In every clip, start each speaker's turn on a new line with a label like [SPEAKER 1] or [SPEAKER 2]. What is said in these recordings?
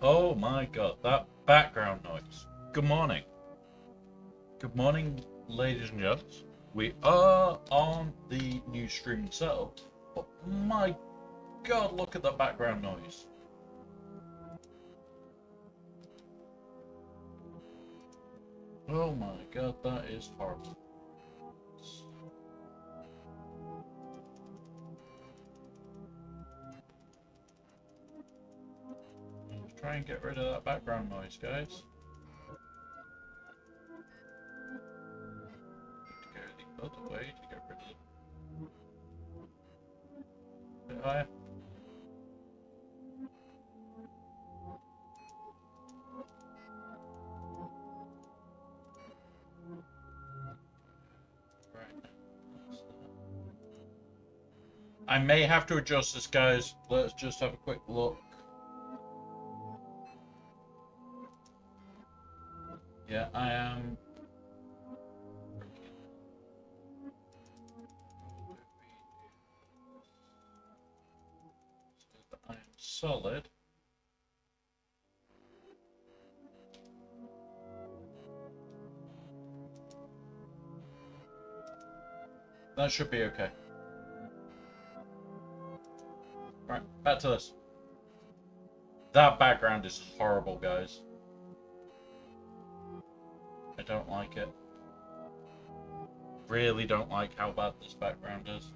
[SPEAKER 1] Oh my god, that background noise. Good morning. Good morning, ladies and gents. We are on the new streaming setup, but my god, look at the background noise. Oh my god, that is horrible. Let's try and get rid of that background noise, guys. Go the other way to get rid of it. A bit higher. I may have to adjust this, guys. Let's just have a quick look. Yeah, I am. I am solid. That should be okay. Right, back to this. That background is horrible, guys. I don't like it. Really don't like how bad this background is.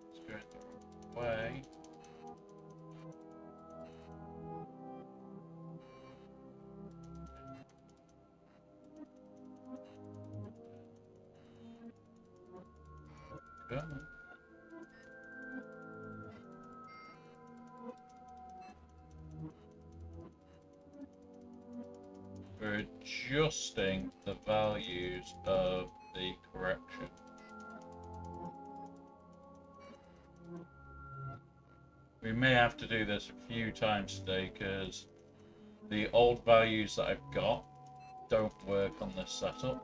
[SPEAKER 1] Let's go the way. Go. We're adjusting the values of the correction. We may have to do this a few times today because the old values that I've got don't work on this setup.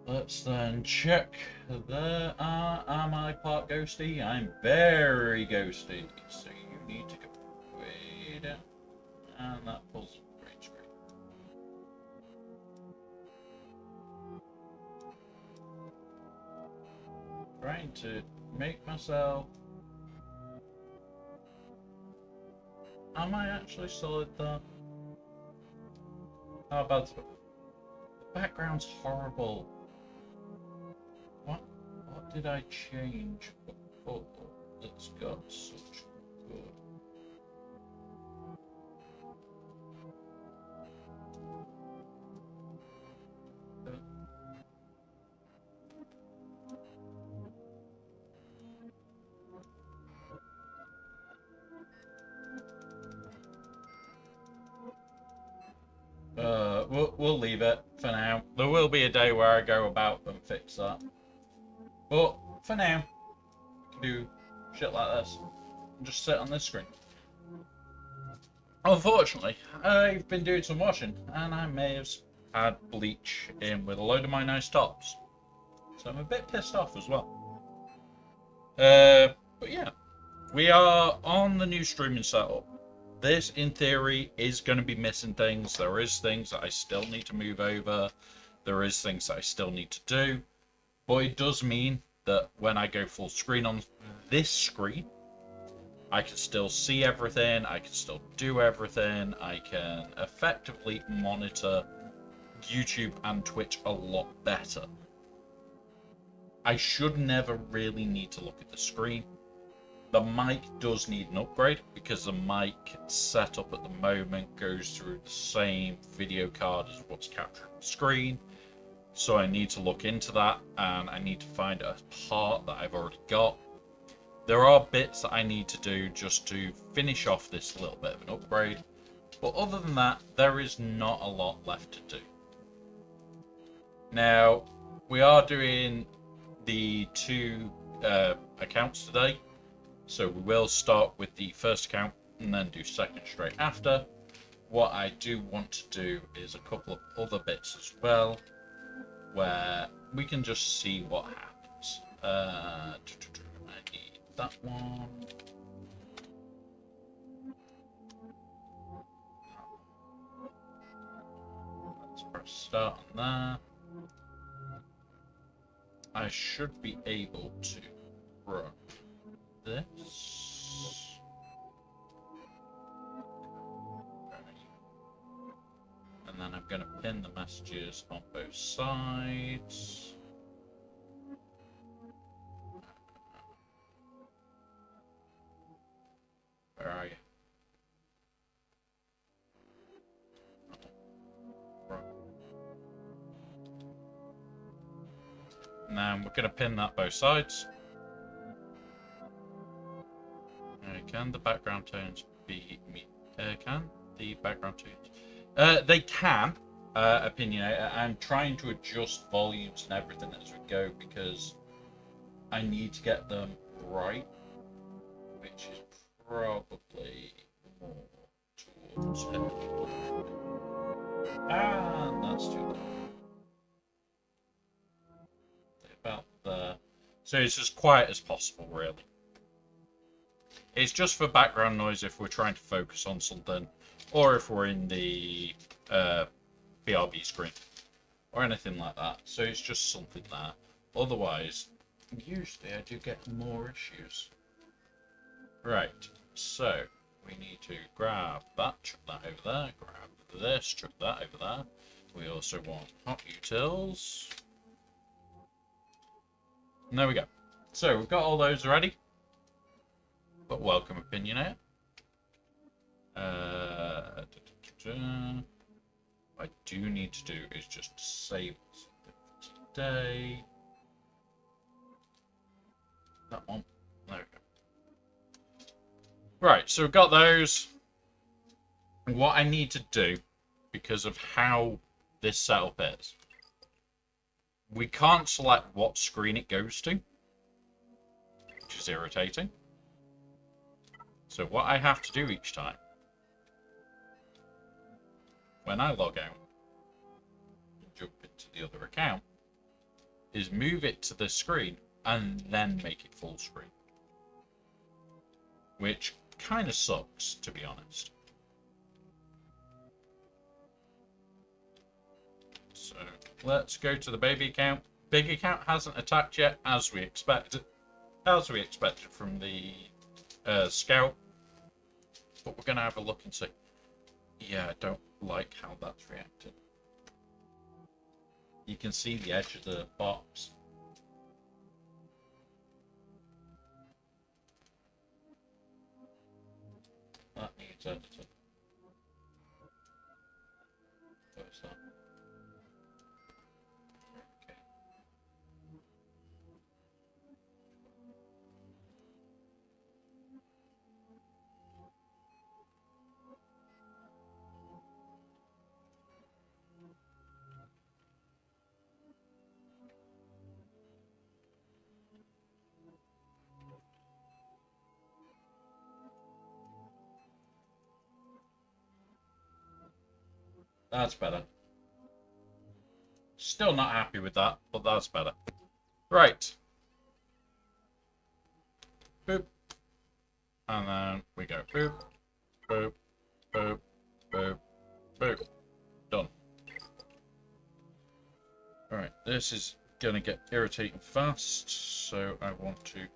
[SPEAKER 1] Let's then check. There am I part ghosty? I'm very ghosty. So you need to go way down. And that pulls green screen. Trying to make myself. Am I actually solid there? How about the background's horrible? What did I change before that's got such good? We'll leave it for now. There will be a day where I go about and fix that. But for now, I can do shit like this and just sit on this screen. Unfortunately, I've been doing some washing and I may have had bleach in with a load of my nice tops. So I'm a bit pissed off as well. But yeah, we are on the new streaming setup. This, in theory, is going to be missing things. There is things that I still need to move over. There is things that I still need to do. But it does mean that when I go full screen on this screen, I can still see everything. I can still do everything. I can effectively monitor YouTube and Twitch a lot better. I should never really need to look at the screen. The mic does need an upgrade because the mic setup at the moment goes through the same video card as what's capturing the screen. So I need to look into that and I need to find a part that I've already got There are bits that I need to do just to finish off this little bit of an upgrade. But other than that, there is not a lot left to do. Now, we are doing the 2 accounts today. So we will start with the first account and then do second straight after. What I do want to do is a couple of other bits as well, where we can just see what happens. I need that one. Let's press start on there. I should be able to run this. And then I'm going to pin the messages on both sides. Where are you? And then we're going to pin that both sides. Can the background tones be can the background tones? They can. Opinionator. I'm trying to adjust volumes and everything as we go because I need to get them right, which is probably more towards it. And that's too low. About there. So it's as quiet as possible, really. It's just for background noise if we're trying to focus on something, or if we're in the BRB screen, or anything like that. So it's just something there. Otherwise, usually I do get more issues. Right, so we need to grab that, chuck that over there, grab this, chuck that over there. We also want hot utils. And there we go. So we've got all those ready. But welcome, Opinionator. What I do need to do is just save today. That one. There we go. Right, so we've got those. What I need to do, because of how this setup is, we can't select what screen it goes to, which is irritating. So what I have to do each time, when I log out and jump into the other account, is move it to this screen and then make it full screen. Which kind of sucks, to be honest. So let's go to the baby account. Big account hasn't attacked yet, as we expected. As we expected from the scout. But we're going to have a look and see. Yeah, I don't like how that's reacted. You can see the edge of the box. That needs editing. What's that? Okay. That's better. Still not happy with that, but that's better. Right. Boop. And then we go boop, boop, boop, boop, boop. Done. Alright, this is going to get irritating fast, so I want to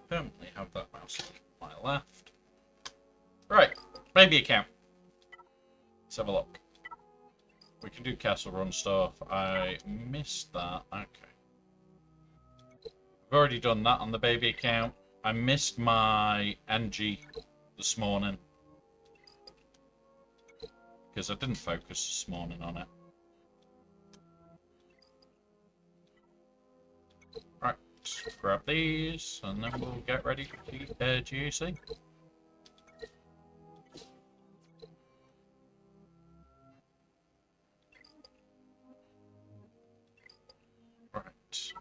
[SPEAKER 1] permanently have that mouse on my left. Right, baby account. Let's have a look. We can do castle run stuff. I missed that. Okay. I've already done that on the baby account. I missed my NG this morning because I didn't focus this morning on it. Right, grab these, and then we'll get ready for GAC. Right.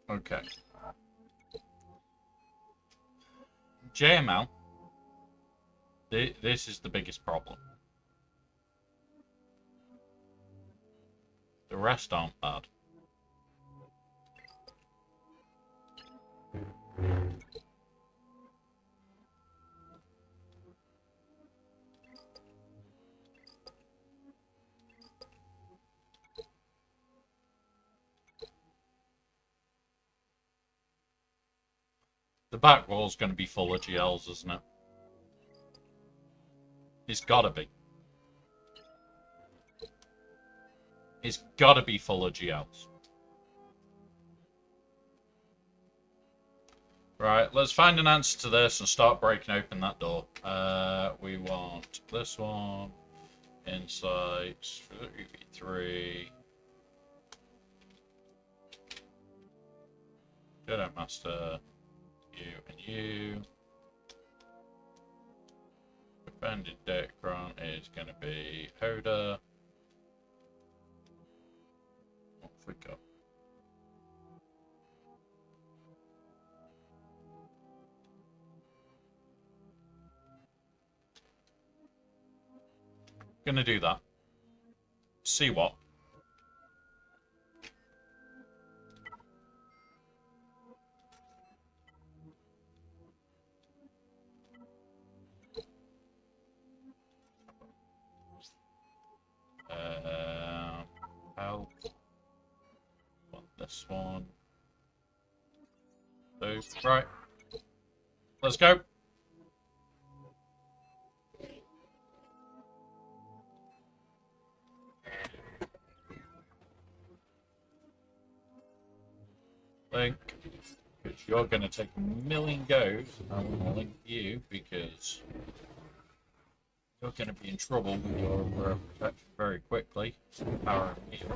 [SPEAKER 1] Okay. JML. This is the biggest problem. The rest aren't bad. The back wall's going to be full of GLs, isn't it? It's gotta be. It's gotta be full of GLs. Right, let's find an answer to this and start breaking open that door. We want this one. Insights. 3v3. Jedi Master. You and you. Banded Decron is going to be Hoda. What have we got? Gonna do that. See what? Help. Want this one. Those. Right. Let's go. Link. Because you're going to take a million goes. I'm going to link you because you're going to be in trouble with your protection very quickly. Power and heal.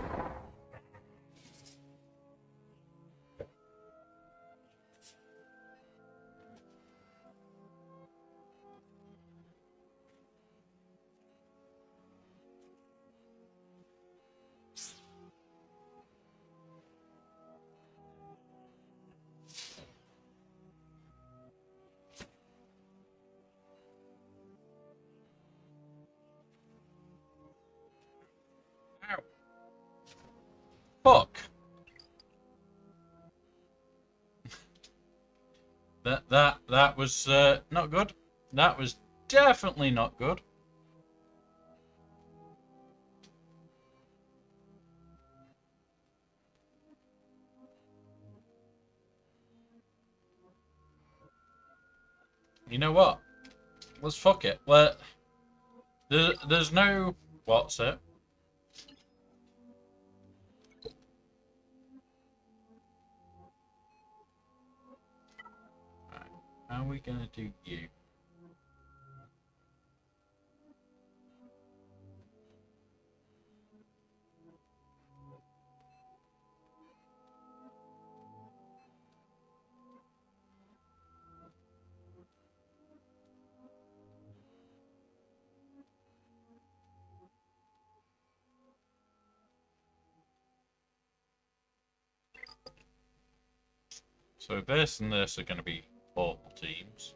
[SPEAKER 1] Fuck. That was not good. That was definitely not good. You know what? Let's fuck it. There's no what's it? How are we gonna do you? So this and this are gonna be awful teams.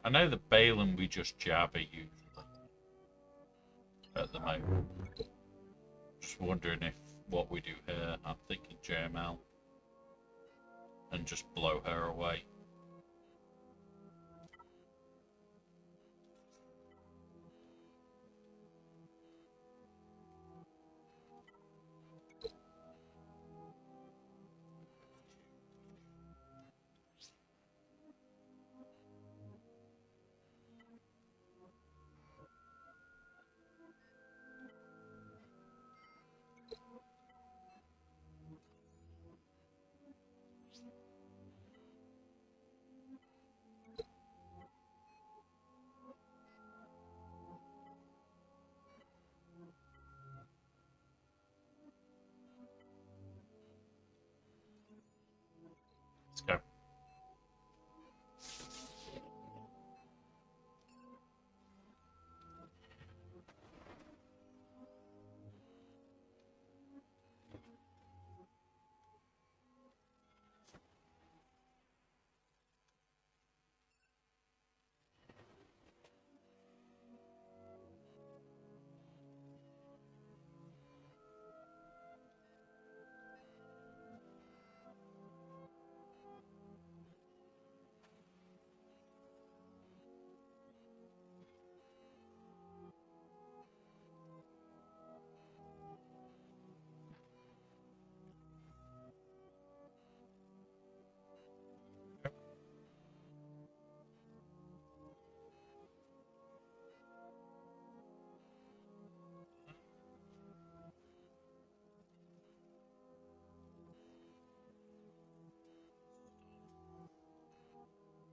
[SPEAKER 1] I know the Balin we just jabber usually at the moment. Just wondering if what we do here, I'm thinking JML and just blow her away. Let's go.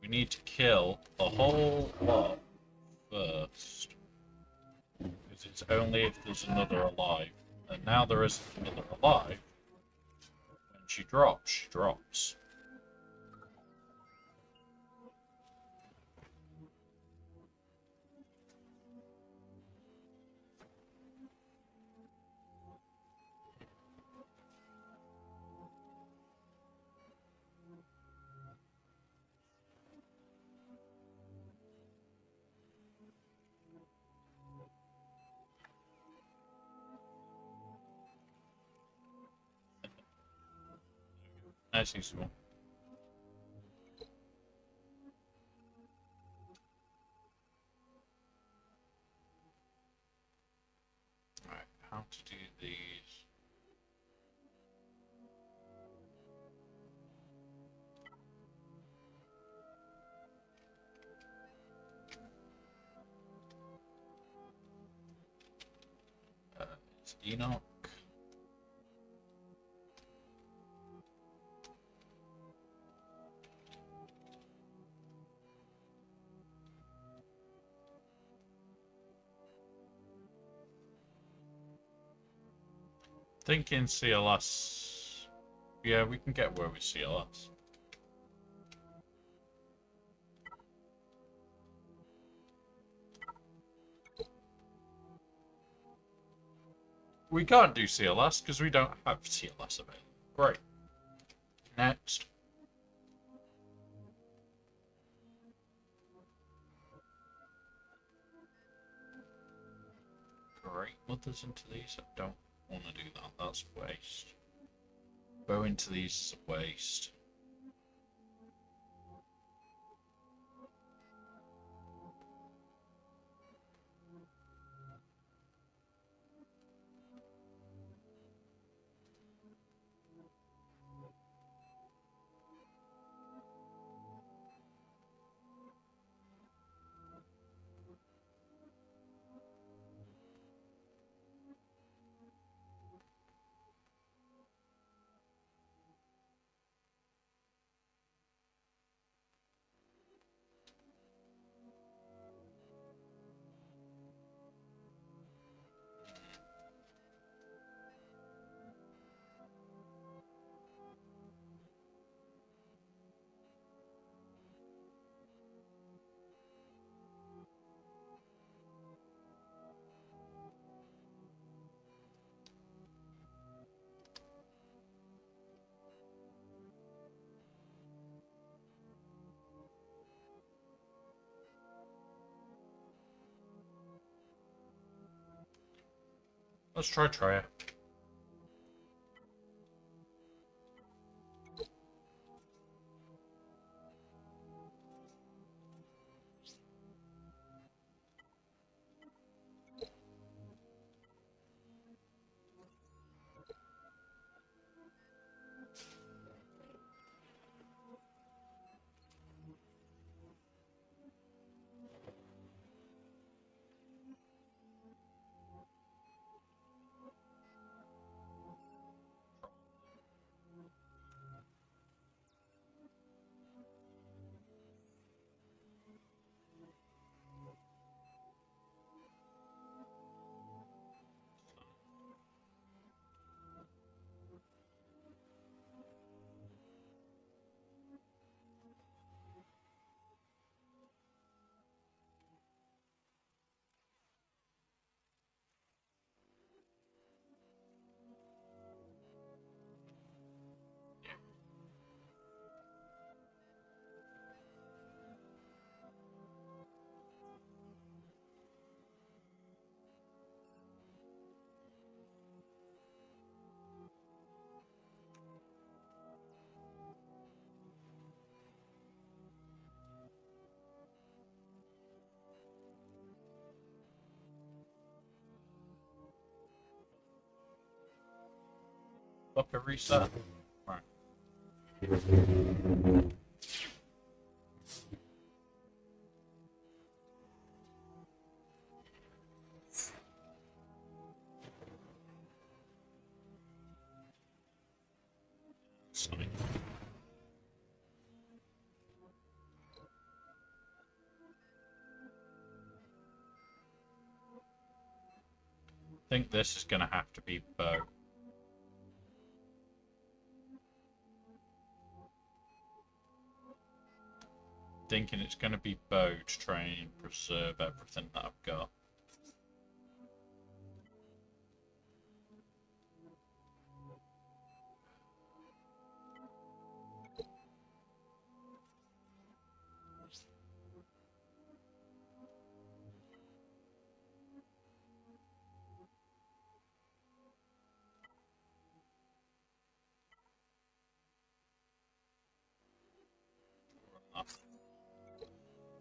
[SPEAKER 1] We need to kill the whole lot first. Because it's only if there's another alive. And now there isn't another alive. When she drops, she drops. Nice and small. Alright, how to do these. It's Enoch. Thinking CLS. Yeah, we can get where we CLS. We can't do CLS because we don't have CLS available. Great. Next. Great mothers into these. I don't want to do that. That's waste. Bow into these is a waste. Let's try it. Look, a reset. Right. Sorry. I think this is going to have to be bow. Thinking it's going to be bow to try and preserve everything that I've got.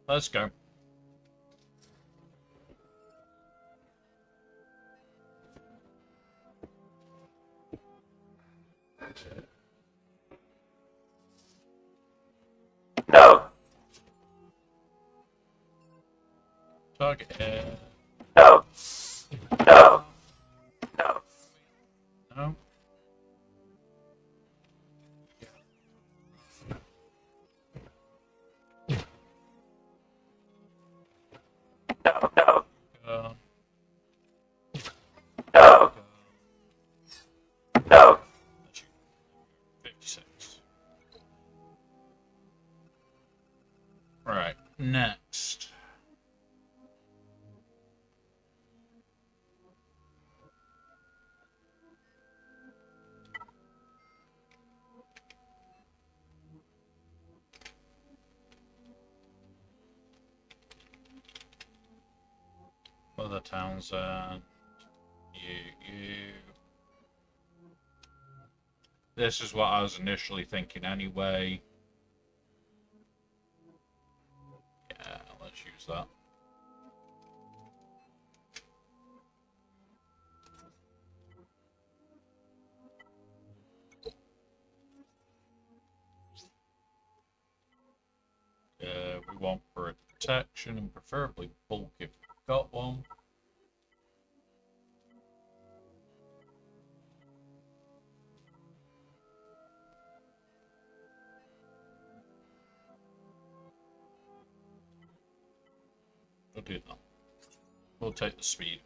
[SPEAKER 1] Let's go.
[SPEAKER 2] No.
[SPEAKER 1] Target here.
[SPEAKER 2] No. No. No.
[SPEAKER 1] No.
[SPEAKER 2] No. No.
[SPEAKER 1] Go.
[SPEAKER 2] No. No.
[SPEAKER 1] 56. Right, next. Other Townsend. You. This is what I was initially thinking anyway. Yeah, let's use that. We want protection and preferably bulk if we've got one. We'll do that. We'll take the speed.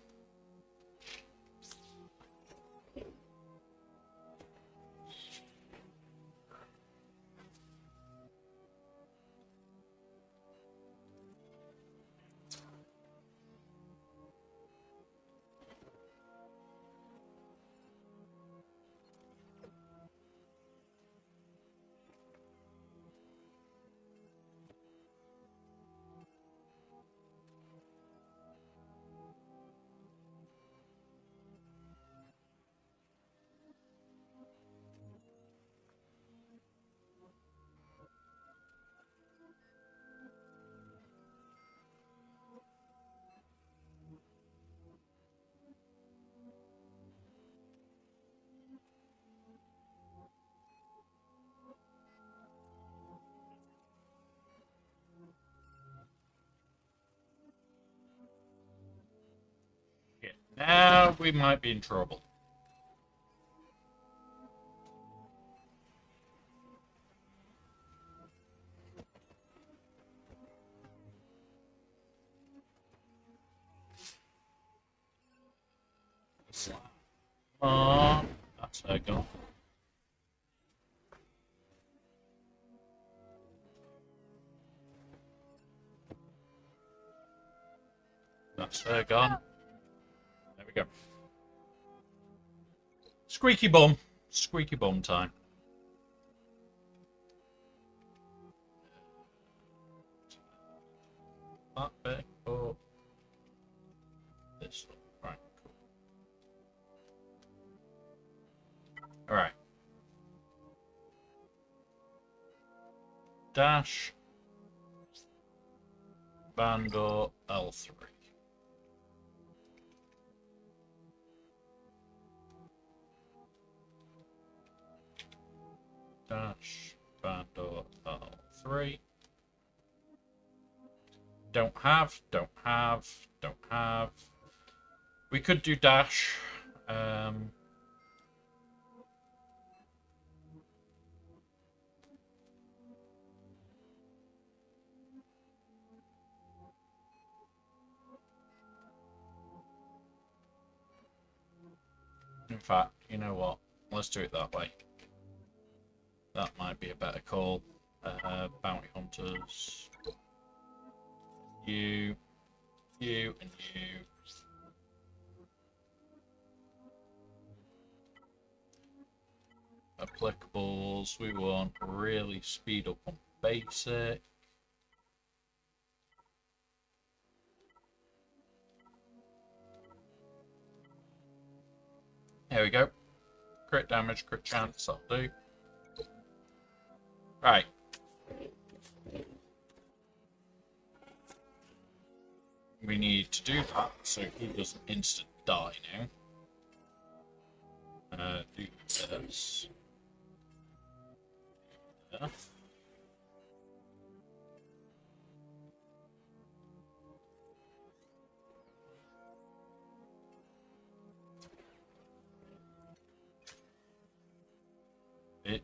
[SPEAKER 1] Yeah, now we might be in trouble. That's her gone. That's her gone. There we go. Squeaky bum. Squeaky bum time. That bit or this one. Right, cool. Alright. Dash. Bando L3. Dash, Bandor, L3. Don't have. We could do dash. In fact, you know what? Let's do it that way. That might be a better call. Bounty hunters. You, and you. Applicables. We want really speed up on basic. Here we go. Crit damage, crit chance, that'll do. Right. We need to do that so he doesn't instant die now. Do this. Yeah.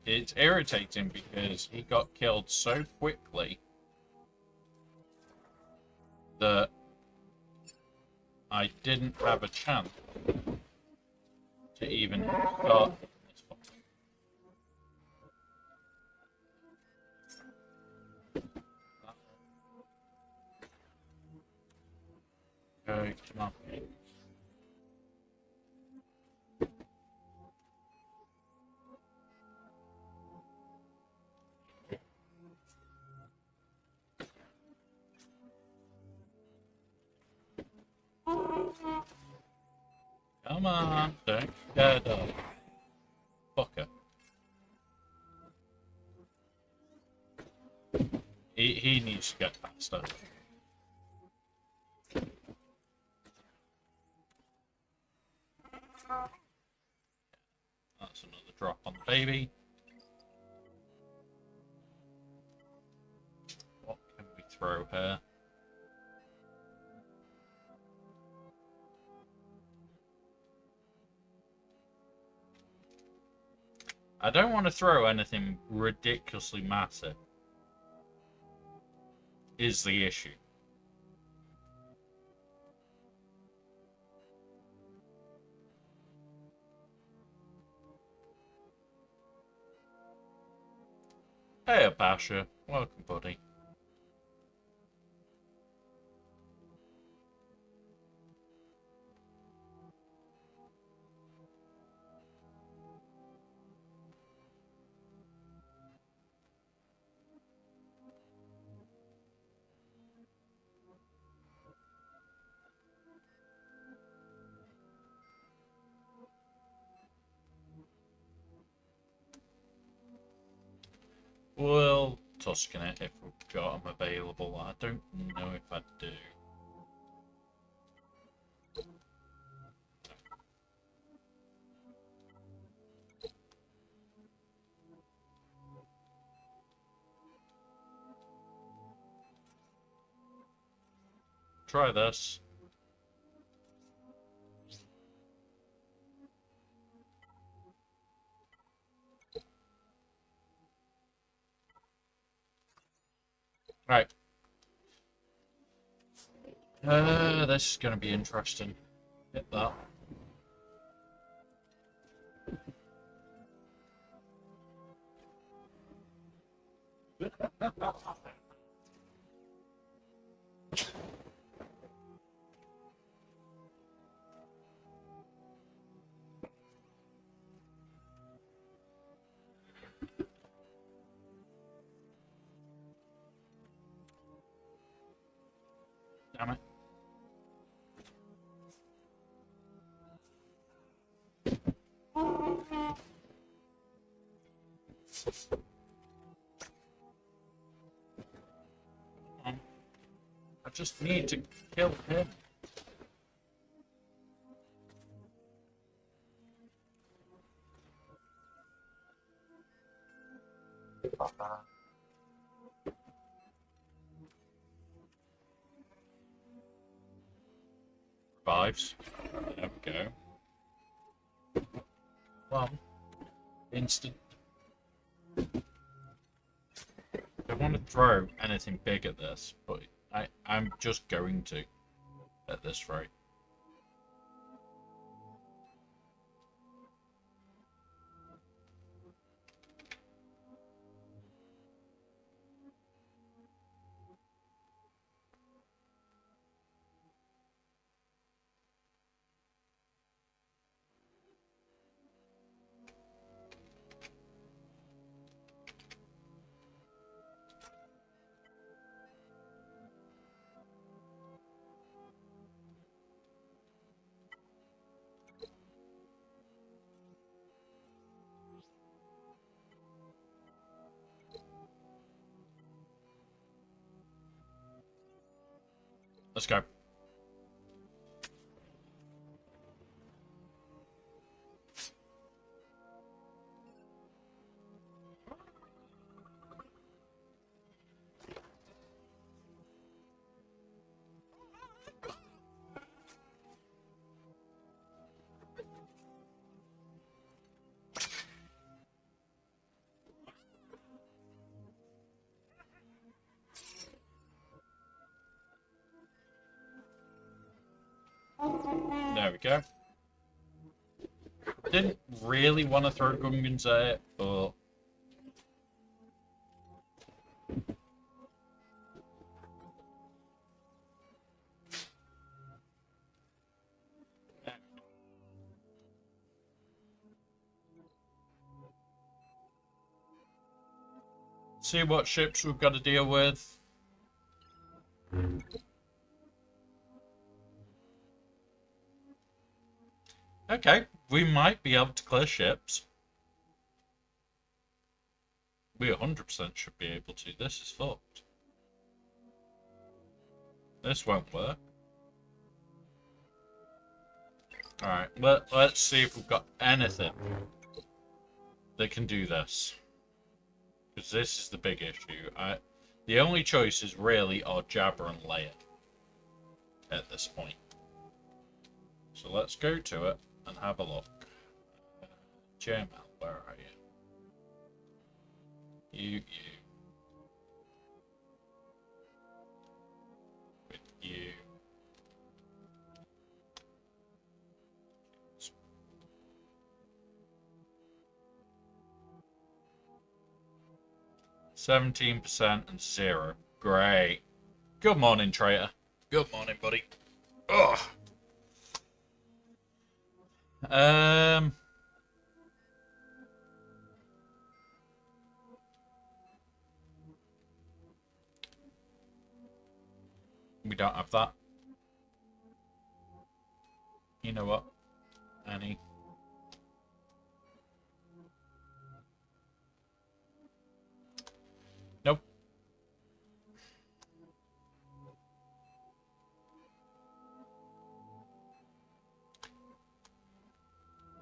[SPEAKER 1] It's irritating because he got killed so quickly that I didn't have a chance to even start this one. Okay, come on. Come on, don't get up. Fucker. He needs to get faster. That's another drop on the baby. What can we throw here? I don't want to throw anything ridiculously massive, is the issue. Hey, Abasha. Welcome, buddy. We'll Tuscan it if we've got them available. I don't know if I do. Try this. Right. This is going to be interesting. Hit that. Damn it. I just need to kill him. Revives. There we go. Well, instant. I don't want to throw anything big at this, but I'm just going to at this rate. Let's go. There we go. Didn't really want to throw Gungans at it, but see what ships we've got to deal with. Okay, we might be able to clear ships. We 100% should be able to. This is fucked. This won't work. Alright, let's see if we've got anything that can do this. Because this is the big issue. The only choices really are Jabber and Leia at this point. So let's go to it and have a look. JML, where are you? With you. 17% and 0. Great. Good morning, traitor. Good morning, buddy. Ugh. We don't have that. You know what, Annie? Nope.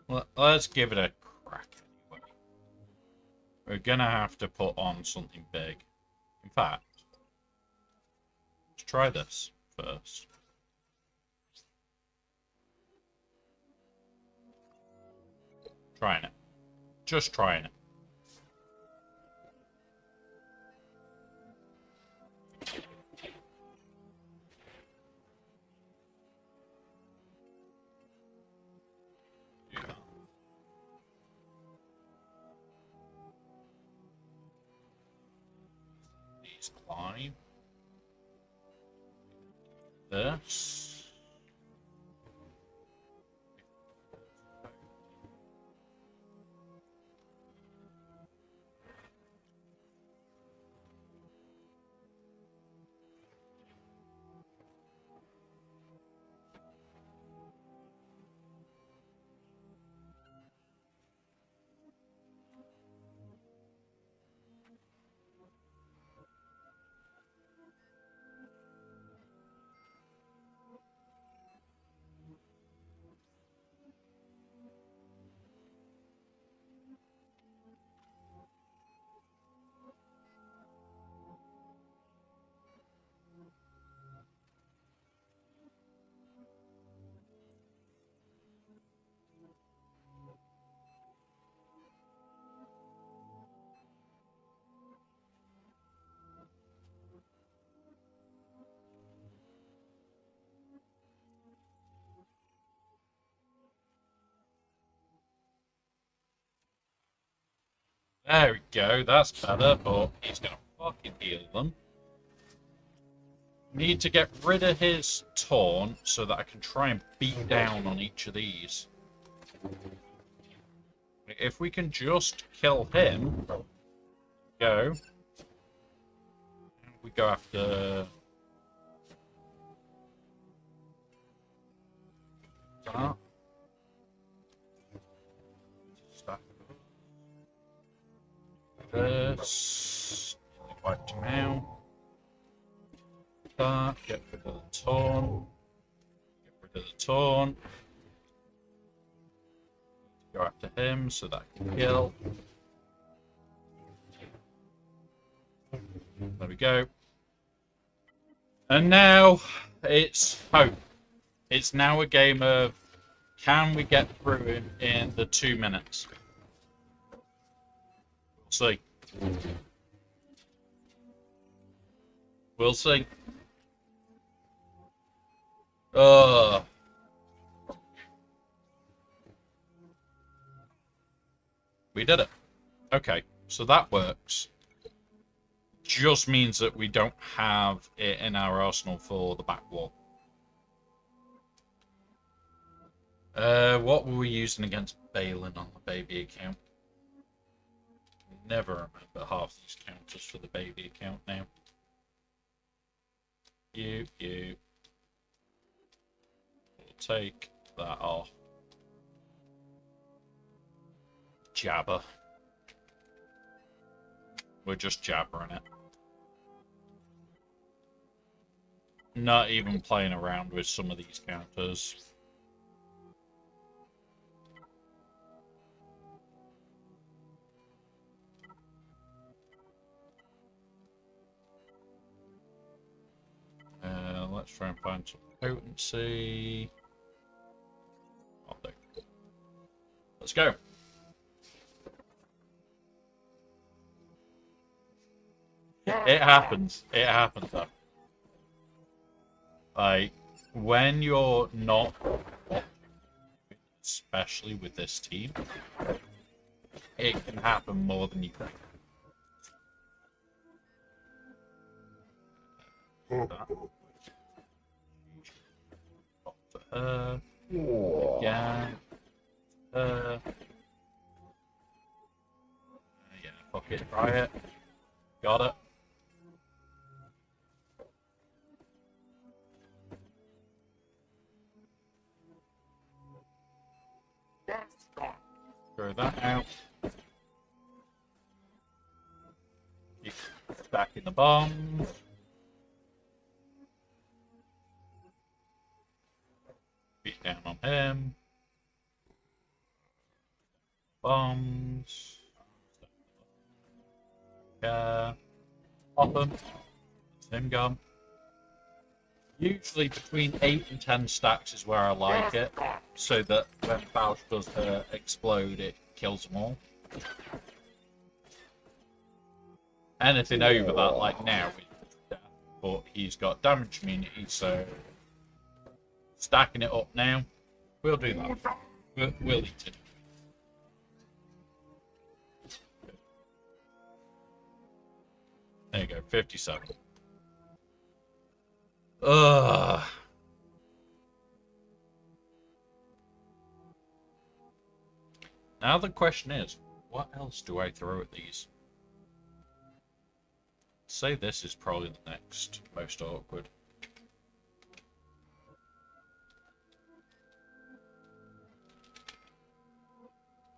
[SPEAKER 1] Well, let's give it a crack anyway. We're gonna have to put on something big. In fact, let's try this first. Trying it. Just trying it. These climb. This. There we go, that's better, but he's gonna fucking heal them. Need to get rid of his taunt so that I can try and beat down on each of these. If we can just kill him, go. We go after that. This. Wiped him out. That. Get rid of the taunt. Get rid of the taunt. Go after him so that I can kill. There we go. And now it's hope. It's now a game of can we get through him in the 2 minutes? We'll see. We'll see. We did it. Okay, so that works. Just means that we don't have it in our arsenal for the back wall. What were we using against Balin on the baby account? Never remember half these counters for the baby account now. You. We'll take that off. Jabber. We're just jabbering it. Not even playing around with some of these counters. Let's try and find some potency. I'll do. Let's go. It happens. It happens though. Like, when you're not, especially with this team, it can happen more than you think. Yeah. Yeah, fuck it, try it. Got it. Throw that out. Keep stacking the bombs. Beat down on him. Bombs. Yeah. Pop him. Him gone. Usually between 8 and 10 stacks is where I like it, so that when Bausch does explode, it kills them all. Anything over that, like now, is death, but he's got damage immunity, so stacking it up now, we'll do that. We'll eat it. There you go, 57. Ugh. Now the question is, what else do I throw at these? Say this is probably the next most awkward.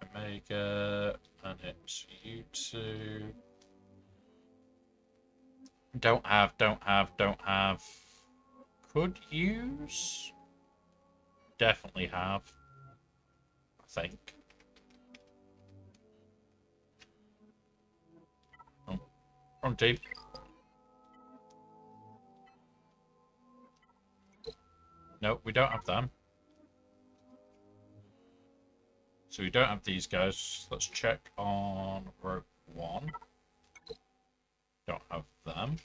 [SPEAKER 1] Omega, and it's you two. Don't have. Could use. Definitely have. I think. Oh, wrong team. No, we don't have them. So we don't have these guys. Let's check on rope 1. Don't have them.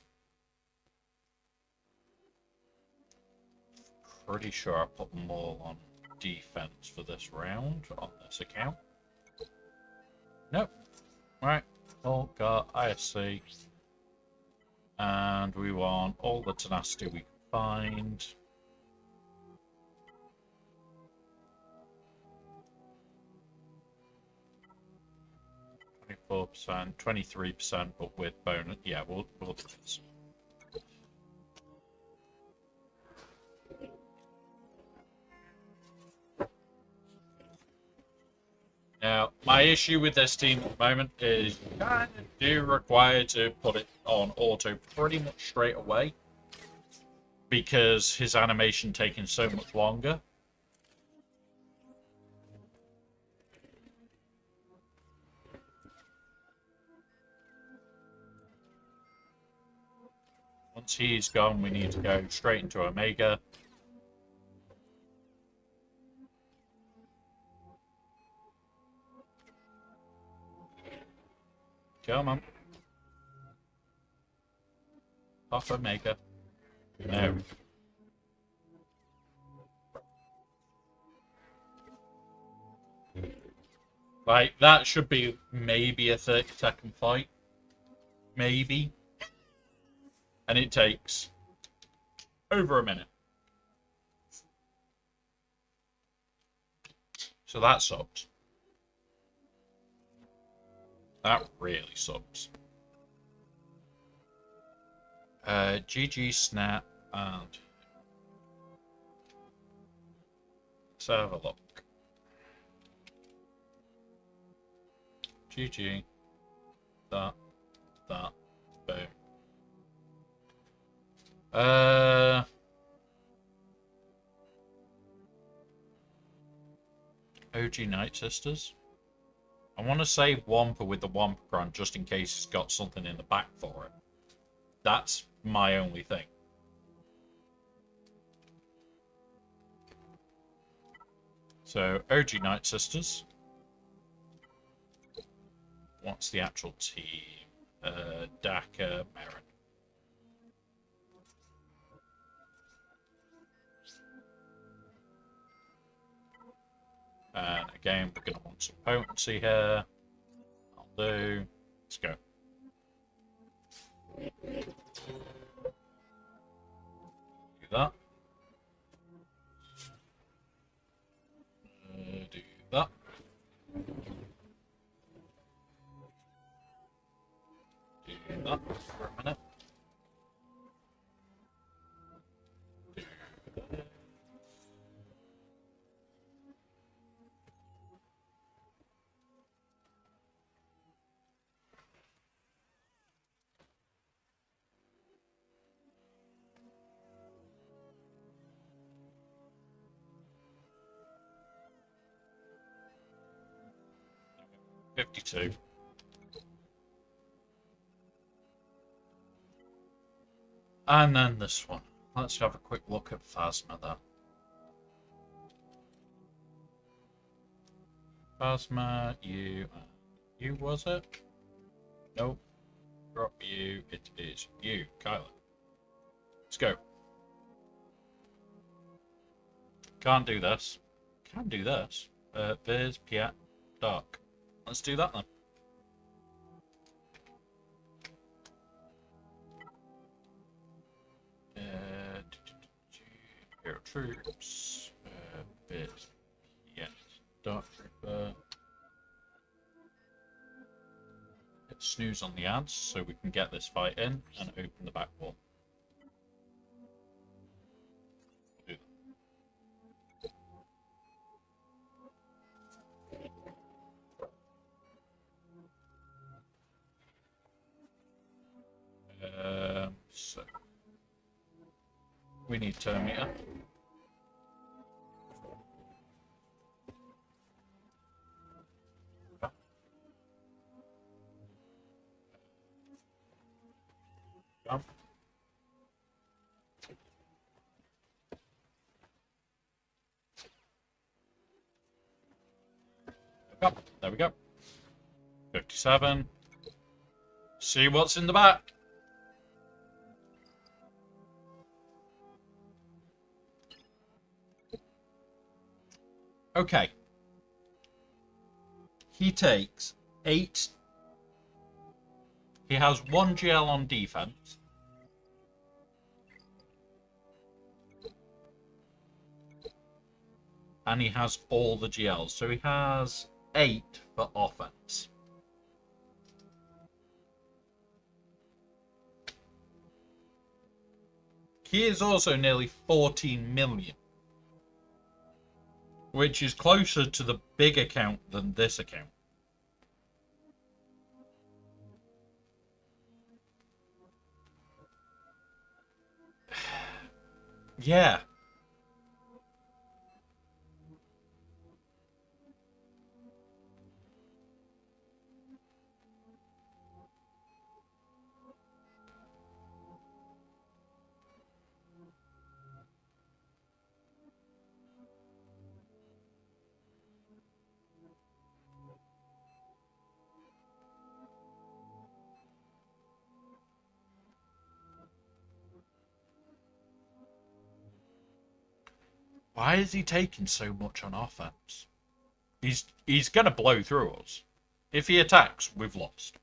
[SPEAKER 1] Pretty sure I put them all on defense for this round on this account. Nope. Right, Oh, got IFC. And we want all the tenacity we can find. 24%, 23%, but with bonus. Yeah, we'll do this. Now, my issue with this team at the moment is you kind of do require to put it on auto pretty much straight away because his animation taking so much longer. Once he's gone, we need to go straight into Omega. Come on. Off Omega. No. Like, that should be maybe a 30-second fight. Maybe. And it takes over a minute. So that sucks. That really sucks. GG Snap and let's have a look. GG. That. Boom. OG Night Sisters. I want to say Wampa with the Wampacron just in case he's got something in the back for it. That's my only thing. So, OG Night Sisters. What's the actual team? Daka, Marin. And again, we're going to want some potency here. I'll do. Let's go. Do that. Do that. Do that for a minute. Do that. 52. And then this one. Let's have a quick look at Phasma then. Phasma, you was it? Nope. Drop you. It is you, Kyla. Let's go. Can't do this. Can do this. Viz, Piat, Dark. Let's do that then. Hero troops. Viz, Piat, Dark Trooper. Hit snooze on the ads so we can get this fight in and open the back wall. So we need turn meter. Jump. Up. There we go. 57. See what's in the back. Okay. He takes 8 He has 1 GL on defense. And he has all the GLs. So he has 8 for offense. He is also nearly 14 million. Which is closer to the big account than this account. Yeah. Why is he taking so much on offense? He's going to blow through us. If he attacks, we've lost.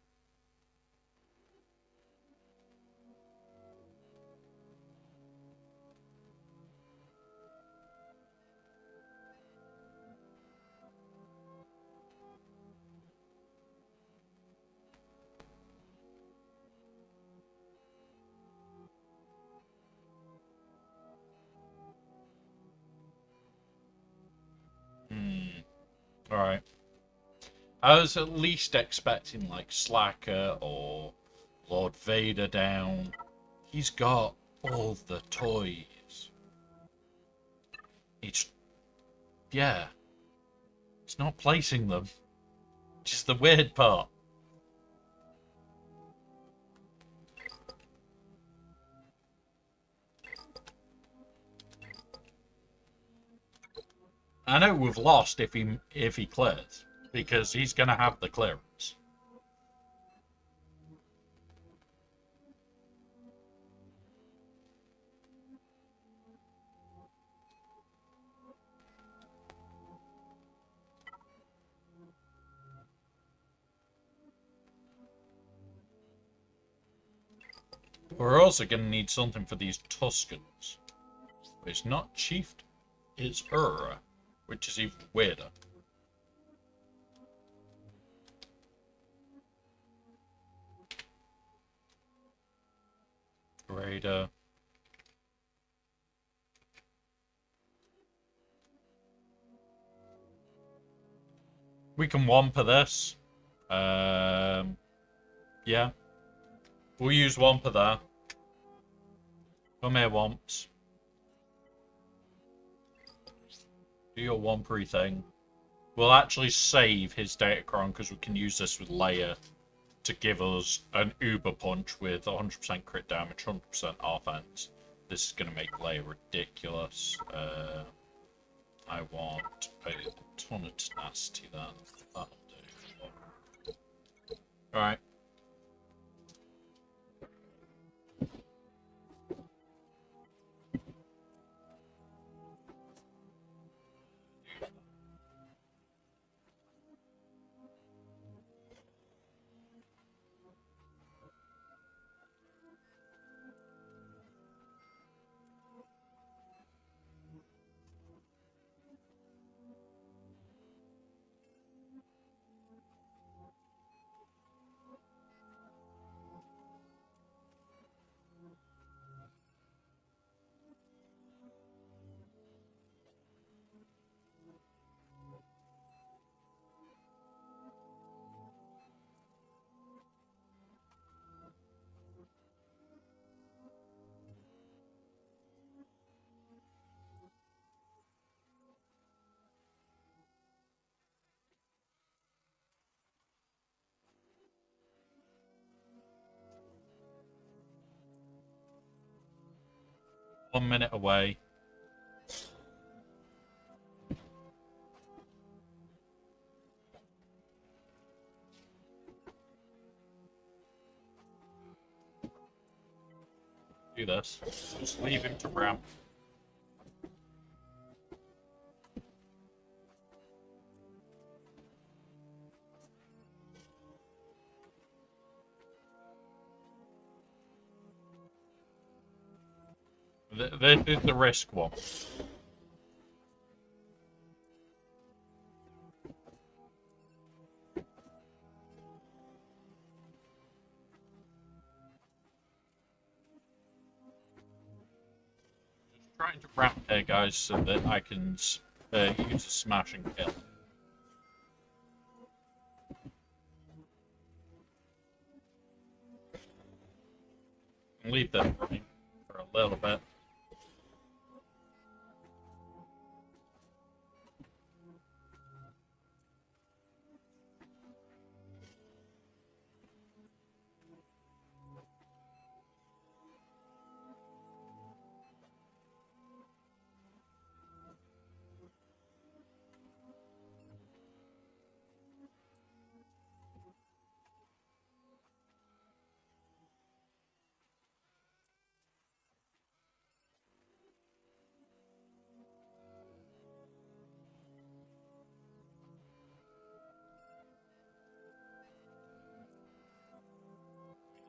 [SPEAKER 1] Alright. I was at least expecting like Slacker or Lord Vader down. He's got all the toys. Yeah. It's not placing them. Which is the weird part. I know we've lost if he clears, because he's going to have the clearance. We're also going to need something for these Tuscans. It's not Chieftain, it's Ura, which is even weirder. Raider. We can Wampa this. Yeah. We'll use Wampa there. Come here, Wamps. Do your Wampery thing. We'll actually save his Datacron because we can use this with Leia to give us an Uber Punch with 100% crit damage, 100% offense. This is going to make Leia ridiculous. I want a ton of tenacity then. That'll do. Alright. One minute away. Do this. Just leave him to ramp. This is the risk one. Just trying to wrap here, guys, so that I can use a smash and kill. Leave that running for a little bit.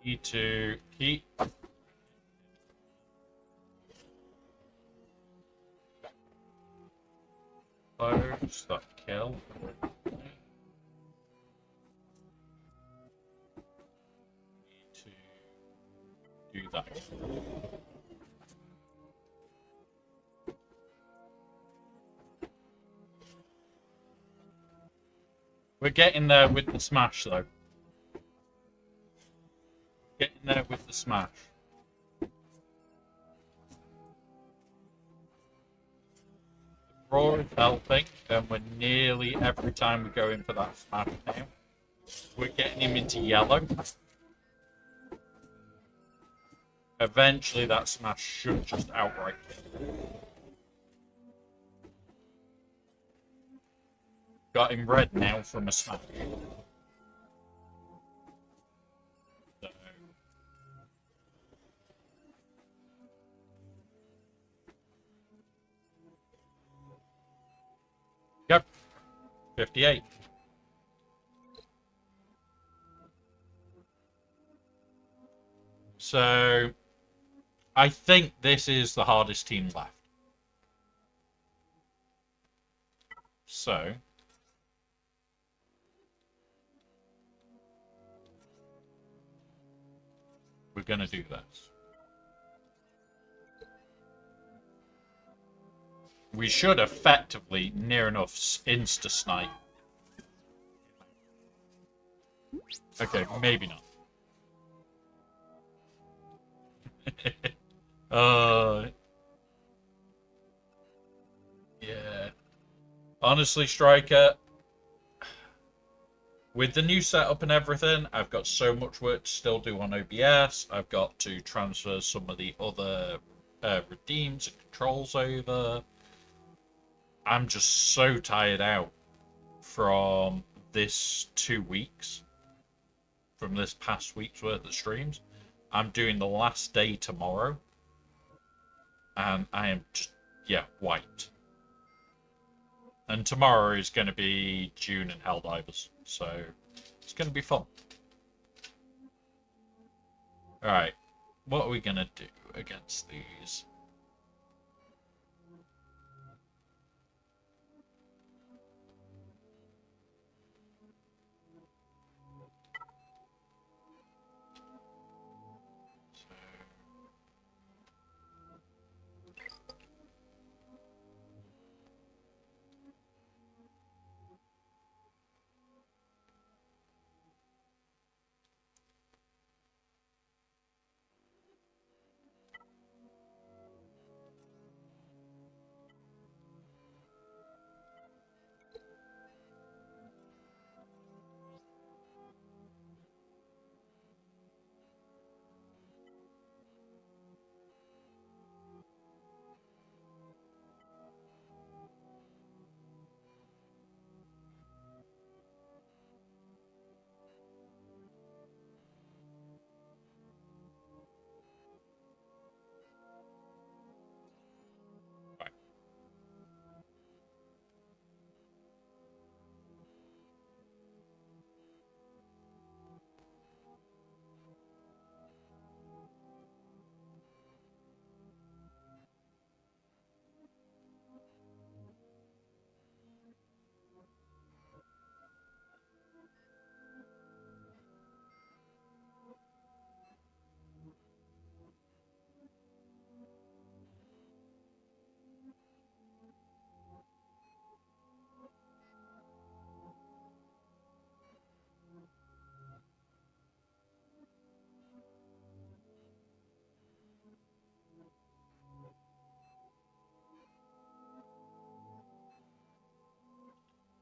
[SPEAKER 1] Need to keep close that kill. Need to do that. We're getting there with the smash though. Getting there with the smash. The raw is helping, and we're nearly every time we go in for that smash now. We're getting him into yellow. Eventually that smash should just outright kill. Got him red now from a smash. So. Yep. 58. So I think this is the hardest team left. So we're going to do this. We should effectively, near enough, insta-snipe. Okay, maybe not. Yeah. Honestly, Striker, with the new setup and everything, I've got so much work to still do on OBS. I've got to transfer some of the other redeems and controls over. I'm just so tired out from this 2 weeks, from this past week's worth of streams. I'm doing the last day tomorrow, and I am just, yeah, wiped. And tomorrow is going to be June and Helldivers, so it's going to be fun. Alright, what are we going to do against these?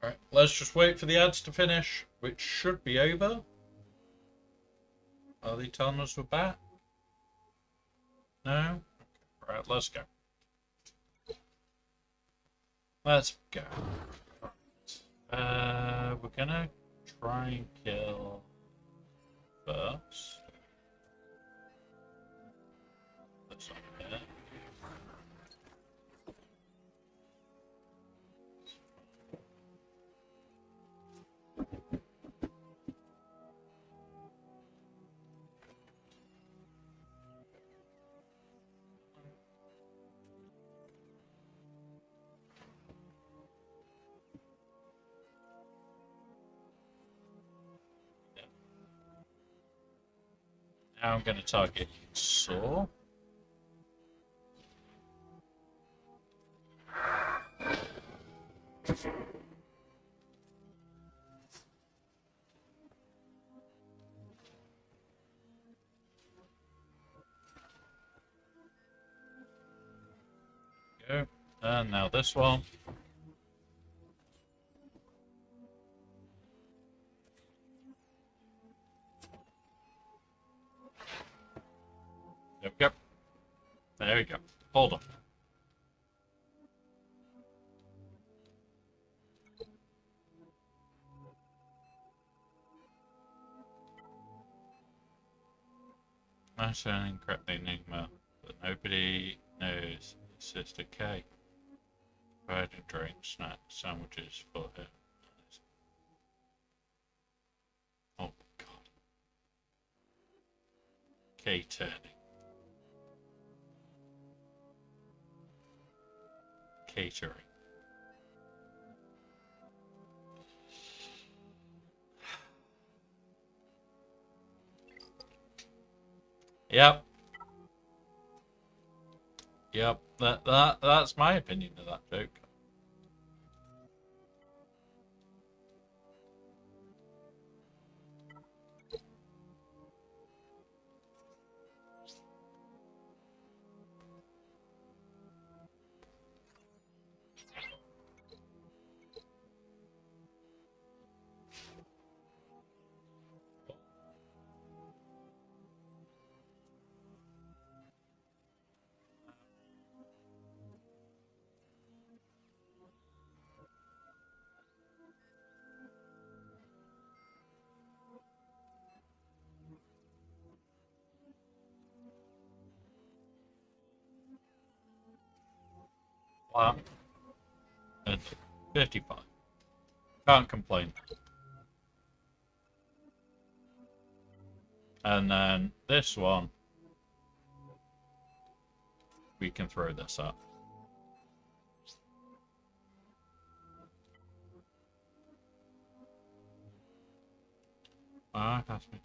[SPEAKER 1] Alright, let's just wait for the ads to finish, which should be over. Are they telling us we're back? No? Okay, right, let's go. Let's go. We're gonna try and kill first. That's not here. Now I'm going to target Saw. Go. And now this one. There we go. There we go. Hold on. I shall encrypt the enigma, but nobody knows it's Sister K. Providing drinks, snacks, sandwiches for her. Oh god. K turning. Catering. Yep. Yep. That's my opinion of that joke. Wow. And 55. Can't complain. And then this one, we can throw this up. Ah, that's me.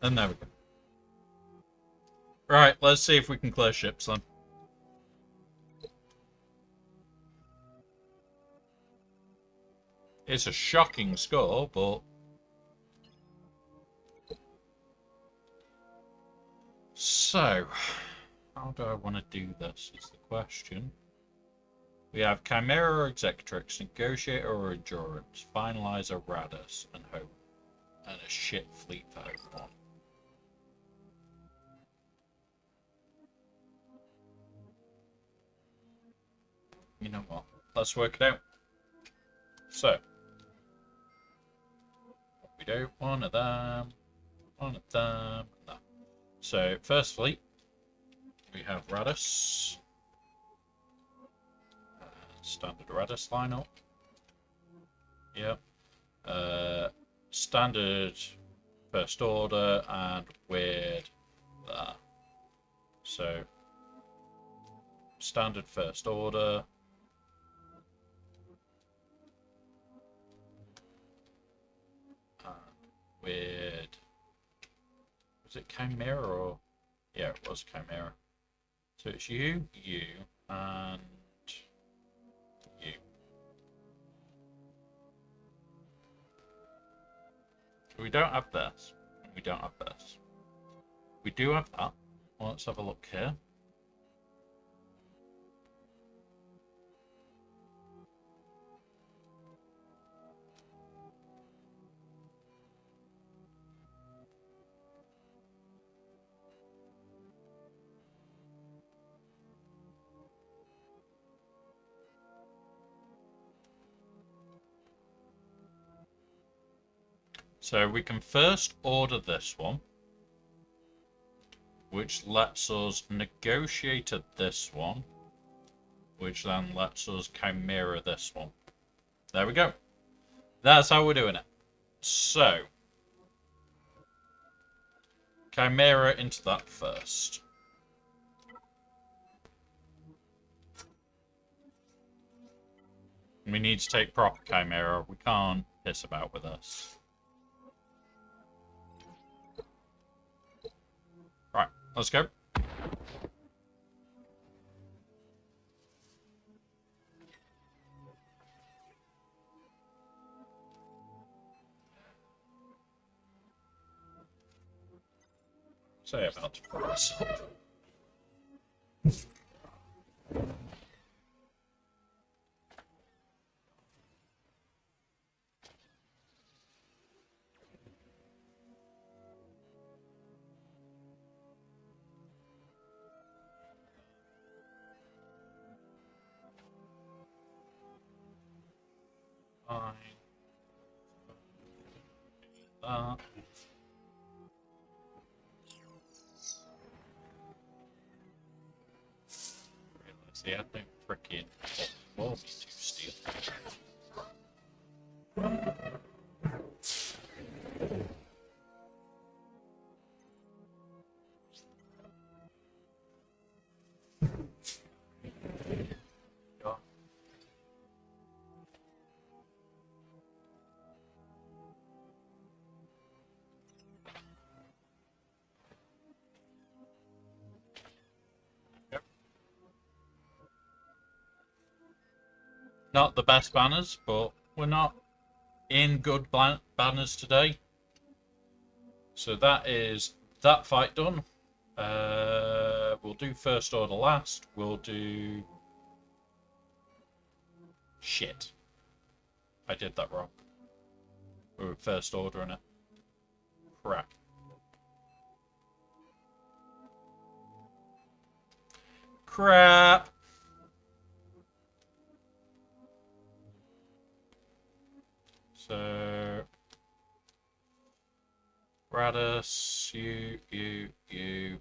[SPEAKER 1] And there we go. Right, let's see if we can clear ships then. It's a shocking score, but... So, how do I want to do this is the question. We have Chimera or Executrix, Negotiator or Endurance, Finalizer, Radus, and Hope. And a shit fleet for Hope on. You know what? Let's work it out. So, we do one of them, and that. So, first fleet, we have Radus. Standard Radus lineup. Yep. Standard First Order and weird there. So, standard First Order. And weird. Was it Chimera or Yeah, it was Chimera. So it's you, and you. We don't have this. We don't have this. We do have that. Well, let's have a look here. So we can first order this one, which lets us negotiate at this one, which then lets us chimera this one. There we go. That's how we're doing it. So, chimera into that first. We need to take proper chimera. We can't piss about with this. Right, let's go. Say about to pull this up. Fine. That. See, I think freaking will be too steal. Not the best banners, but we're not in good banners today. So that is that fight done. We'll do first order last. We'll do... Shit. I did that wrong. We were first ordering it. Crap. Crap! So... Radus, you.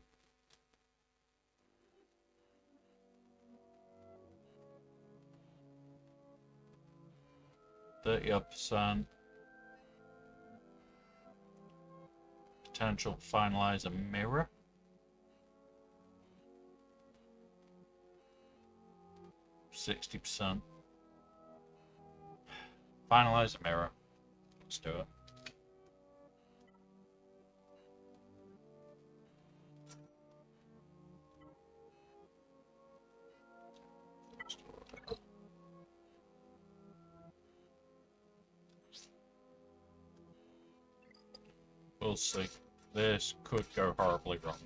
[SPEAKER 1] 30% potential finalize a mirror. 60% finalize a mirror. Let's do it. We'll see. This could go horribly wrong.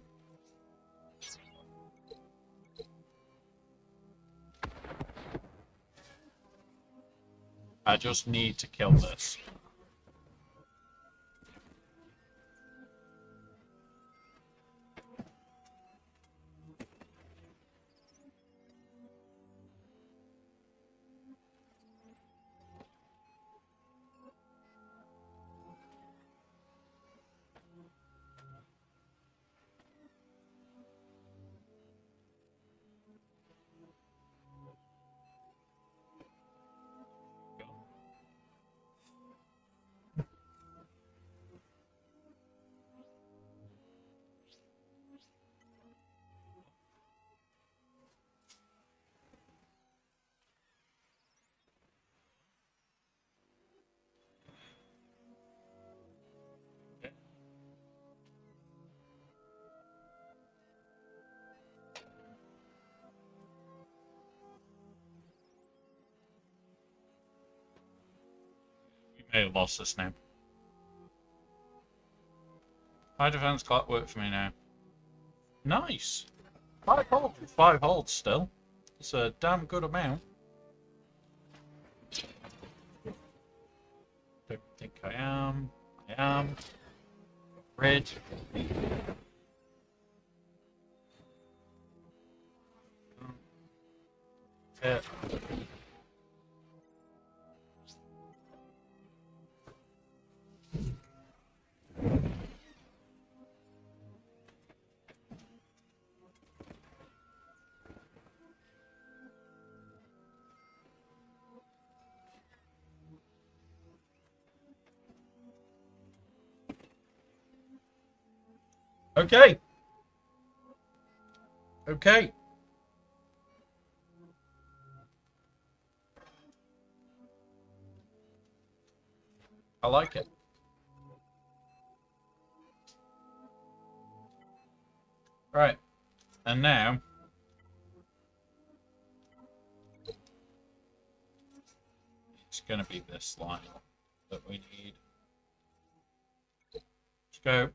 [SPEAKER 1] I just need to kill this. May have lost this now. High defense clock worked for me now. Nice. 5 holds with 5 holds still. It's a damn good amount. Don't think I am. I am. Red. Yeah. Okay. Okay. I like it. Right. And now it's going to be this line that we need. Let's go.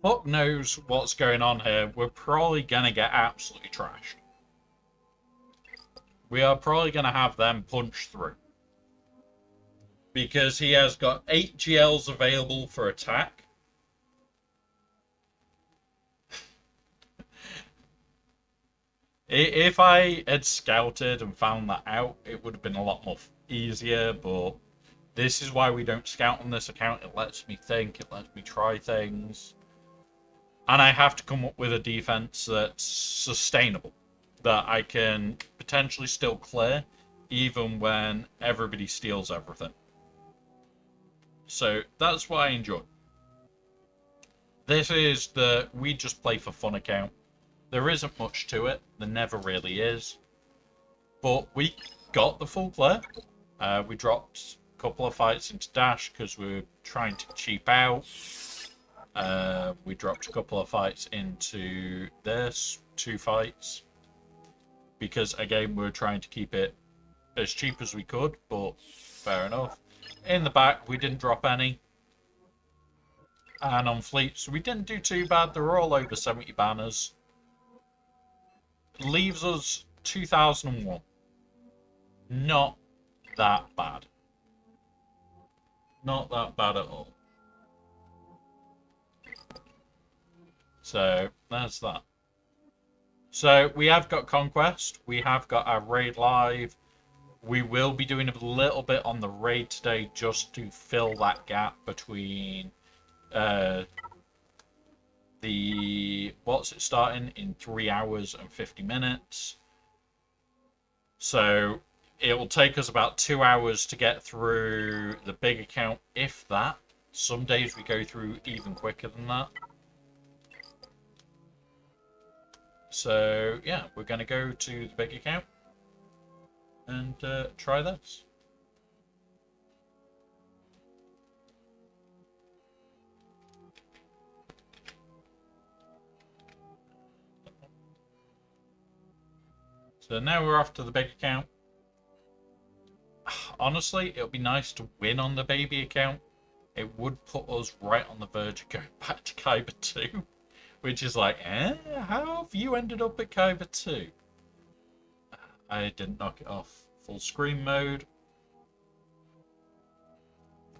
[SPEAKER 1] Fuck knows what's going on here. We're probably going to get absolutely trashed. We are probably going to have them punch through. Because he has got 8 GLs available for attack. If I had scouted and found that out, it would have been a lot more easier, but this is why we don't scout on this account. It lets me think, it lets me try things. And I have to come up with a defense that's sustainable, that I can potentially still clear, even when everybody steals everything. So that's what I enjoy. This is the we just play for fun account. There isn't much to it. There never really is. But we got the full clear. We dropped a couple of fights into Dash because we were trying to cheap out. We dropped a couple of fights into this, 2 fights. Because, again, we were trying to keep it as cheap as we could, but fair enough. In the back, we didn't drop any. And on fleets, we didn't do too bad. They were all over 70 banners. Leaves us 2001. Not that bad. Not that bad at all. So, there's that. So, we have got Conquest. We have got our raid live. We will be doing a little bit on the raid today just to fill that gap between what's it starting in 3 hours and 50 minutes. So it will take us about 2 hours to get through the big account, if that. Some days we go through even quicker than that. So yeah, we're going to go to the big account and try this. So now we're off to the big account. honestly, it would be nice to win on the baby account. It would put us right on the verge of going back to Kyber 2. Which is like, how have you ended up at Kyber 2? I didn't knock it off. Full screen mode.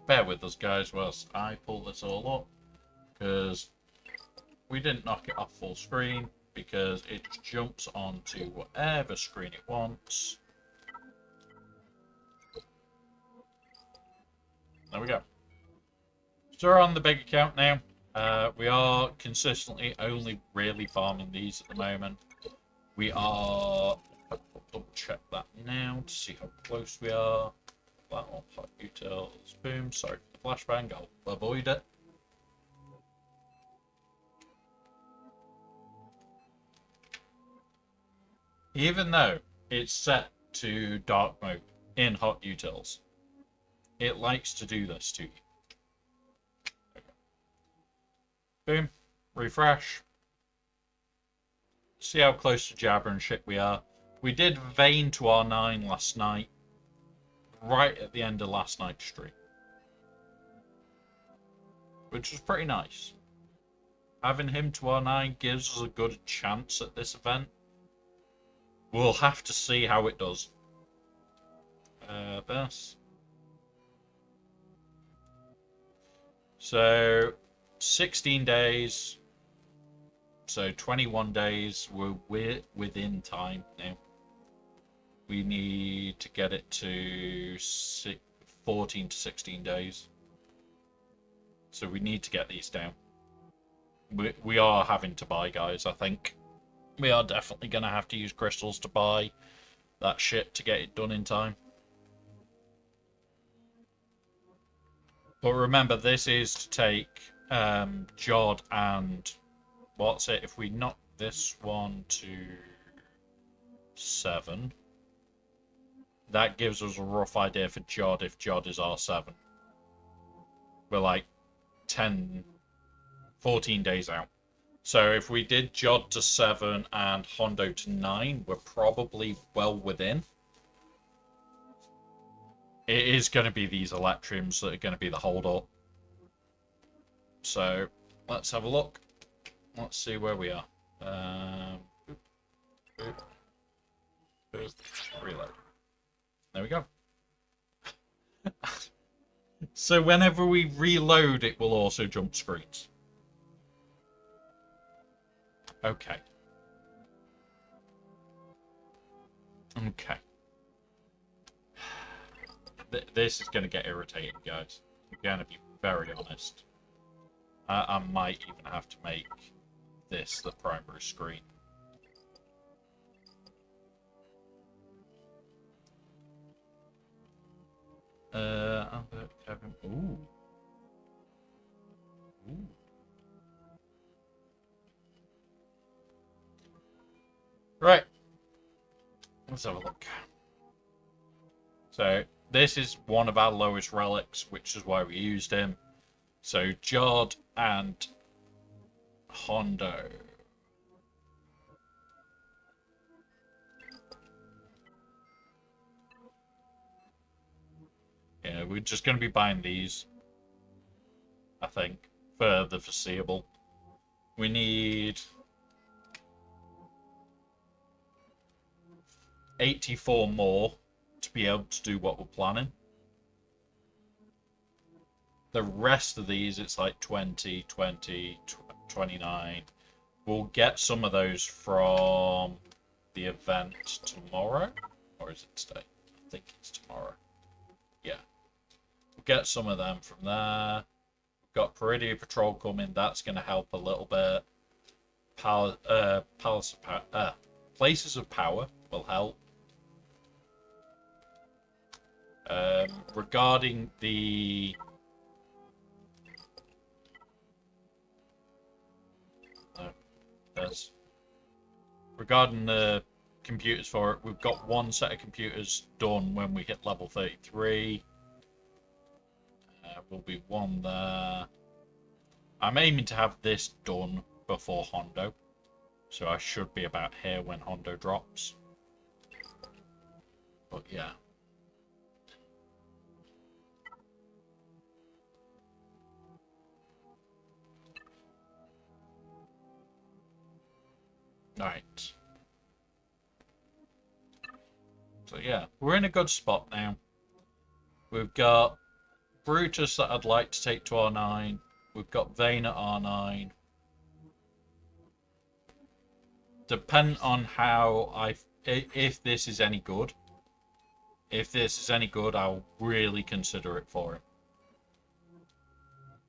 [SPEAKER 1] Bear with us, guys, whilst I pull this all up. Because we didn't knock it off full screen. Because it jumps onto whatever screen it wants. There we go. So we're on the big account now. We are consistently only really farming these at the moment. We are... I'll double check that now to see how close we are. That one, hot utils, boom. Sorry for the flashbang, I'll avoid it. Even though it's set to dark mode in hot utils, it likes to do this to you. Boom, refresh. See how close to Jabber and shit we are. We did Vayne to R9 last night, right at the end of last night's stream, which was pretty nice. Having him to R9 gives us a good chance at this event. We'll have to see how it does. This. So 16 days, so 21 days, we're within time now. We need to get it to 14 to 16 days. So we need to get these down. We are having to buy, guys, I think. We are definitely going to have to use crystals to buy that shit to get it done in time. But remember, this is to take Jod and... What's it? If we knock this one to 7, that gives us a rough idea for Jod if Jod is R7. We're like 14 days out. So if we did Jod to 7 and Hondo to 9, we're probably well within. It is going to be these Electriums that are going to be the hold-up. So let's have a look. Let's see where we are. Reload. There we go. So whenever we reload, it will also jump screens. Okay. Okay. This is going to get irritating, guys. I'm going to be very honest. I might even have to make this the primary screen. Albert, Kevin. Ooh. Ooh. Right. Let's have a look. So, this is one of our lowest relics, which is why we used him. So, Jod and Hondo. Yeah, we're just going to be buying these, I think, for the foreseeable. We need 84 more to be able to do what we're planning. The rest of these, it's like 20, 20, 29. We'll get some of those from the event tomorrow. Or is it today? I think it's tomorrow. Yeah. We'll get some of them from there. We've got Peridia Patrol coming. That's going to help a little bit. Places of Power will help. Regarding the... regarding the computers for it, we've got one set of computers done when we hit level 33. Will be one there. I'm aiming to have this done before Hondo, so I should be about here when Hondo drops. But yeah. Right. So yeah, we're in a good spot now. We've got Brutus that I'd like to take to R9. We've got Vayne at R9. Depending on how if this is any good. If this is any good, I'll really consider it for him.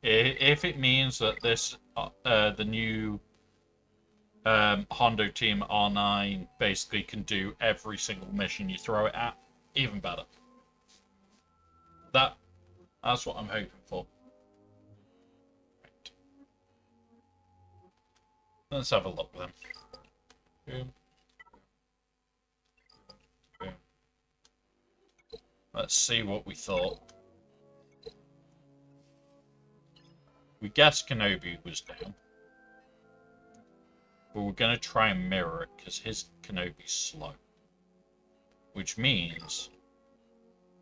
[SPEAKER 1] If it means that this, the new Hondo team R9 basically can do every single mission you throw it at, even better. That's what I'm hoping for. Right. Let's have a look then. Boom. Boom. Let's see what we thought. We guessed Kenobi was down. But we're going to try and mirror it because his Kenobi's slow. Which means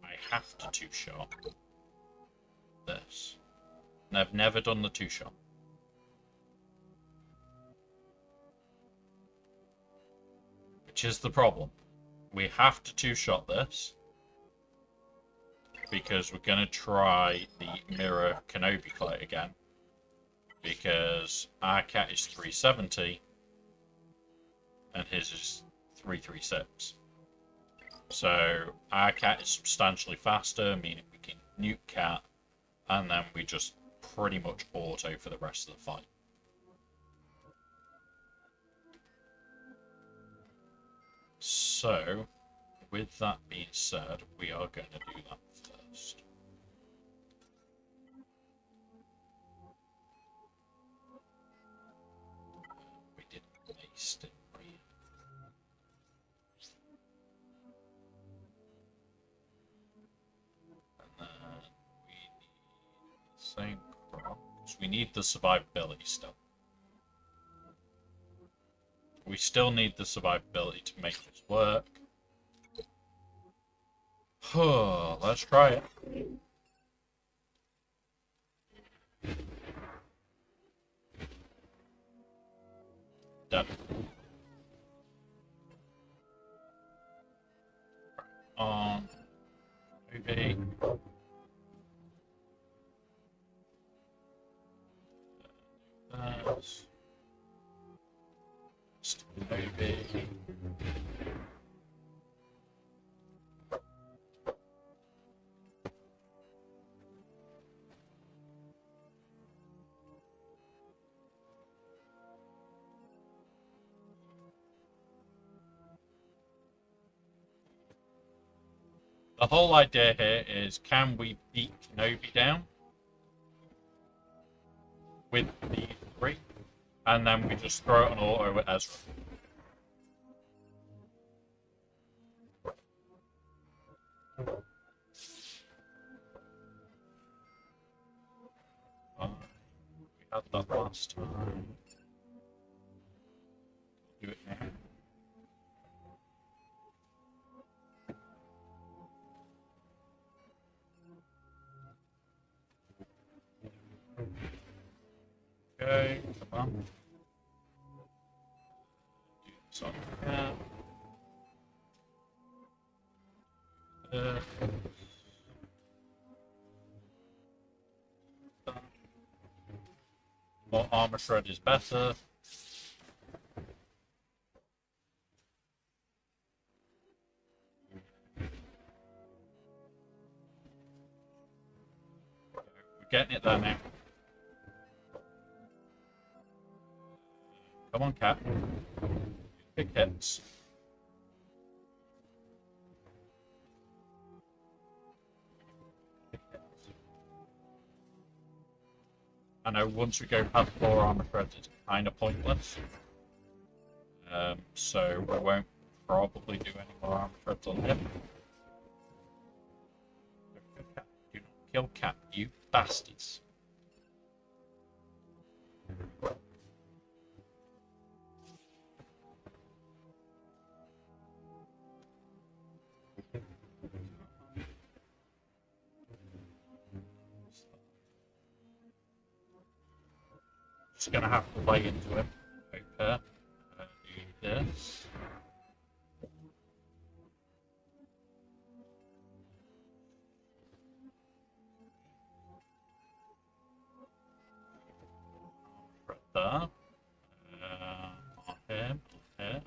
[SPEAKER 1] I have to two-shot this. And I've never done the two-shot. Which is the problem. We have to two-shot this. Because we're going to try the mirror Kenobi fight again. Because our cat is 370 and his is 336. So our cat is substantially faster, meaning we can nuke cat, and then we just pretty much auto for the rest of the fight. So, with that being said, we are going to do that first. We did ace, didn't we? And then we need the same crop. So we need the survivability still. We still need the survivability to make this work. Let's try it. Done. On movie. Movie. The whole idea here is, can we beat Kenobi down with the 3, and then we just throw it on auto with Ezra. We had that last time. Do it now. Okay, come on. Do this on here. More armor shred is better. We're getting it there now. Come on, cat. Big hits. I know once we go past 4 armor threads, it's kind of pointless. So we won't probably do any more armor threads on him. Do not kill cat, you bastards. Just gonna have to lay into him. Okay. Do On him. Here.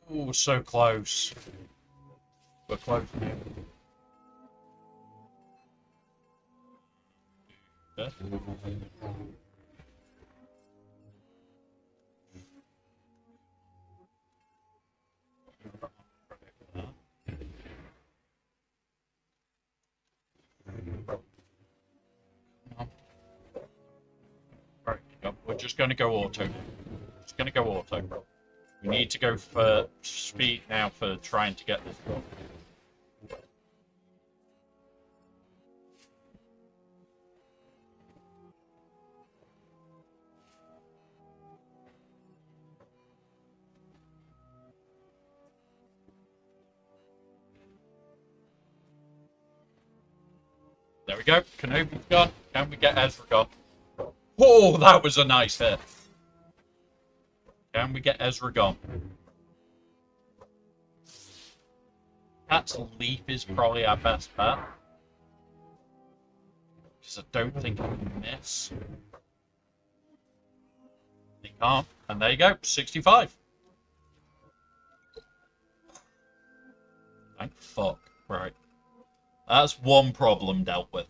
[SPEAKER 1] Oh, so close. We're close now. There. Right, we're just going to go auto. Just going to go auto, bro. We need to go for speed now for trying to get this done. There we go. Kenobi's gone. Can we get Ezra gone? Oh, that was a nice hit. Can we get Ezra gone? Pat's leap is probably our best bet. Because I don't think he can miss. He can't. And there you go. 65. Thank fuck. Right. That's one problem dealt with.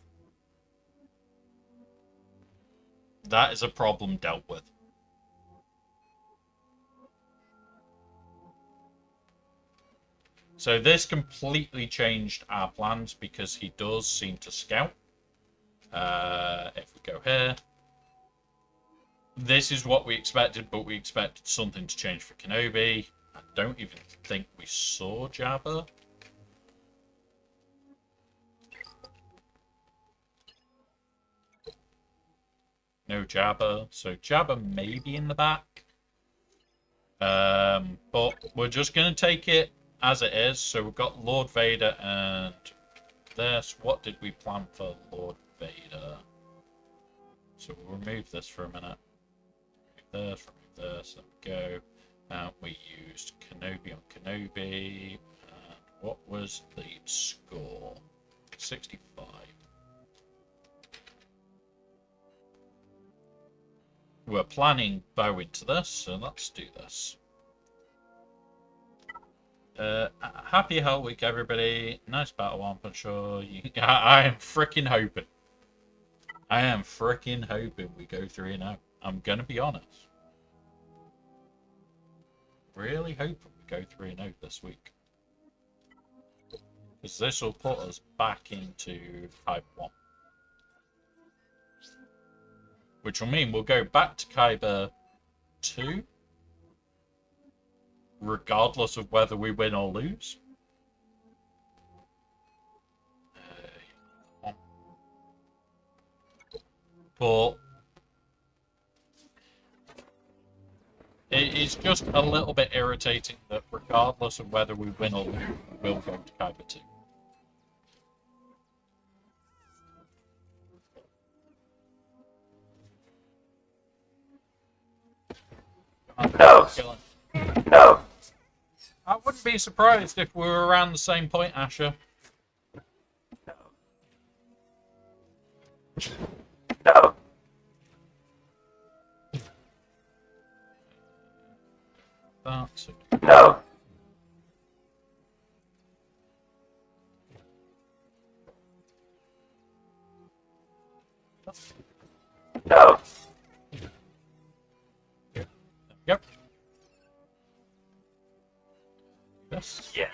[SPEAKER 1] That is a problem dealt with. So this completely changed our plans because he does seem to scout. If we go here. This is what we expected, but we expected something to change for Kenobi. I don't even think we saw Jabba. No Jabba, so Jabba may be in the back. But we're just going to take it as it is. So we've got Lord Vader and this. What did we plan for Lord Vader? So we'll remove this for a minute. Remove this, there we go. We used Kenobi on Kenobi. And what was the score? 65. We're planning bow into this, so let's do this. Happy Hell Week, everybody. Nice battle, I'm sure. I am freaking hoping. I am freaking hoping we go 3-0. I'm going to be honest. Really hoping we go 3-0 this week. Because this will put us back into Type 1. Which will mean we'll go back to Kyber 2, regardless of whether we win or lose. But it's just a little bit irritating that regardless of whether we win or lose, we'll go to Kyber 2.
[SPEAKER 2] No. No.
[SPEAKER 1] I wouldn't be surprised if we were around the same point, Asher.
[SPEAKER 2] No.
[SPEAKER 1] That's it.
[SPEAKER 2] No. No.
[SPEAKER 1] Yep. Yes.
[SPEAKER 2] Yeah.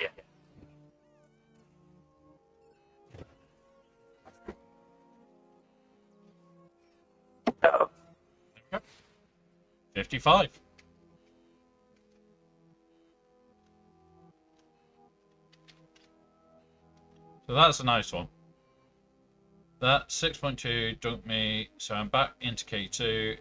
[SPEAKER 2] No.
[SPEAKER 1] 55. So that's a nice one. That 6.2 dunked me, so I'm back into K2,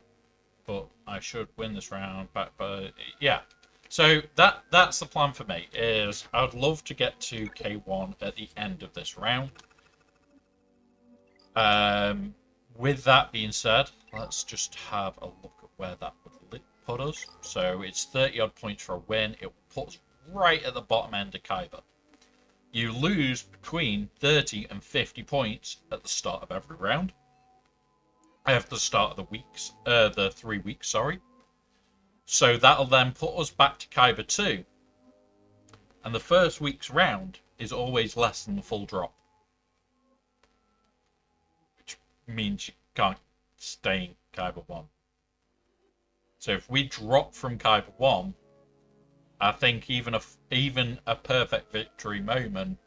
[SPEAKER 1] but I should win this round back by... Yeah. So that's the plan for me, is I'd love to get to K1 at the end of this round. With that being said, let's just have a look at where that would put us. So it's 30 odd points for a win. It puts right at the bottom end of Kyber. You lose between 30 and 50 points at the start of every round. at the start of the weeks, the 3 weeks, sorry. So that'll then put us back to Kyber 2. And the first week's round is always less than the full drop. Which means you can't stay in Kyber 1. So if we drop from Kyber 1, I think even a perfect victory moment,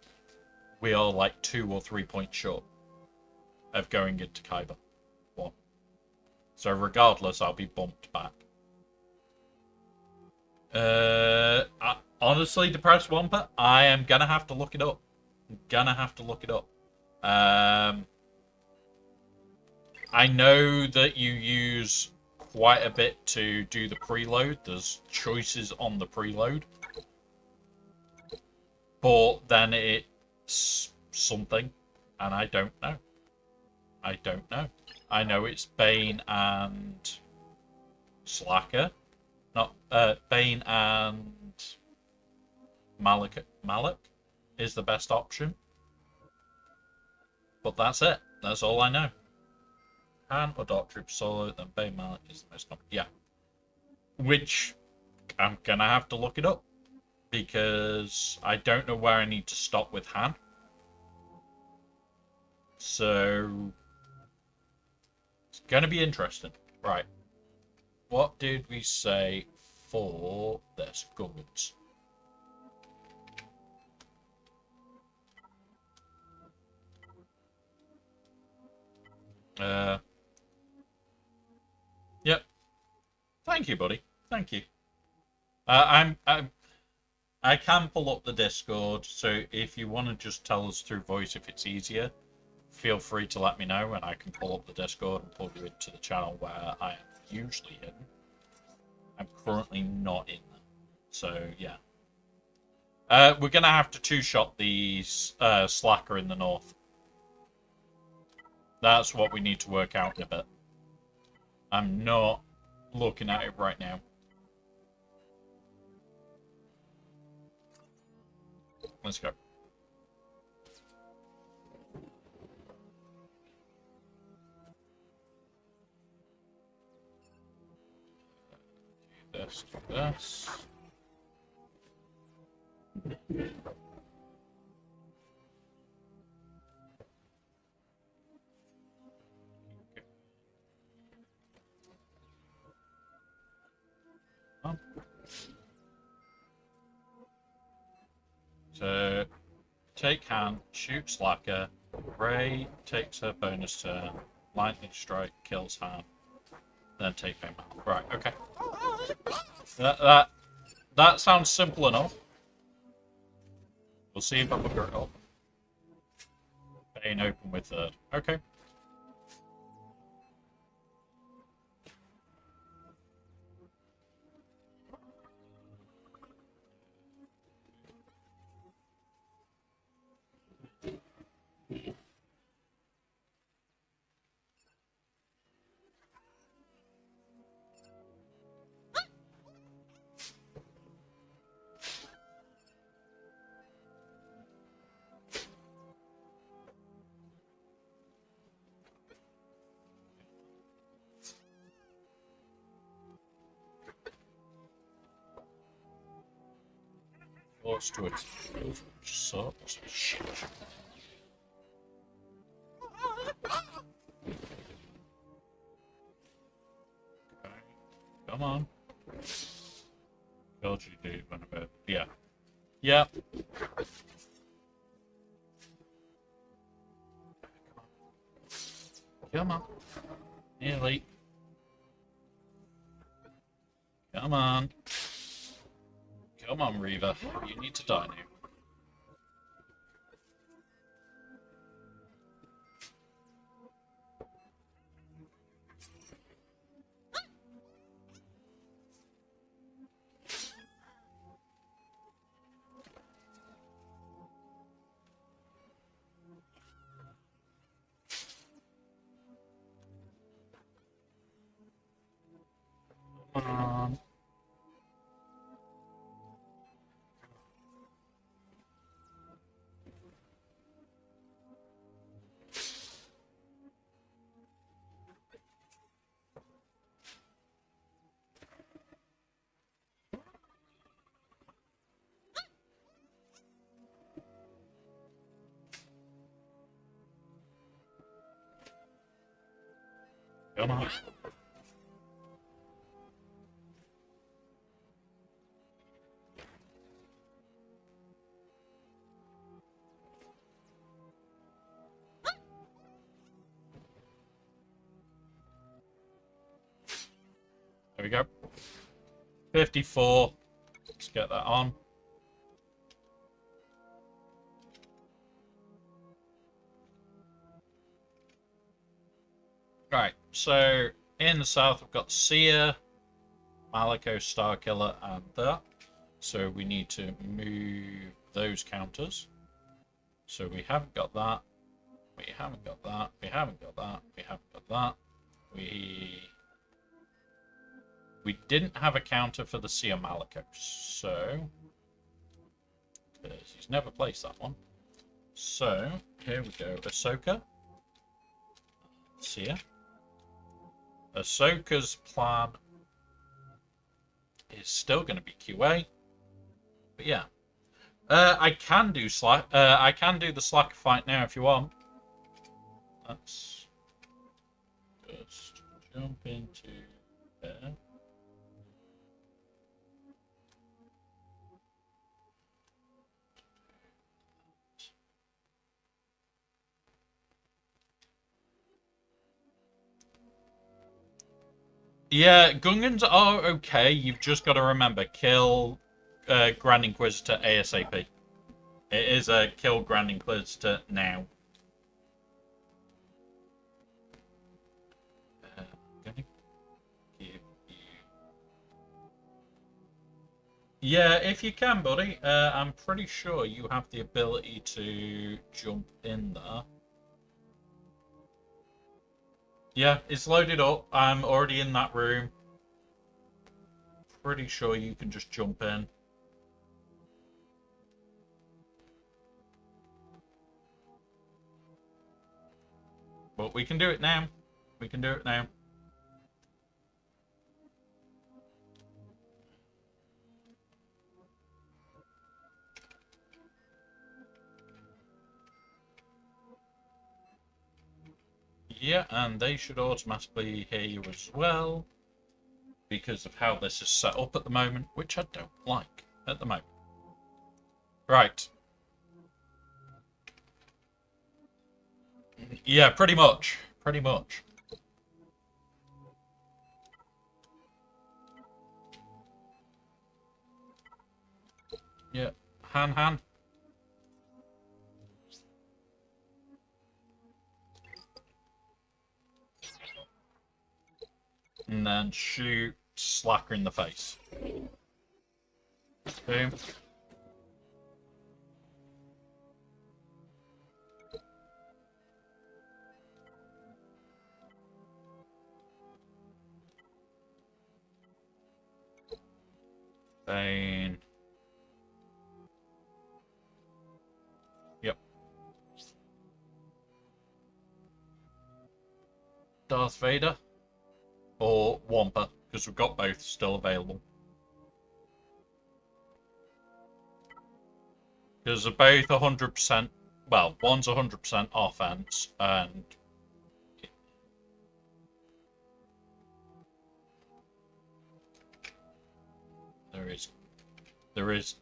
[SPEAKER 1] we are like 2 or 3 points short of going into Kyber 1. So regardless, I'll be bumped back. Honestly, Depressed Wampa, I am gonna have to look it up. I know that you use quite a bit to do the preload. There's choices on the preload. But then it's something, and I don't know. I know it's Bane and Slacker. Not Bane and Malik is the best option. But that's it. That's all I know. Han or Dark Troop solo, then Bane Malik is the most common. Yeah. Which I'm gonna have to look it up. Because I don't know where I need to stop with Han. So it's gonna be interesting. Right. What did we say for this? Goods. Yep. Thank you, buddy. Thank you. I can pull up the Discord, so if you want to just tell us through voice if it's easier, feel free to let me know, and I can pull up the Discord and pull you into the channel where I am usually in. I'm currently not in there, so yeah. We're gonna have to two-shot the Slacker in the north. That's what we need to work out in a bit. I'm not looking at it right now. Let's go. Do this, do this. So, take Han, shoot Slacker, Ray takes her bonus turn, lightning strike kills Han, then take him out. Right, okay. That sounds simple enough. We'll see if I look it up. Bane open with third. Okay. Forced to its move, which sucks. Shit. Okay. Come on. LGD went a bit. Yeah. Yep. Come on. Nearly. Come on. Come on, Reaver. You need to die now. Come on. Come on. There we go. 54. Let's get that on. Right, so in the south we've got Seer, Maliko, Starkiller, and that. So we need to move those counters. So we haven't got that. We haven't got that. We haven't got that. We haven't got that. We didn't have a counter for the Seer Maliko, so because he's never placed that one. So here we go. Ahsoka, Seer. Ahsoka's plan is still going to be QA, but yeah, I can do I can do the Slacker fight now if you want. Let's just jump into there. Yeah, Gungans are okay. You've just got to remember, kill Grand Inquisitor ASAP. It is a kill Grand Inquisitor now. I'm gonna give you... Yeah, if you can, buddy. I'm pretty sure you have the ability to jump in there. Yeah, it's loaded up. I'm already in that room. Pretty sure you can just jump in. But we can do it now. We can do it now. Yeah, and they should automatically hear you as well, because of how this is set up at the moment, which I don't like at the moment. Right. Yeah, pretty much. Pretty much. Yeah. Han. And then shoot Slacker in the face. Boom. Bane. Yep. Darth Vader. Or Wampa, because we've got both still available. Because they're both 100%, well, one's 100% offense, and there is, let's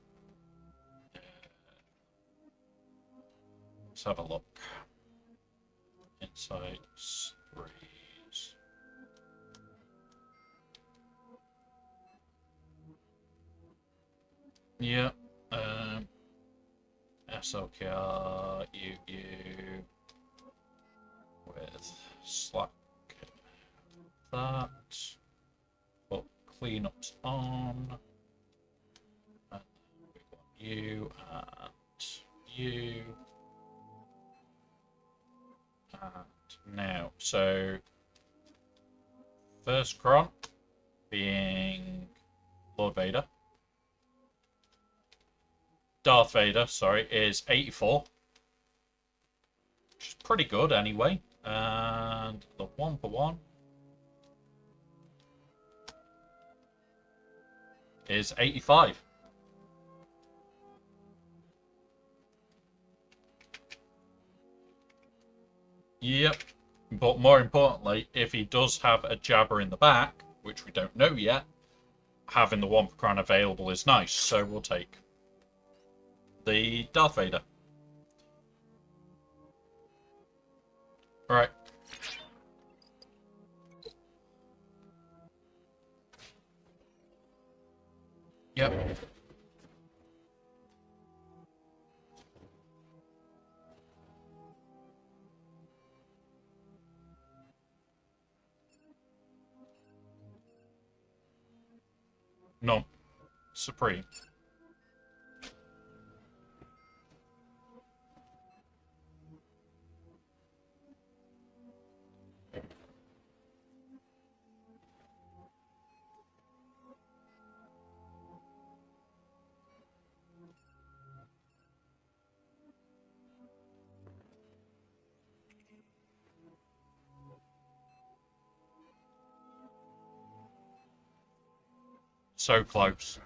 [SPEAKER 1] have a look. Insights, 3s. Yeah, SLKR, you with Slack that, put cleanups on, and we want you and you, and now, so first cron being Lord Vader. Darth Vader, sorry, is 84. Which is pretty good anyway. And the 1-for-1 is 85. Yep. But more importantly, if he does have a jabber in the back, which we don't know yet, having the one per crown available is nice. So we'll take the Darth Vader. Alright. Yep. No. Supreme. So close.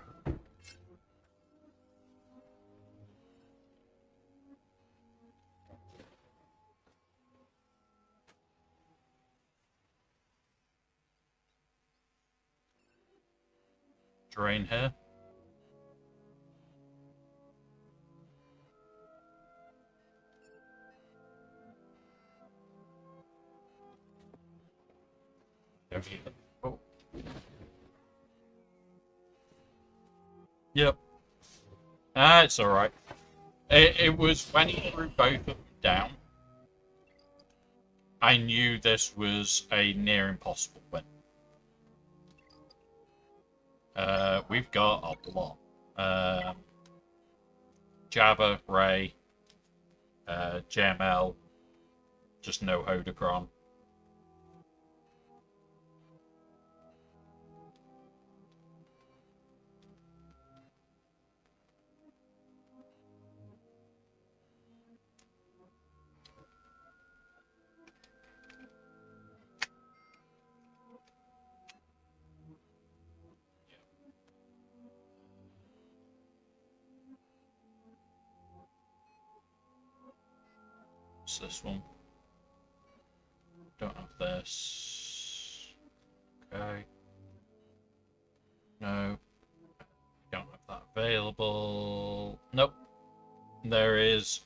[SPEAKER 1] Drain here. Oh. Yep. Ah, it's alright. It was when he threw both of them down, I knew this was a near impossible win. We've got a lot. Jabba, Ray, JML, just no Hodocron. What's this one? Don't have this. Okay. No. Don't have that available. Nope. There is.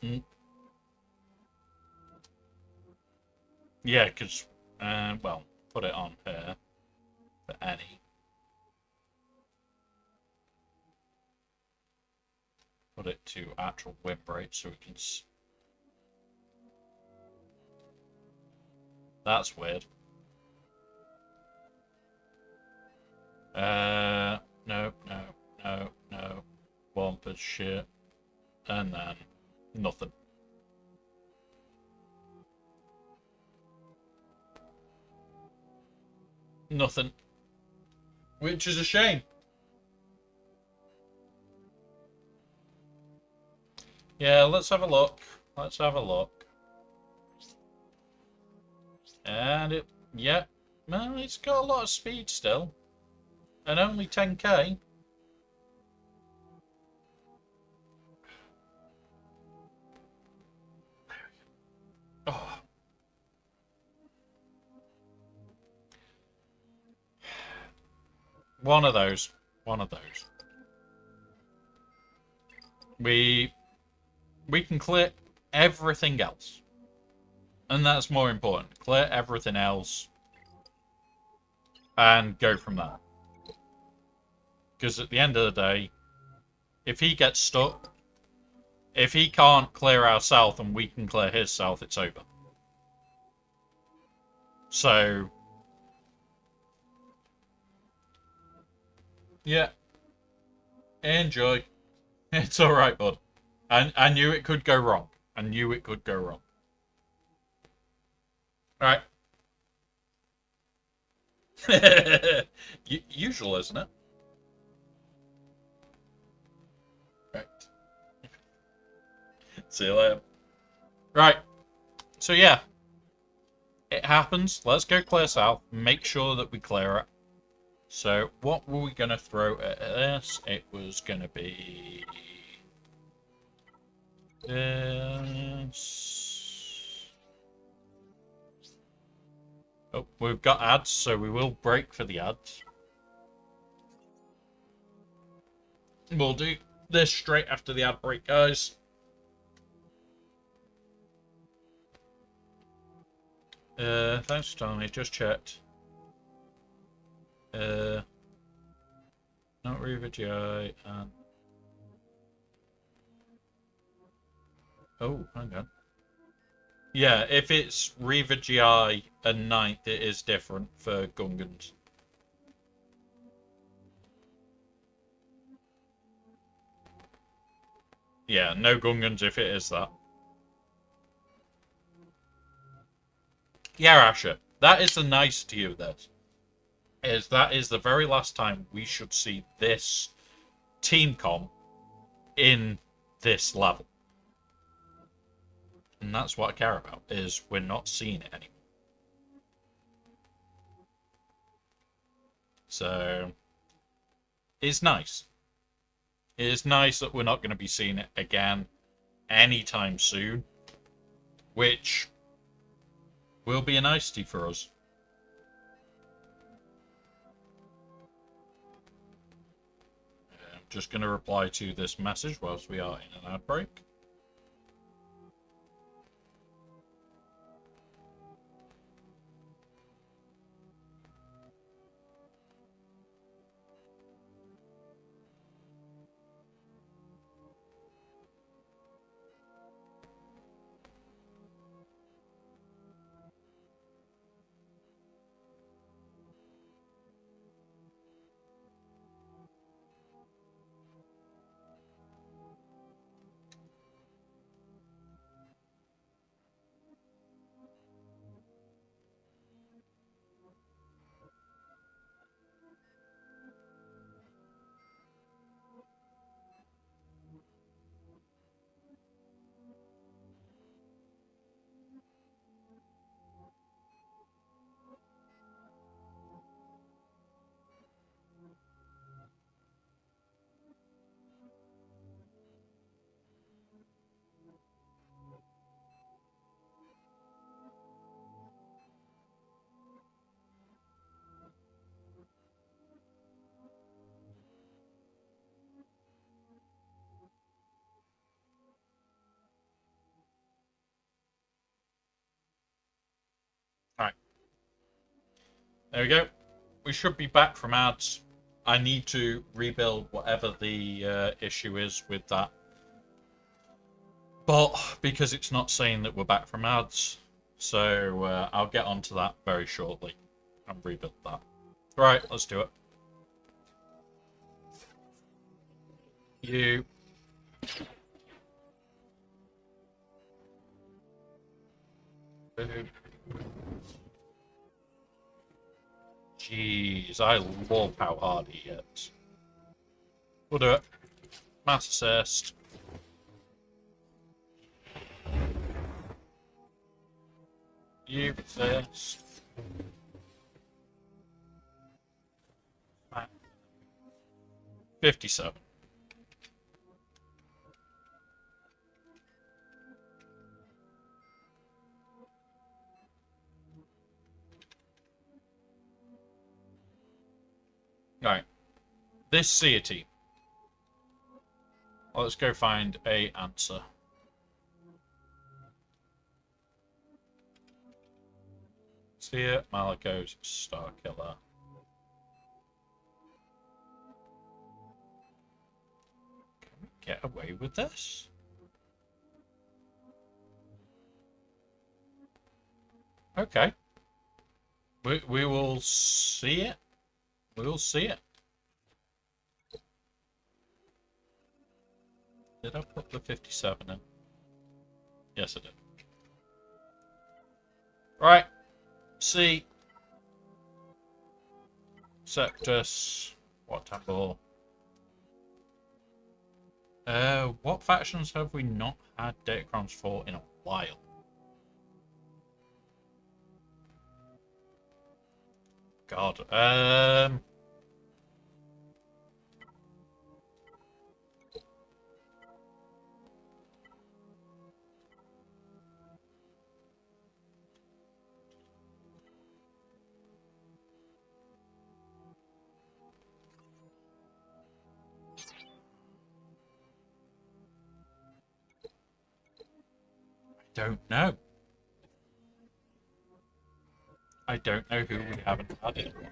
[SPEAKER 1] Yeah, because, well, put it on here for any. Put it to actual win rate so we can. That's weird. No, no, no, no. Wampus shit. And then nothing. Nothing. Which is a shame. Yeah, let's have a look. Let's have a look. And it, yeah, well, it's got a lot of speed still. And only 10k. Oh. One of those. One of those. We can clear everything else. And that's more important. Clear everything else. And go from there. Because at the end of the day, if he gets stuck, if he can't clear our south and we can clear his south, it's over. So, yeah. Enjoy. It's alright, bud. I knew it could go wrong. I knew it could go wrong. Alright. Usual, isn't it? Right. See you later. Right. So yeah. It happens. Let's go clear south. Make sure that we clear it. So what were we going to throw at this? It was going to be this. Oh, we've got ads, so we will break for the ads. We'll do this straight after the ad break, guys. Thanks for telling me. Just checked. Not Reaver GI and... Oh, hang on. Yeah, if it's Reaver GI and Ninth, it is different for Gungans. Yeah, no Gungans if it is that. Yeah, Asher, that is the nicety of this. That is the very last time we should see this team comp in this level. And that's what I care about, is we're not seeing it anymore. So, it's nice. It is nice that we're not going to be seeing it again anytime soon, which will be a nicety for us. I'm just going to reply to this message whilst we are in an ad break. Alright. There we go. We should be back from ads. I need to rebuild whatever the issue is with that. But because it's not saying that we're back from ads, so I'll get onto that very shortly and rebuild that. Right, let's do it. You. Jeez, I love how hard he hits. We'll do it. Mass assist. You assist. 57. Right. This deity. Let's go find a answer. See it, Malako's Star Killer. Can we get away with this? Okay. We will see it. We will see it. Did I put the 57 in? Yes, I did. Right. C. Septus. What temple? What factions have we not had Datacrons for in a while? God. don't know. I don't know who we haven't had in a while.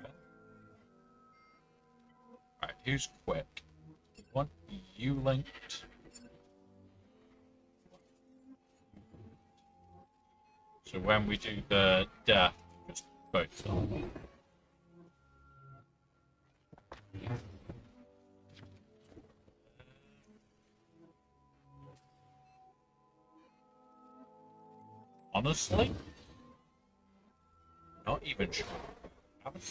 [SPEAKER 1] Right, who's quick? We want you linked. So when we do the death, just both start. Honestly, not even sure. Haven't.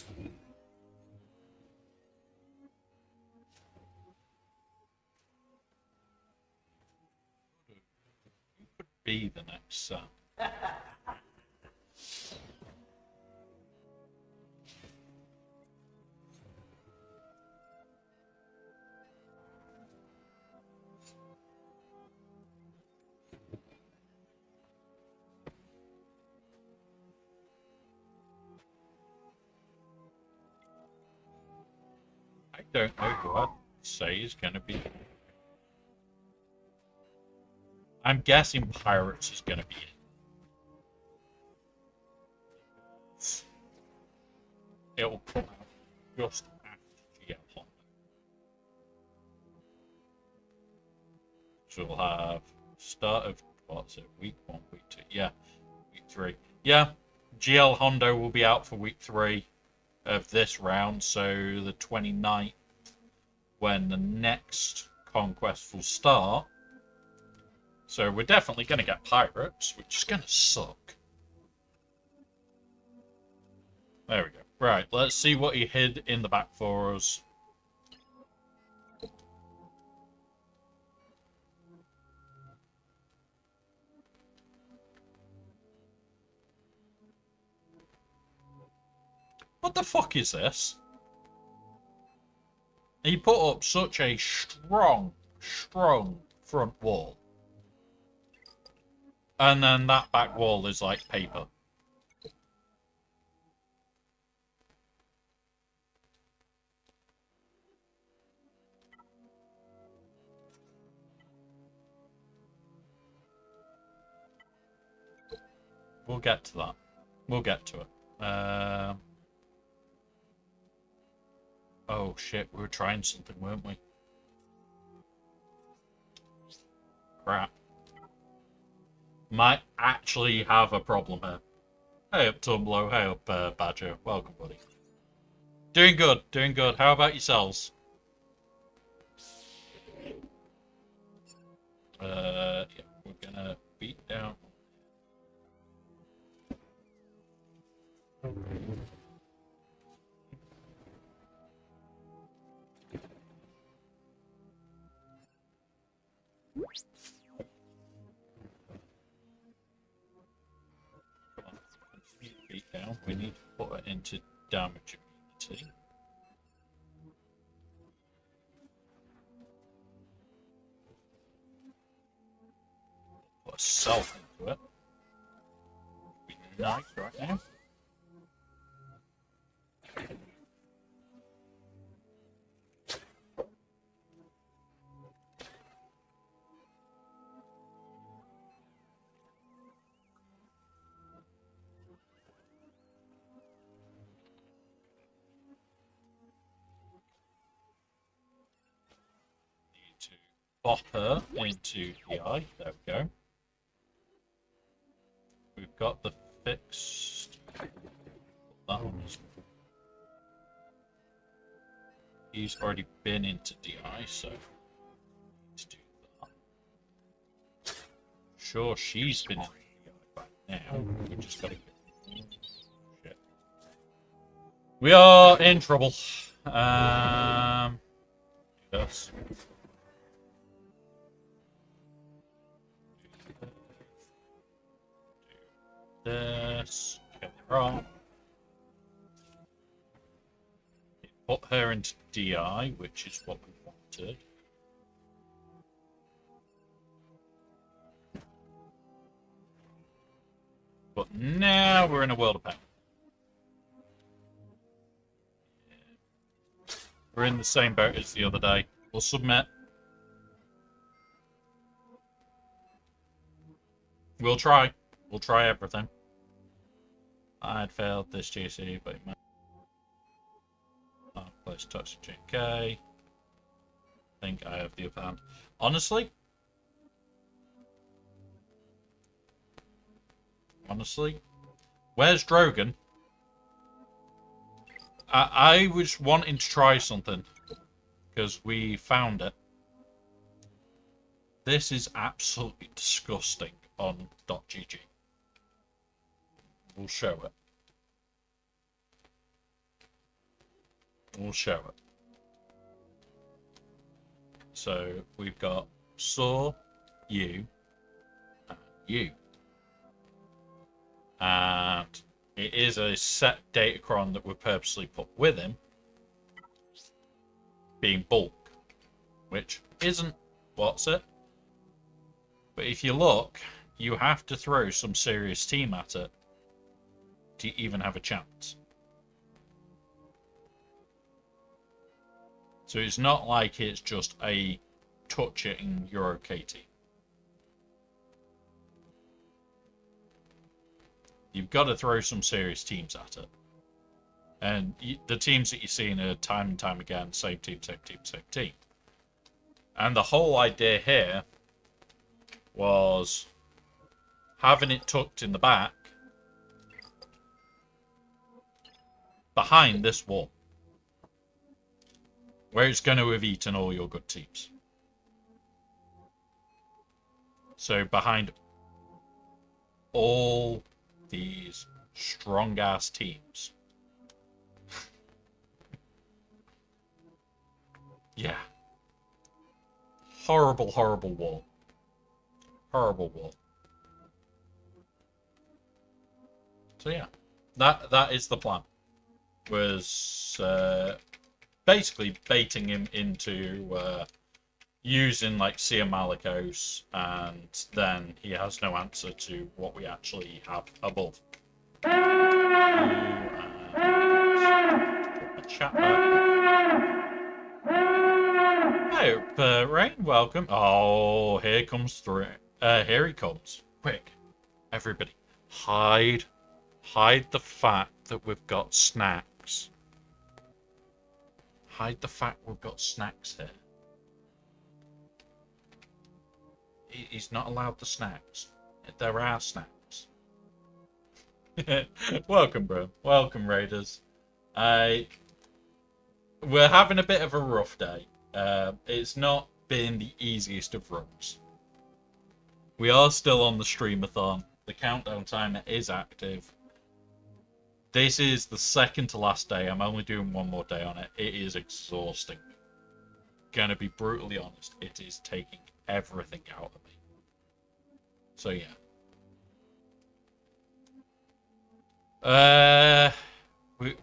[SPEAKER 1] Who could be the next Sam? I don't know who I'd say is going to be. I'm guessing Pirates is going to be it. It'll come out just after GL Honda. So we'll have start of, what's it, week 1, week 2. Yeah, week 3. Yeah, GL Hondo will be out for week 3 of this round, so the 29th, when the next conquest will start. So we're definitely going to get Pirates, which is going to suck. There we go. Right, let's see what he hid in the back for us. What the fuck is this? He put up such a strong front wall. And then that back wall is like paper. We'll get to that. We'll get to it. Oh shit, we were trying something, weren't we? Crap. Might actually have a problem here. Hey up, Tumblo. Hey up, Badger. Welcome, buddy. Doing good, doing good. How about yourselves? Yeah, we're gonna beat down. Beat down. We need to put it into damage immunity. Put a self into it. Be nice right now. To bop her into the eye. There we go. We've got the fixed. That one's. He's already been into DI, so let's do that. Sure, she's been in DI by now. We just gotta get. Shit. We are in trouble. Yes. This, get wrong. Put her into DI, which is what we wanted. But now we're in a world of pain. We're in the same boat as the other day. We'll submit. We'll try. We'll try everything. I'd failed this GC, but it might. Oh, place toxic GK. I think I have the upper hand. Honestly, where's Drogon? I was wanting to try something because we found it. This is absolutely disgusting on .gg. We'll show it. We'll show it. So we've got Saw, you, and you. And it is a set datacron that we purposely put with him, being bulk, which isn't what's it. But if you look, you have to throw some serious team at it to even have a chance. So it's not like it's just a touch it and you're okay team. You've got to throw some serious teams at it. And the teams that you're seeing are time and time again, same team, same team, same team. And the whole idea here was having it tucked in the back behind this wall, where it's going to have eaten all your good teams. So behind all these strong-ass teams. Yeah. Horrible, horrible wall. Horrible wall. So yeah, that is the plan. Was basically baiting him into using like Sia Malikos, and then he has no answer to what we actually have above. Chat oh, Rain, welcome. Oh, here comes through. Here he comes. Quick, everybody, hide the fact that we've got snacks. Hide the fact we've got snacks here. He's not allowed the snacks. There are snacks. Welcome, bro. Welcome, Raiders. We're having a bit of a rough day. It's not been the easiest of runs. We are still on the Streamathon. The countdown timer is active. This is the second to last day. I'm only doing one more day on it. It is exhausting. Gonna be brutally honest. It is taking everything out of me. So yeah.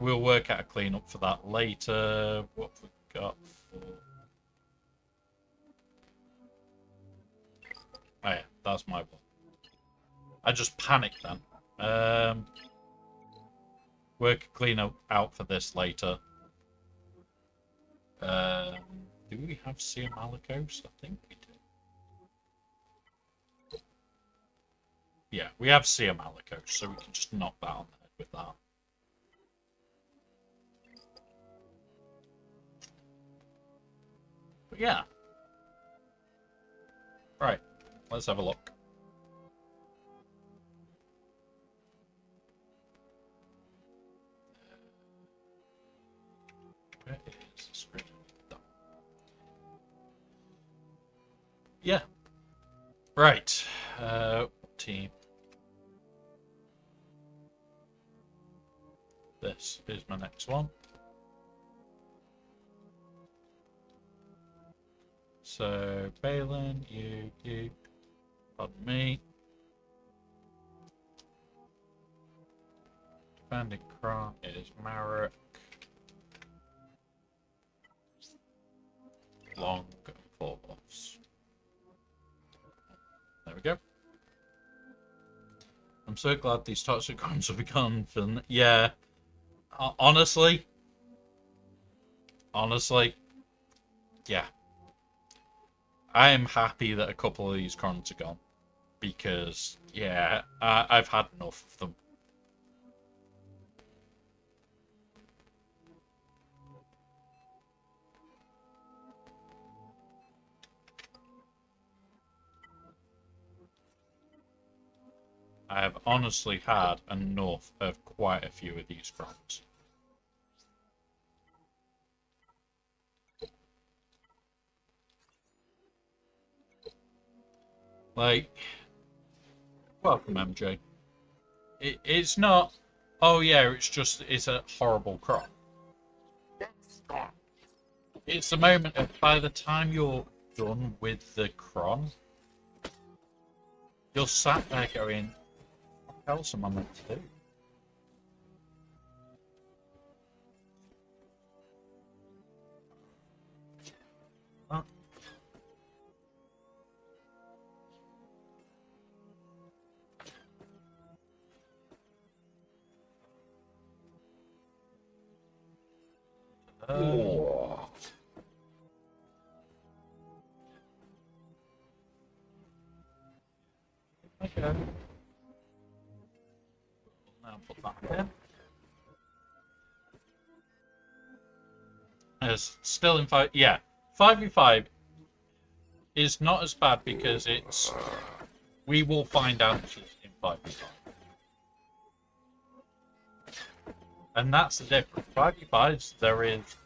[SPEAKER 1] We'll work out a cleanup for that later. What have we got for... Oh yeah, that's my one. I just panicked then. Work a cleanup out for this later. Do we have Sia Malikos? I think we do. Yeah, we have Sia Malikos, so we can just knock that on the head with that. But yeah. Right, let's have a look. Where is the screen? Yeah. Right. Team. This is my next one. So, Balin, you, pardon me. Defending Kron is Marek. Long and force. There we go. I'm so glad these toxic crimes have become fun. Yeah. Honestly, yeah. I am happy that a couple of these crons are gone. because, yeah, I've had enough of them. I have honestly had enough of quite a few of these crops. Like, welcome, MJ. It's not, oh yeah, it's a horrible crop. It's the moment of, by the time you're done with the cron, you're sat there going, what else am I meant to do? Huh? Okay. Now put that there. It's still in 5. Yeah, 5v5 is not as bad because it's. We will find answers in 5v5. And that's the difference. 5v5s, there is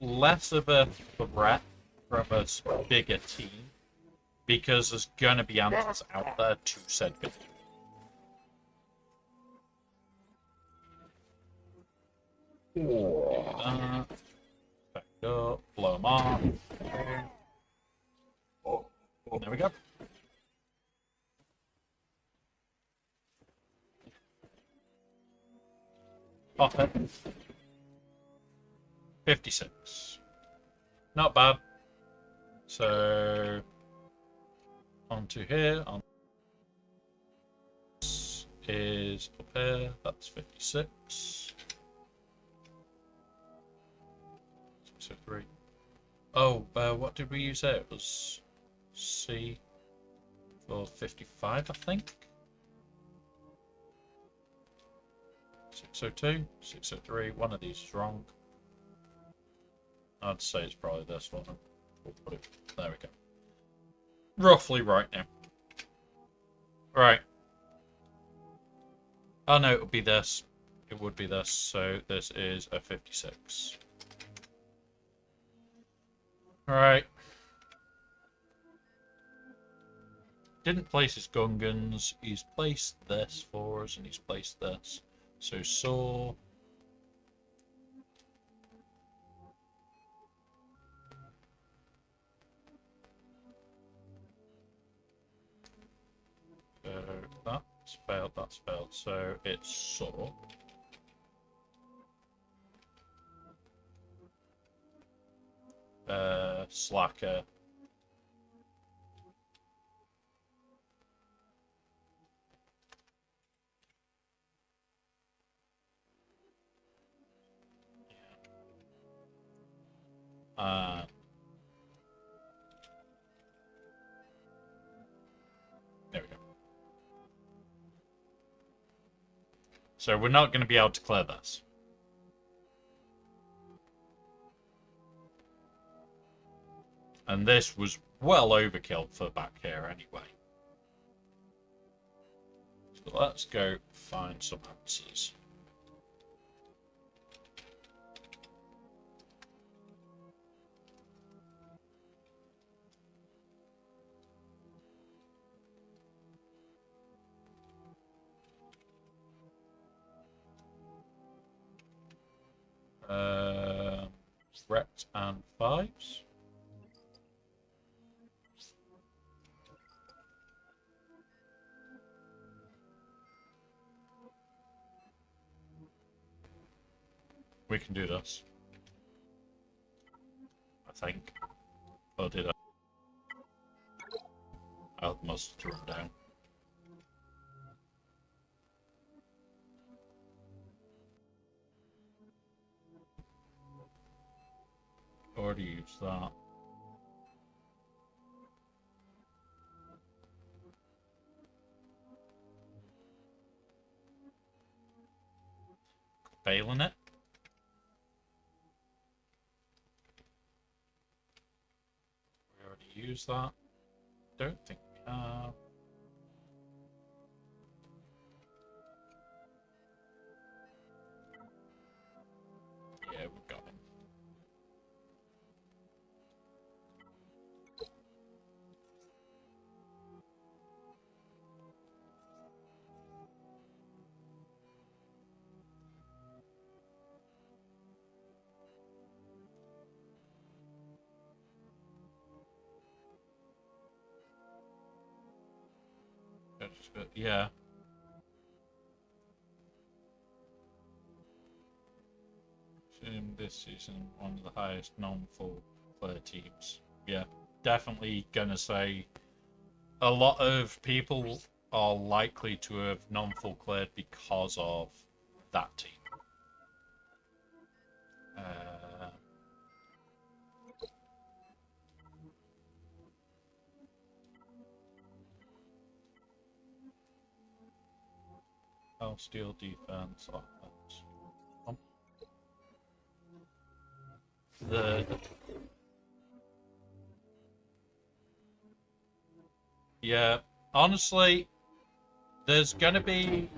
[SPEAKER 1] less of a threat from a bigger team because there's going to be answers out there to said video. Back up, blow them off. There we go. Pop it. 56. Not bad. So onto here. This is up here. That's 56. 603. Oh, what did we use there? It was C for 55, I think. 602, 603. One of these is wrong. I'd say it's probably this one. We'll put it. There we go. Roughly right now. Right. Oh no, it would be this. It would be this. So this is a 56. Alright. Didn't place his Gungans. He's placed this for us and he's placed this. So saw. That's failed, that's failed. So it's saw. Slacker. There we go. So we're not going to be able to clear this. And this was well overkill for back here anyway. So let's go find some answers. Rect and 5s. We can do this. I think. Or did I? I must run down. Already used that. bailing it. We already used that. Don't think we have. Yeah, we've got him. Yeah. This season, one of the highest non-full player teams. Yeah, definitely gonna say a lot of people are likely to have non-full cleared because of that team. Steel defense, offense. Yeah, honestly, there's gonna be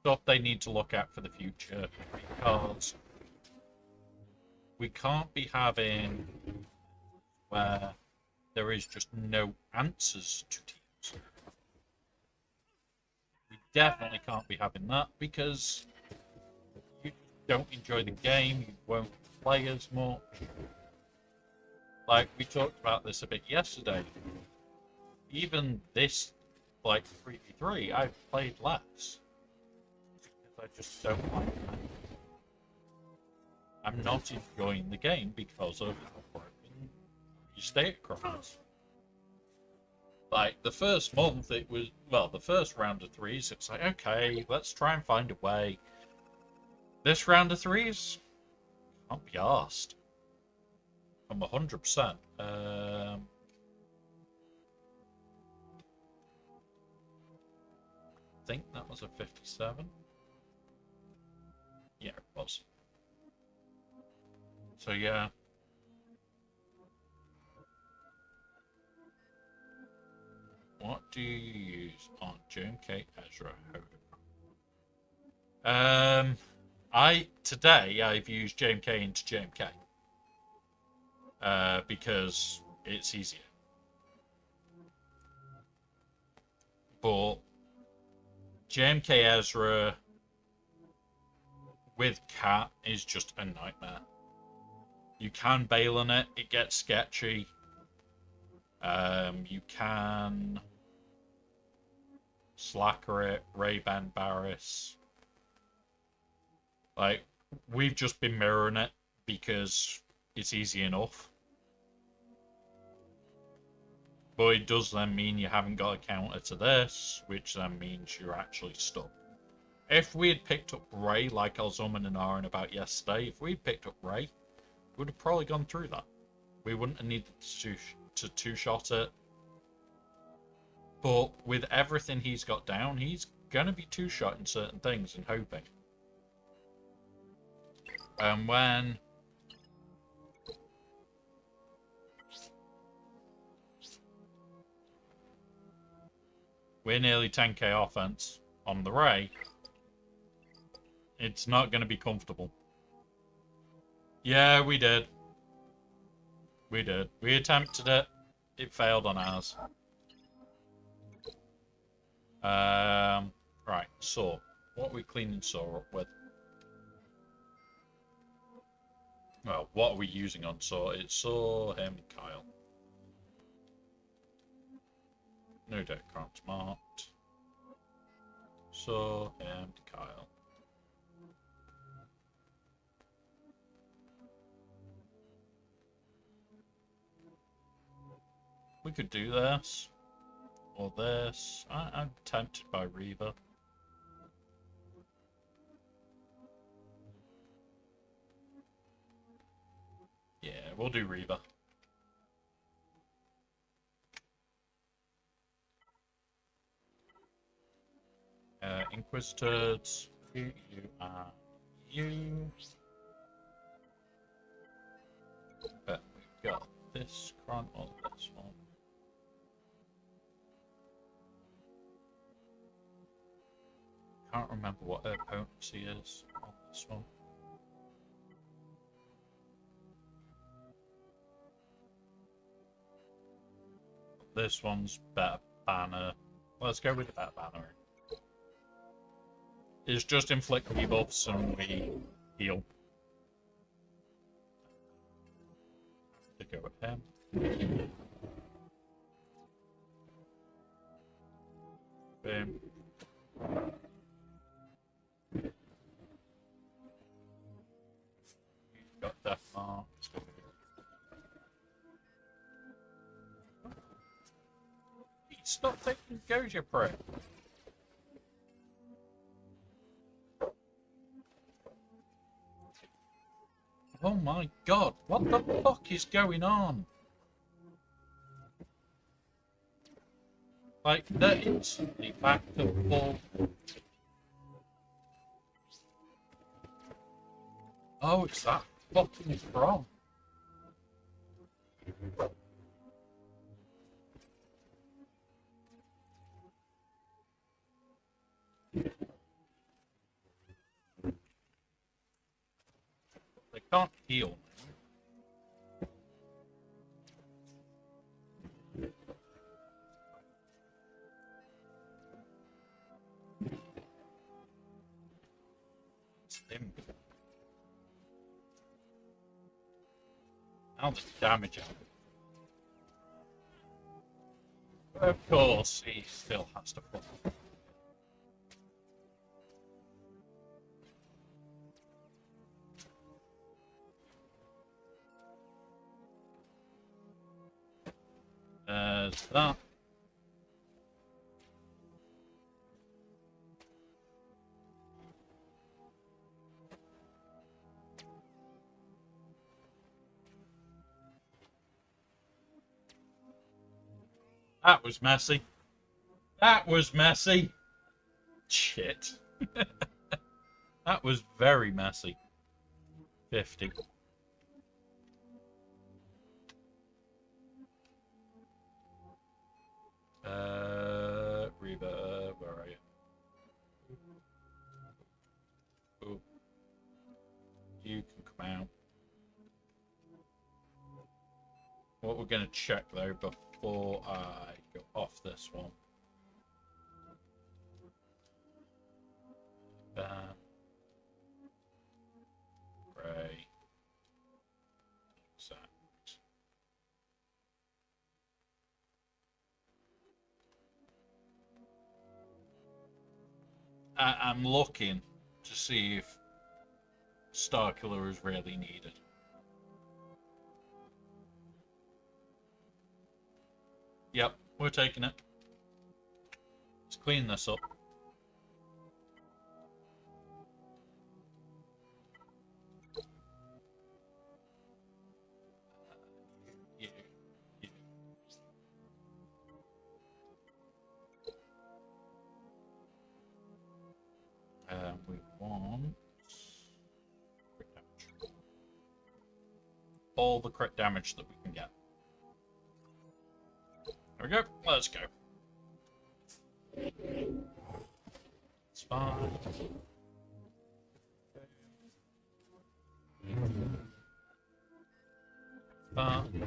[SPEAKER 1] stuff they need to look at for the future because we can't be having where there is just no answers to teams. We definitely can't be having that because you don't enjoy the game, you won't play as much. Like, we talked about this a bit yesterday. Even this, like, 3v3, I've played less. Because I just don't like it. I'm not enjoying the game because of how broken your state crafts. Like, the first month, it was, well, the first round of threes, it's like, okay, let's try and find a way. This round of threes, can't be arsed. I'm 100%. I think that was a 57. Yeah, it was. So, yeah. What do you use on JMK Ezra Hodo? Today I've used JMK into JMK. Because it's easier. But JMK Ezra with Cat is just a nightmare. You can bail on it, it gets sketchy. You can slacker it, Ray-Ban Barris. Like, we've just been mirroring it because it's easy enough. But it does then mean you haven't got a counter to this, which then means you're actually stuck. If we had picked up Ray, like I was umming and ahhing about yesterday, if we'd picked up Ray, we would have probably gone through that. We wouldn't have needed to two-shot it. But with everything he's got down, he's going to be two-shotting certain things and hoping. And when we're nearly 10k offense on the Ray, it's not going to be comfortable. Yeah, we did. We did. We attempted it. It failed on ours. Right, Saw. What are we cleaning Saw up with? Well, what are we using on Saw? It's Saw, him, Kyle. No deck cards marked. Saw, him, Kyle. We could do this. Or this. I'm tempted by Reaver. Yeah, we'll do Reaver. Inquisitors. You are you. But we've got this front or this one. Can't remember what her potency is on this one. This one's better banner. Let's go with the better banner. It's just inflict debuffs and we heal. To go with him. Boom. Got death mark. Stop taking Goja Pro. Oh my god, what the fuck is going on? Like, they're instantly back to full. Oh, it's that fucking from. They can't heal. Stim. Now the damage out. Of course, he still has to fall. There's that. That was messy. That was messy. Shit. That was very messy. 50. Reba, where are you? Oh. You can come out. What we're going to check though before I go off this one. Ray. Exact. I'm looking to see if Star Killer is really needed. Yep, we're taking it. Let's clean this up. We want crit damage. All the crit damage that we can get. There we go. Let's go. It's fine. Fine.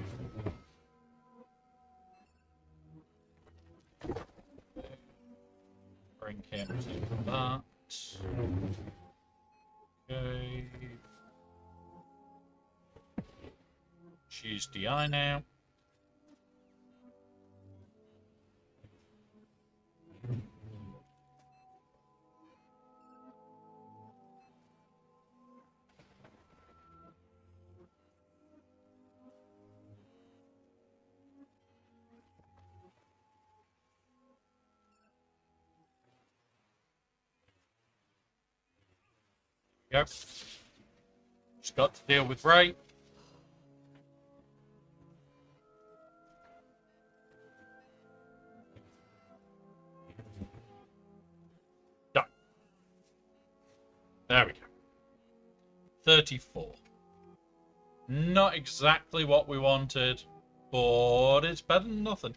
[SPEAKER 1] Bring him to that. Okay. She's DI now. Yep. Just got to deal with Ray. Done. There we go. 34. Not exactly what we wanted, but it's better than nothing.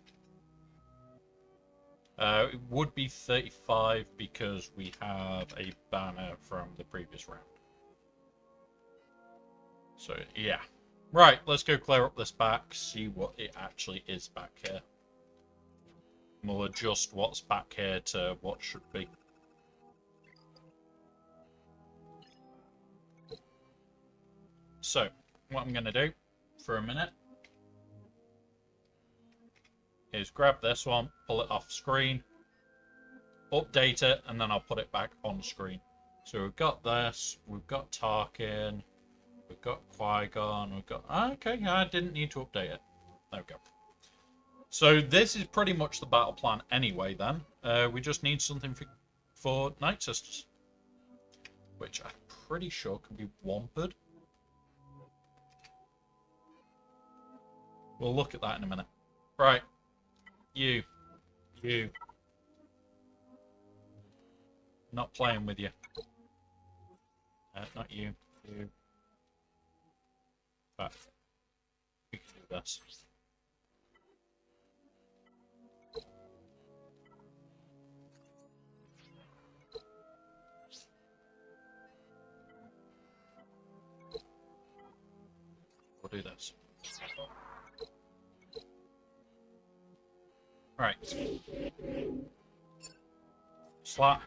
[SPEAKER 1] It would be 35 because we have a banner from the previous round. So, yeah. Right, let's go clear up this back, see what it actually is back here. We'll adjust what's back here to what should be. So, what I'm going to do for a minute is grab this one, pull it off screen, update it, and then I'll put it back on screen. So we've got this, we've got Tarkin, we've got Qui-Gon, we've got... Okay, I didn't need to update it. There we go. So this is pretty much the battle plan anyway then. We just need something for Night Sisters, which I'm pretty sure can be Wampered. We'll look at that in a minute. Right. You. Not playing with you. Not you. You. But we can do this. We'll do this. Right. Slot.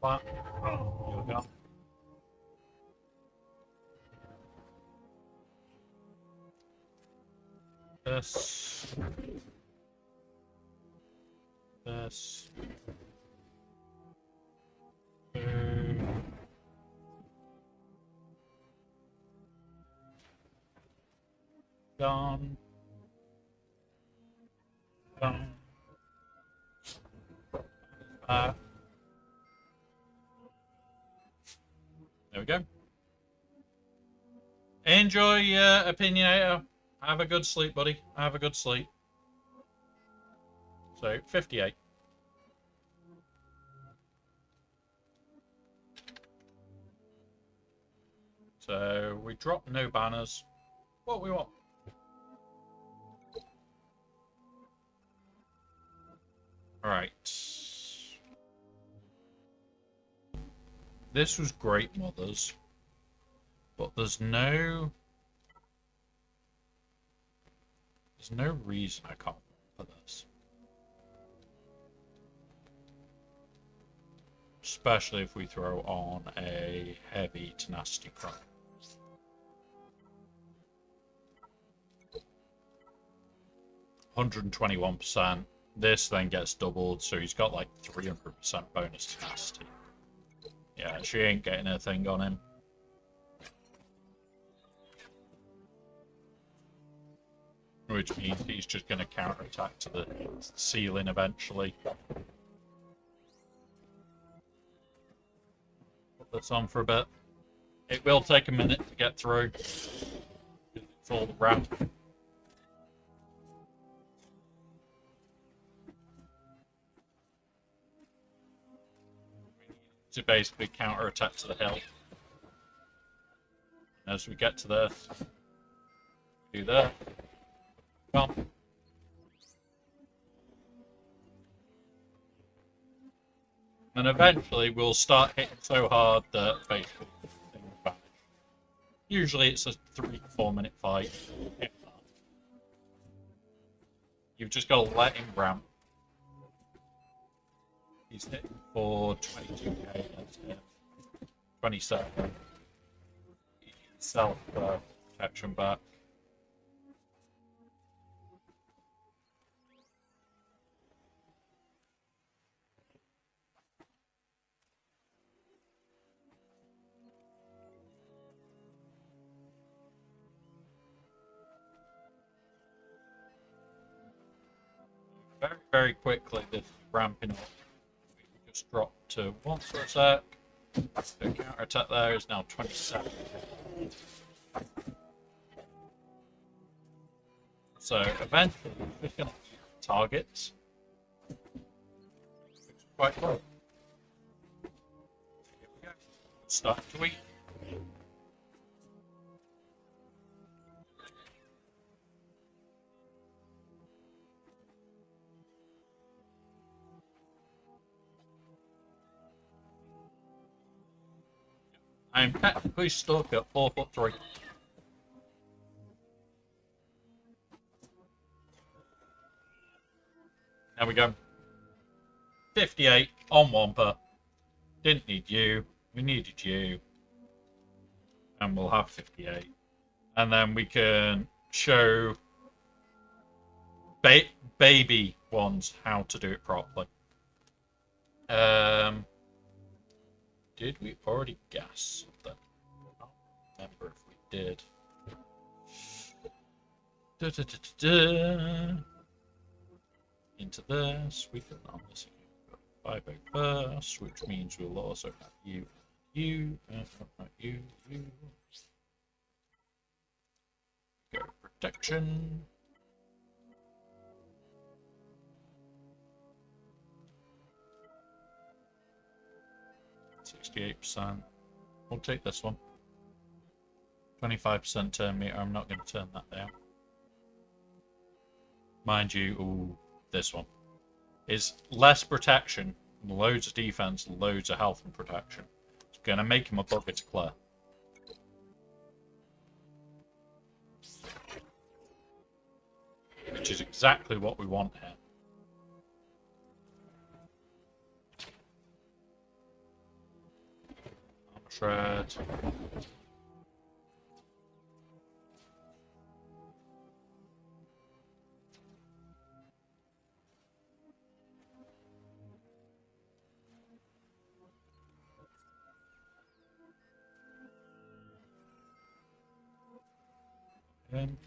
[SPEAKER 1] Slot. Here we go. This. This. Done. Done. There we go. Enjoy, Opinionator. Have a good sleep, buddy. Have a good sleep. So, 58. So, we drop no banners. What we want. Alright. This was Great Mothers, but there's no reason I can't for this. Especially if we throw on a heavy tenacity crop. %121%. This then gets doubled, so he's got like 300% bonus tenacity. Yeah, she ain't getting a thing on him. Which means he's just going to counterattack to the ceiling eventually. Put this on for a bit. It will take a minute to get through. It's all the ramp. To basically counter-attack to the hill. And as we get to this, do that. Come. And eventually we'll start hitting so hard that basically things vanish. Usually it's a 3-4 minute fight. If not. You've just got to let him ramp. He's hitting for 22k, that's him. 27. Self protection back. Very, very quickly, this is ramping up. Just drop to 1 for a sec. The counter attack there is now 27. So eventually, we're just going to targets. Quite well. Here we go. Start to eat. I'm technically stuck at 4'3". There we go. 58 on Wampa. Didn't need you. We needed you. And we'll have 58. And then we can show baby ones how to do it properly. Did we already gas something? I don't remember if we did. Into this, we can run this again. 5 burst, which means we'll also have you, you. Go protection. 68%. We'll take this one. 25% turn meter. I'm not going to turn that down. Mind you, ooh, this one is less protection, loads of defense, loads of health and protection. It's going to make him a bugger to clear. Which is exactly what we want here. Shred. In.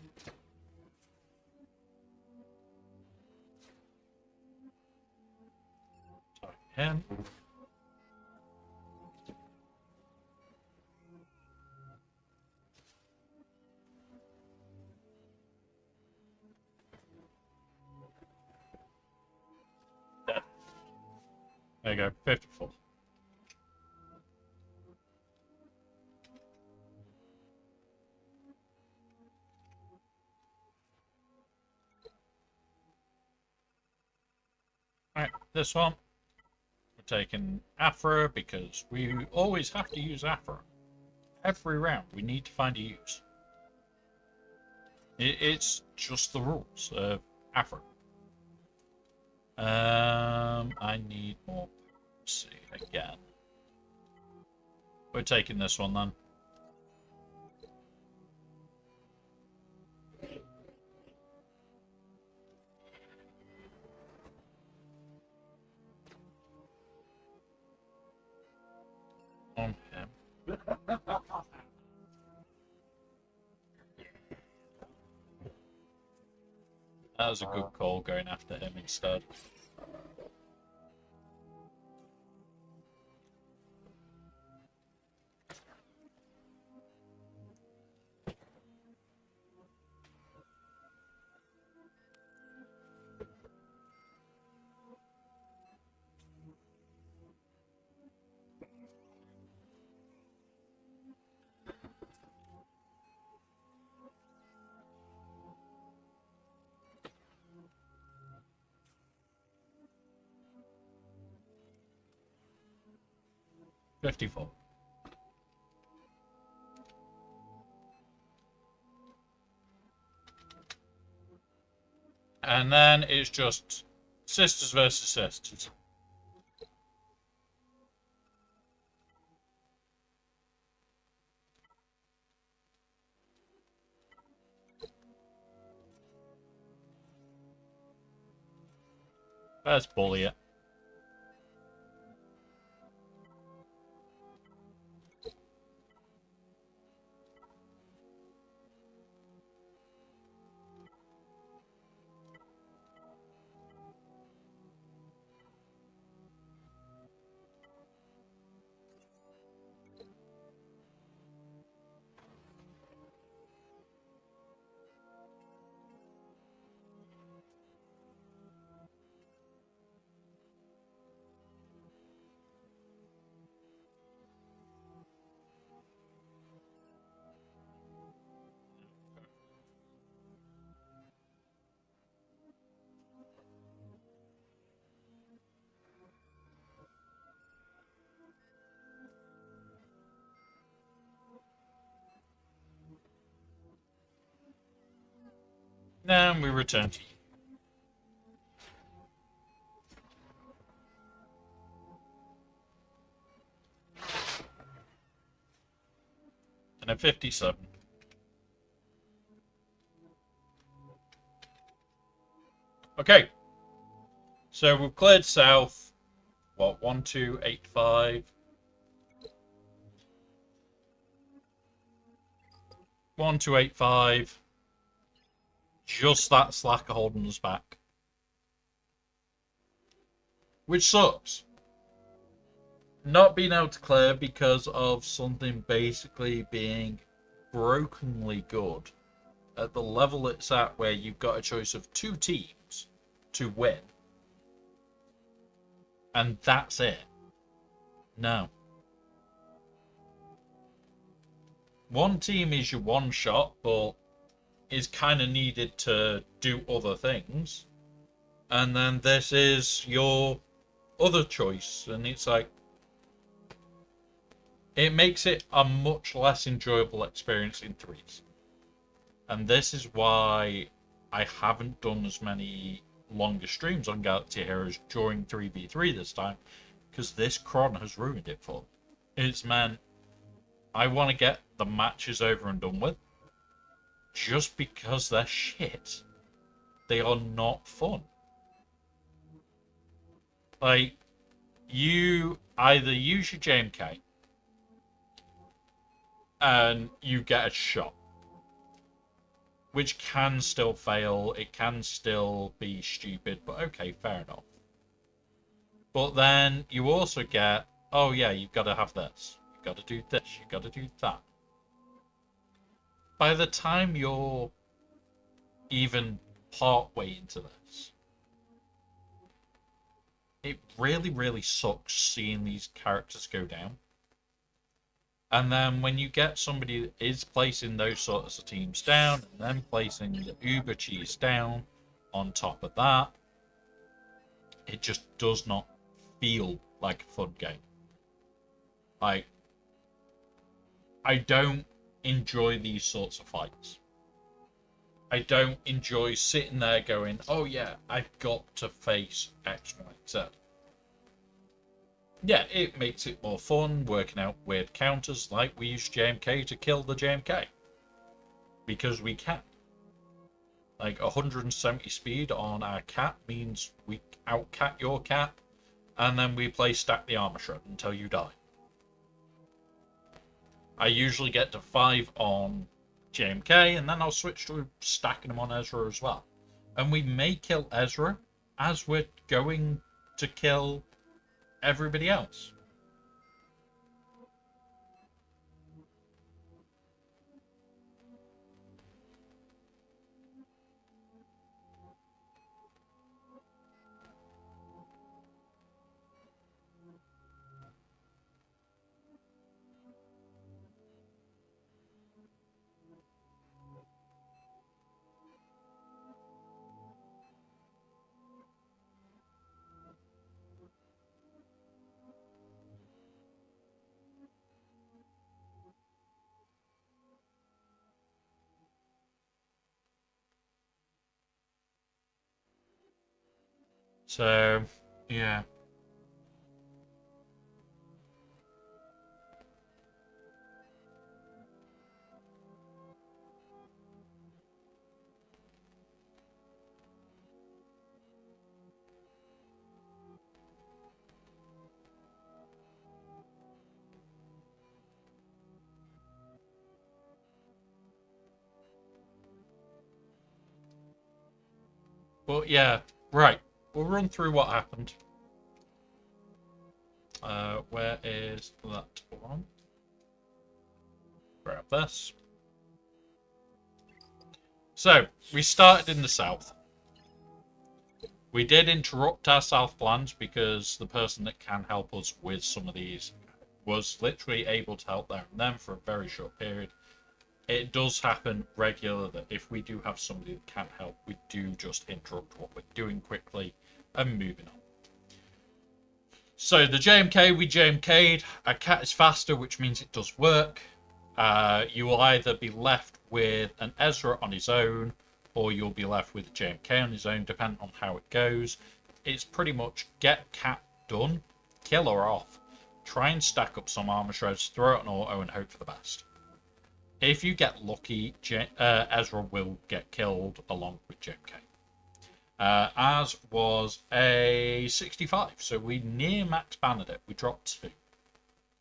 [SPEAKER 1] Sorry, him. Dead. There you go, 54. Right, this one. We're taking Afra because we always have to use Afra. Every round we need to find a use. It's just the rules of Afra. I need more potency again. We're taking this one then. On him. That was a good call going after him instead. $54. And then it's just sisters versus sisters. Let's bully it. And we return to you. And a 57. Okay. So we've cleared south. What, 1285? 1285. Just that slacker holding us back. Which sucks. Not being able to clear because of something basically being brokenly good at the level it's at, where you've got a choice of 2 teams to win. And that's it. No. One team is your one shot, but is kind of needed to do other things. And then this is your other choice. And it's like, it makes it a much less enjoyable experience in threes. And this is why I haven't done as many longer streams on Galaxy Heroes during 3v3 this time, because this cron has ruined it for me. It's meant I want to get the matches over and done with, just because they're shit. They are not fun. Like, you either use your JMK and you get a shot, which can still fail, it can still be stupid, but okay, fair enough. But then you also get, oh yeah, you've got to have this, you've got to do this, you've got to do that. By the time you're even part way into this, it really, really sucks seeing these characters go down. And then when you get somebody that is placing those sorts of teams down, and then placing the Uber cheese down on top of that, it just does not feel like a fun game. Like, I don't enjoy these sorts of fights. I don't enjoy sitting there going, oh yeah, I've got to face X, Y, Z. Yeah, it makes it more fun working out weird counters, like we use JMK to kill the JMK. Because we can. Like 170 speed on our cat means we outcat your cat, and then we play stack the armor shred until you die. I usually get to 5 on JMK, and then I'll switch to stacking them on Ezra as well. And we may kill Ezra as we're going to kill everybody else. So, yeah. But yeah, right. We'll run through what happened. Where is that one? Grab this. So, we started in the south. We did interrupt our south plans because the person that can help us with some of these was literally able to help there and then for a very short period. It does happen regularly that if we do have somebody that can't help, we do just interrupt what we're doing quickly and moving on. So the JMK, we JMK'd. Our cat is faster, which means it does work. You will either be left with an Ezra on his own, or you'll be left with JMK on his own, depending on how it goes. It's pretty much get Cat done, kill her off, try and stack up some armor shreds, throw it on auto, and hope for the best. If you get lucky, Ezra will get killed along with JMK. As was a 65, so we near max banned it. We dropped 2.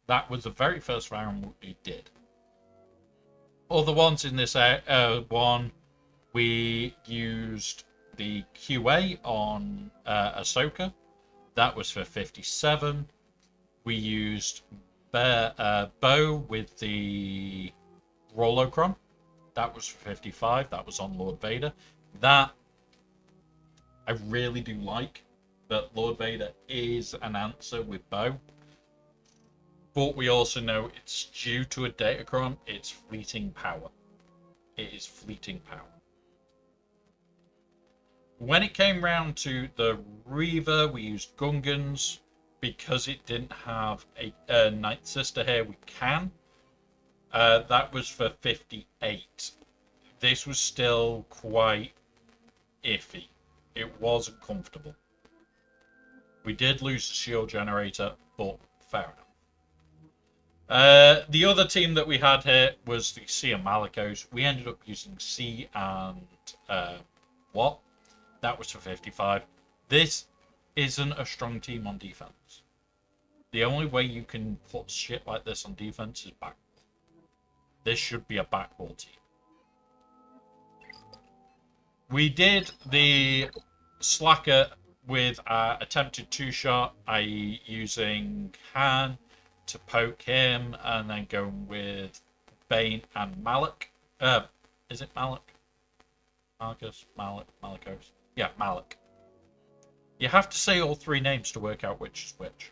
[SPEAKER 1] That was the very first round we did. Other ones in this one, we used the QA on Ahsoka. That was for 57. We used Bo with the Rolocron. That was for 55. That was on Lord Vader. That I really do like, that Lord Vader is an answer with Bo. But we also know it's due to a Datacron, it's fleeting power. It is fleeting power. When it came round to the Reaver, we used Gungans. Because it didn't have a Night Sister here, we can. That was for 58. This was still quite iffy. It wasn't comfortable. We did lose the shield generator, but fair enough. The other team that we had here was the C and Malicos. We ended up using C and what? That was for 55. This isn't a strong team on defense. The only way you can put shit like this on defense is backball. This should be a backball team. We did the slacker with our attempted 2-shot, i.e. using Han to poke him, and then going with Bane and Malik. Is it Malik? Marcus? Malik? Malikos? Yeah, Malik. You have to say all 3 names to work out which is which.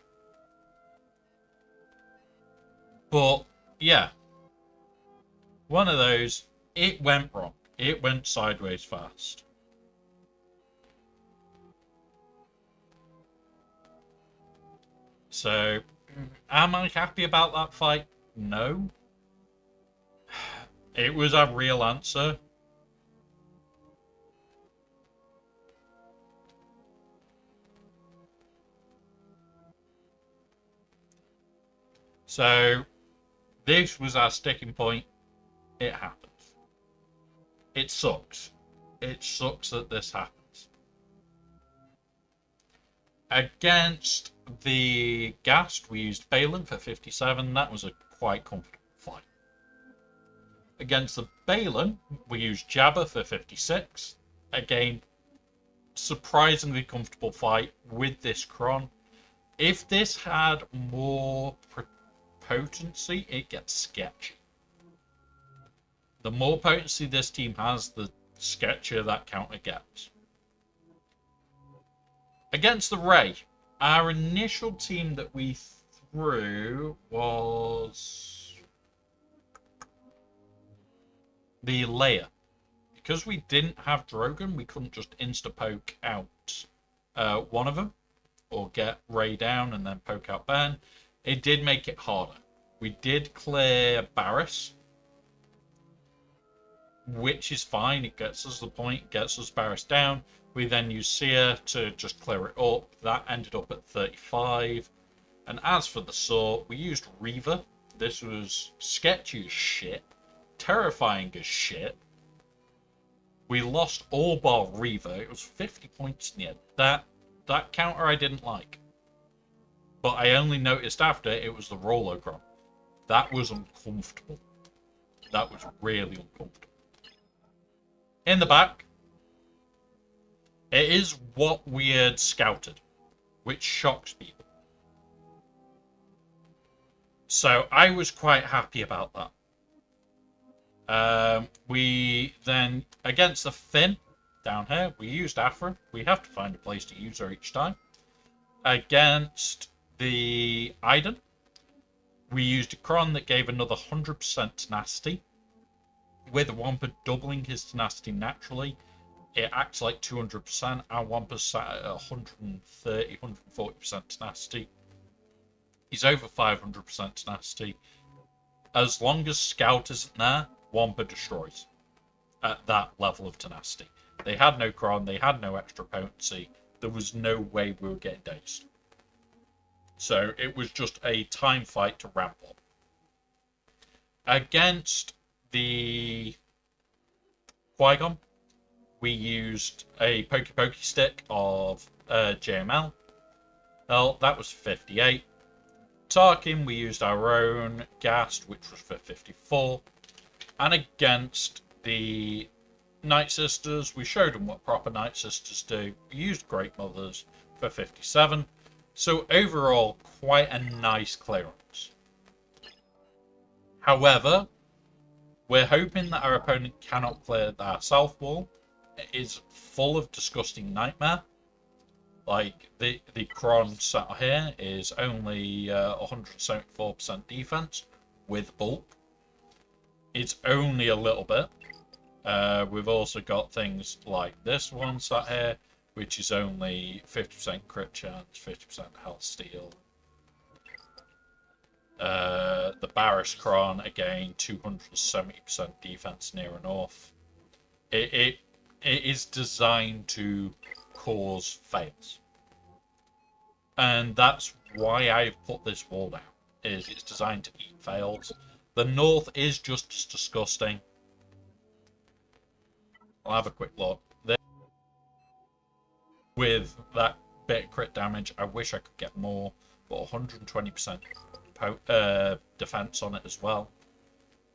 [SPEAKER 1] But, yeah. One of those, it went wrong. It went sideways fast. So, am I happy about that fight? No. It was a real answer. So, this was our sticking point. It happens. It sucks. It sucks that this happens. Against the Gast, we used Balin for 57. That was a quite comfortable fight. Against the Balin, we used Jabba for 56. Again, surprisingly comfortable fight with this Kron. If this had more potency, it gets sketchy. The more potency this team has, the sketchier that counter gets. Against the Rey, our initial team that we threw was the Leia. Because we didn't have Drogon, we couldn't just insta-poke out one of them, or get Rey down and then poke out Ben. It did make it harder. We did clear Barriss, which is fine. It gets us the point, gets us Barriss down. We then use Seer to just clear it up. That ended up at 35. And as for the Saw, we used Reaver. This was sketchy as shit, terrifying as shit. We lost all bar Reaver. It was 50 points in the end. That counter I didn't like. But I only noticed after it was the Rologron. That was uncomfortable. That was really uncomfortable. In the back, it is what we had scouted, which shocks people. So I was quite happy about that. We then, against the Finn down here, we used Afra. We have to find a place to use her each time. Against the Iden, we used a Kron that gave another 100% tenacity. With Wampa doubling his tenacity naturally, it acts like 200%. Our Wampa's sat at 130, 140% tenacity. He's over 500% tenacity. As long as Scout isn't there, Wampa destroys. at that level of tenacity. They had no Cron, they had no extra potency. There was no way we were getting dazed. So it was just a time fight to ramp up. Against the Qui-Gon, we used a Pokey Pokey stick of JML. Well, that was 58. Tarkin, we used our own Gast, which was for 54. And against the Night Sisters, we showed them what proper Night Sisters do. We used Great Mothers for 57. So overall, quite a nice clearance. However, we're hoping that our opponent cannot clear our south wall. It is full of disgusting nightmare. Like, the Cron sat here is only 174% defense with bulk. It's only a little bit. We've also got things like this one sat here, which is only 50% crit chance, 50% health steal. The Barris Cron, again, 270% defense near and off. It is designed to cause fails. And that's why I've put this wall down, is it's designed to eat fails. The north is just as disgusting. I'll have a quick look. With that bit of crit damage, I wish I could get more, but 120% defense on it as well.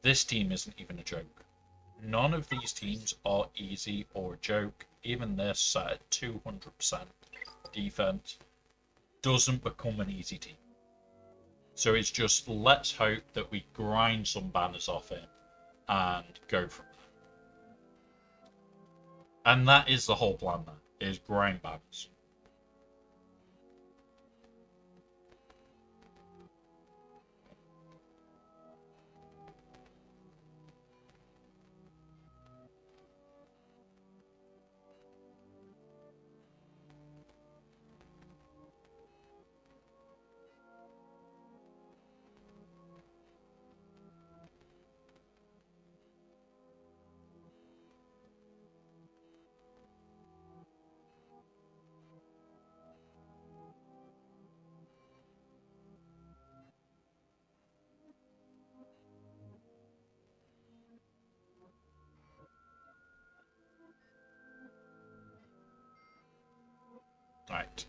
[SPEAKER 1] This team isn't even a joke. None of these teams are easy or a joke. Even this set at 200% defense doesn't become an easy team. So it's just, let's hope that we grind some banners off him and go from there. And that is the whole plan there, is grind banners. Right.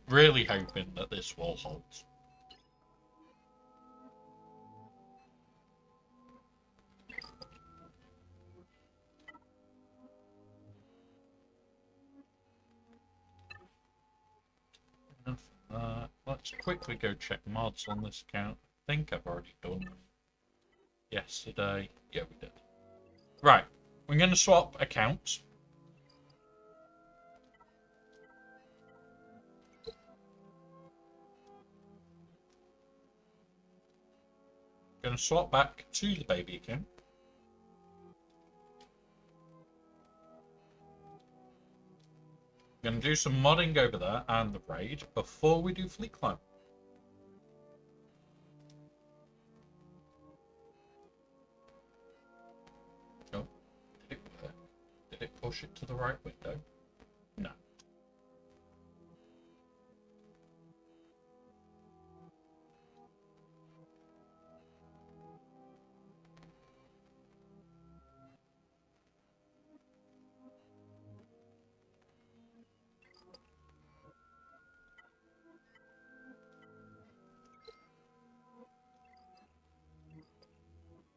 [SPEAKER 1] Really hoping that this wall holds. Let's quickly go check mods on this account. I think I've already done yesterday. Yeah, we did. Right, we're going to swap accounts. Going to swap back to the baby account. Going to do some modding over there and the raid before we do fleet climb. Oh, did it work? Did it push it to the right window? No.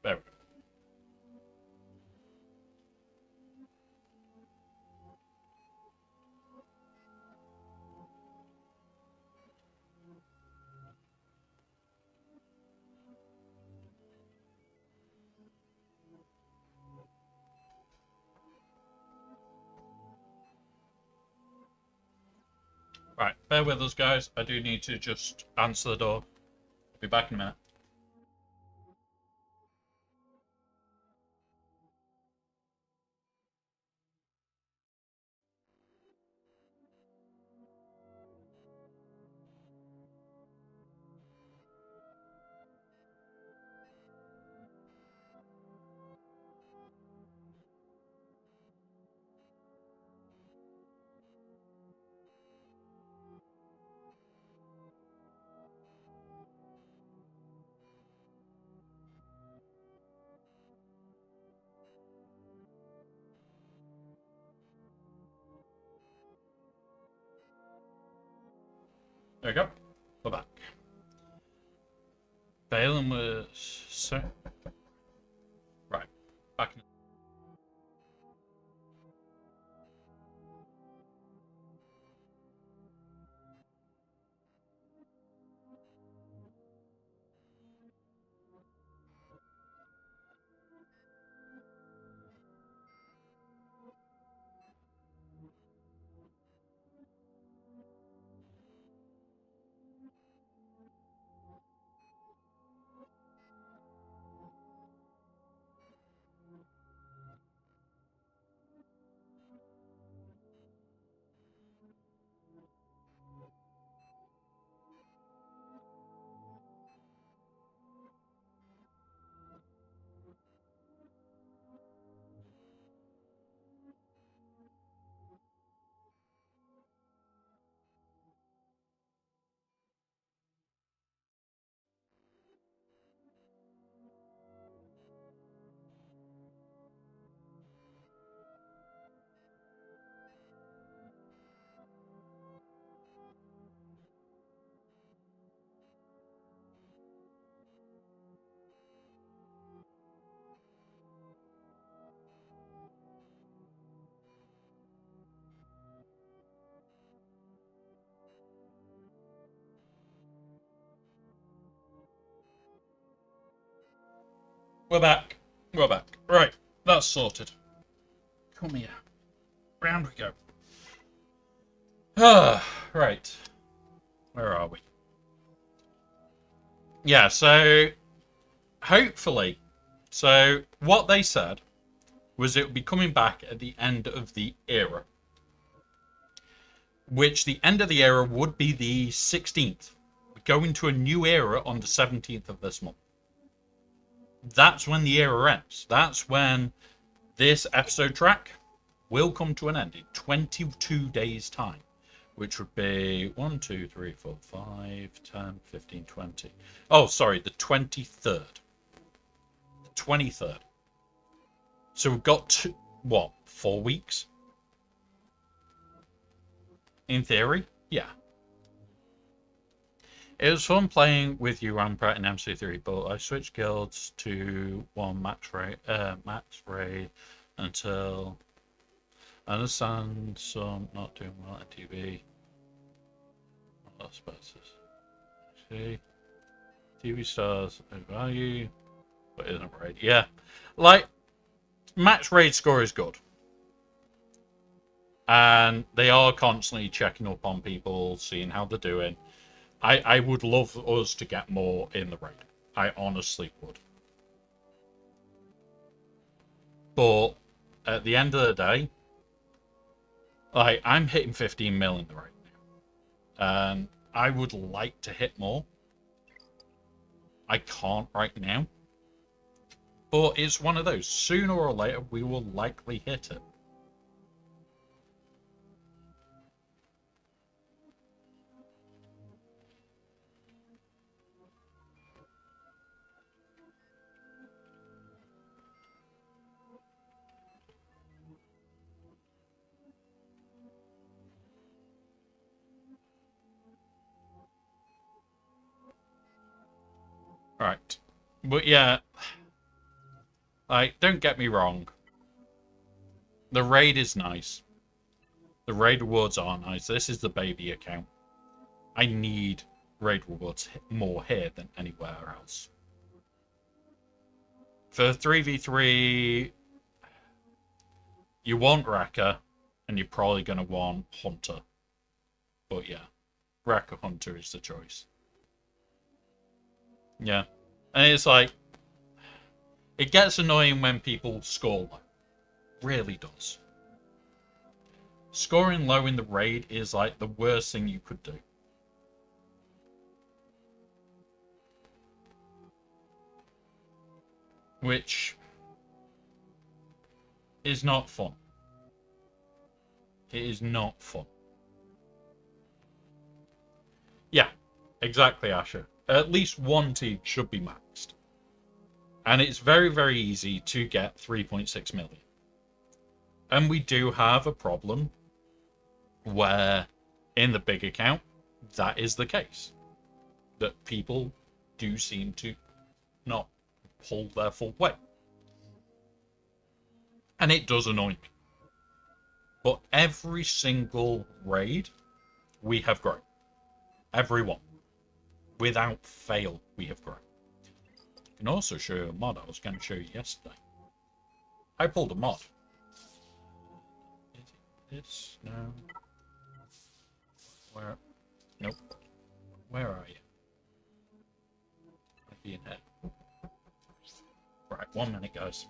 [SPEAKER 1] There we go. Right, bear with us, guys. I do need to just answer the door. I'll be back in a minute. There we go. We're back. Balin was so... Right. Back in... We're back. We're back. Right. That's sorted. Come here. Round we go. Ah, right. Where are we? Yeah, so... Hopefully. So, what they said was it would be coming back at the end of the era. Which the end of the era would be the 16th. We go into a new era on the 17th of this month. That's when the era ends. That's when this episode track will come to an end in 22 days' time. Which would be 1, 2, 3, 4, 5, 10, 15, 20. Oh, sorry, the 23rd. The 23rd. So we've got, 4 weeks? In theory, yeah. It was fun playing with you, Rampart, and MC3, but I switched guilds to one max raid until I understand some not doing well at TV. Not sponsors. See, TV stars value, but isn't raid. Yeah, like max raid score is good. And they are constantly checking up on people, seeing how they're doing. I would love us to get more in the raid. I honestly would. But at the end of the day, like, I'm hitting 15 mil in the raid now. And I would like to hit more. I can't right now. But it's one of those. Sooner or later, we will likely hit it. Right. But yeah, like, don't get me wrong. The raid is nice. The raid rewards are nice. This is the baby account. I need raid rewards more here than anywhere else. For 3v3, you want Wrecker, and you're probably going to want Hunter. But yeah, Wrecker Hunter is the choice. Yeah. And it's like, it gets annoying when people score low. Really does. Scoring low in the raid is like the worst thing you could do. Which is not fun. It is not fun. Yeah, exactly, Asher. At least one team should be maxed. And it's very, very easy to get 3.6 million. And we do have a problem where in the big account, that is the case. That people do seem to not pull their full weight. And it does annoy me. But every single raid, we have grown. Everyone. Without fail, we have grown. I can also show you a mod I was going to show you yesterday. I pulled a mod. Is it this? No. Where? Nope. Where are you? I'd be in here. Right, 1 minute, guys.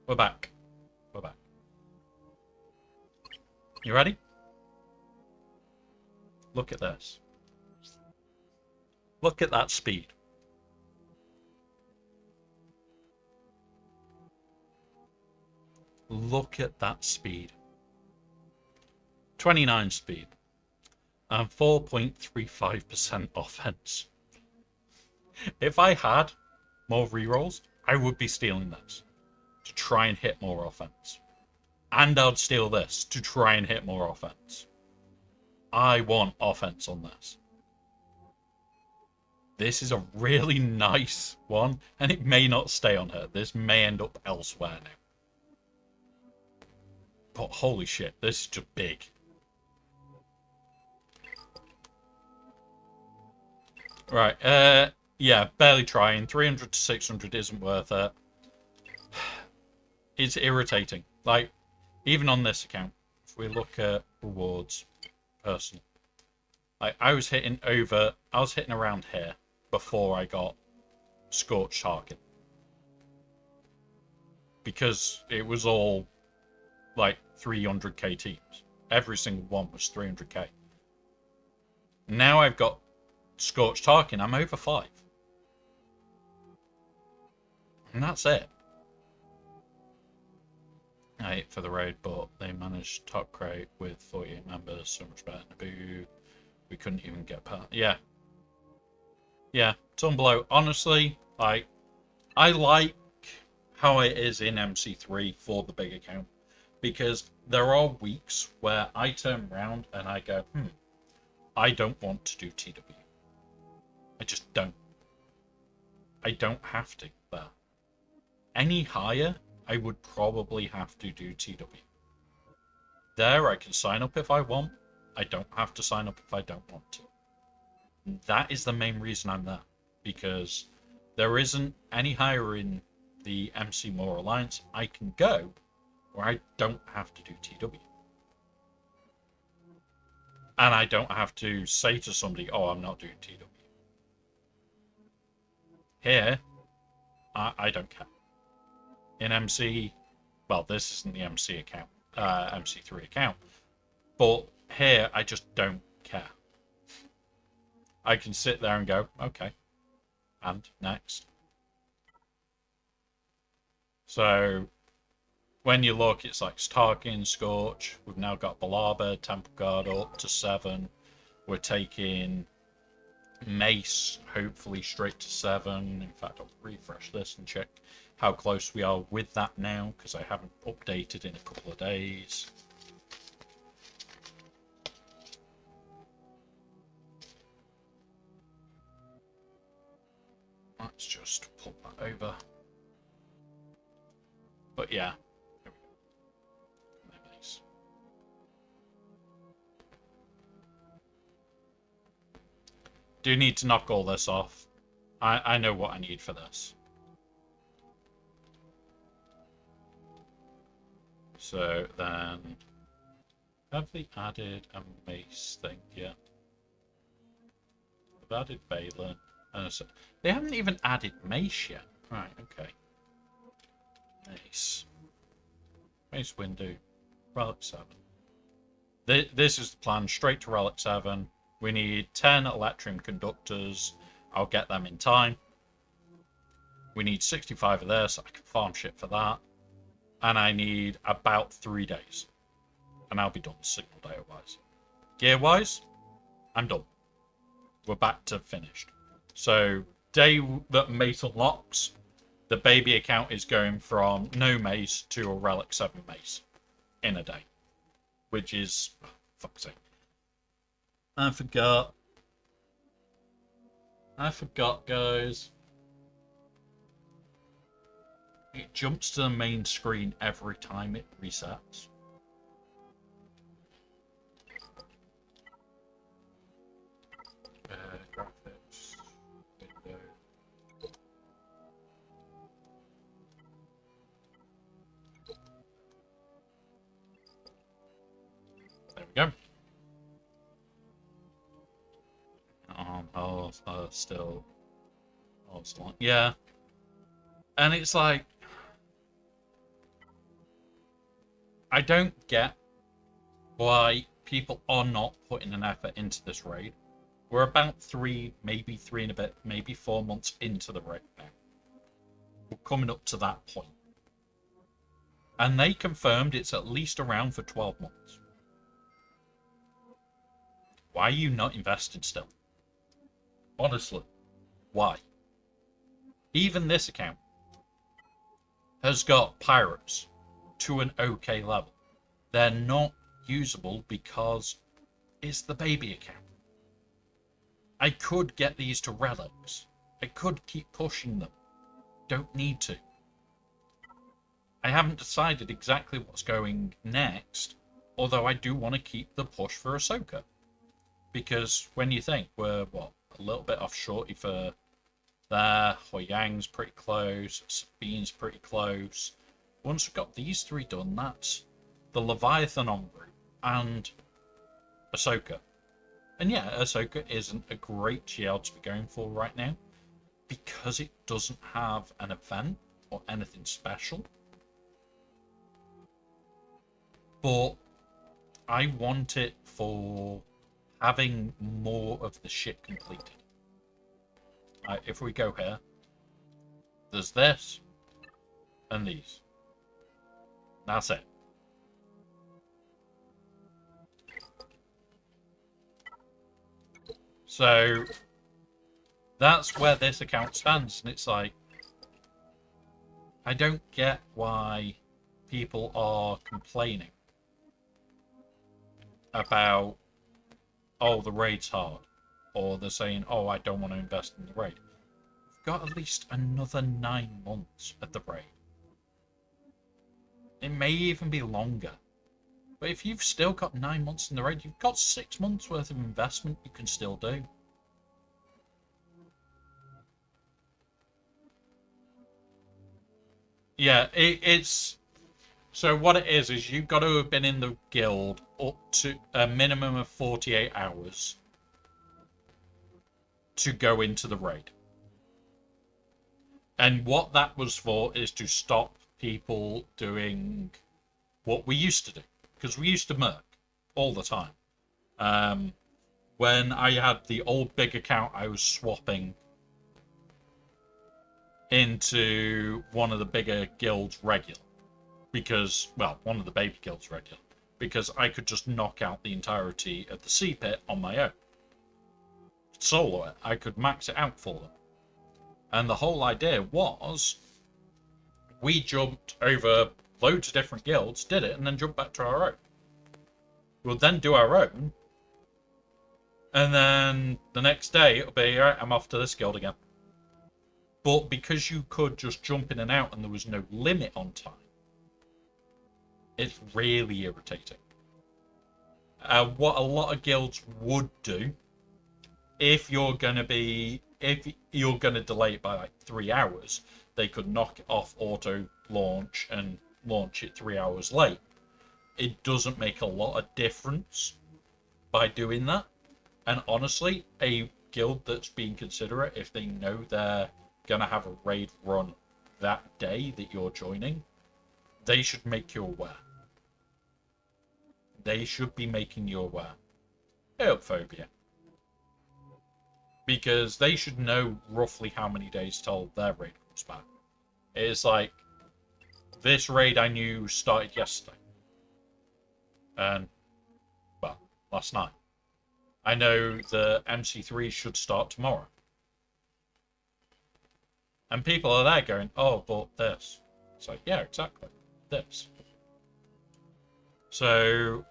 [SPEAKER 1] We're back. We're back. You ready? Look at this. Look at that speed. Look at that speed. 29 speed. And 4.35% offense. If I had more rerolls, I would be stealing this to try and hit more offense. And I'd steal this to try and hit more offense. I want offense on this. This is a really nice one, and it may not stay on her. This may end up elsewhere now. But holy shit, this is just big. Right, yeah, barely trying. 300 to 600 isn't worth it. It's irritating. Like, even on this account, if we look at rewards, personal. Like, I was hitting around here before I got Scorched Target. Because it was all, like, 300k teams. Every single one was 300k. Now I've got Scorched Tarkin, I'm over 5. And that's it. I ate for the raid, but they managed top crate with 48 members, so much better than Naboo. We couldn't even get past. Yeah. Yeah, ton below. Honestly, I like how it is in MC3 for the big account. Because there are weeks where I turn around and I go, I don't want to do TW. I just don't. I don't have to there. Any higher, I would probably have to do TW. There, I can sign up if I want. I don't have to sign up if I don't want to. That is the main reason I'm there. Because there isn't any higher in the MC More Alliance I can go where I don't have to do TW. And I don't have to say to somebody, oh, I'm not doing TW. Here, I don't care. In MC, well, this isn't the MC account, MC3 account, but here I just don't care. I can sit there and go, okay, and next. So when you look, it's like Starkin, Scorch. We've now got Balaba, Temple Guard up to 7. We're taking Mace, hopefully straight to 7. In fact, I'll refresh this and check how close we are with that now, because I haven't updated in a couple of days. Let's just pull that over. But yeah. Nice. Do need to knock all this off. I know what I need for this. So then, have they added a mace thing yet? They've added Balin. So they haven't even added mace yet. Right, okay. Mace. Mace window. Relic 7. This is the plan. Straight to Relic 7. We need 10 Electrum conductors. I'll get them in time. We need 65 of this. I can farm shit for that. And I need about 3 days. And I'll be done signal data-wise. Gear-wise, I'm done. We're back to finished. So, day that mace unlocks, the baby account is going from no mace to a Relic 7 mace in a day. Which is... Oh, fuck's sake. I forgot, guys. It jumps to the main screen every time it resets. Graphics. Window. There we go. Still. Yeah. And it's like, I don't get why people are not putting an effort into this raid. We're about 3, maybe 3 and a bit, maybe 4 months into the raid now. We're coming up to that point. And they confirmed it's at least around for 12 months. Why are you not invested still? Honestly, why? Even this account has got pirates to an okay level. They're not usable because it's the baby account. I could get these to relics. I could keep pushing them. Don't need to. I haven't decided exactly what's going next, although I do want to keep the push for Ahsoka. Because when you think we're, what, a little bit off shorty for there, Hoyang's pretty close, Sabine's pretty close. Once we've got these 3 done, that's the Leviathan en route and Ahsoka. And yeah, Ahsoka isn't a great GL to be going for right now because it doesn't have an event or anything special. But I want it for having more of the shit completed. If we go here, there's this and these. That's it. So that's where this account stands, and it's like, I don't get why people are complaining about, oh, the raid's hard, or they're saying, oh, I don't want to invest in the raid. We've got at least another 9 months at the raid. It may even be longer. But if you've still got 9 months in the raid, you've got 6 months worth of investment you can still do. Yeah, it's... So what it is you've got to have been in the guild up to a minimum of 48 hours to go into the raid. And what that was for is to stop people doing what we used to do. Because we used to murk all the time. When I had the old big account, I was swapping into one of the bigger guilds regular. Because, well, one of the baby guilds regular. Because I could just knock out the entirety of the sea pit on my own. Solo it. I could max it out for them. And the whole idea was, we jumped over loads of different guilds, did it, and then jumped back to our own. We'll then do our own. And then the next day, it'll be, alright, I'm off to this guild again. But because you could just jump in and out and there was no limit on time, it's really irritating. What a lot of guilds would do, if you're going to delay it by like 3 hours, they could knock it off auto launch and launch it 3 hours late. It doesn't make a lot of difference by doing that. And honestly, a guild that's being considerate, if they know they're gonna have a raid run that day that you're joining, they should make you aware. They should be making you aware. Phobia. Because they should know roughly how many days till their raid comes back. It's like, this raid I knew started yesterday. And, well, last night. I know the MC3 should start tomorrow. And people are there going, oh, but this. It's like, yeah, exactly. This. So,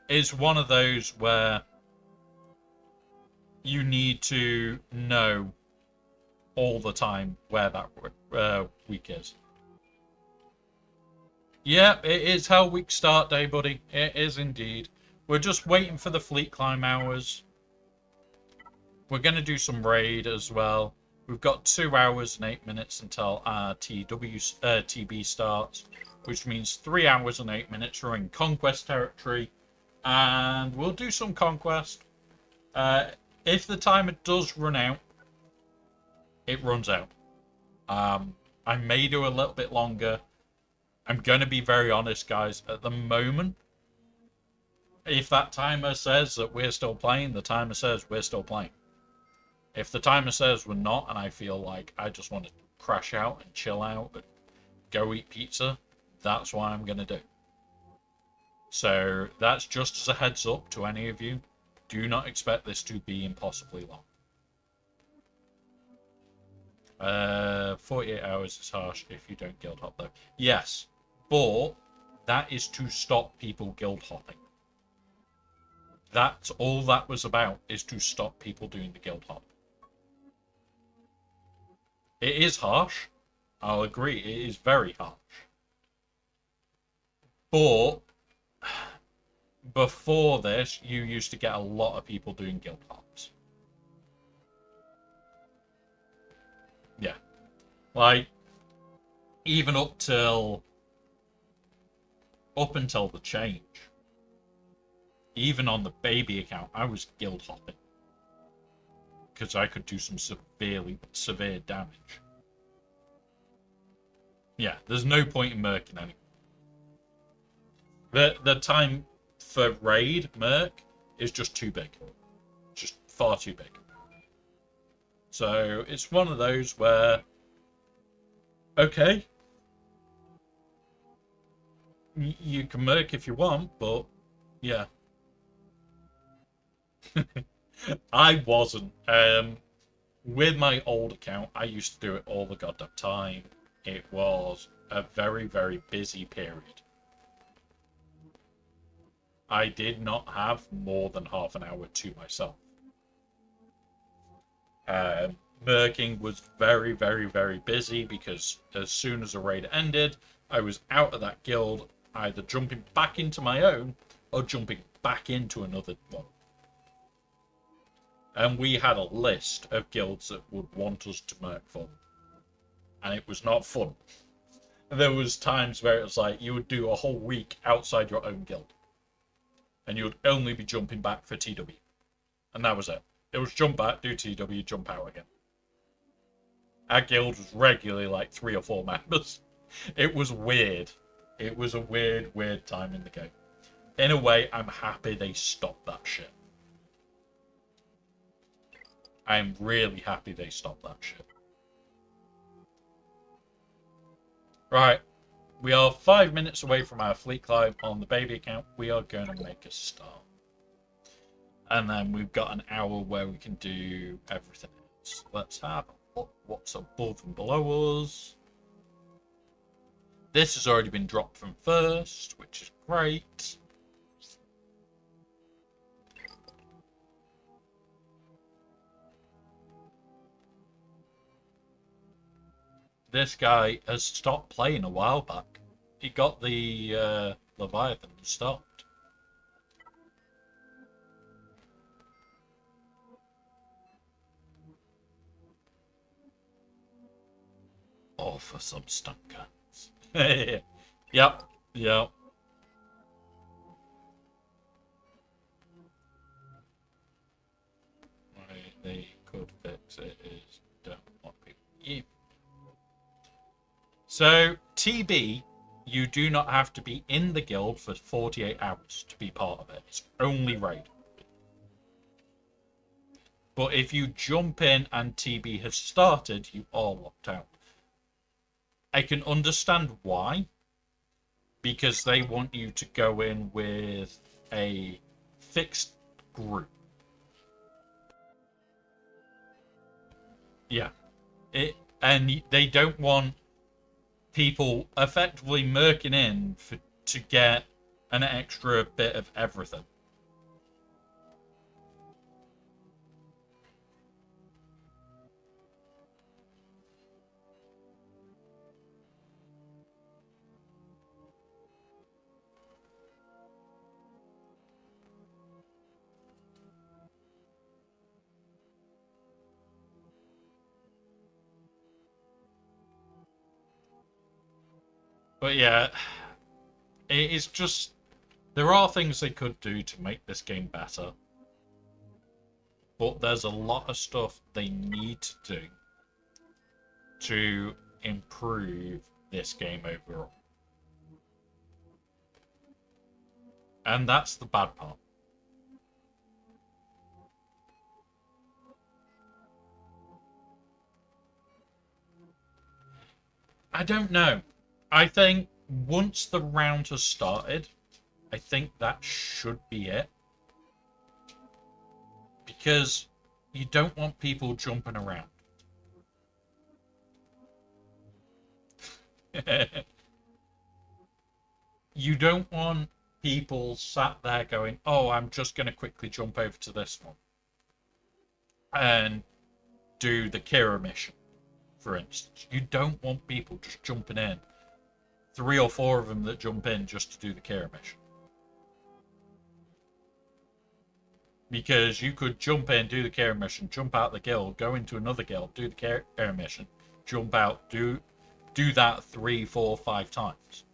[SPEAKER 1] it's one of those where you need to know all the time where that week is. Yeah, it is Hell Week start day, buddy. It is indeed. We're just waiting for the fleet climb hours. We're going to do some raid as well. We've got 2 hours and 8 minutes until our TB starts, which means 3 hours and 8 minutes. We're in conquest territory, and we'll do some conquest. If the timer does run out, it runs out. I may do a little bit longer. I'm going to be very honest, guys. At the moment, if that timer says that we're still playing, the timer says we're still playing. If the timer says we're not, and I feel like I just want to crash out and chill out and go eat pizza, that's what I'm going to do. So that's just as a heads up to any of you. Do not expect this to be impossibly long. 48 hours is harsh if you don't guild hop, though. Yes, but that is to stop people guild hopping. That's all that was about, is to stop people doing the guild hop. It is harsh. I'll agree, it is very harsh. But before this, you used to get a lot of people doing guild hops. Yeah. Like, even up until the change. Even on the baby account, I was guild hopping. Because I could do some severe damage. Yeah, there's no point in merking anymore. The time for raid merc is just too big. Just far too big. So it's one of those where, okay, you can merc if you want, but yeah. I wasn't. With my old account, I used to do it all the goddamn time. It was a very, very busy period. I did not have more than half an hour to myself. Merking was very, very, very busy because as soon as the raid ended, I was out of that guild, either jumping back into my own or jumping back into another one. And we had a list of guilds that would want us to merc for them. And it was not fun. There was times where it was like you would do a whole week outside your own guild. And you would only be jumping back for TW. And that was it. It was jump back, do TW, jump out again. Our guild was regularly like 3 or 4 members. It was weird. It was a weird, weird time in the game. In a way, I'm happy they stopped that shit. I'm really happy they stopped that shit. Right. We are 5 minutes away from our fleet climb on the baby account. We are going to make a start. And then we've got an hour where we can do everything else. Let's have a look what's above and below us. This has already been dropped from first, which is great. This guy has stopped playing a while back. He got the Leviathan stopped. Oh, for some stunker. Yep, yep. Right. because it is don't want people. Yeah. So TB, you do not have to be in the guild for 48 hours to be part of it. It's only raid. But if you jump in and TB has started, you are locked out. I can understand why. Because they want you to go in with a fixed group. Yeah. And they don't want people effectively murking in to get an extra bit of everything. But yeah, it is just... There are things they could do to make this game better. But there's a lot of stuff they need to do to improve this game overall. And that's the bad part. I don't know. I think once the round has started, I think that should be it. Because you don't want people jumping around. You don't want people sat there going, oh, I'm just going to quickly jump over to this one. And do the Kira mission, for instance. You don't want people just jumping in. 3 or 4 of them that jump in just to do the Kira mission. Because you could jump in, do the Kira mission, jump out the guild, go into another guild, do the Kira mission, jump out, do that 3, 4, 5 times.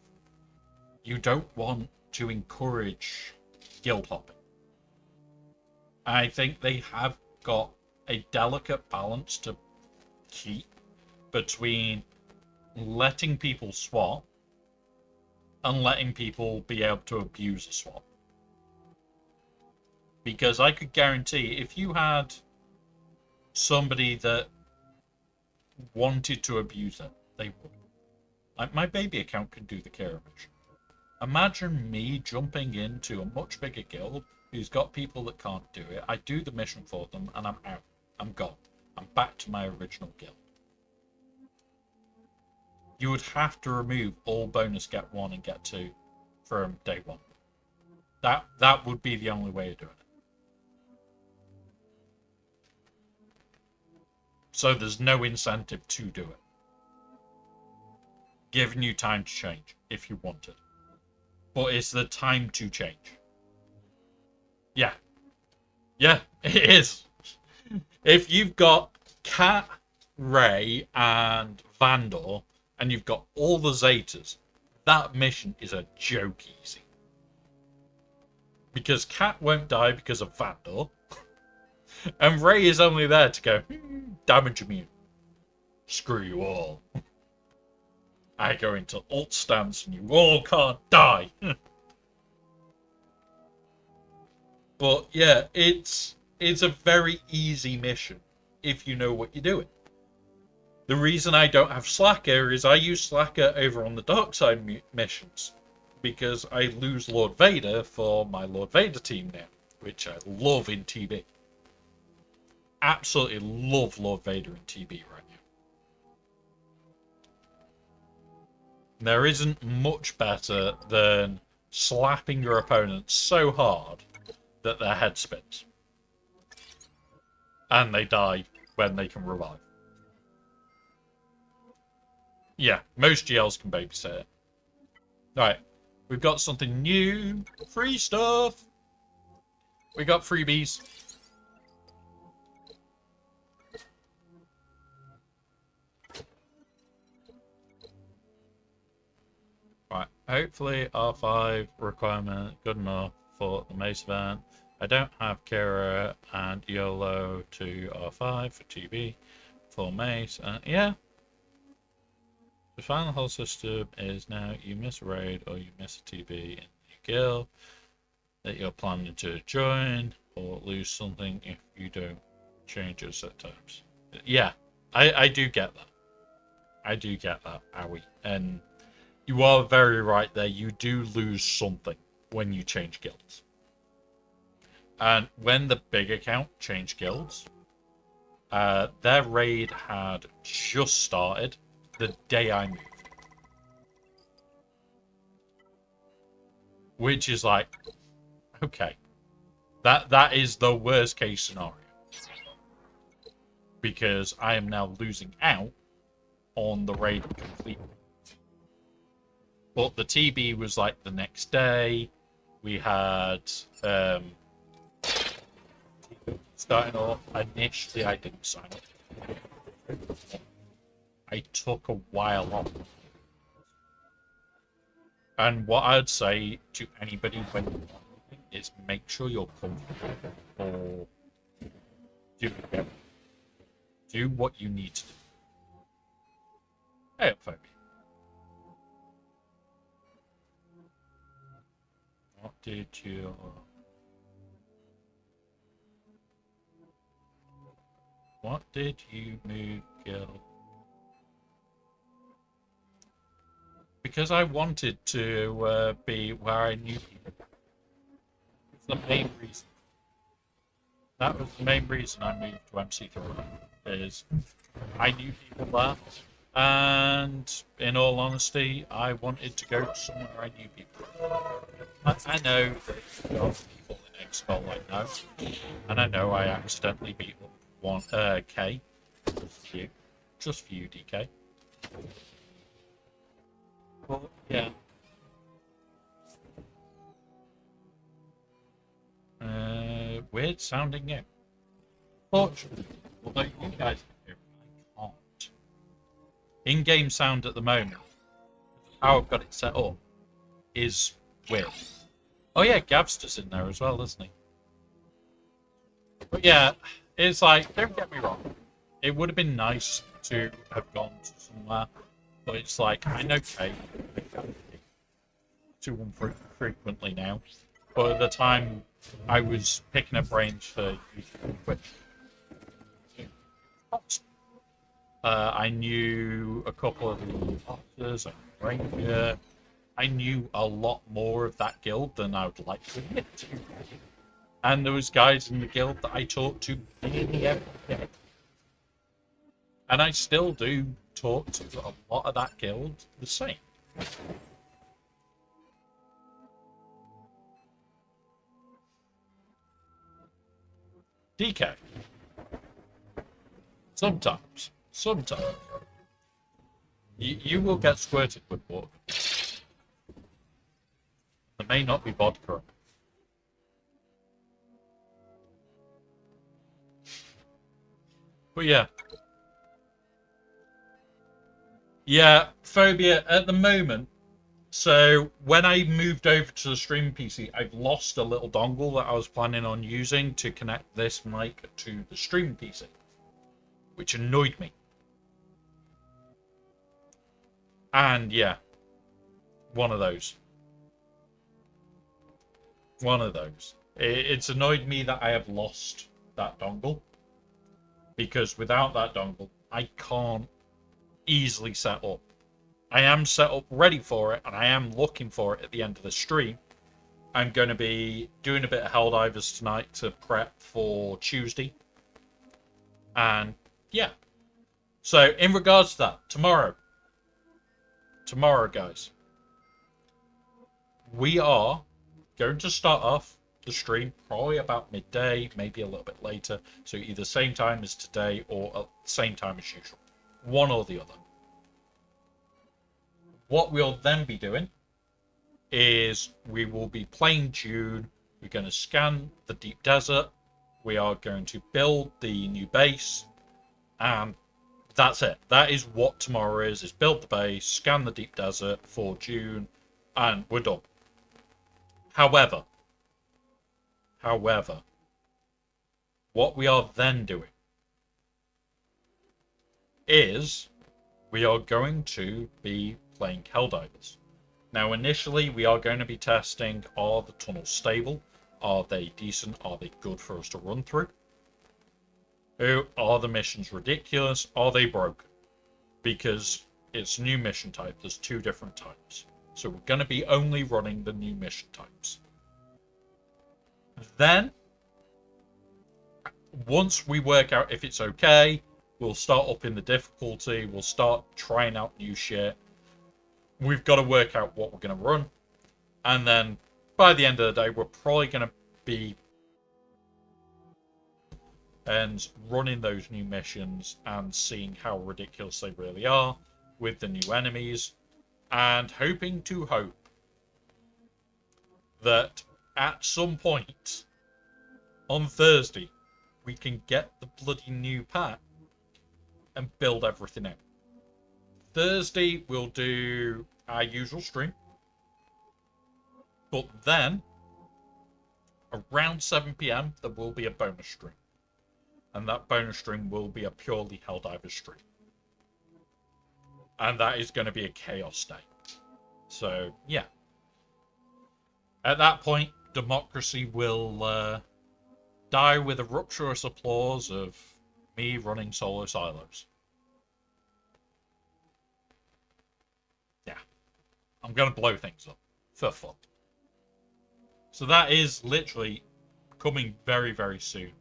[SPEAKER 1] You don't want to encourage guild hopping. I think they have got a delicate balance to keep between letting people swap and letting people be able to abuse a swap. Because I could guarantee if you had somebody that wanted to abuse it, they would. Like my baby account can do the Kira mission. Imagine me jumping into a much bigger guild who's got people that can't do it. I do the mission for them and I'm out. I'm gone. I'm back to my original guild. You would have to remove all bonus get 1 and get 2 from day 1. That would be the only way of doing it. So there's no incentive to do it. Giving you time to change if you want it. But it's the time to change. Yeah. Yeah, it is. If you've got Cat, Ray, and Vandor, and you've got all the Zetas, that mission is a joke easy. Because Cat won't die because of Vandor. And Ray is only there to go, damage immune. Screw you all. I go into alt stance and you all can't die. But yeah, it's a very easy mission if you know what you're doing. The reason I don't have Slacker is I use Slacker over on the dark side missions because I lose Lord Vader for my Lord Vader team now, which I love in TB. Absolutely love Lord Vader in TB right now. There isn't much better than slapping your opponent so hard that their head spins. And they die when they can revive. Yeah, most GLs can babysit it. Alright, we've got something new. Free stuff. We got freebies. Right, hopefully R5 requirement good enough for the Mace event. I don't have Kira and YOLO to R5 for TB, for Mace, yeah. The final whole system is now you miss a raid or you miss a TB in the guild that you're planning to join, or lose something if you don't change your set times. Yeah, I do get that. I do get that, Owie. And you are very right there. You do lose something when you change guilds. And when the big account changed guilds, their raid had just started the day I moved. Which is like, okay. That is the worst case scenario. Because I am now losing out on the raid completely. But the TB was like the next day. We had starting off. Initially, I didn't sign up. I took a while off. And what I'd say to anybody when you're is make sure you're comfortable or do what you need to do. Hey up, folks. What did you... What did you move, girl? Because I wanted to be where I knew people. It's the main reason. That was the main reason I moved to MC3. Is I knew people there. And in all honesty, I wanted to go to somewhere I knew people. I know that there are people in Expel I know, and I know I accidentally beat one K. Just for you, DK. Well, yeah. Weird sounding game. Fortunately, although you guys can hear it, I can't. In-game sound at the moment, how I've got it set up, is weird. Oh yeah, Gabster's in there as well, isn't he? But yeah, it's like, don't get me wrong, it would have been nice to have gone to somewhere, but it's like, I know Kate, too frequently now, but at the time I was picking up range for YouTube and Twitch. I knew a couple of the officers, Ranger. I knew a lot more of that guild than I would like to admit to. And there was guys in the guild that I talked to nearly every day. And I still do talk to a lot of that guild the same. DK. Sometimes. You will get squirted with water. There may not be vodka. But yeah. Yeah, Phobia at the moment. So when I moved over to the stream PC, I've lost a little dongle that I was planning on using to connect this mic to the stream PC, which annoyed me. And yeah, one of those. It's annoyed me that I have lost that dongle, because without that dongle, I can't easily set up. I am set up ready for it, and I am looking for it at the end of the stream. I'm going to be doing a bit of Helldivers tonight to prep for Tuesday. And yeah. So in regards to that, tomorrow, guys, we are going to start off the stream probably about midday, maybe a little bit later. So either same time as today or at the same time as usual. One or the other. What we'll then be doing is we will be playing June. We're going to scan the deep desert. We are going to build the new base. And that's it. That is what tomorrow is build the base, scan the deep desert for June, and we're done. However, However, what we are then doing is we are going to be playing Helldivers. Now, initially, we are going to be testing, are the tunnels stable? Are they decent? Are they good for us to run through? Are the missions ridiculous? Are they broken? Because it's new mission type. There's 2 different types. So we're going to be only running the new mission types. Then, once we work out if it's okay, we'll start upping the difficulty. We'll start trying out new shit. We've got to work out what we're going to run. And then, by the end of the day, we're probably going to be running those new missions and seeing how ridiculous they really are with the new enemies, and hoping to hope that at some point on Thursday we can get the bloody new pack and build everything out. Thursday we'll do our usual stream, but then around 7 PM there will be a bonus stream, and that bonus stream will be a purely Helldivers stream. And that is going to be a chaos day. So, yeah. At that point, democracy will die with a rapturous applause of me running solo silos. Yeah. I'm going to blow things up. For fun. So that is literally coming very, very soon.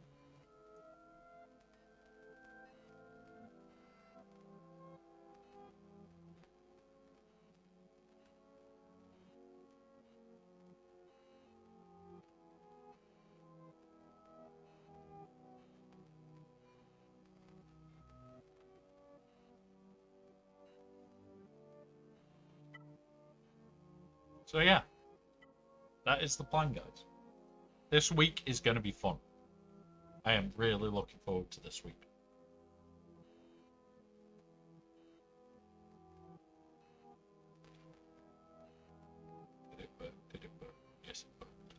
[SPEAKER 1] So yeah, that is the plan, guys. This week is going to be fun. I am really looking forward to this week. Did it work? Did it work? Yes, it worked.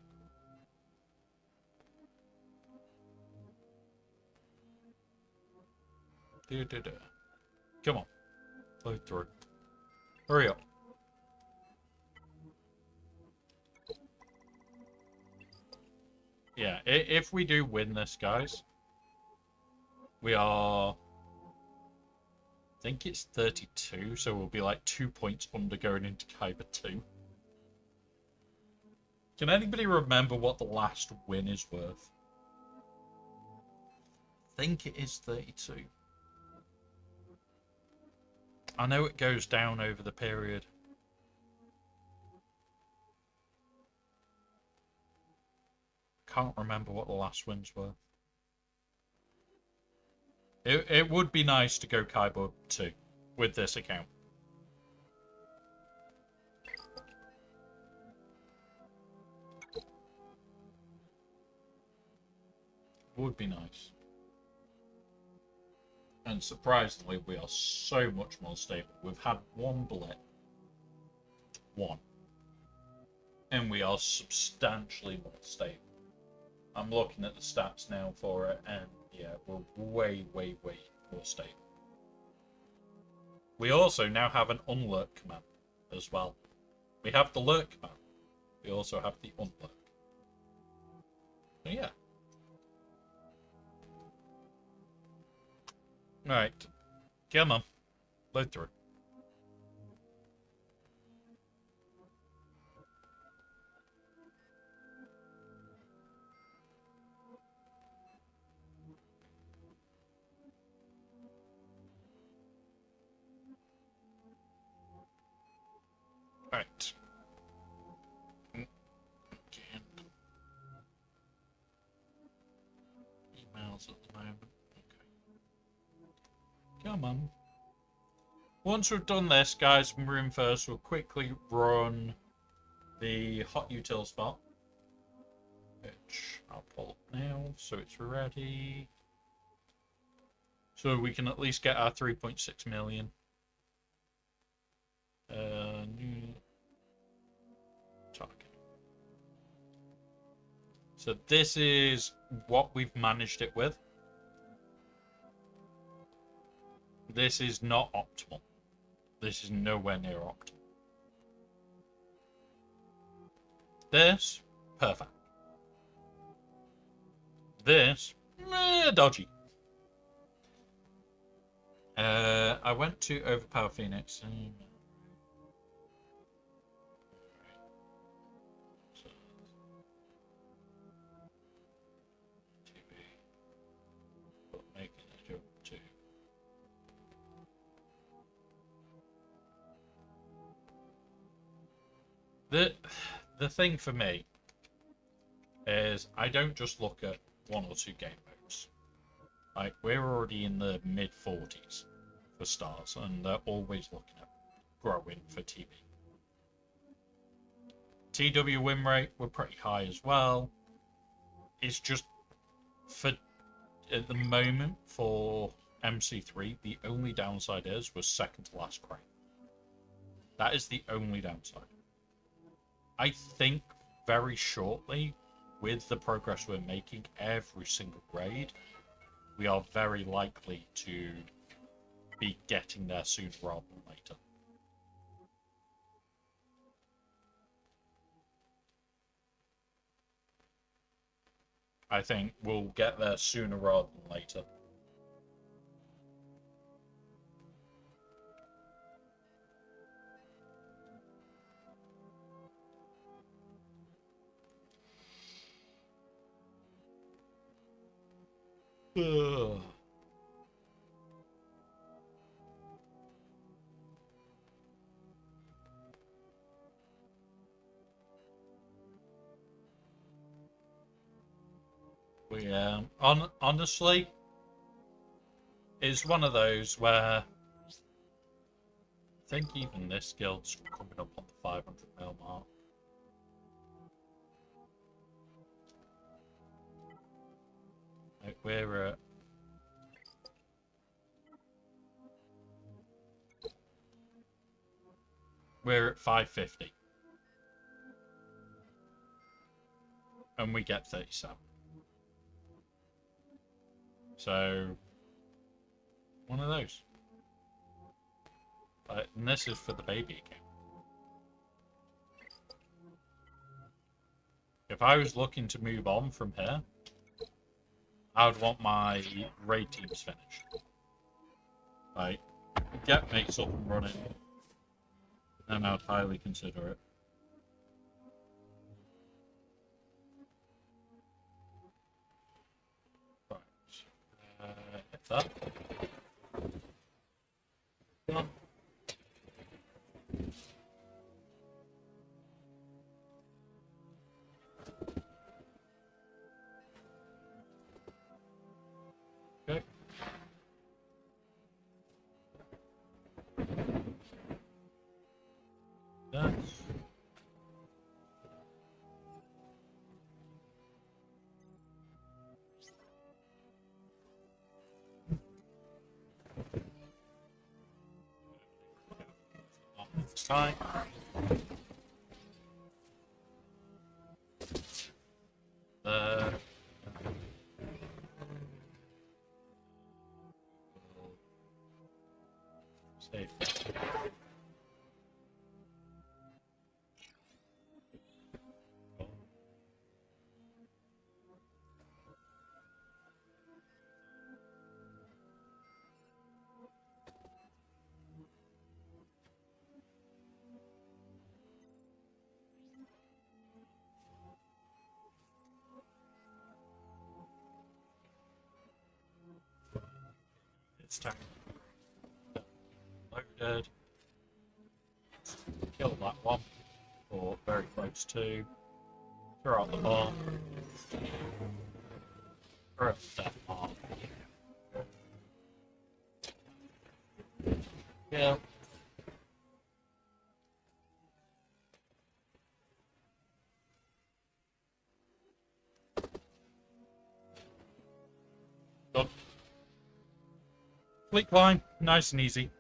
[SPEAKER 1] Come on. Load through. Hurry up. Yeah, if we do win this, guys, we are... I think it's 32, so we'll be like 2 points under going into Kyber 2. Can anybody remember what the last win is worth? I think it is 32. I know it goes down over the period. Can't remember what the last wins were. It would be nice to go Kyber 2 with this account. Would be nice. And surprisingly, we are so much more stable. We've had 1 blip. 1. And we are substantially more stable. I'm looking at the stats now for it, and yeah, we're way, way, way more stable. We also now have an unlurk command as well. We have the lurk command. We also have the unlurk. So yeah. Right. Come on. Load through. Right. Again. Emails at the moment. Come on. Once we've done this, guys, we're in first. We'll quickly run the hot util spot, which I'll pull up now, so it's ready. So we can at least get our 3.6 million. New target. So this is what we've managed it with. This is not optimal. This is nowhere near optimal. This, perfect. This, dodgy. I went to overpower Phoenix. The thing for me is I don't just look at 1 or 2 game modes. Like, we're already in the mid 40s for stars, and they're always looking at growing for TV. TW win rate were pretty high as well. It's just for at the moment for MC3, the only downside is was second to last crane. That is the only downside. I think very shortly, with the progress we're making every single grade, we are very likely to be getting there sooner rather than later. I think we'll get there sooner rather than later. Ugh. Honestly, it's one of those where I think even this guild's coming up on the 500 mil mark. Like, we're at 550, and we get 37. So, one of those. And this is for the baby account. If I was looking to move on from here, I would want my raid teams finished. Like, get mates up and running, and I'd highly consider it. Hit that. Come on. Okay. That's... Fine. Save. It's time. Loaded. Kill that one. Or very close to. Throw out the bomb. Throw out the death bomb. Yeah. Done. Fleet climb, nice and easy.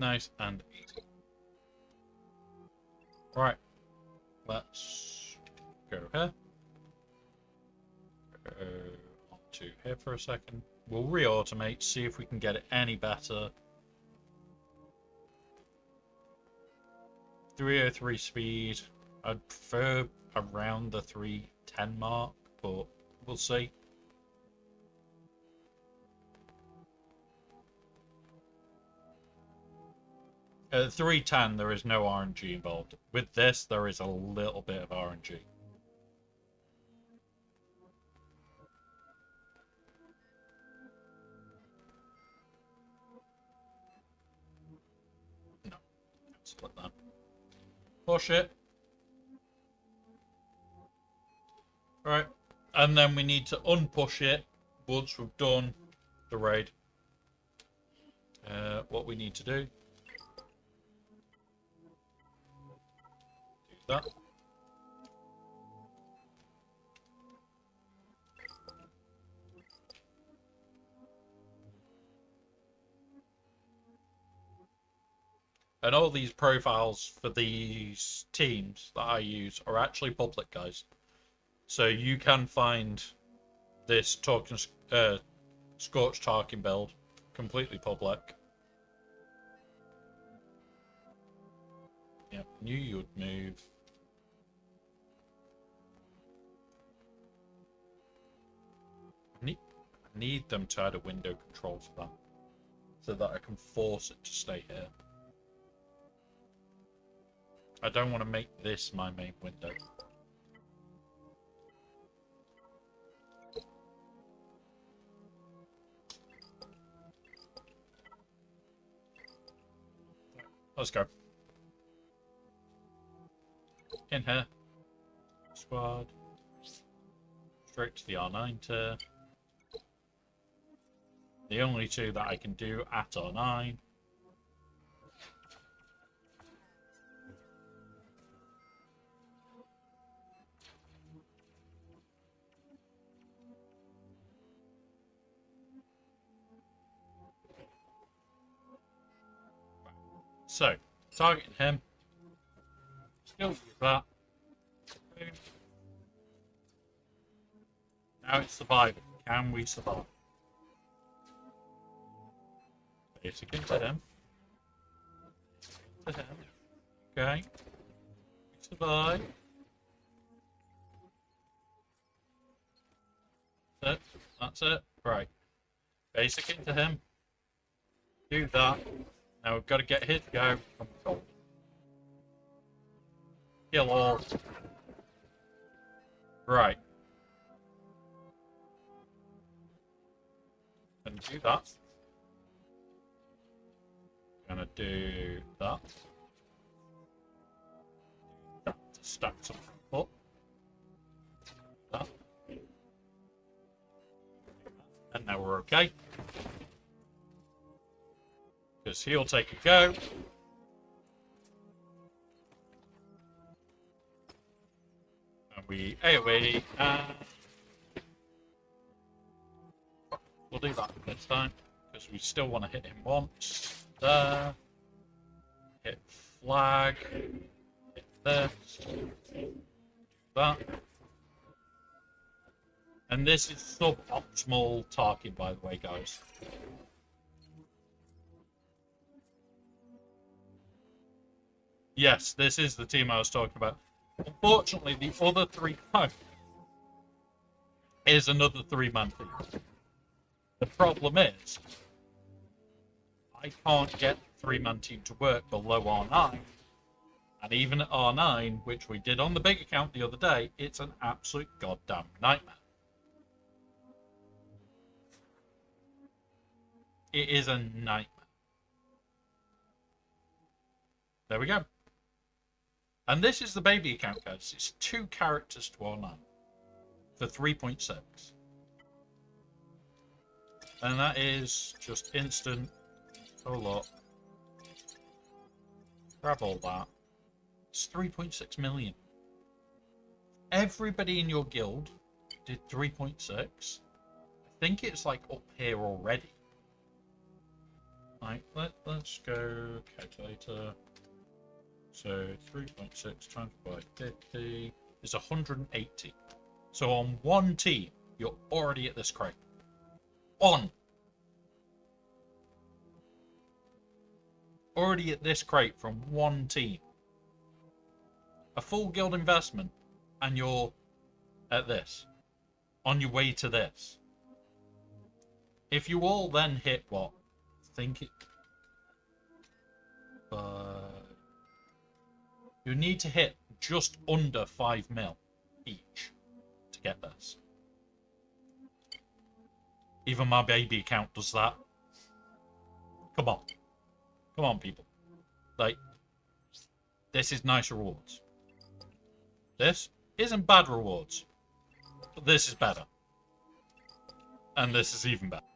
[SPEAKER 1] Nice and easy. Right. Let's go here. Go on to here for a second. We'll re-automate, see if we can get it any better. 303 speed. I'd prefer around the 310 mark, but we'll see. At 310, there is no RNG involved. With this, there is a little bit of RNG. No, split that. Push it. Right, and then we need to unpush it once we've done the raid. What we need to do that. And all these profiles for these teams that I use are actually public, guys. So you can find this Scorched Tarkin build completely public. Yep, knew you would move. I need them to add a window control for that, so that I can force it to stay here. I don't want to make this my main window. Let's go. In here. Squad. Straight to the R9 tier. The only two that I can do at R9. So, targeting him. Still use that. Boom. Now it's surviving. Can we survive? Basic into him. To him. Okay. Survive. That's it. That's it. Right. Basic into him. Do that. Now we've got to get his go. Kill all. Right. Gonna do that. Gonna do that. To stack something up. That. And now we're okay. Because he'll take a go. And we AoE, and we'll do that this time. Because we still want to hit him once. There. Hit flag. Hit this. Do that. And this is suboptimal Tarkin, by the way, guys. Yes, this is the team I was talking about. Unfortunately, the other 3 is another 3-man team. The problem is, I can't get the 3-man team to work below R9. And even at R9, which we did on the big account the other day, it's an absolute goddamn nightmare. It is a nightmare. There we go. And this is the baby account, guys. It's 2 characters to R9 for 3.6. And that is just instant. Oh, look. Grab all that. It's 3.6 million. Everybody in your guild did 3.6. I think it's like up here already. Like, let's go calculator. So 3.6 times by 50 is 180. So on one team, you're already at this crate. Already at this crate from one team. A full guild investment, and you're at this. On your way to this. If you all then hit what? Think it. You need to hit just under 5 mil each to get this. Even my baby account does that. Come on. Come on, people. Like, this is nice rewards. This isn't bad rewards. But this is better. And this is even better.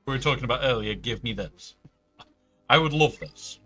[SPEAKER 1] We were talking about earlier, give me this. I would love this.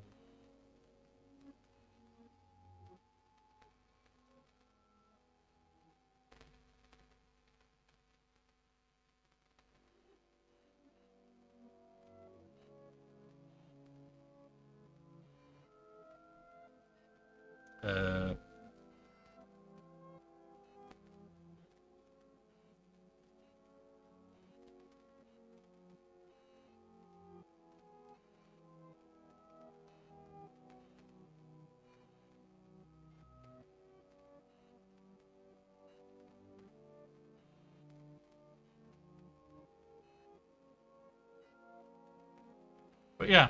[SPEAKER 1] But yeah.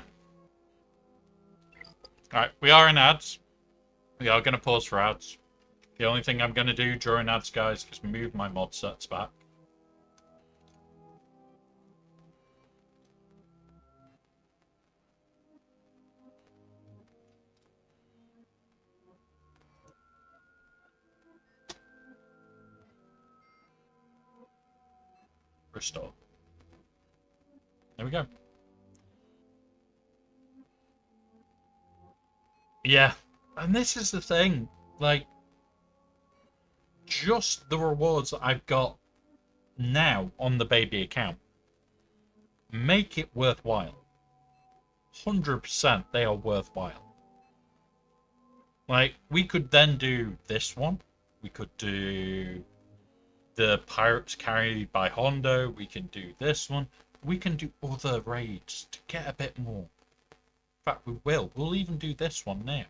[SPEAKER 1] Alright, we are in ads. We are going to pause for ads. The only thing I'm going to do during ads, guys, is move my mod sets back. Restore. There we go. Yeah, and this is the thing, like, just the rewards that I've got now on the baby account make it worthwhile. 100% they are worthwhile. Like, we could then do this one. We could do the pirates carried by Hondo. We can do this one. We can do other raids to get a bit more. In fact, we will. We'll even do this one now.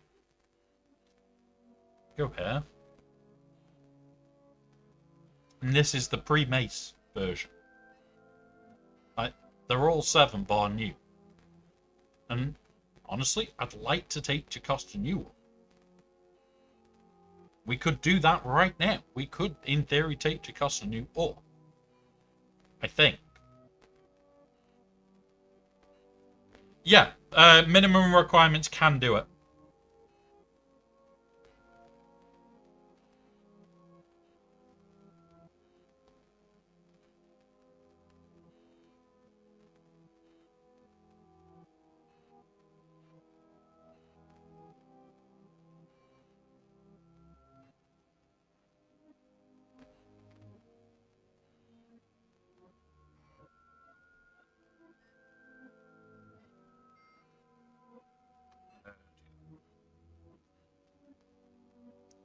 [SPEAKER 1] Go here. And this is the pre-Mace version. They're all 7 bar new. And honestly, I'd like to take Jacosta new. We could do that right now. We could, in theory, take Jacosta new or. I think. Yeah, minimum requirements can do it.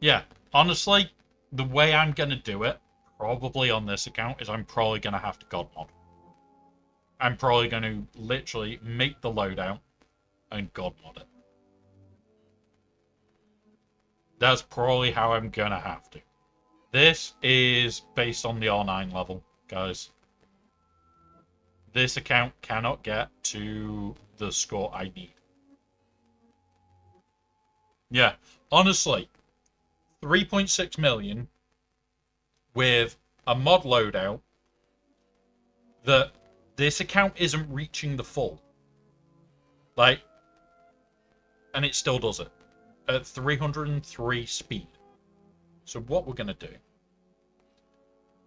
[SPEAKER 1] Yeah, honestly, the way I'm going to do it, probably on this account, is I'm probably going to have to God mod. I'm probably going to literally make the loadout and God mod it. That's probably how I'm going to have to. This is based on the R9 level, guys. This account cannot get to the score I need. Yeah, honestly, 3.6 million with a mod loadout that this account isn't reaching the full. Like, and it still does it at 303 speed. So what we're going to do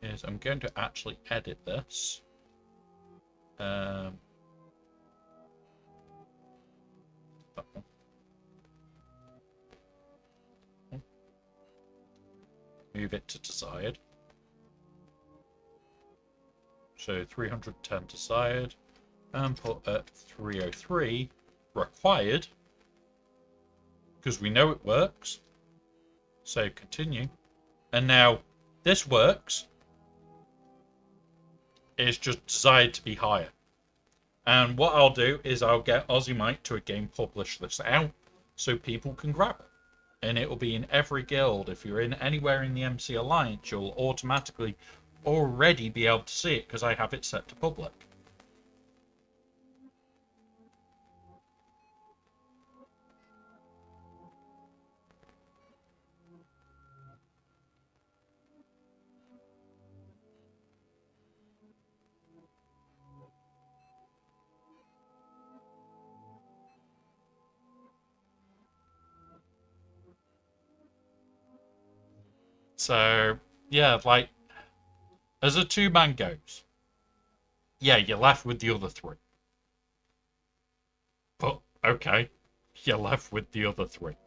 [SPEAKER 1] is I'm going to actually edit this. That one. Move it to desired. So 310 desired. and put at 303 required, because we know it works. So continue. And now this works. It's just desired to be higher. And what I'll do is I'll get Aussie Mike to again publish this out so people can grab it. And it will be in every guild. If you're in anywhere in the MC Alliance, you'll automatically already be able to see it because I have it set to public. So, yeah, like, as a two-man goes, yeah, you're left with the other three. But, okay, you're left with the other three.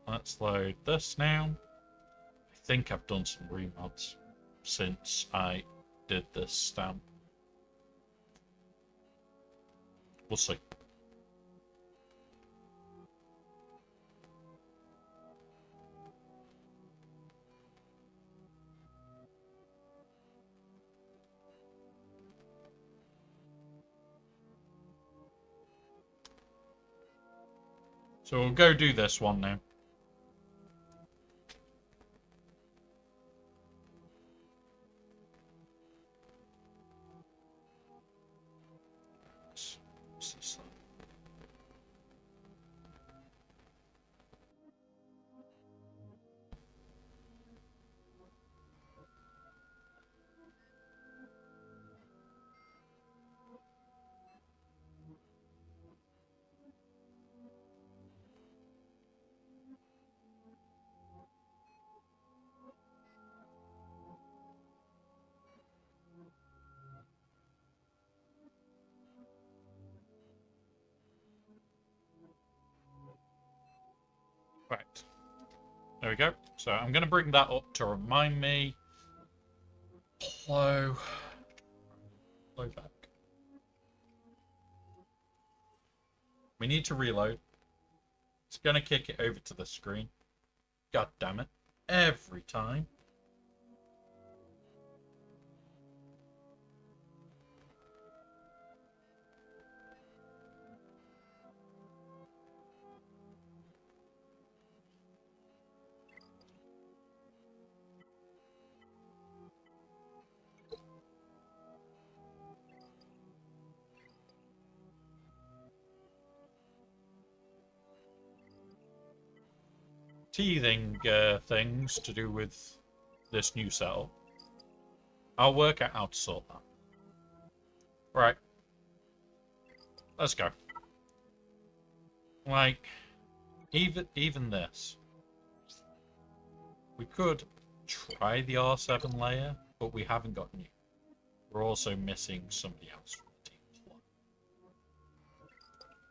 [SPEAKER 1] Let's load this now. I think I've done some remods since I did this stamp. We'll see. So we'll go do this one now. Right. There we go. So I'm going to bring that up to remind me. Flow back. We need to reload. It's going to kick it over to the screen. God damn it. Every time. Teething things to do with this new setup. I'll work out how to sort that. Right. Let's go. Like, even this. We could try the R7 layer, but we haven't got new. We're also missing somebody else from the team.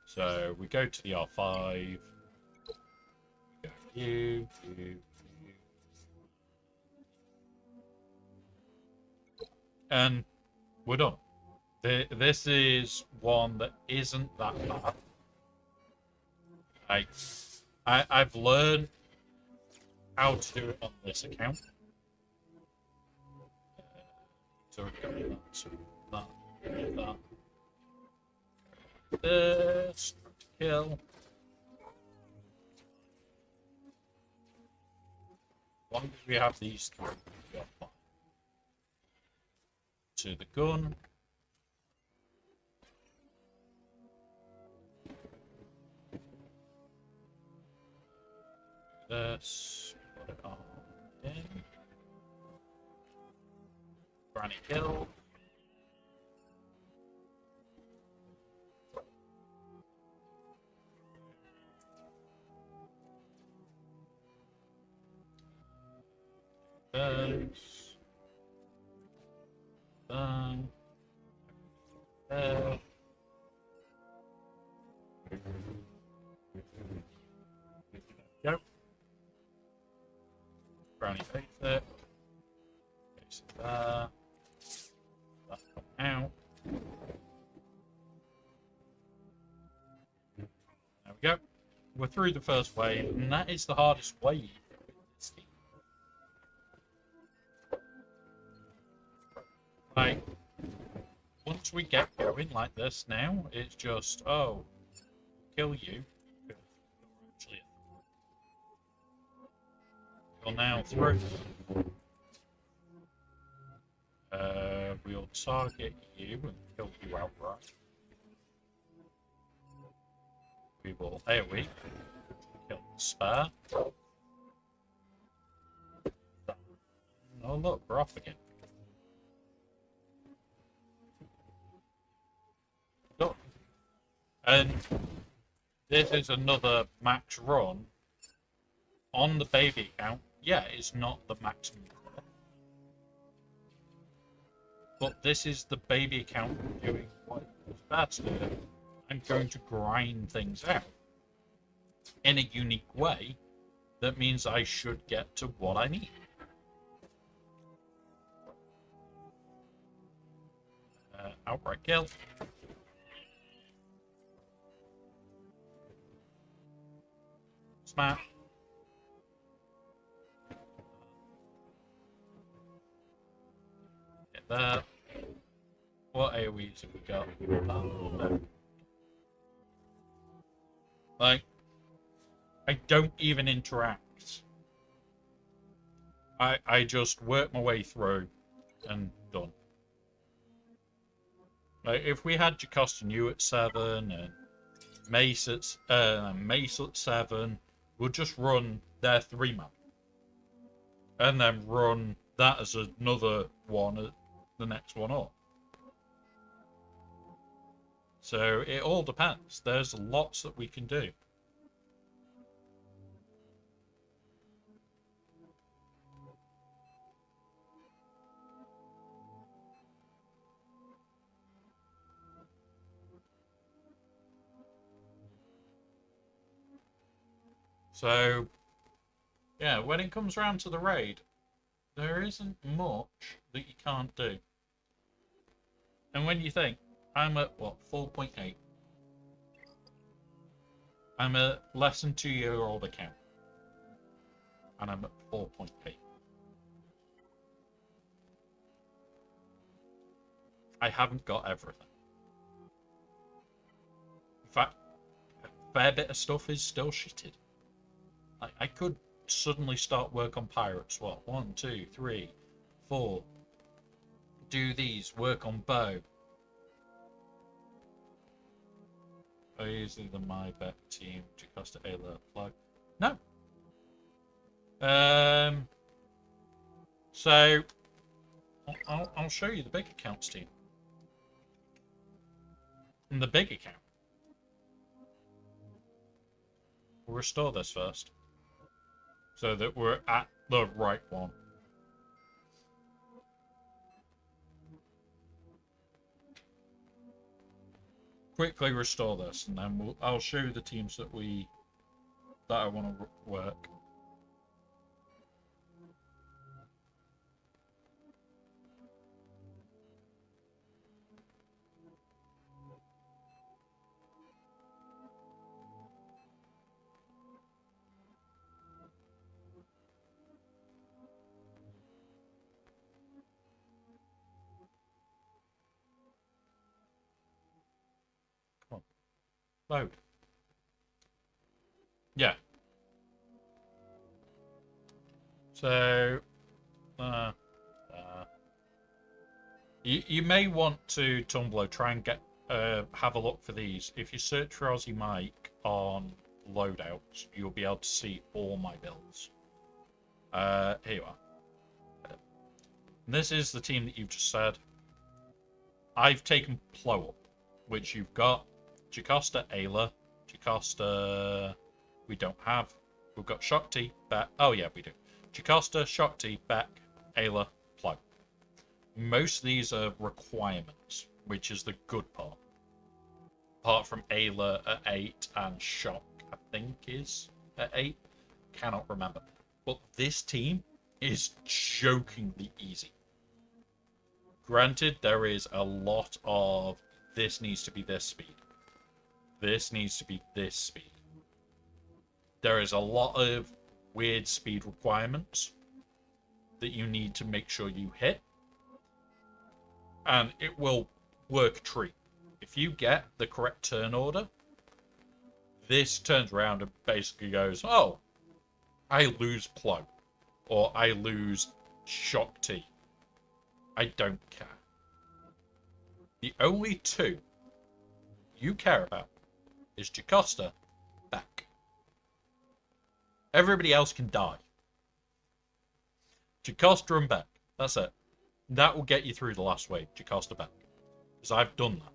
[SPEAKER 1] So we go to the R5. You. And we're done. This is one that isn't that bad. I've learned how to do it on this account. So we've got that. This, kill. As long as we have these three, we are fine. To the gun. This, put it on in. Granny kill. This. Done. Go. Brownie face it. Face it there. That come out. we're through the first wave, and that is the hardest wave with this team. Like, once we get going like this now, it's just, oh, kill you. Actually, you're now through. We'll target you and kill you outright. We will AoE, kill the spare. Oh look, we're off again. Look. And this is another max run on the baby account. Yeah, it's not the maximum. But this is the baby account doing what it's best to do. I'm going to grind things out in a unique way that means I should get to what I need. Outright kill. Smack. Get that. What AoEs have we got? No. Like, I don't even interact. I just work my way through and done. Like, if we had Jocasta New at 7 and Mace at 7, we'll just run their 3-man. And then run that as another one at the next one up. So it all depends. There's lots that we can do. So, yeah, when it comes around to the raid, there isn't much that you can't do. And when you think, I'm at, what, 4.8? I'm a less than 2-year-old account. And I'm at 4.8. I haven't got everything. In fact, a fair bit of stuff is still shitted. I could suddenly start work on pirates. What? 1, 2, 3, 4. Do these. Work on bow. Are easily the my bet team to cost Ayla plug? No. So I'll show you the big accounts team. And the big account. We'll restore this first. So that we're at the right one. Quickly restore this, and then I'll show you the teams that I want to work. Load. Yeah. So, you may want to, Tumblr, try and get have a look for these. If you search for Aussie Mike on loadouts, you'll be able to see all my builds. Here you are. This is the team that you've just said. I've taken Plo up, which you've got. Jocasta, Ayla, Jocasta, we don't have. We've got Shakti, Beck. Oh yeah, we do. Jocasta, Shakti, Beck, Ayla, Plo. Most of these are requirements, which is the good part. Apart from Ayla at 8 and Shock, I think, is at 8. Cannot remember. But this team is jokingly easy. Granted, there is a lot of this needs to be this speed. This needs to be this speed. there is a lot of weird speed requirements that you need to make sure you hit. And it will work a treat. If you get the correct turn order, this turns around and basically goes, oh, I lose Plo. Or I lose Shock T. I don't care. The only two you care about is Jocasta, back. Everybody else can die. Jocasta and back. That's it. That will get you through the last wave, Jocasta back. Because I've done that.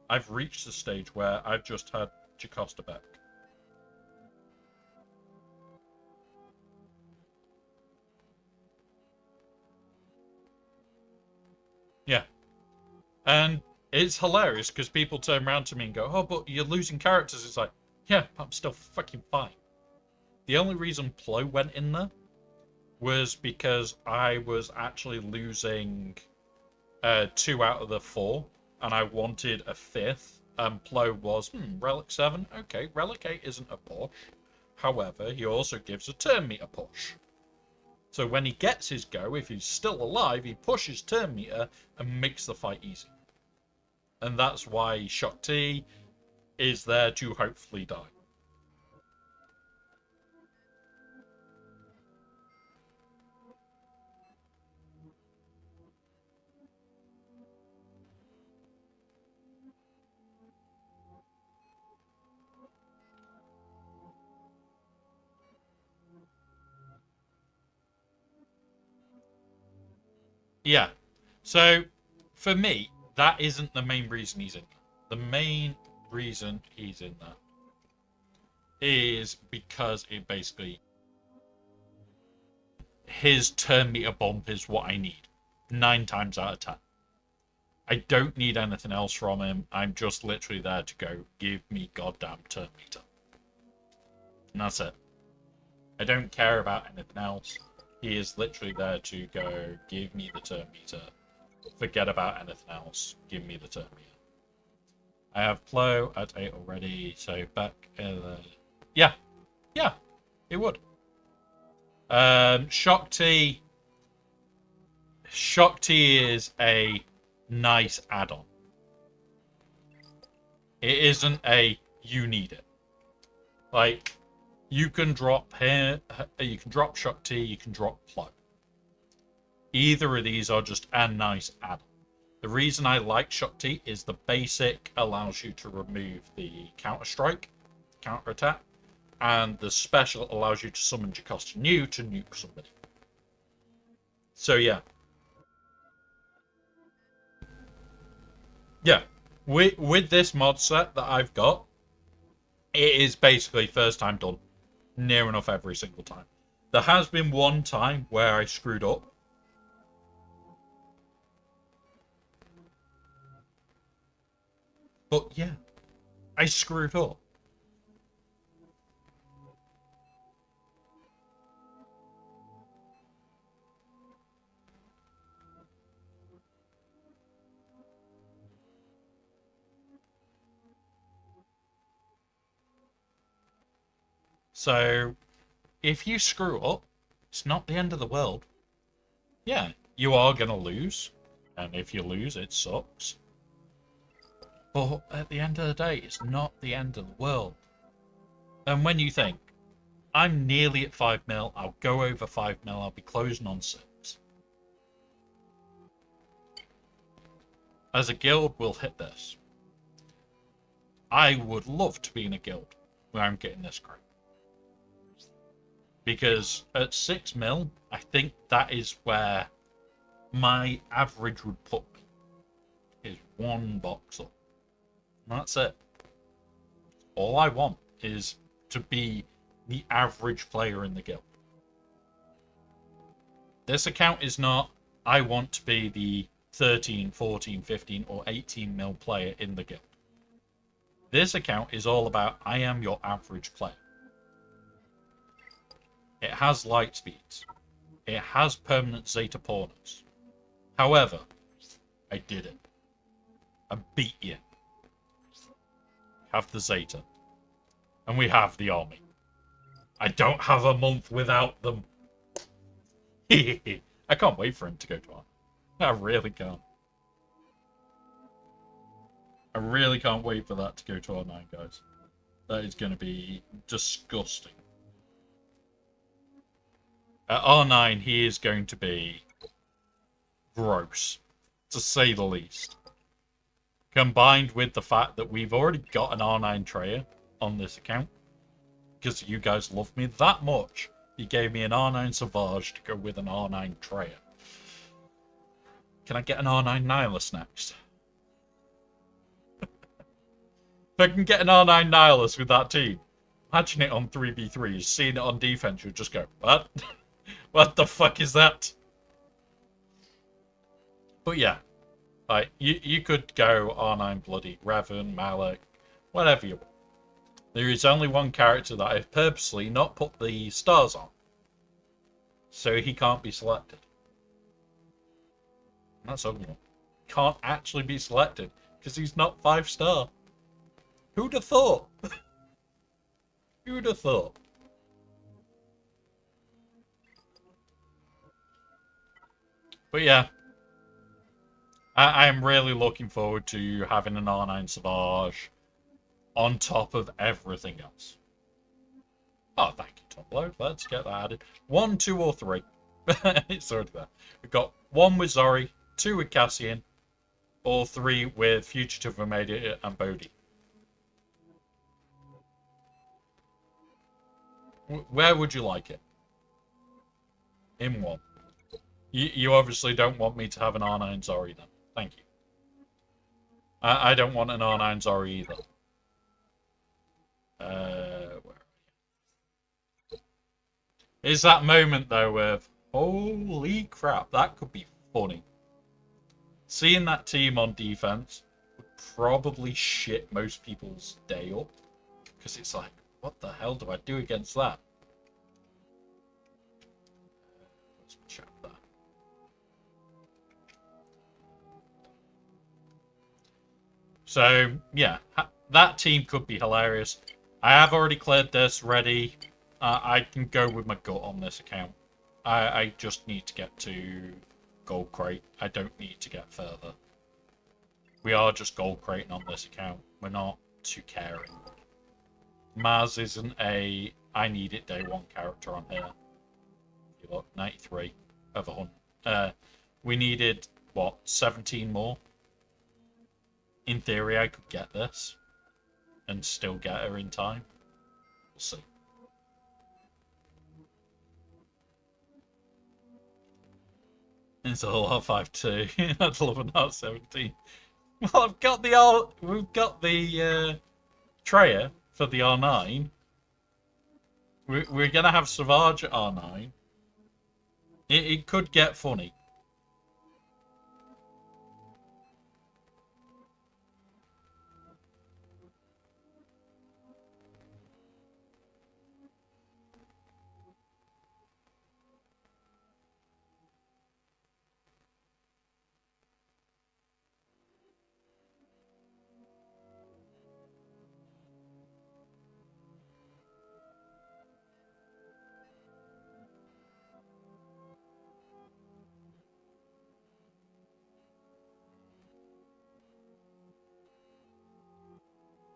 [SPEAKER 1] I've reached the stage where I've just had Jocasta back. Yeah. And it's hilarious because people turn around to me and go, oh, but you're losing characters. It's like, yeah, I'm still fucking fine. The only reason Plo went in there was because I was actually losing 2 out of the 4, and I wanted a 5th, and Plo was, Relic 7? Okay, Relic 8 isn't a push. However, he also gives a turn meter push. So when he gets his go, if he's still alive, he pushes turn meter and makes the fight easy. And that's why Shock T is there to hopefully die. Yeah. So, for me, that isn't the main reason he's in there. The main reason he's in there is because it basically... his turn meter bump is what I need. 9 times out of 10. I don't need anything else from him. I'm just literally there to go, give me goddamn turn meter. And that's it. I don't care about anything else. He is literally there to go, give me the turn meter. Forget about anything else. Give me the turn meter. I have Plo at 8 already, so back... yeah. Yeah, it would. Shock T... Shock T is a nice add-on. It isn't a, you need it. Like... you can drop here, you can drop Shock T, you can drop Plo. Either of these are just a nice add-on. The reason I like Shock T is the basic allows you to remove the counter strike, counter attack, and the special allows you to summon Jocasta New to nuke somebody. So yeah. Yeah, with this mod set that I've got, it is basically first time done. Near enough every single time. There has been one time where I screwed up. But yeah, I screwed up. So, if you screw up, it's not the end of the world. Yeah, you are going to lose. And if you lose, it sucks. But at the end of the day, it's not the end of the world. And when you think, I'm nearly at 5 mil, I'll go over 5 mil, I'll be closing on 6. As a guild, we'll hit this. I would love to be in a guild where I'm getting this crap. Because at 6 mil, I think that is where my average would put me. Is 1 box up. And that's it. All I want is to be the average player in the guild. This account is not, I want to be the 13, 14, 15, or 18 mil player in the guild. This account is all about, I am your average player. It has light speeds. It has permanent Zeta pornos. However, I did it. I beat you. Have the Zeta. And we have the army. I don't have a month without them. I can't wait for him to go to R. I really can't. I really can't wait for that to go to R9, guys. That is going to be disgusting. At R9, he is going to be gross, to say the least. Combined with the fact that we've already got an R9 Treya on this account, because you guys love me that much, you gave me an R9 Savage to go with an R9 Treya. Can I get an R9 Nihilus next? If I can get an R9 Nihilus with that team, imagine it on 3v3, seeing it on defense, you'll just go, what? What the fuck is that? But yeah, like, you could go R9 bloody Revan, Malak, whatever you want. There is only one character that I've purposely not put the stars on, so he can't be selected. And that's ugly. Can't actually be selected because he's not 5-star. Who'd have thought? Who'd have thought? But yeah, I am really looking forward to having an R9 Savage on top of everything else. Oh, thank you, Top Load. Let's get that added. 1, 2, or 3. It's already there. We've got 1 with Zori, 2 with Cassian, or 3 with Fugitive Immediate and Bodhi. Where would you like it? In 1. You obviously don't want me to have an R9 Zori then. Thank you. I don't want an R9 Zori either. Where are you? Is that moment though with holy crap, that could be funny. Seeing that team on defense would probably shit most people's day up. Because it's like, what the hell do I do against that? Let's check that. So, yeah, that team could be hilarious. I have already cleared this, ready. I can go with my gut on this account. I just need to get to Gold Crate. I don't need to get further. We are just Gold Crating on this account. We're not too caring. Maz isn't a I need it day 1 character on here. You look, 93 of 100. We needed, what, 17 more? In theory, I could get this and still get her in time. We'll see. It's all R5 2. I'd love an R17. Well, we've got the Treya for the R9. We're gonna have Savage at R9. It could get funny.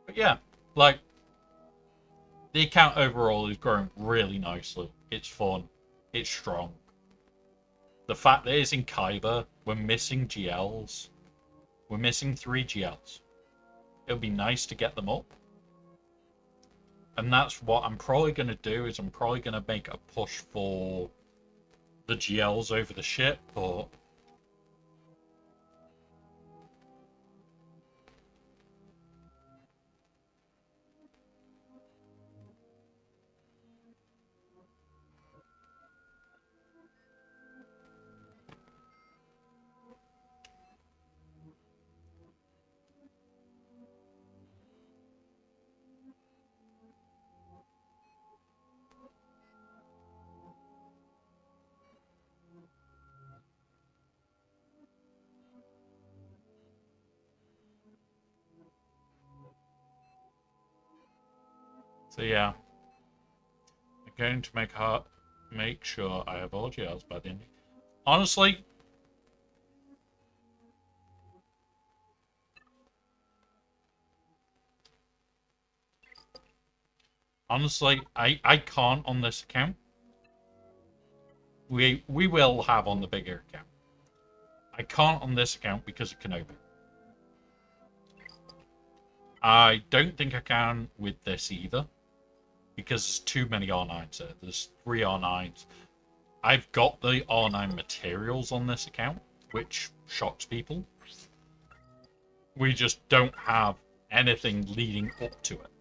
[SPEAKER 1] But yeah, like, the account overall is growing really nicely. It's fun. It's strong. The fact that it's in Kyber, we're missing GLs. We're missing 3 GLs. It would be nice to get them up. And that's what I'm probably going to do, is I'm probably going to make a push for the GLs over the ship, but so yeah. going to make sure I have all GLs by the end. Honestly, I can't on this account. We will have on the bigger account. I can't on this account because of Kenobi. I don't think I can with this either, because there's too many R9s there. There's 3 R9s. I've got the R9 materials on this account, which shocks people. We just don't have anything leading up to it.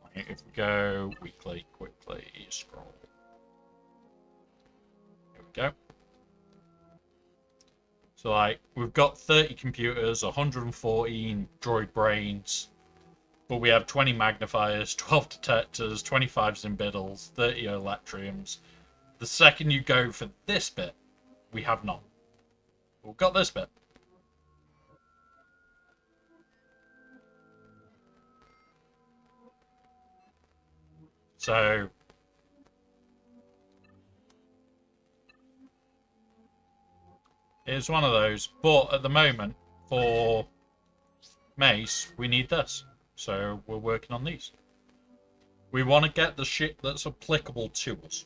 [SPEAKER 1] Like if we go weekly, quickly, scroll. Here we go. So, like, we've got 30 computers, 114 droid brains, but we have 20 magnifiers, 12 detectors, 25 zimbiddles, 30 electriums. The second you go for this bit, we have none. We've got this bit. So it's one of those, but at the moment, for Mace, we need this. So we're working on these. We want to get the shit that's applicable to us.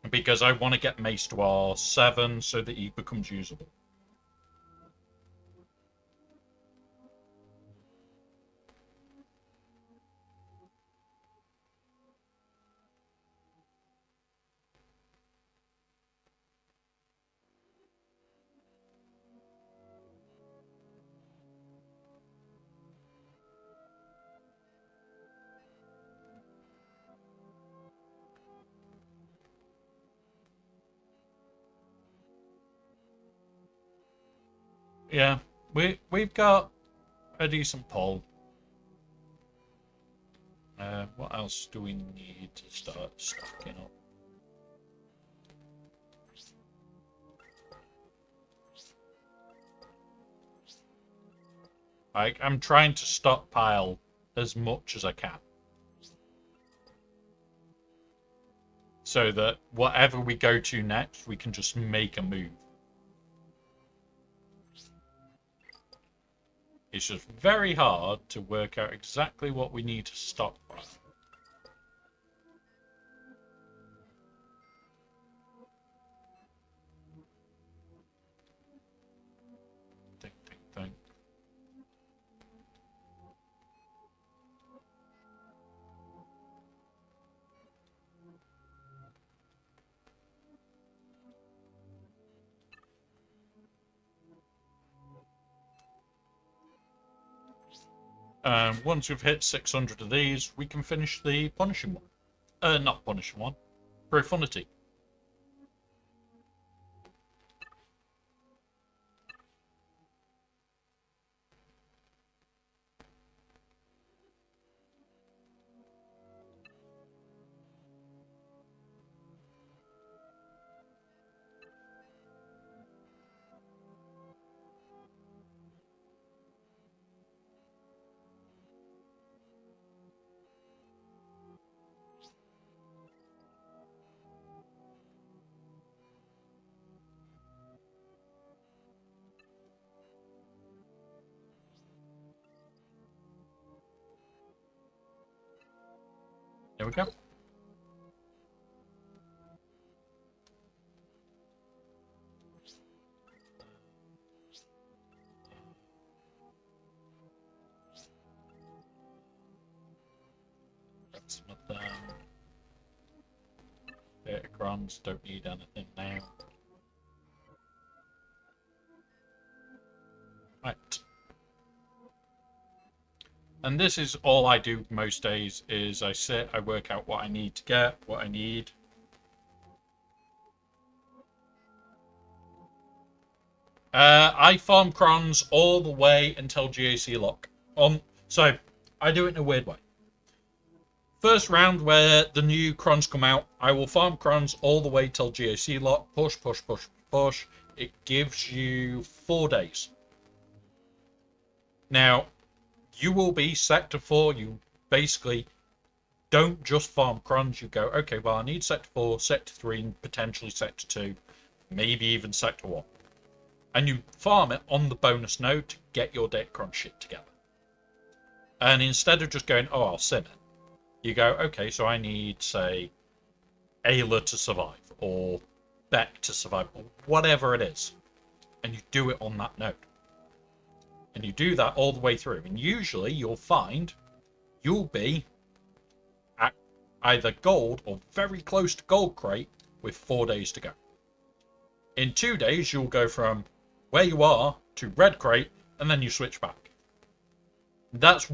[SPEAKER 1] Because I want to get Mace to R7 so that he becomes usable. Yeah, we've got a decent poll. What else do we need to start stocking up? I'm trying to stockpile as much as I can, so that whatever we go to next, we can just make a move. It's just very hard to work out exactly what we need to stockpile. Think. Once we've hit 600 of these, we can finish the punishing one. Not punishing one. Profundity. There we go. That's some of them. Datacrons, don't need anything now. Right. And this is all I do most days, is I sit, I work out what I need to get, what I need. I farm crons all the way until GAC lock. So I do it in a weird way. First round where the new crons come out, I will farm crons all the way till GAC lock. Push, push, push, push. It gives you 4 days. Now, you will be sector 4. You basically, don't just farm crons. You go, okay, well, I need sector 4, sector 3, and potentially sector 2, maybe even sector 1. And you farm it on the bonus node to get your data cron shit together. And instead of just going, oh, I'll sim it, you go, okay, so I need, say, Ayla to survive, or Beck to survive, or whatever it is. And you do it on that node. And you do that all the way through. And usually you'll find you'll be at either gold or very close to gold crate with 4 days to go. In 2 days, you'll go from where you are to red crate, and then you switch back. That's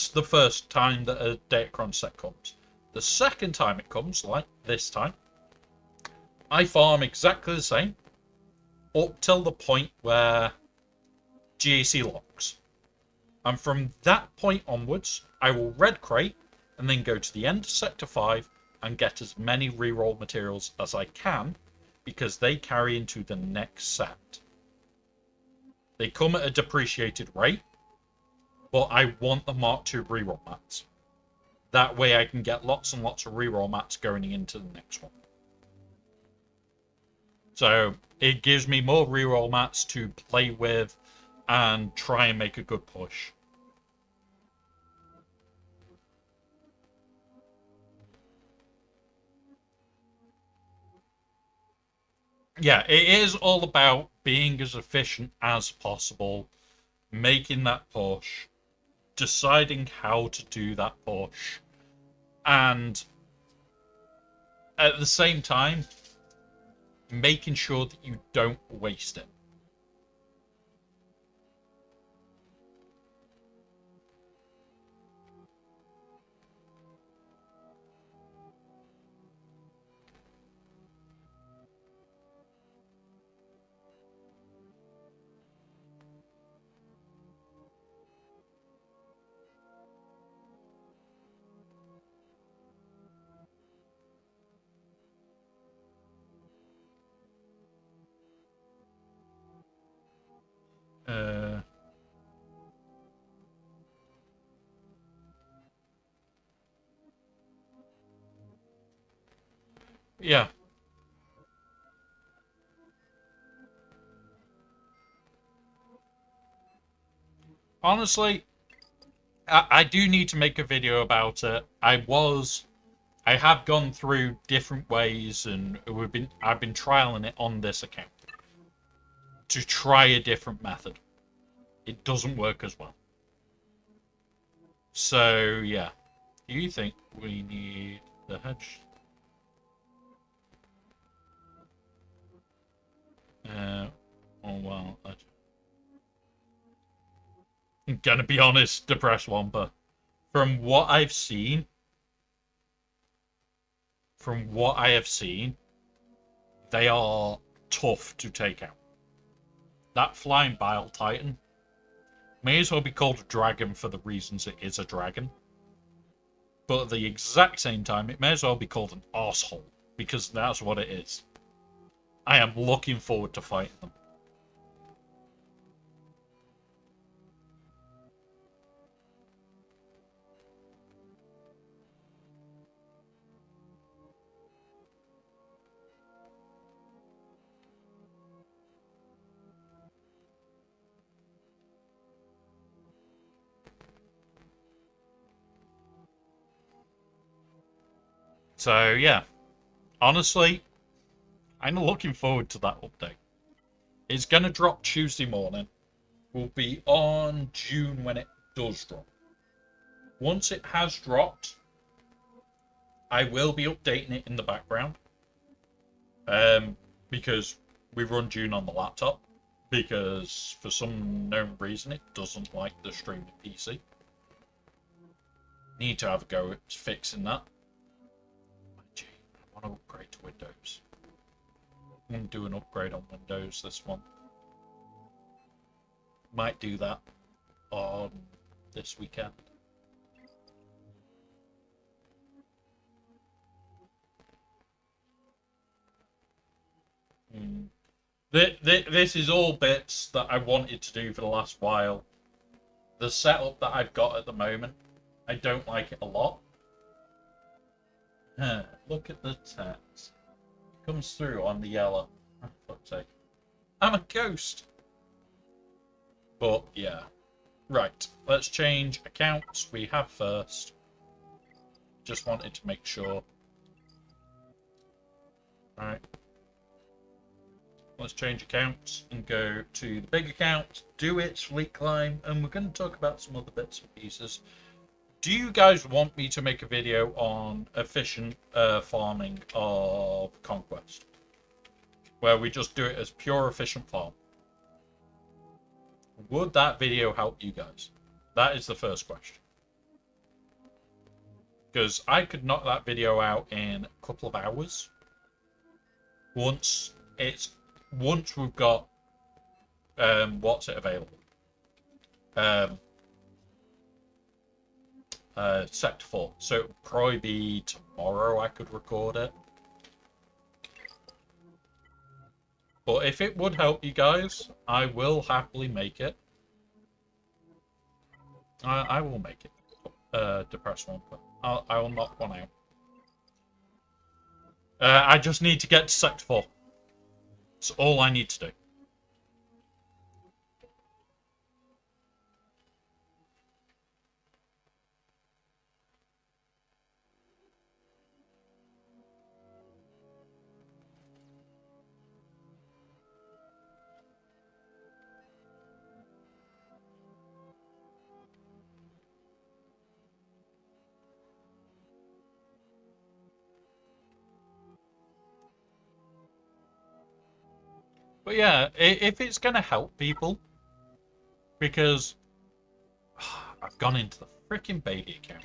[SPEAKER 1] the first time that a Datacron set comes. The second time it comes, like this time, I farm exactly the same up till the point where GAC locks. And from that point onwards, I will red crate and then go to the end of Sector 5 and get as many reroll materials as I can, because they carry into the next set. They come at a depreciated rate, but I want the Mark II reroll mats. That way I can get lots and lots of reroll mats going into the next one. So it gives me more reroll mats to play with and try and make a good push. Yeah, it is all about being as efficient as possible, making that push, deciding how to do that push, and at the same time, making sure that you don't waste it. Yeah. Honestly, I do need to make a video about it. I have gone through different ways, and I've been trialing it on this account to try a different method. It doesn't work as well. So yeah, do you think we need the hedge? Oh well, I'm gonna be honest, Depressed Wampa. From what I have seen, they are tough to take out. That flying Bile Titan may as well be called a dragon for the reasons it is a dragon. But at the exact same time, it may as well be called an arsehole, because that's what it is. I am looking forward to fighting them. So yeah, honestly, I'm looking forward to that update. It's going to drop Tuesday morning. We'll be on June when it does drop. Once it has dropped, I will be updating it in the background. Because we run June on the laptop. Because for some known reason it doesn't like the streaming PC. Need to have a go at fixing that. I want to upgrade to Windows. I'm going to do an upgrade on Windows this month. Might do that on this weekend. This is all bits that I wanted to do for the last while. The setup that I've got at the moment, I don't like it a lot. Look at the text. Comes through on the yellow. Oh, fuck's sake. I'm a ghost! But, yeah. Right, let's change accounts we have first. Just wanted to make sure. Alright. Let's change accounts and go to the big account, do its fleet climb, and we're going to talk about some other bits and pieces. Do you guys want me to make a video on efficient farming of Conquest? Where we just do it as pure efficient farm? Would that video help you guys? That is the first question. Because I could knock that video out in a couple of hours. Once we've got what's it available? Sector 4. So it would probably be tomorrow I could record it. But if it would help you guys, I will happily make it. I will make it. Depress one, but I will knock one out. I just need to get to Sector 4. That's all I need to do. But yeah, if it's going to help people, because I've gone into the freaking baby account.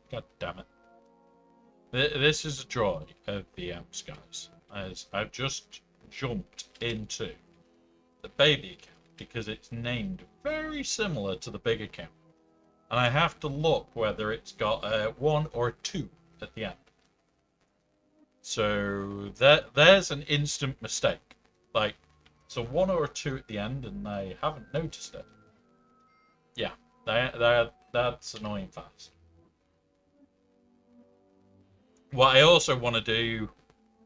[SPEAKER 1] God damn it. This is a joy of VMs, guys, as I've just jumped into the baby account because it's named very similar to the big account. And I have to look whether it's got a 1 or a 2 at the end. So there's an instant mistake. Like, it's a 1 or a 2 at the end, and I haven't noticed it. Yeah, that's annoying fast. What I also want to do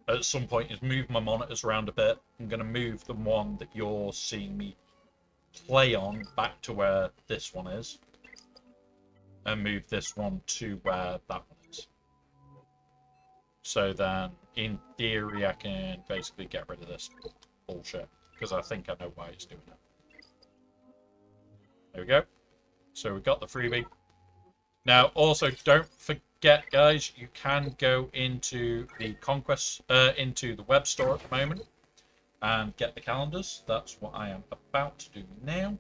[SPEAKER 1] at some point is move my monitors around a bit. I'm going to move the one that you're seeing me play on back to where this one is. And move this one to where that one is. So then, in theory, I can basically get rid of this bullshit. Because I think I know why it's doing it. There we go. So we got the freebie. Now, also, don't forget, guys, you can go into the Conquest, into the web store at the moment. And get the calendars. That's what I am about to do now.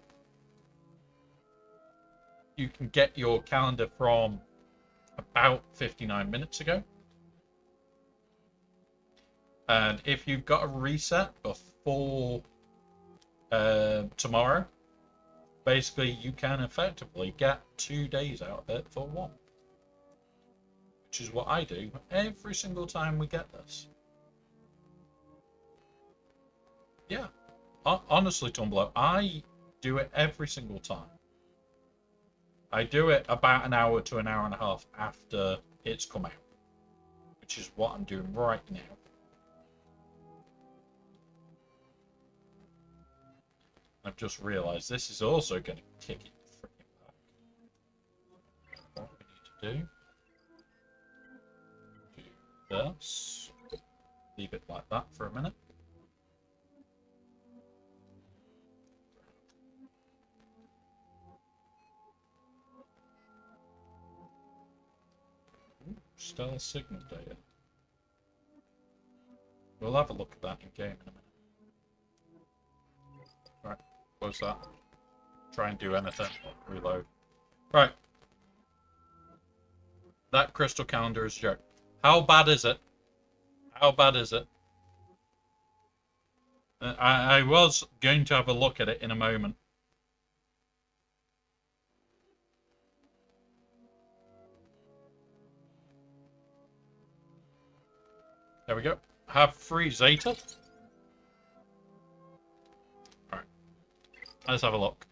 [SPEAKER 1] You can get your calendar from about 59 minutes ago. And if you've got a reset before tomorrow, basically you can effectively get 2 days out of it for 1. Which is what I do every single time we get this. Yeah. Honestly, Tumblr, I do it every single time. I do it about an hour to an hour and a half after it's come out. Which is what I'm doing right now. I've just realised this is also going to kick it freaking back. What we need to do this. Leave it like that for a minute. Stellar signal data. We'll have a look at that in game in a minute. Right, close that. Try and do anything. Reload. Right. That crystal calendar is a joke. How bad is it? How bad is it? I was going to have a look at it in a moment. There we go. Have 3 Zeta. Alright. Let's have a look.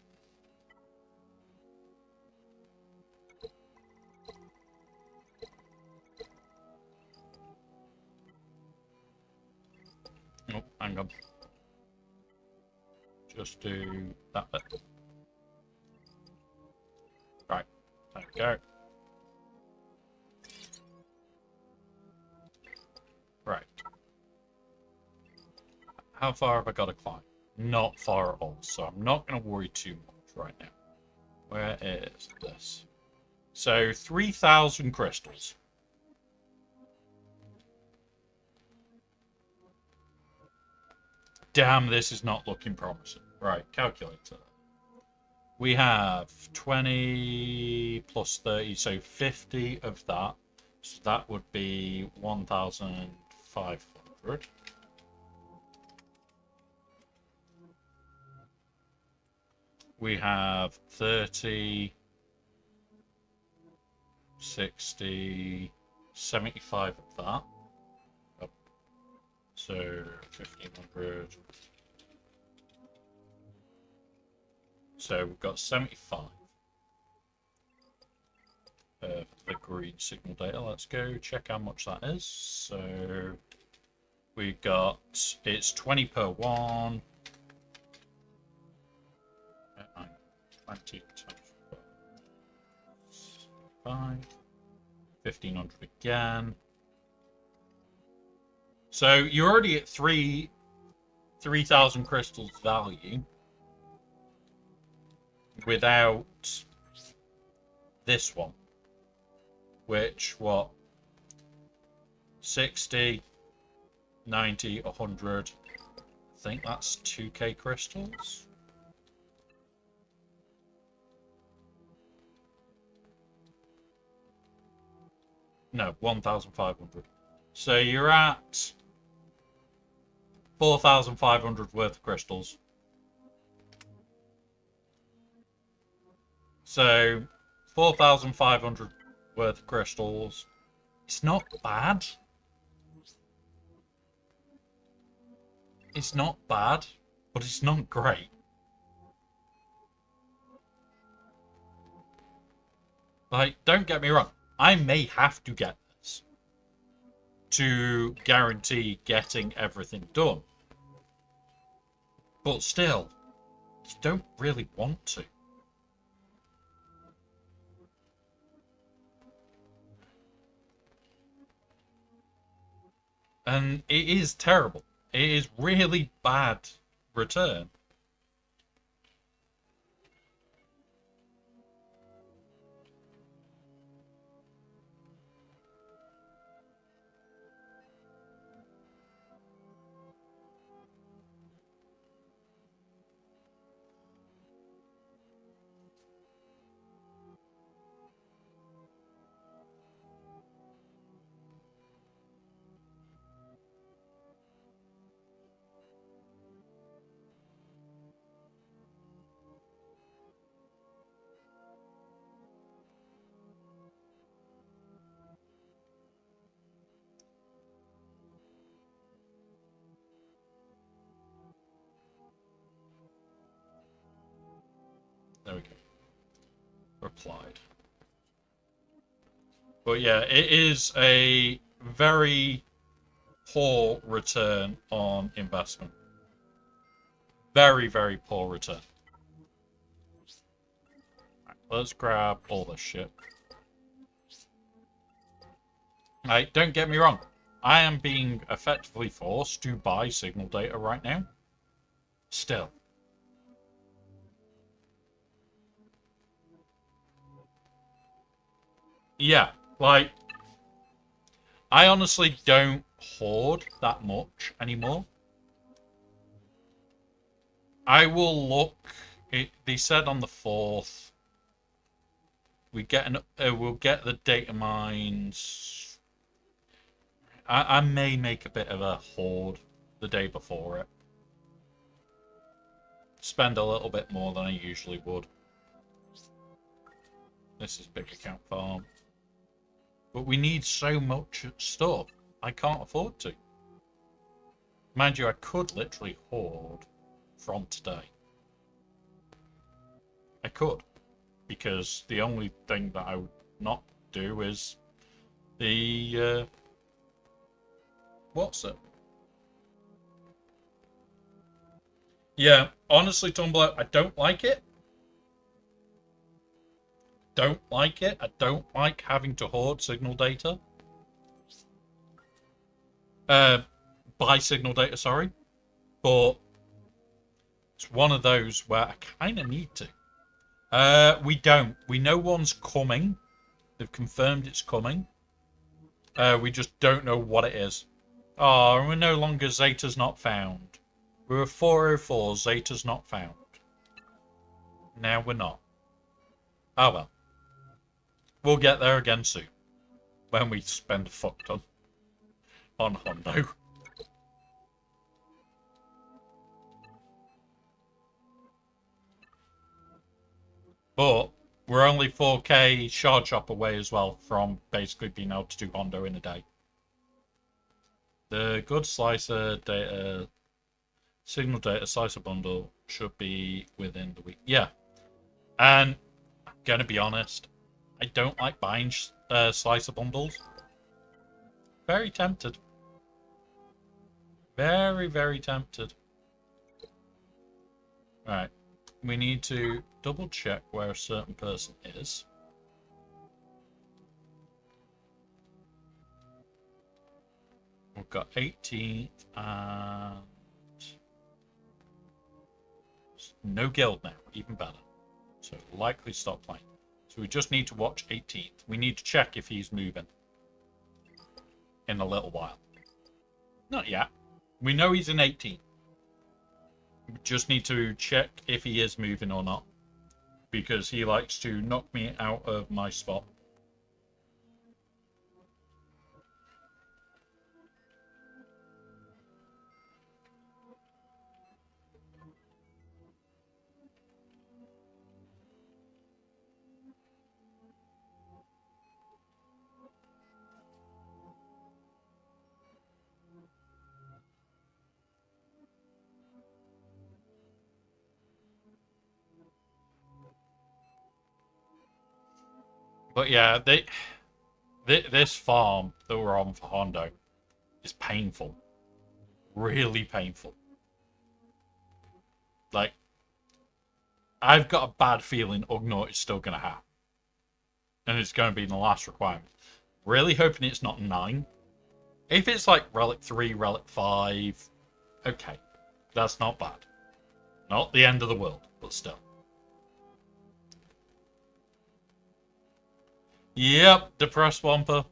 [SPEAKER 1] hang on. Just do that bit. Right, there we go. Right. How far have I got to climb? Not far at all, so I'm not going to worry too much right now. Where is this? So, 3,000 crystals. Damn, this is not looking promising. Right, calculator. We have 20 plus 30, so 50 of that. So that would be 1,500. We have 30, 60, 75 of that. Oh. So 1,500. So we've got 75 of the green signal data. Let's go check how much that is. So we got, it's 20 per one. 20 times 5. 1,500 again. So you're already at 3,000 crystals value without this one, which, what, 60, 90, 100, I think that's 2k crystals. No, 1,500. So you're at 4,500 worth of crystals. So 4,500 worth of crystals. It's not bad. It's not bad, but it's not great. Like, don't get me wrong. I may have to get this to guarantee getting everything done. But still, you don't really want to. And it is terrible. It is really bad return. There we go. Replied. But yeah, it is a very poor return on investment. Very, very poor return. Right, let's grab all this shit. Right, don't get me wrong. I am being effectively forced to buy signal data right now. Still. Yeah, like, I honestly don't hoard that much anymore. I will look. They said on the 4th we'll get the data mines. I may make a bit of a hoard the day before it. Spend a little bit more than I usually would. This is big account farm. But we need so much stuff. I can't afford to. Mind you, I could literally hoard from today. I could. Because the only thing that I would not do is the... what's it? Yeah, honestly, Tumblr, I don't like it. Don't like it. I don't like having to hoard signal data. Buy signal data, sorry. But it's one of those where I kind of need to. We don't. We know one's coming. They've confirmed it's coming. We just don't know what it is. Oh, we're no longer Zeta's not found. We were 404, Zeta's not found. Now we're not. Oh well. We'll get there again soon. When we spend a fuck ton on Hondo. But we're only 4K shard shop away as well from basically being able to do Hondo in a day. The good slicer data, signal data slicer bundle should be within the week. Yeah. And I'm going to be honest, I don't like buying slicer bundles. Very tempted. Very, very tempted. Right. We need to double check where a certain person is. We've got 18th and no guild now, even better. So likely stop playing. So we just need to watch 18th. We need to check if he's moving in a little while. Not yet. We know he's in 18th. We just need to check if he is moving or not. Because he likes to knock me out of my spot. But yeah, this farm that we're on for Hondo is painful. Really painful. Like, I've got a bad feeling Ugnaught is still going to happen. And it's going to be in the last requirement. Really hoping it's not 9. If it's like Relic 3, Relic 5, okay. That's not bad. Not the end of the world, but still. Yep, depressed Wampa.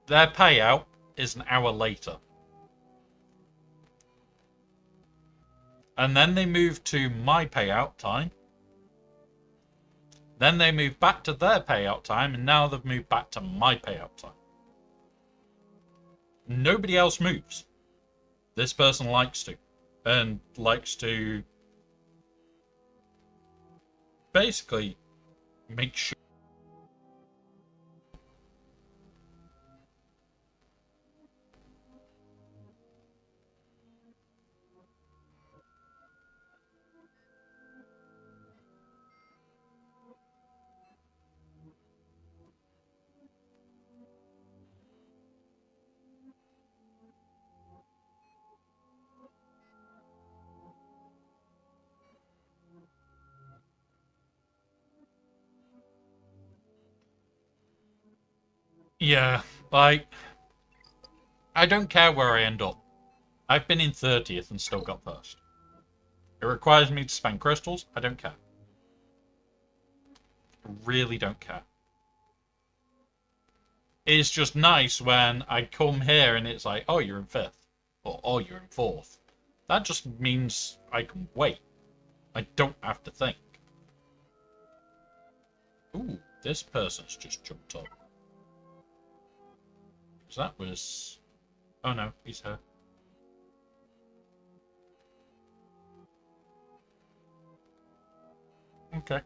[SPEAKER 1] Their payout is an hour later. And then they move to my payout time. Then they move back to their payout time, and now they've moved back to my payout time. Nobody else moves. This person likes to. And likes to basically make sure. Yeah, like, I don't care where I end up. I've been in 30th and still got first. It requires me to spend crystals. I don't care. I really don't care. It's just nice when I come here and it's like, oh, you're in 5th. Or, oh, you're in 4th. That just means I can wait. I don't have to think. Ooh, this person's just jumped up. So that was... Oh no, he's her. Okay.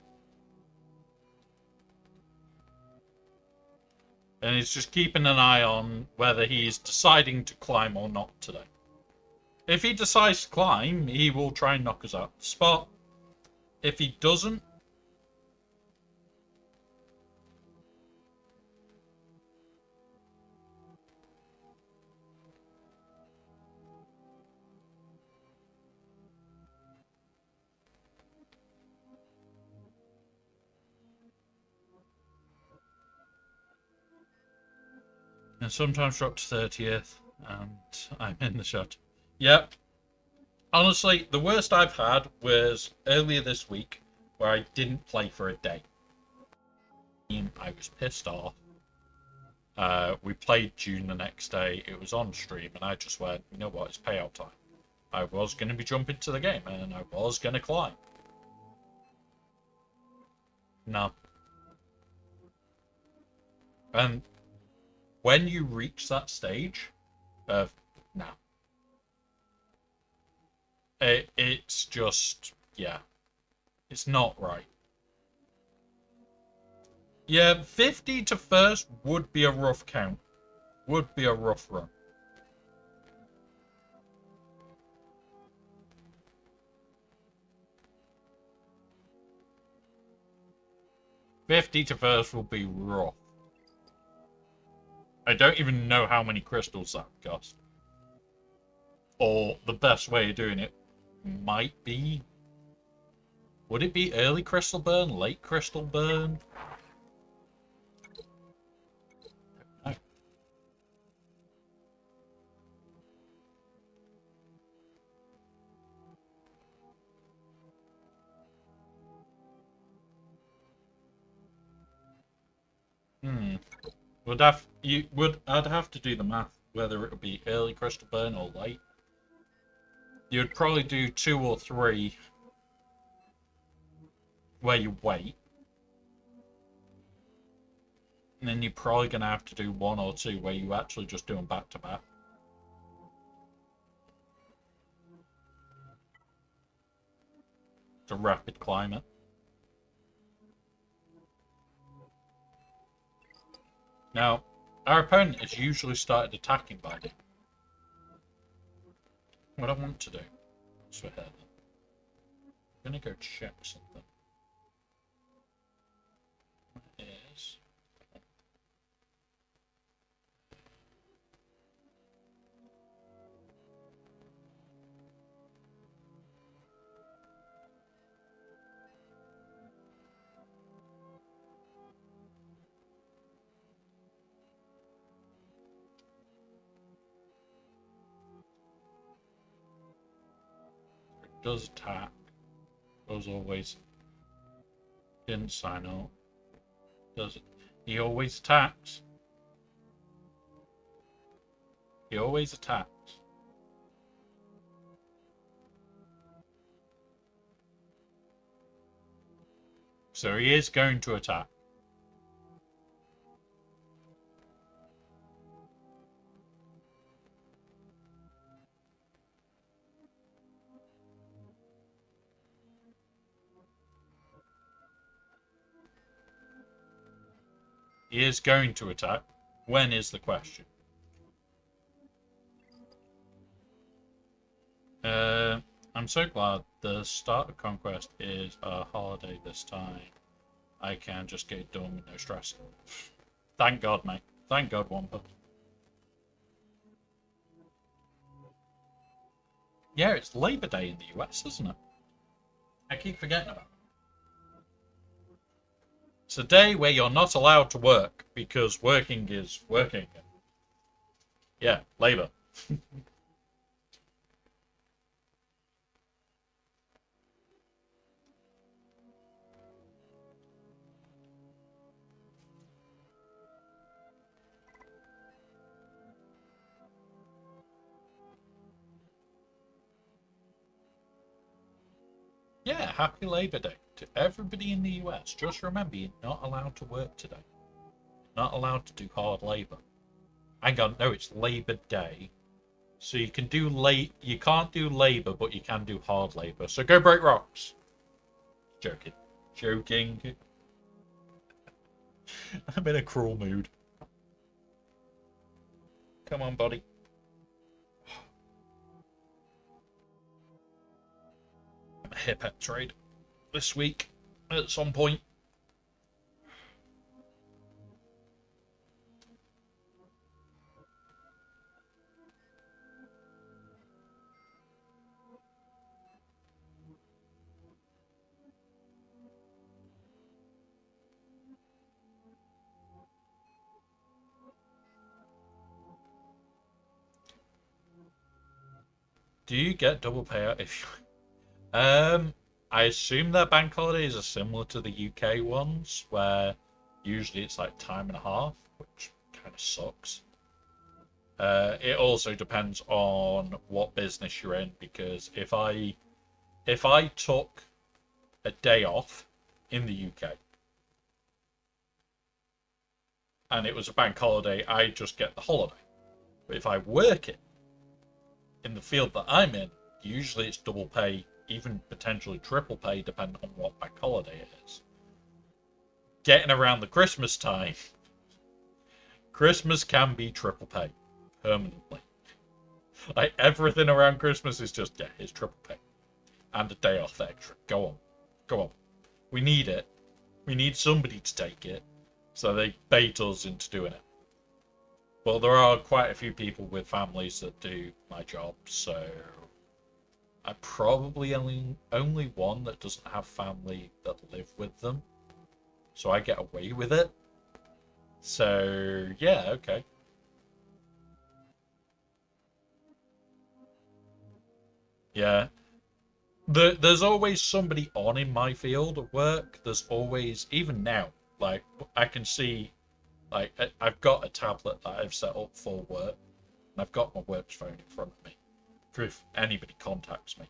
[SPEAKER 1] And he's just keeping an eye on whether he's deciding to climb or not today. If he decides to climb, he will try and knock us out the spot. If he doesn't, And sometimes drop to 30th, and I'm in the shot. Yep. Honestly, the worst I've had was earlier this week, where I didn't play for a day. I was pissed off. We played June the next day. It was on stream, and I just went, you know what, it's payout time. I was going to be jumping to the game, and I was going to climb. No. And when you reach that stage of, no. It's just, yeah. It's not right. Yeah, 50 to first would be a rough count. Would be a rough run. $50 to first will be rough. I don't even know how many crystals that would cost. Or the best way of doing it might be... Would it be early crystal burn, late crystal burn? I'd have to do the math whether it would be early crystal burn or late. You'd probably do 2 or 3 where you wait. And then you're probably going to have to do 1 or 2 where you actually just do them back to back. It's a rapid climate. Now, our opponent has usually started attacking by then. What I want to do is for her. I'm going to go check something. What is... Does attack. Does always. Didn't sign up. Does it? He always attacks. He always attacks. So he is going to attack. He is going to attack. When is the question? I'm so glad the start of Conquest is a holiday this time. I can just get it done with no stress. Thank God, mate. Thank God, Wampa. Yeah, it's Labor Day in the US, isn't it? I keep forgetting about it. It's a day where you're not allowed to work because working is working. Yeah, Labor. Yeah, happy Labor Day to everybody in the US. Just remember, you're not allowed to work today. You're not allowed to do hard labor. Hang on, no, it's Labor Day. So you can do you can't do labor, but you can do hard labor. So go break rocks. Joking. Joking. I'm in a cruel mood. Come on, buddy. Hip at trade this week at some point. Do you get double payout if you... I assume their bank holidays are similar to the UK ones, where usually it's like time and a half, which kind of sucks. It also depends on what business you're in, because if I took a day off in the UK and it was a bank holiday, I just get the holiday. But if I work it in the field that I'm in, usually it's double pay, even potentially triple pay, depending on what bank holiday it is. Getting around the Christmas time, Christmas can be triple pay permanently. Like everything around Christmas is just, yeah, it's triple pay. And a day off extra. Go on. Go on. We need it. We need somebody to take it. So they bait us into doing it. Well, there are quite a few people with families that do my job, so I'm probably only one that doesn't have family that live with them. So I get away with it. So, yeah, okay. Yeah. There's always somebody on in my field of work. There's always, even now, like, I can see, like, I've got a tablet that I've set up for work, and I've got my work phone in front of me, for if anybody contacts me.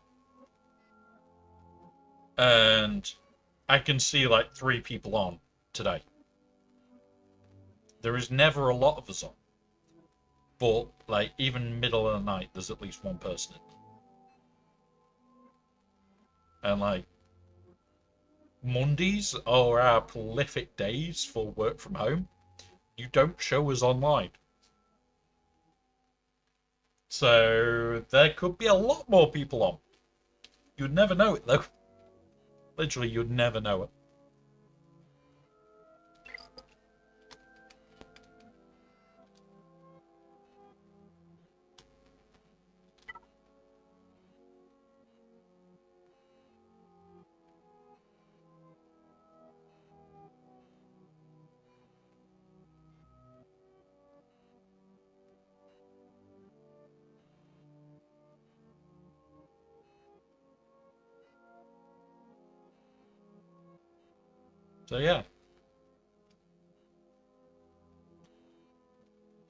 [SPEAKER 1] And I can see, like, 3 people on today. There is never a lot of us on. But, like, even middle of the night, there's at least one person in. And, like, Mondays are our prolific days for work from home. You don't show us online. So, there could be a lot more people on. You'd never know it, though. Literally, you'd never know it. So, yeah.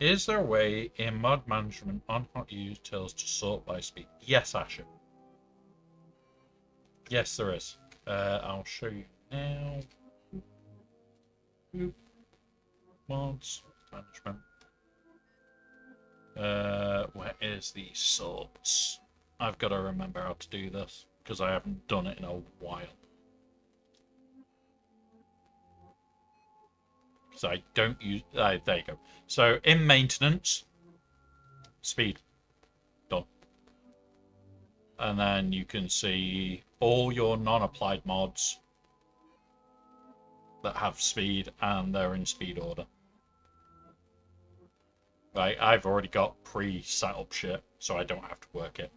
[SPEAKER 1] Is there a way in mod management on hot utils to sort by speed? Yes, Asher. Yes, there is. I'll show you now. Mods management. Where is the sorts? I've got to remember how to do this because I haven't done it in a while. So I don't use. There you go. So in maintenance, speed, done. And then you can see all your non-applied mods that have speed, and they're in speed order. Right, I've already got pre-set up shit, so I don't have to work it.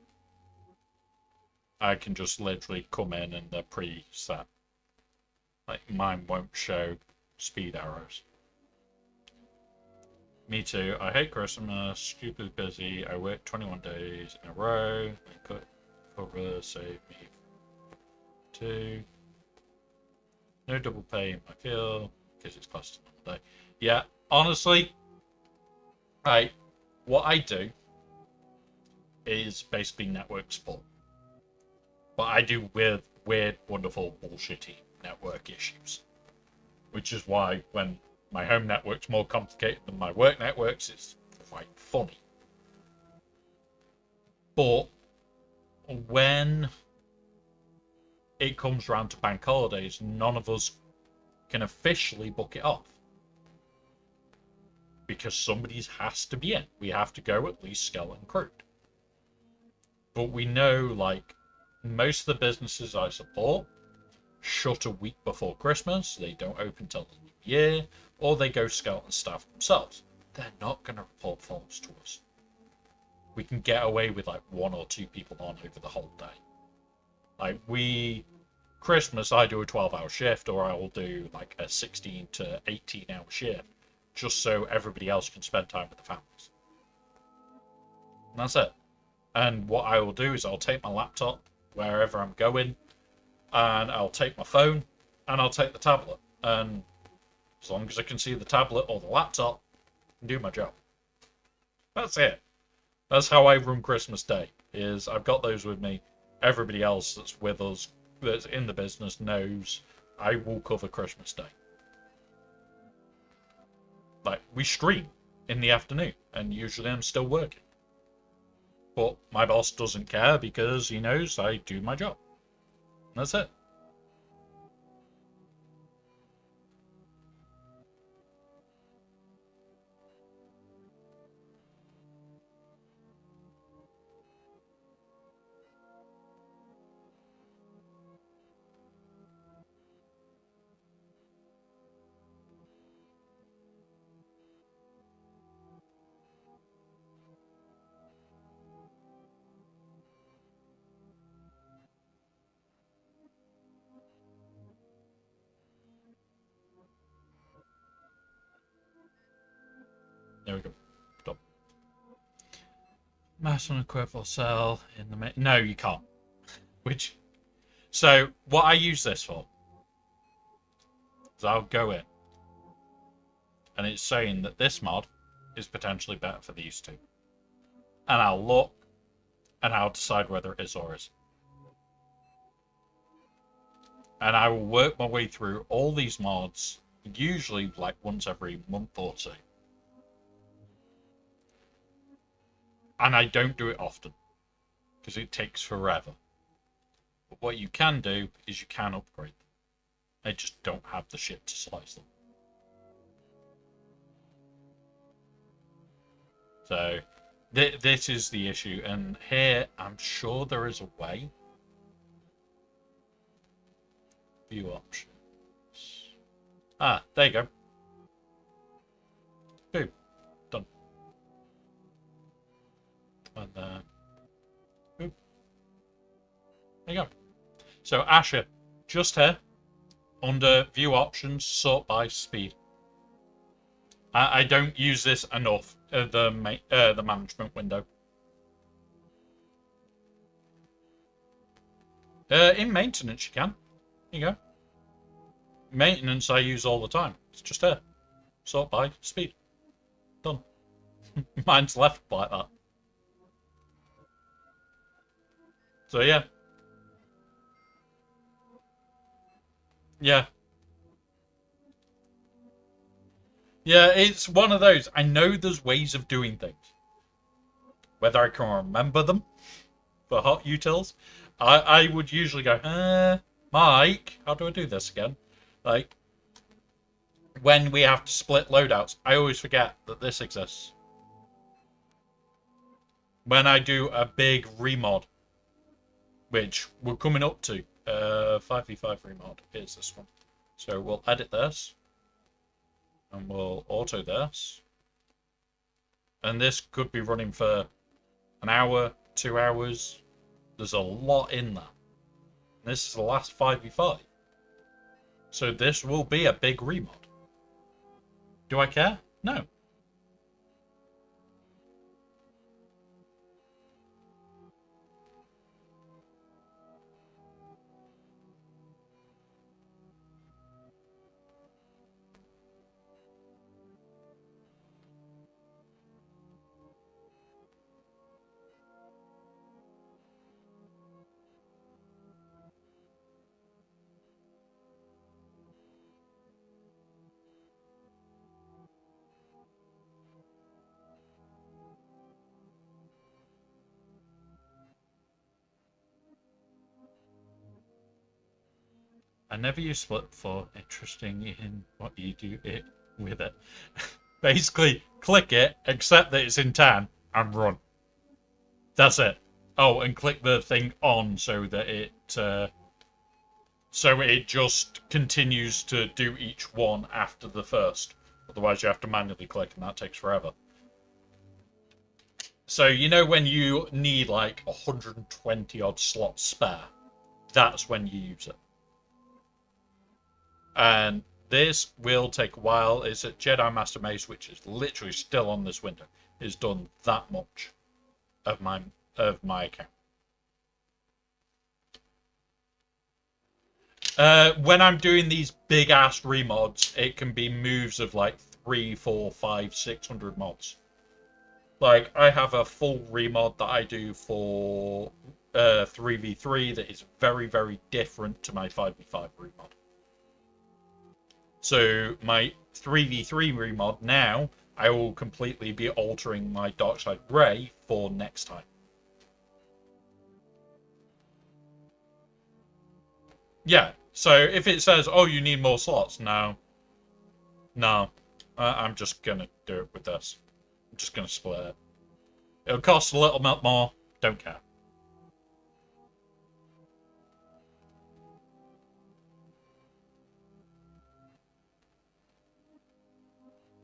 [SPEAKER 1] I can just literally come in and they're pre-set. Like, mine won't show speed arrows. Me too. I hate Christmas. Stupidly busy. I work 21 days in a row. I cut cover, save me. 2. No double pay in my field because it's classed as another day. Yeah, honestly, what I do is basically network support. But I do with weird, wonderful, bullshitty network issues. Which is why when my home network's more complicated than my work networks, it's quite funny. But when it comes around to bank holidays, none of us can officially book it off. Because somebody's has to be in. We have to go at least skeleton crewed. But we know, like, most of the businesses I support shut a week before Christmas. They don't open till the new year. Or they go skeleton staff themselves. They're not going to report faults to us. We can get away with, like, 1 or 2 people on over the whole day. Like, Christmas, I do a 12-hour shift, or I will do, like, a 16 to 18-hour shift. Just so everybody else can spend time with the families. And that's it. And what I will do is I'll take my laptop wherever I'm going, and I'll take my phone, and I'll take the tablet. And as long as I can see the tablet or the laptop, I can do my job. That's it. That's how I run Christmas Day, is I've got those with me. Everybody else that's with us, that's in the business, knows I will cover Christmas Day. Like, we stream in the afternoon, and usually I'm still working. But my boss doesn't care because he knows I do my job. That's it. There we go. Stop. Mass unequivocal cell in the no, you can't. Which, so what I use this for is I'll go in, and it's saying that this mod is potentially better for these two, and I'll look, and I'll decide whether it is or isn't. And I will work my way through all these mods, usually like once every month or two. And I don't do it often, because it takes forever. But what you can do is you can upgrade them. I just don't have the shit to slice them. So, this is the issue. And here, I'm sure there is a way. View options. Ah, there you go. Boom. Done. And then, boom. There you go. So Asher, just here, under view options, sort by speed. I don't use this enough, the management window. In maintenance you can. There you go. Maintenance I use all the time. It's just here. Sort by speed. Done. Mine's left like that. So yeah. Yeah. Yeah, it's one of those. I know there's ways of doing things. Whether I can remember them for hot utils, I would usually go, Mike, how do I do this again? Like, when we have to split loadouts, I always forget that this exists. When I do a big remod, which we're coming up to, 5v5 remod is this one. So we'll edit this, and we'll auto this. And this could be running for an hour, 2 hours. There's a lot in there. This is the last 5v5. So this will be a big remod. Do I care? No. I never use split before. Interesting in what you do it with it. Basically, click it, accept that it's in 10, and run. That's it. Oh, and click the thing on so that it just continues to do each one after the first. Otherwise, you have to manually click, and that takes forever. So you know when you need like 120 odd slots spare, that's when you use it. And this will take a while. It's a Jedi Master Mace, which is literally still on this window. It's done that much of my of my account. When I'm doing these big ass remods, it can be moves of like 300, 400, 500, 600 mods. Like, I have a full remod that I do for 3v3 that is very, very different to my 5v5 remod. So my 3v3 remod now, I will completely be altering my Darkside Grey for next time. Yeah, so if it says, oh, you need more slots, no, I'm just going to do it with this. I'm just going to split it. It'll cost a little bit more, don't care.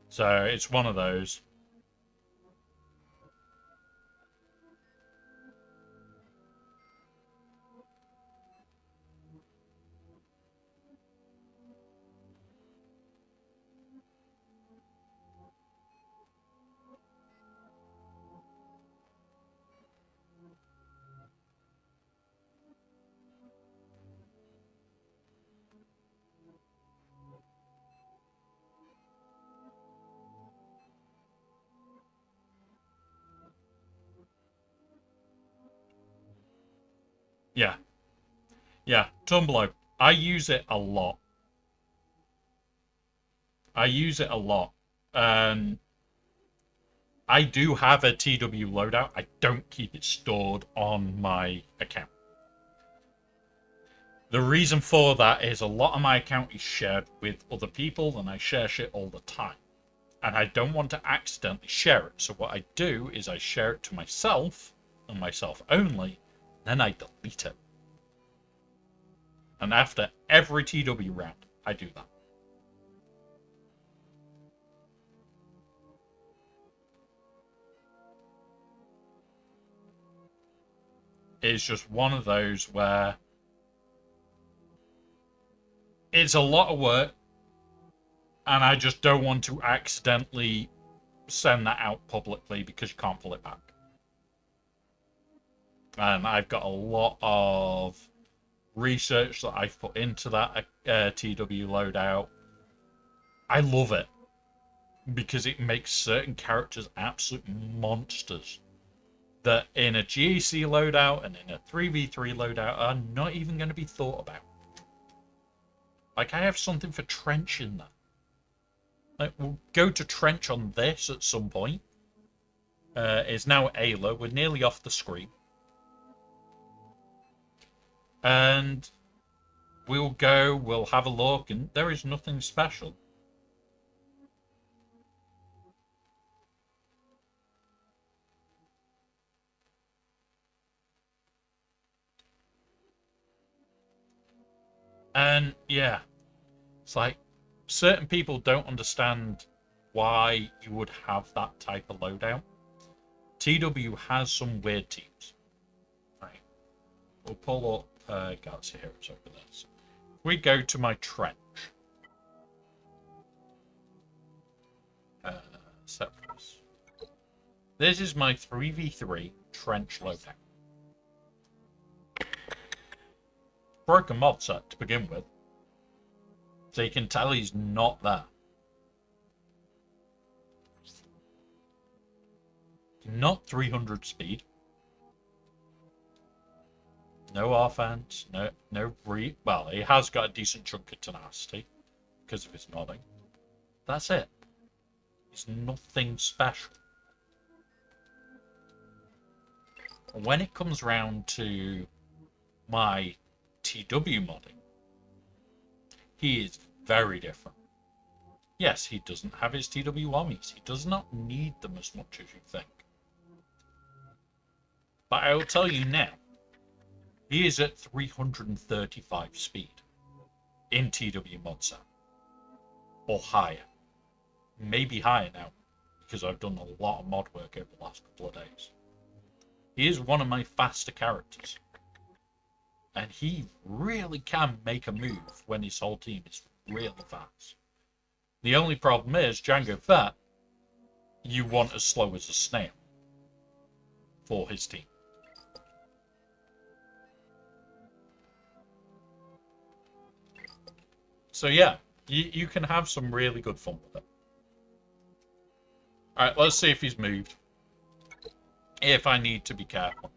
[SPEAKER 1] So it's one of those. Yeah. Yeah, Tumblr. I use it a lot. I use it a lot. I do have a TW loadout. I don't keep it stored on my account. The reason for that is a lot of my account is shared with other people, and I share shit all the time. And I don't want to accidentally share it. So what I do is I share it to myself, and myself only, then I delete it. And after every TW round, I do that. It's just one of those where it's a lot of work, and I just don't want to accidentally send that out publicly because you can't pull it back. And I've got a lot of research that I've put into that TW loadout. I love it because it makes certain characters absolute monsters that in a GAC loadout and in a 3v3 loadout are not even going to be thought about. Like, I have something for Trench in there. Like, we'll go to Trench on this at some point. It's now Ayla. We're nearly off the screen. And we'll go, we'll have a look, and there is nothing special. And yeah, it's like certain people don't understand why you would have that type of loadout. TW has some weird teams. Right. We'll pull up GAC Heroes over there. So we go to my Trench. Set for this. This is my 3v3 Trench loadout. Broken mod set to begin with, so you can tell he's not there. Not 300 speed. No offense. No breed. Well, he has got a decent chunk of tenacity because of his nodding. That's it. It's nothing special. When it comes round to my TW modding, he is very different. Yes, he doesn't have his TW whammies. He does not need them as much as you think. But I will tell you now, he is at 335 speed in TW mod set. Or higher. Maybe higher now, because I've done a lot of mod work over the last couple of days. He is one of my faster characters. And he really can make a move when his whole team is really fast. The only problem is, Django Fett, you want as slow as a snail for his team. So yeah, you can have some really good fun with it. Alright, let's see if he's moved. If I need to be careful.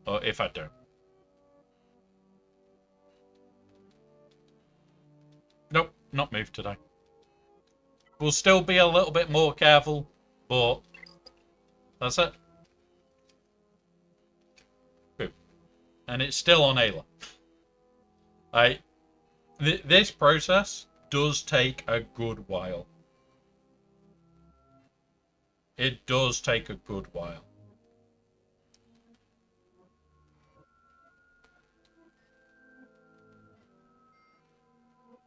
[SPEAKER 1] Or if I don't. Nope, not moved today. We'll still be a little bit more careful, but that's it. Boom. And it's still on Ayla. This process does take a good while. It does take a good while.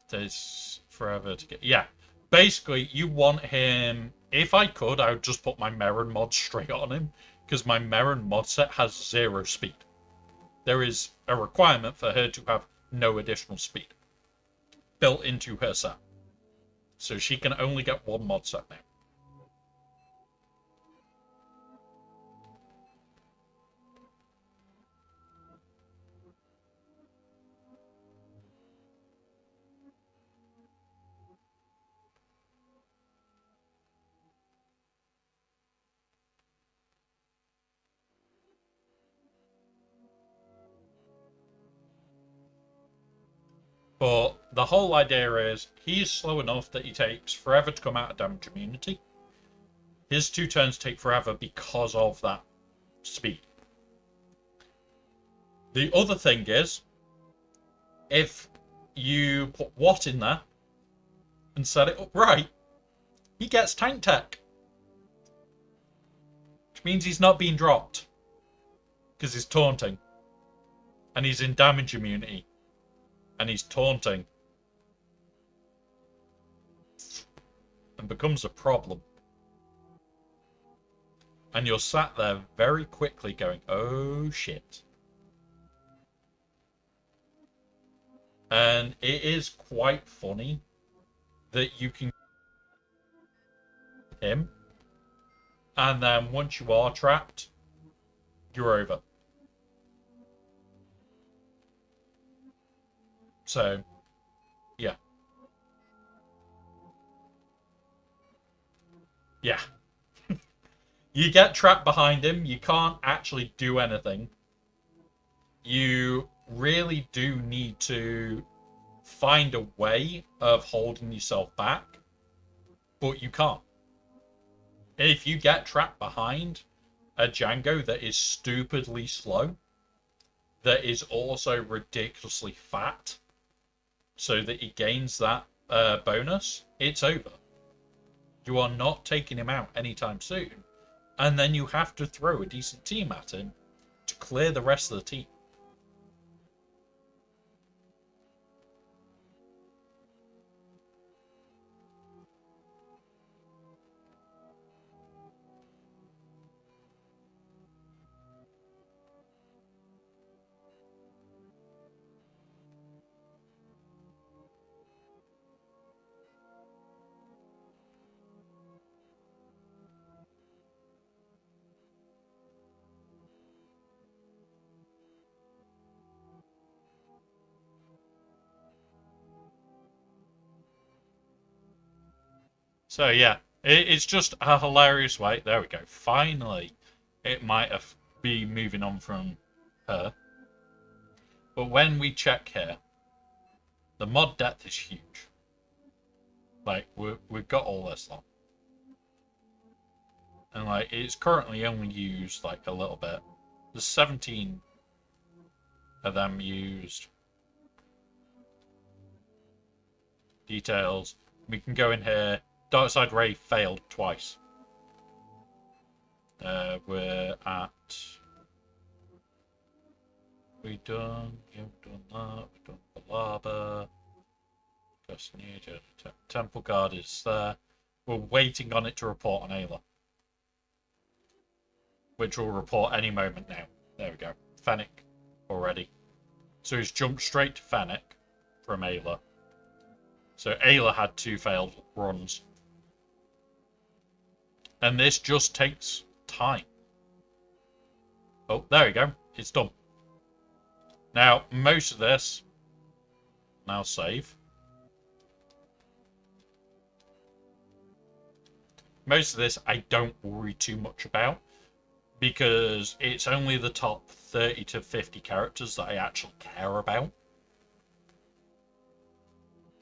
[SPEAKER 1] Takes forever to get... Yeah. Basically, you want him... If I could, I would just put my Merrin mod straight on him. Because my Merrin mod set has 0 speed. There is a requirement for her to have no additional speed built into her set. So she can only get 1 mod set now. But the whole idea is he's slow enough that he takes forever to come out of damage immunity. His 2 turns take forever because of that speed. The other thing is, if you put Watt in there and set it up right, he gets tank tech. Which means he's not being dropped. Because he's taunting. And he's in damage immunity. And he's taunting. And becomes a problem. And you're sat there very quickly going, oh shit. And it is quite funny that you can him. And then once you are trapped, you're over. So, yeah. Yeah. You get trapped behind him. You can't actually do anything. You really do need to find a way of holding yourself back. But you can't. If you get trapped behind a Django that is stupidly slow, that is also ridiculously fat, so that he gains that bonus, it's over. You are not taking him out anytime soon. And then you have to throw a decent team at him to clear the rest of the team. So yeah, it's just a hilarious way. There we go. Finally, it might have be moving on from her. But when we check here, the mod depth is huge. Like, we've got all this on. And like, it's currently only used like a little bit. There's 17 of them used. Details. We can go in here. Dark Side Ray failed twice. We're at... You've done that, we've done the lava. Just need Temple Guard is there. We're waiting on it to report on Ayla. Which will report any moment now. There we go. Fennec already. So he's jumped straight to Fennec from Ayla. So Ayla had 2 failed runs. And this just takes time. Oh, there we go. It's done. Now, most of this Now save. Most of this I don't worry too much about, because it's only the top 30 to 50 characters that I actually care about.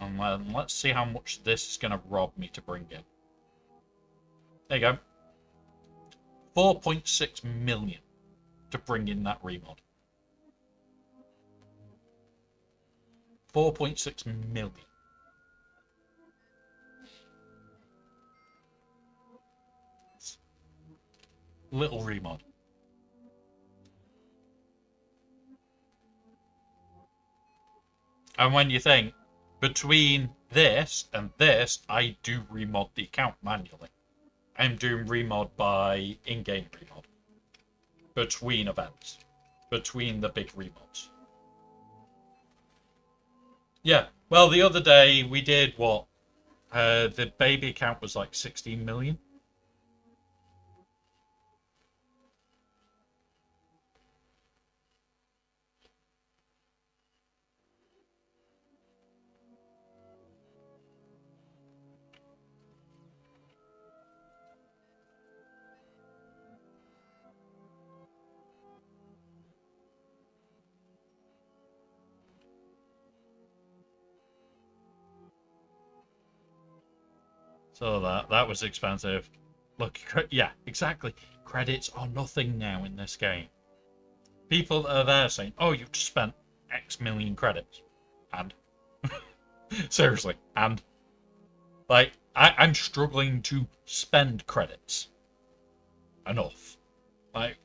[SPEAKER 1] And then let's see how much this is going to rob me to bring in. There you go. 4.6 million to bring in that remod. 4.6 million. Little remod. And when you think, between this and this, I do remod the account manually. I'm doing remod by in-game remod. Between events. Between the big remods. Yeah, well, the other day we did what? The baby account was like 16 million. So that was expensive. Look, yeah, exactly. Credits are nothing now in this game. People are there saying, oh, you've just spent X million credits. And? Seriously, and? Like, I'm struggling to spend credits. Enough. Like,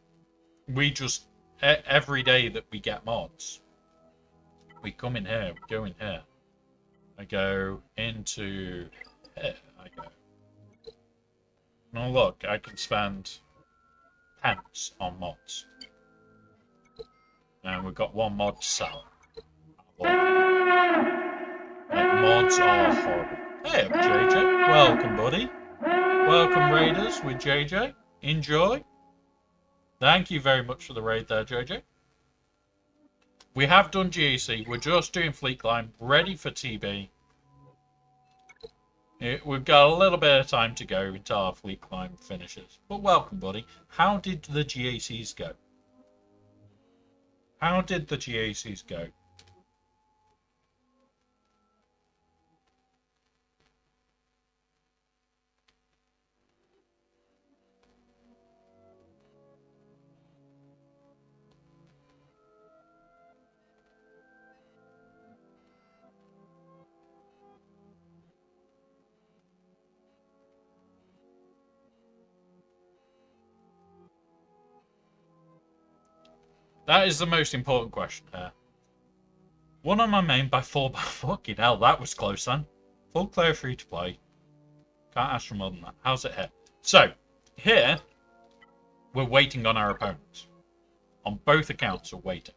[SPEAKER 1] we just, every day that we get mods, we come in here, we go in here. I go into here. I go. Now look, I can spend pence on mods. And we've got one mod to sell. Like, mods are horrible. Hey, JJ. Welcome, buddy. Welcome, Raiders with JJ. Enjoy. Thank you very much for the raid there, JJ. We have done GAC. We're just doing Fleet Climb, ready for TB. We've got a little bit of time to go until our Fleet Climb finishes. But welcome, buddy. How did the GACs go? How did the GACs go? That is the most important question here. One on my main by 4 by fucking hell, that was close then. Full player free to play. Can't ask for more than that. How's it here? So, here, we're waiting on our opponents. On both accounts, we're waiting.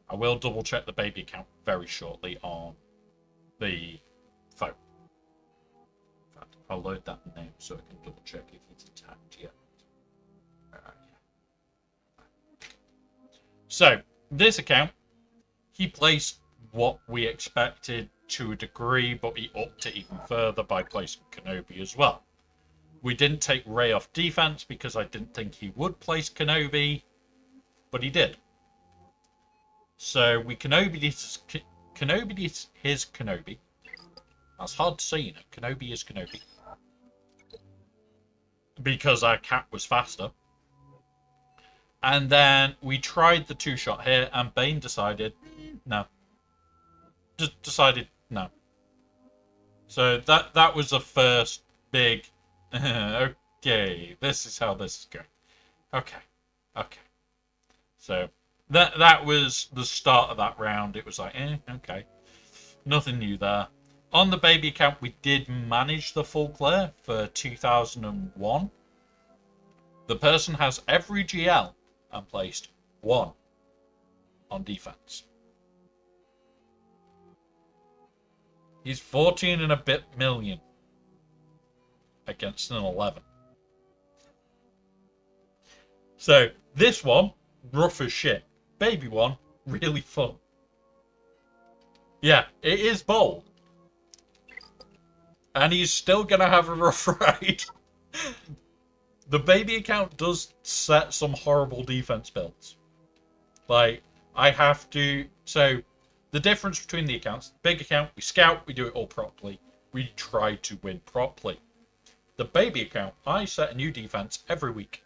[SPEAKER 1] I will double check the baby account very shortly on the phone. In fact, I'll load that name so I can double check if it's attacked yet. So, this account, he placed what we expected to a degree, but he upped it even further by placing Kenobi as well. We didn't take Rey off defense because I didn't think he would place Kenobi, but he did. So we Kenobi'd his Kenobi. That's hard to say, you know. Kenobi is Kenobi. Because our cat was faster. And then we tried the 2-shot here, and Bane decided, no. Just decided, no. So that was the first big, okay, this is how this is going. Okay. So that was the start of that round. It was like, okay. Nothing new there. On the baby account, we did manage the full clear for 2001. The person has every GL and placed 1 on defense. He's 14 and a bit million against an 11. So this one, rough as shit. Baby one, really fun. Yeah, it is bold. And he's still going to have a rough ride. The baby account does set some horrible defense builds. Like, I have to... So, the difference between the accounts, big account, we scout, we do it all properly. We try to win properly. The baby account, I set a new defense every week.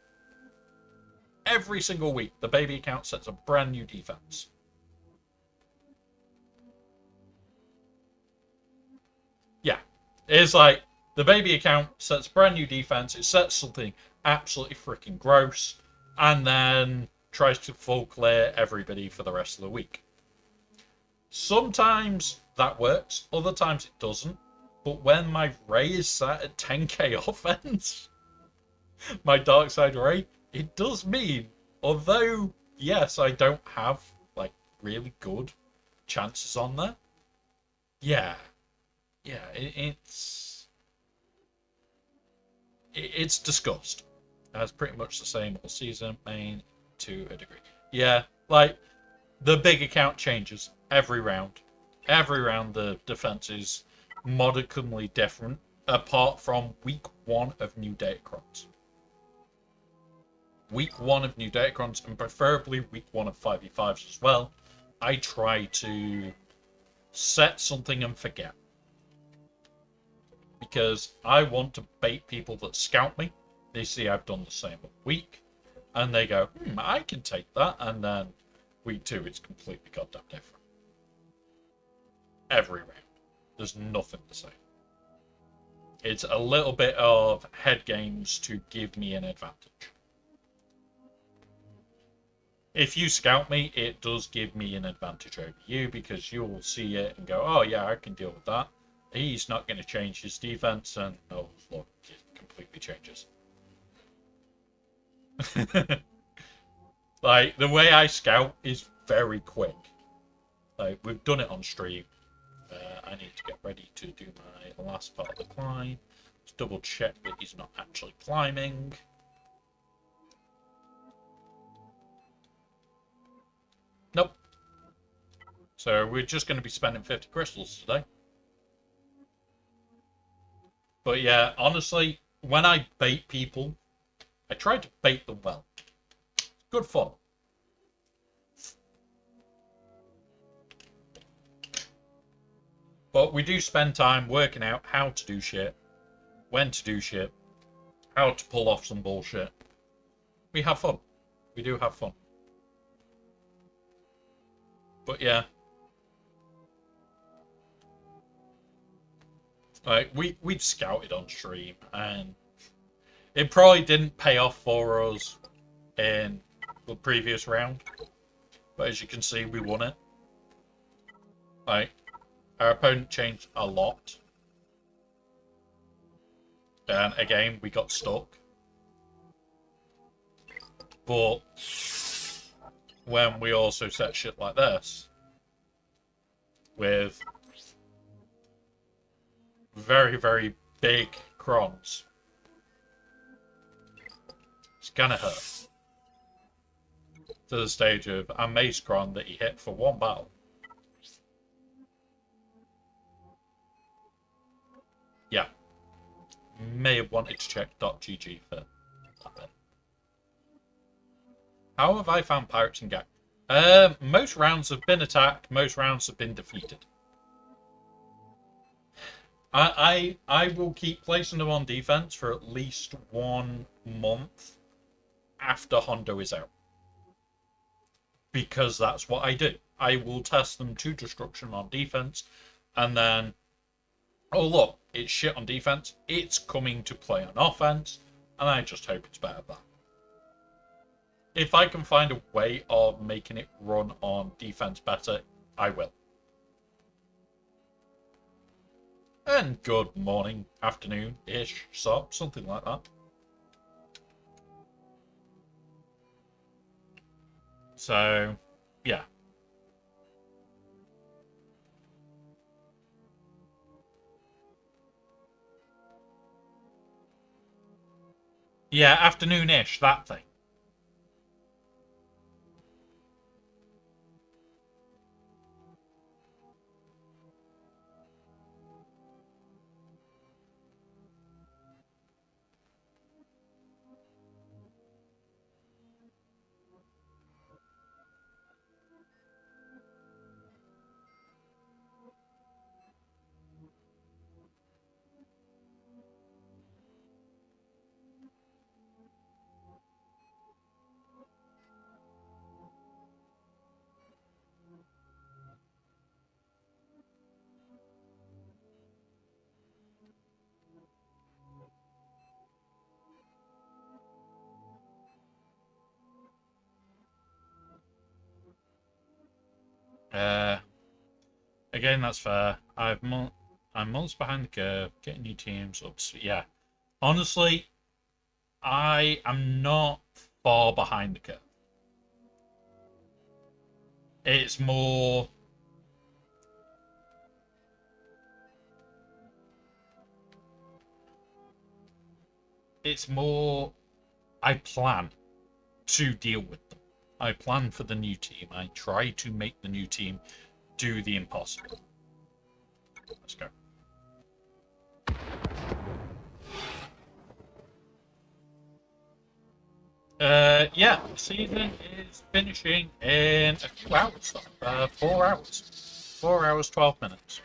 [SPEAKER 1] Every single week, the baby account sets a brand new defense. Yeah. It's like, the baby account sets a brand new defense, it sets something absolutely freaking gross, and then tries to full clear everybody for the rest of the week. Sometimes that works, other times it doesn't. But when my Ray is set at 10k offense, my dark side Ray, it does mean, although, yes, I don't have, like, really good chances on there. Yeah. Yeah, it's discussed. It's pretty much the same all season, main, to a degree. Yeah, like, the big account changes every round. Every round the defense is modicumly different, apart from week 1 of new Datacrons. Week 1 of new Datacrons, and preferably week 1 of 5v5s as well, I try to set something and forget. Because I want to bait people that scout me. They see I've done the same a week, and they go, I can take that, and then week 2 it's completely goddamn different. Every round. There's nothing to say. It's a little bit of head games to give me an advantage. If you scout me, it does give me an advantage over you, because you'll see it and go, oh yeah, I can deal with that. He's not going to change his defense, and oh look, it completely changes. Like, the way I scout is very quick. Like, we've done it on stream. I need to get ready to do my last part of the climb. Just double check that he's not actually climbing. Nope. So we're just going to be spending 50 crystals today. But yeah, honestly, when I bait people, I try to bait them well. It's good fun. But we do spend time working out how to do shit, when to do shit, how to pull off some bullshit. We have fun. We do have fun. But yeah. Like, we'd scouted on stream, and it probably didn't pay off for us in the previous round. But as you can see, we won it. Like, our opponent changed a lot. And again, we got stuck. But when we also set shit like this, with very, very big crons, it's gonna hurt. To the stage of a mace cron that he hit for one battle. Yeah. May have wanted to check .gg for that bit. How have I found pirates and GAC? Most rounds have been attacked, most rounds have been defeated. I will keep placing them on defense for at least 1 month after Hondo is out. Because that's what I do. I will test them to destruction on defense, and then, oh look, it's shit on defense, it's coming to play on offense, and I just hope it's better than that. If I can find a way of making it run on defense better, I will. And good morning, afternoon-ish, so something like that. So, yeah. Yeah, afternoon-ish, that thing. Again, that's fair. I'm months behind the curve, getting new teams up. Yeah, honestly, I am not far behind the curve. It's more. I plan to deal with them. I plan for the new team. I try to make the new team do the impossible. Let's go. Yeah, the season is finishing in a few hours. 4 hours. 4 hours, 12 minutes.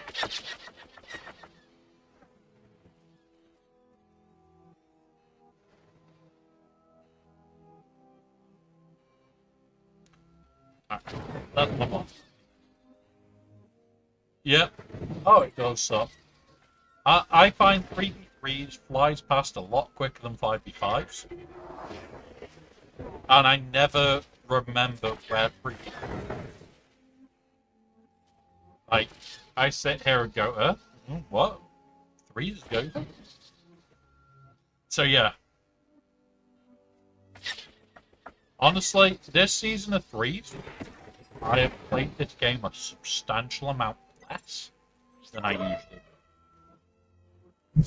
[SPEAKER 1] That's my one. Yep. Oh, it goes up. I find 3v3s flies past a lot quicker than 5v5s. And I never remember where 3v3. Like, I sit here and go, what? 3s go? So yeah. Honestly, this season of 3s, I have played this game a substantial amount less than I usually do.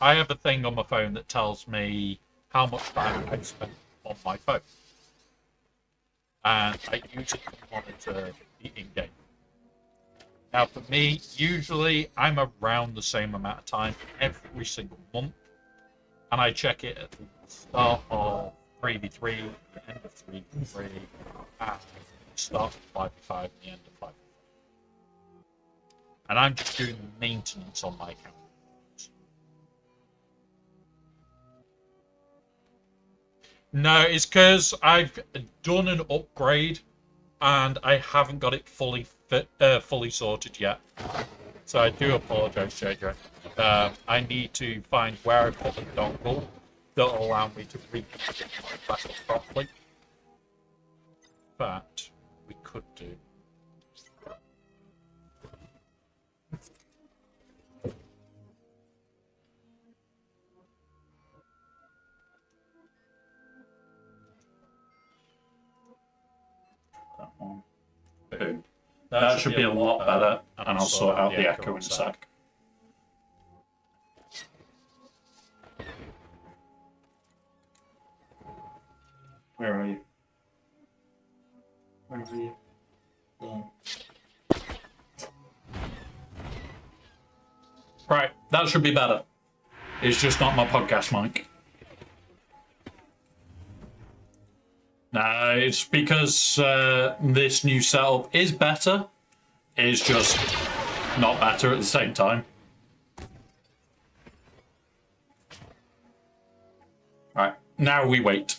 [SPEAKER 1] I have a thing on my phone that tells me how much time I've spent on my phone. And I use it to monitor the in-game. Now for me, usually I'm around the same amount of time every single month. And I check it at the start of 3v3, the end of 3v3, and the start of 5v5, and the end of 5v5. And I'm just doing maintenance on my account. No, it's because I've done an upgrade and I haven't got it fully sorted yet. So I do apologise, JJ. I need to find where I put the dongle that will allow me to reconfigure my vessel properly. But we could do. That one. Boom. That should be a lot better, and I'll sort out the echo in a sec. Where are you? Where are you? Right, that should be better. It's just not my podcast mic. No, it's because this new setup is better. It's just not better at the same time. Right, now we wait.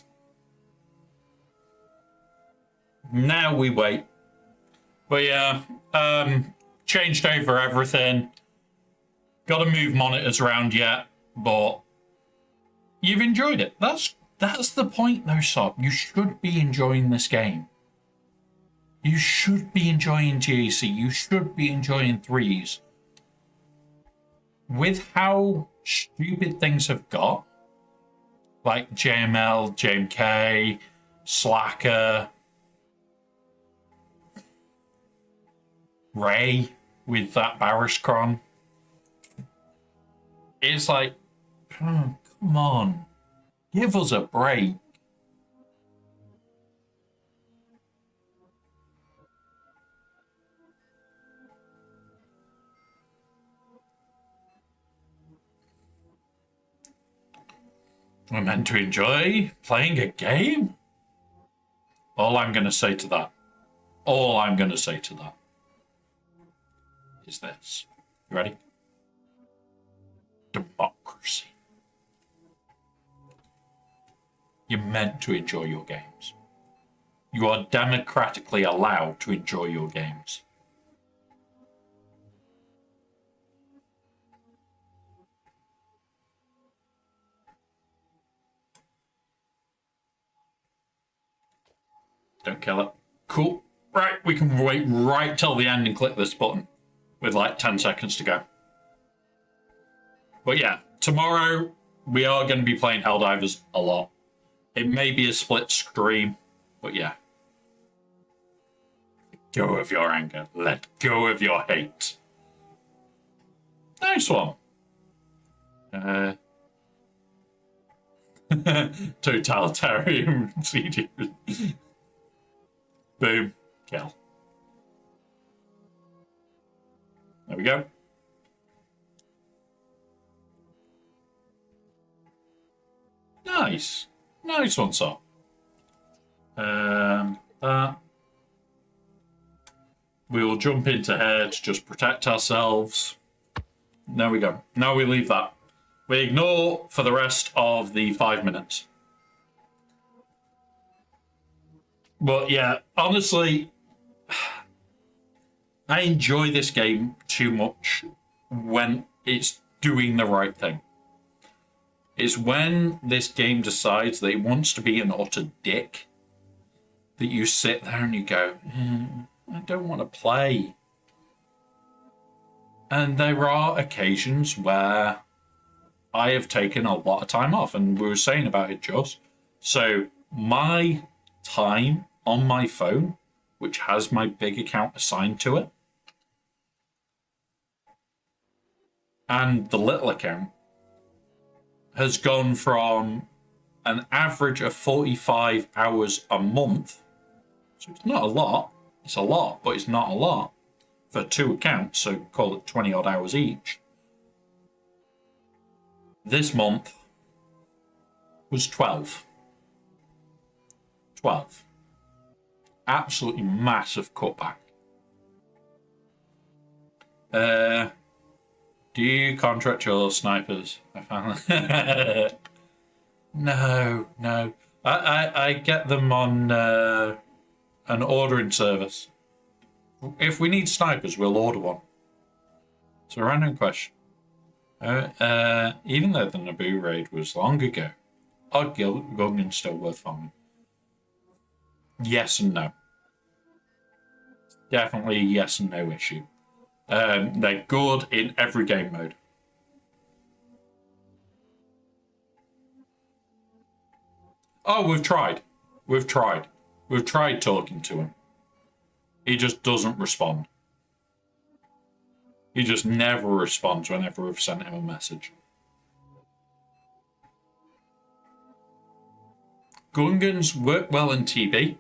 [SPEAKER 1] Now we wait. But yeah, changed over everything. Got to move monitors around yet, but you've enjoyed it. That's the point though, Sop. You should be enjoying this game. You should be enjoying GAC. You should be enjoying 3s. With how stupid things have got, like JML, JMK, Slacker, Ray with that Barishkron. It's like, come on, give us a break. We're meant to enjoy playing a game? All I'm going to say to that is this. You ready? Democracy. You're meant to enjoy your games. You are democratically allowed to enjoy your games. Don't kill it. Cool. Right, we can wait right till the end and click this button with like 10 seconds to go. But yeah, tomorrow we are going to be playing Helldivers a lot. It may be a split stream, but yeah. Let go of your anger. Let go of your hate. Nice one. Totalitarian procedure. Boom. Kill. There we go. Nice. Nice one, sir. That. We will jump into here to just protect ourselves. There we go. Now we leave that. We ignore for the rest of the 5 minutes. But yeah, honestly, I enjoy this game too much when it's doing the right thing. It's when this game decides that it wants to be an utter dick that you sit there and you go, I don't want to play. And there are occasions where I have taken a lot of time off, and we were saying about it just. So my time on my phone, which has my big account assigned to it, and the little account, has gone from an average of 45 hours a month. So it's not a lot. It's a lot, but it's not a lot for 2 accounts, so call it 20 odd hours each. This month was 12. 12. Absolutely massive cutback. Do you contract your snipers? I found No. I get them on an ordering service. If we need snipers, we'll order one. It's a random question. Even though the Naboo raid was long ago, are Gungans still worth farming? Yes and no. Definitely a yes and no issue. They're good in every game mode. Oh, we've tried. We've tried talking to him. He just doesn't respond. He just never responds whenever we've sent him a message. Gungans work well in TB.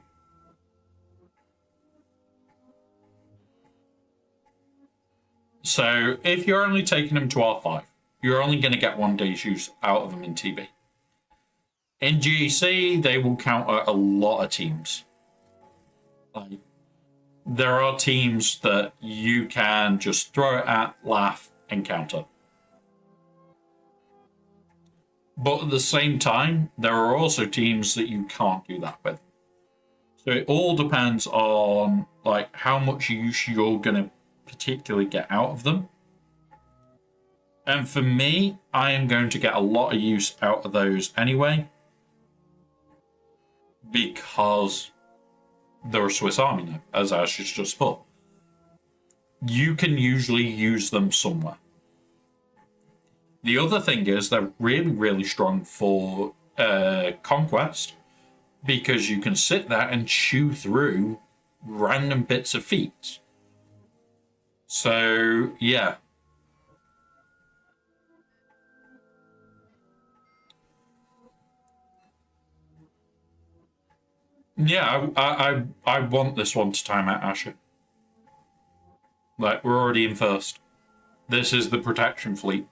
[SPEAKER 1] So if you're only taking them to R5, you're only going to get 1 day's use out of them in TB. In GEC, they will counter a lot of teams. Like, there are teams that you can just throw it at, laugh, and counter. But at the same time, there are also teams that you can't do that with. So it all depends on like how much use you're going to particularly get out of them. And for me, I am going to get a lot of use out of those anyway, because they're a Swiss Army knife, as Ash has just put. You can usually use them somewhere. The other thing is they're really, really strong for Conquest, because you can sit there and chew through random bits of feats. So, yeah. Yeah, I want this one to time out Asher. Like, we're already in first. This is the protection fleet.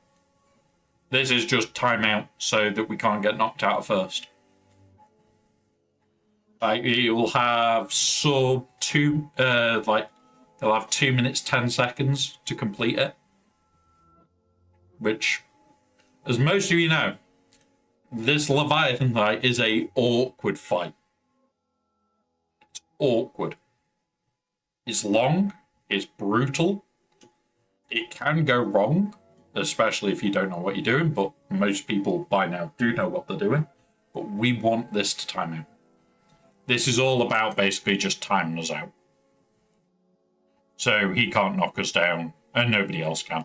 [SPEAKER 1] This is just timeout so that we can't get knocked out of first. Like, you'll have sub 2, like, they'll have 2 minutes, 10 seconds to complete it. Which, as most of you know, this Leviathan fight is a awkward fight. It's awkward. It's long. It's brutal. It can go wrong, especially if you don't know what you're doing, but most people by now do know what they're doing. But we want this to time out. This is all about basically just timing us out. So he can't knock us down, and nobody else can.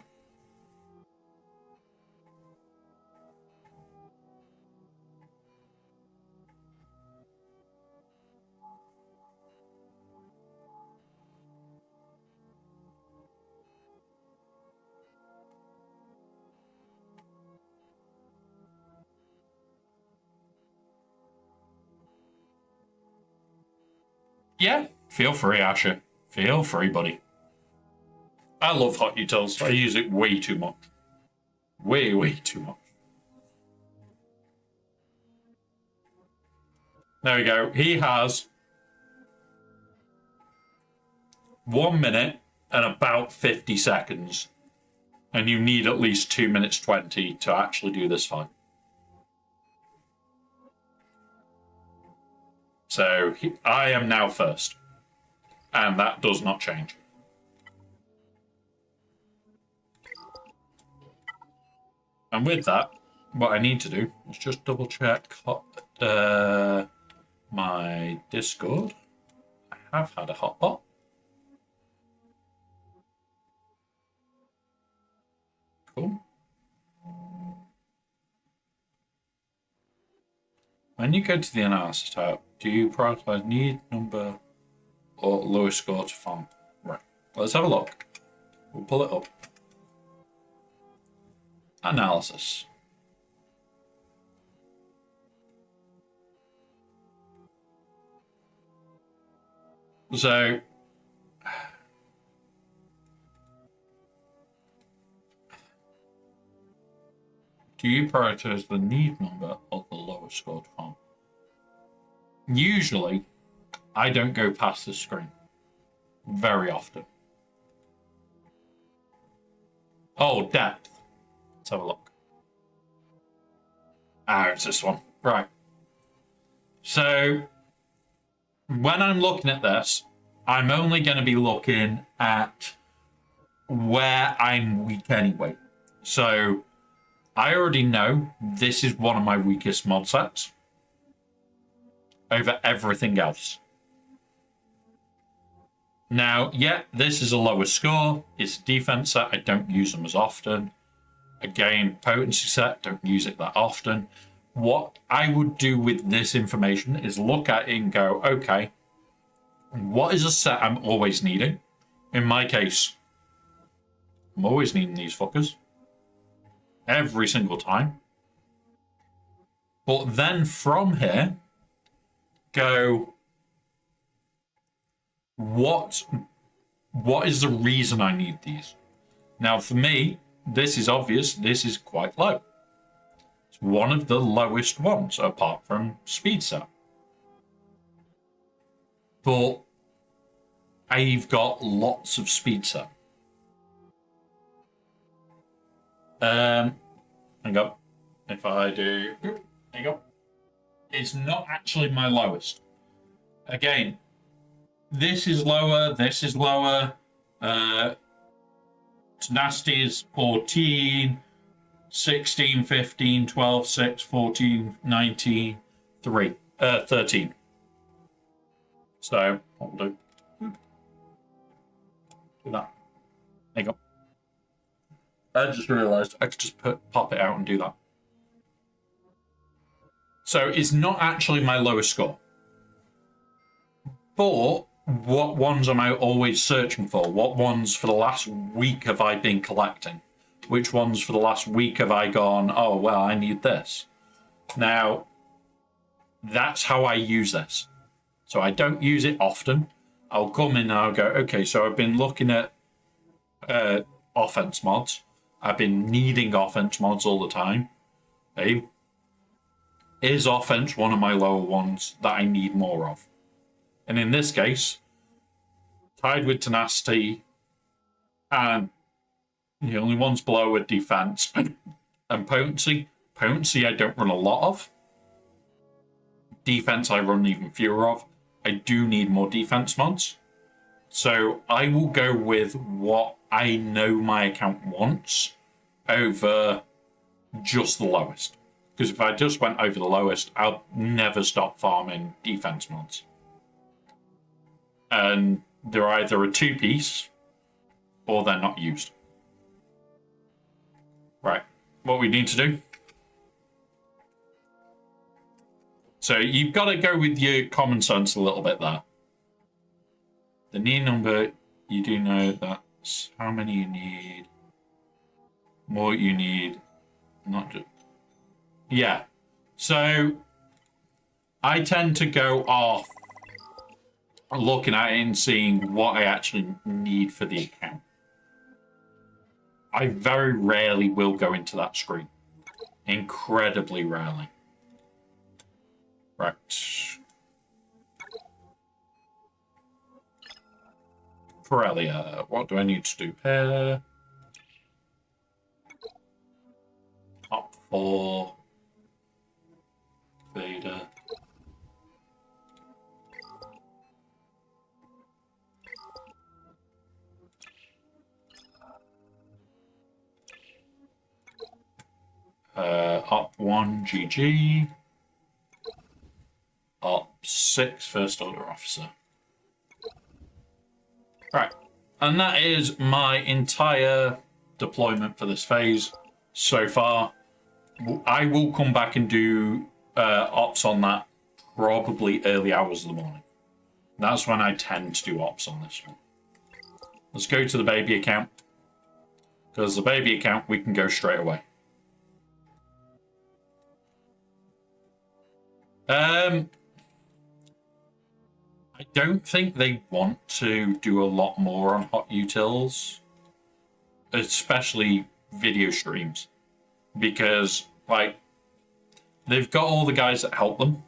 [SPEAKER 1] Yeah, feel free, Asher. Feel free, buddy. I love hot utils. I use it way too much. Way too much. There we go. He has 1 minute and about 50 seconds. And you need at least 2 minutes 20 to actually do this fight. So I am now first. And that does not change. And with that, what I need to do is just double check my Discord. I have had a hotbot. Cool. When you go to the analysis tab, do you prioritize need, number, or lowest score to farm? Right. Let's have a look. We'll pull it up. Analysis. So, do you prioritize the need number or the lowest score to farm? Usually, I don't go past the screen. Very often. Oh, depth. Let's have a look. Ah, it's this one. Right. So, when I'm looking at this, I'm only going to be looking at where I'm weak anyway. So, I already know this is one of my weakest mod sets over everything else. Now, yeah, this is a lower score. It's a defense set. I don't use them as often. Again, potency set. Don't use it that often. What I would do with this information is look at it and go, okay, what is a set I'm always needing? In my case, I'm always needing these fuckers. Every single time. But then from here, go, what is the reason I need these? Now, for me, this is obvious. This is quite low. It's one of the lowest ones, apart from speed set. But I've got lots of speed set. Hang on. If I do, there you go. It's not actually my lowest. Again, this is lower. This is lower. Tenacity is 14, 16, 15, 12, 6, 14, 19, 3, 13. So, what we'll do that. There you go. I just realised I could just pop it out and do that. So it's not actually my lowest score. But what ones am I always searching for? What ones for the last week have I been collecting? Which ones for the last week have I gone, oh, well, I need this. Now, that's how I use this. So I don't use it often. I'll come in and I'll go, okay, so I've been looking at offense mods. I've been needing offense mods all the time. Hey, is offense one of my lower ones that I need more of? And in this case, tied with tenacity, and the only ones below are defense and potency. Potency I don't run a lot of. Defense I run even fewer of. I do need more defense mods. So I will go with what I know my account wants over just the lowest. Because if I just went over the lowest, I'll never stop farming defense mods. and they're either a two-piece or they're not used. Right, what we need to do. So you've got to go with your common sense a little bit there. The need number, you do know that's how many you need. More you need, not just... Yeah. So I tend to go off looking at it and seeing what I actually need for the account. I very rarely will go into that screen. Incredibly rarely. Right. Corellia, what do I need to do here? Up 4. Beta. Up 1 GG. Up 6 First Order Officer. Right, and that is my entire deployment for this phase so far. I will come back and do ops on that probably early hours of the morning. That's when I tend to do ops on this one. Let's go to the baby account, because the baby account we can go straight away. I don't think they want to do a lot more on hot utils, especially video streams, because like they've got all the guys that help them,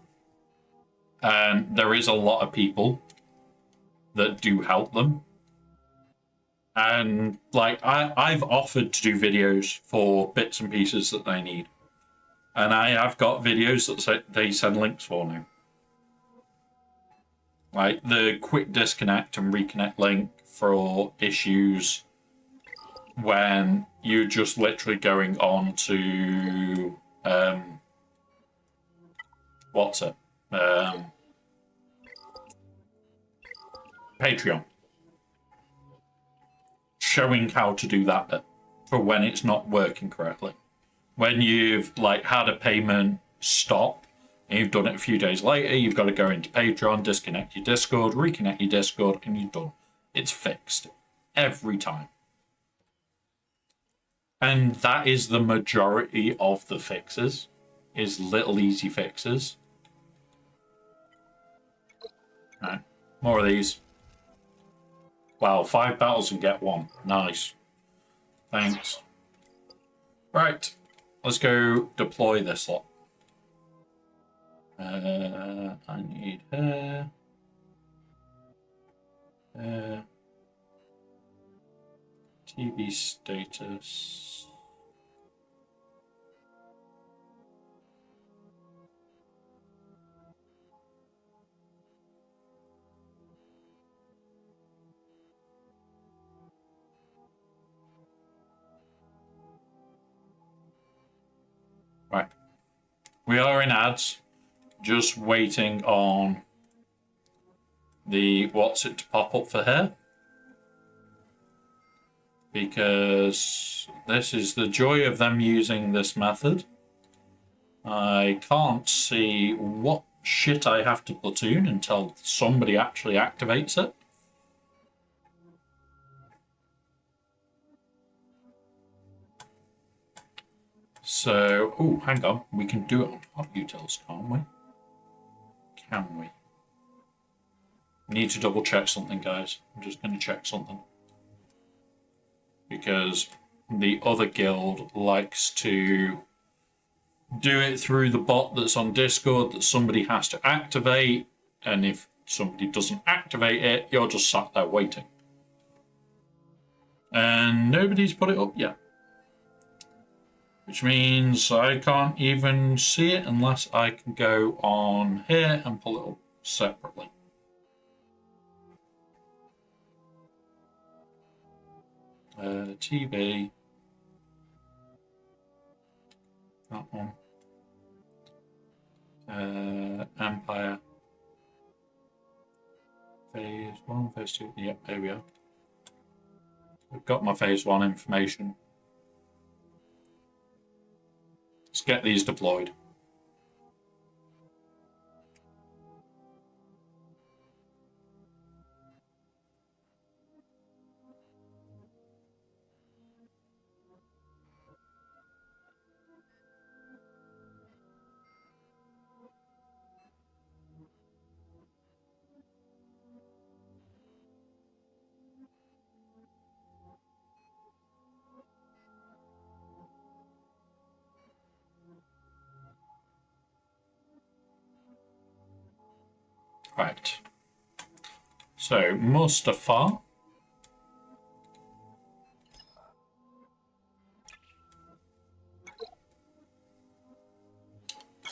[SPEAKER 1] and there is a lot of people that do help them. And like I've offered to do videos for bits and pieces that they need, and I have got videos that they send links for now. Like the quick disconnect and reconnect link for issues when you're just literally going on to what's it? Patreon. Showing how to do that bit for when it's not working correctly. When you've like had a payment stop and you've done it a few days later, you've got to go into Patreon, disconnect your Discord, reconnect your Discord, and you're done. It's fixed. Every time. And that is the majority of the fixes, is little easy fixes. Right, more of these. Wow, 5 battles and get 1. Nice. Thanks. Right, let's go deploy this lot. I need her. TV status. Right. We are in ads. Just waiting on the what's it to pop up for her, because this is the joy of them using this method. I can't see what shit I have to platoon until somebody actually activates it. So, oh, hang on, we can do it on hot utils, can't we? Can we? Need to double check something, guys. I'm just going to check something. Because the other guild likes to do it through the bot that's on Discord that somebody has to activate. And if somebody doesn't activate it, you're just sat there waiting. And nobody's put it up yet. Which means I can't even see it unless I can go on here and pull it up separately. TV. That one. Empire. Phase. 1, phase 2. Yep, there we go. I've got my phase 1 information. Let's get these deployed. Right. So, Mustafa.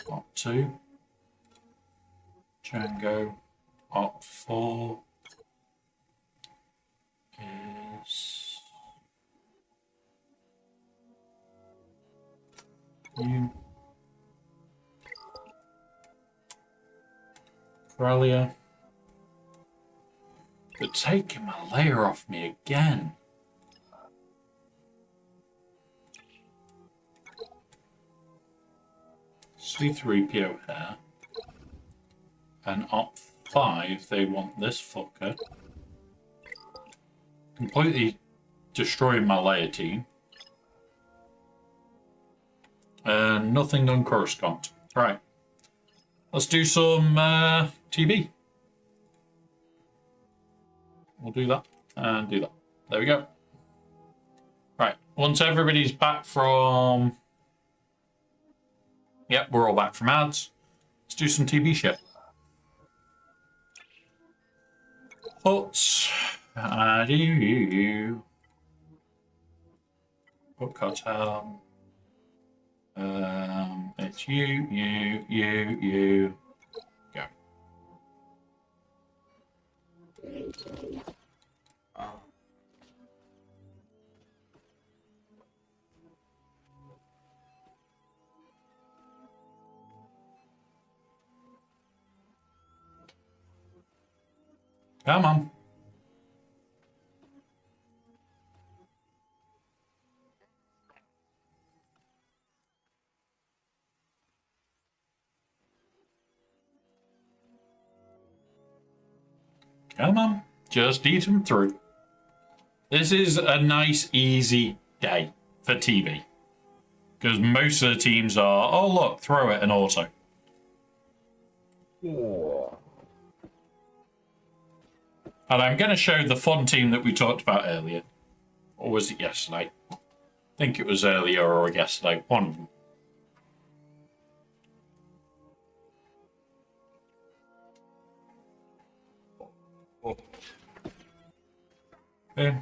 [SPEAKER 1] Op 2. Django. Op 4 is you. Corellia. They're taking my layer off me again. C3PO here. And Op 5, they want this fucker. Completely destroying my layer team. And nothing on Coruscant. Right. Let's do some TB. We'll do that and do that. There we go. Right. Once everybody's back from... Yep, we're all back from ads. Let's do some TB shit. Huts. Do you. Hut cartel. It's you. Go. Come on. Come on. Just eat them through. This is a nice, easy day for TV. Because most of the teams are, oh look, throw it and auto. And I'm going to show the fun team that we talked about earlier. Or was it yesterday? I think it was earlier or yesterday. One of them. Okay.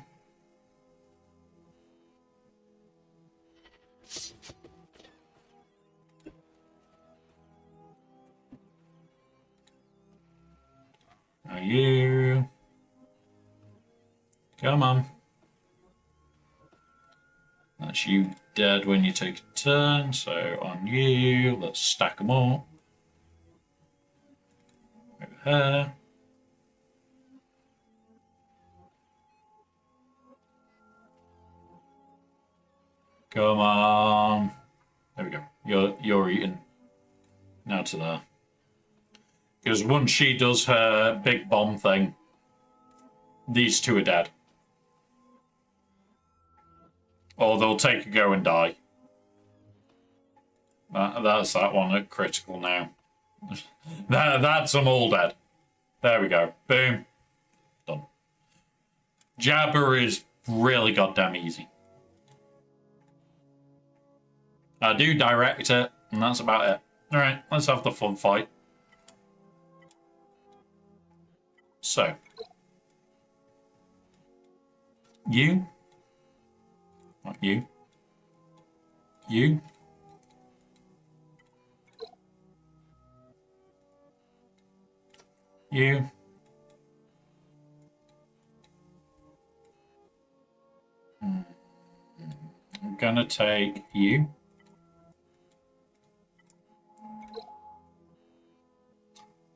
[SPEAKER 1] Are you? Come on. That's you dead when you take a turn, so on you, let's stack them all. Over here. Come on. There we go. You're eating. Now to there. Because once she does her big bomb thing, these two are dead. Or they'll take a go and die. That's that one at critical now. That's them all dead. There we go. Boom. Done. Jabber is really goddamn easy. I do direct it, and that's about it. Alright, let's have the fun fight. So. You. Not you. You. You. I'm gonna take you.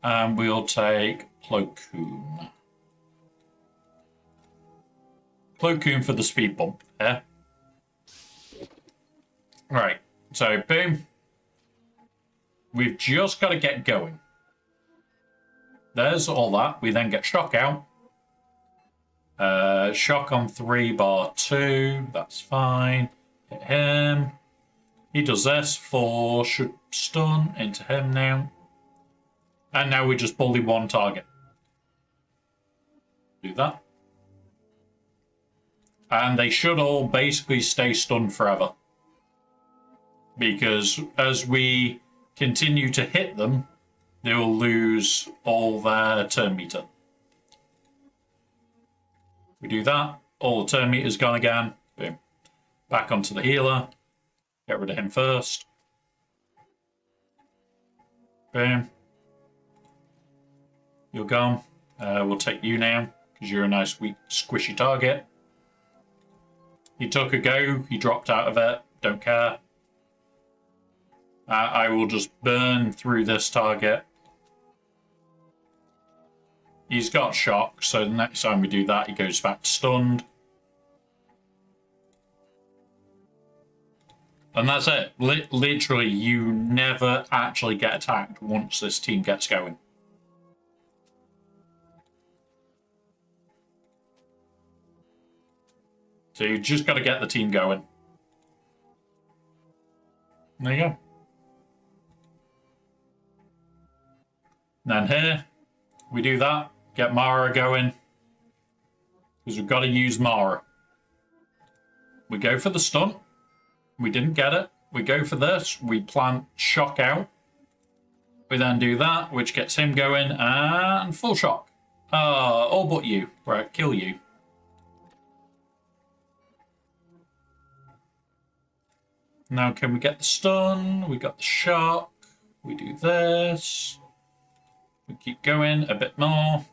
[SPEAKER 1] And we'll take Plo Koon. Plo Koon for the speed bump. Yeah. Right. So, boom. We've just got to get going. There's all that. We then get shock out. Shock on 3 bar 2. That's fine. Hit him. He does this. 4 should stun into him now. And now we just bully one target. Do that. And they should all basically stay stunned forever. Because as we continue to hit them, they will lose all their turn meter. We do that. All the turn meter's gone again. Boom. Back onto the healer. Get rid of him first. Boom. You're gone. We'll take you now, because you're a nice, weak, squishy target. He took a go. He dropped out of it. Don't care. I will just burn through this target. He's got shock, so the next time we do that, he goes back to stunned. And that's it. Literally, you never actually get attacked once this team gets going. So you just got to get the team going. There you go. And then here, we do that. Get Mara going. Because we've got to use Mara. We go for the stun. We didn't get it. We go for this. We plant shock out. We then do that, which gets him going. And full shock. All but you. Right, kill you. Now can we get the stun? We got the shock. We do this. We keep going a bit more.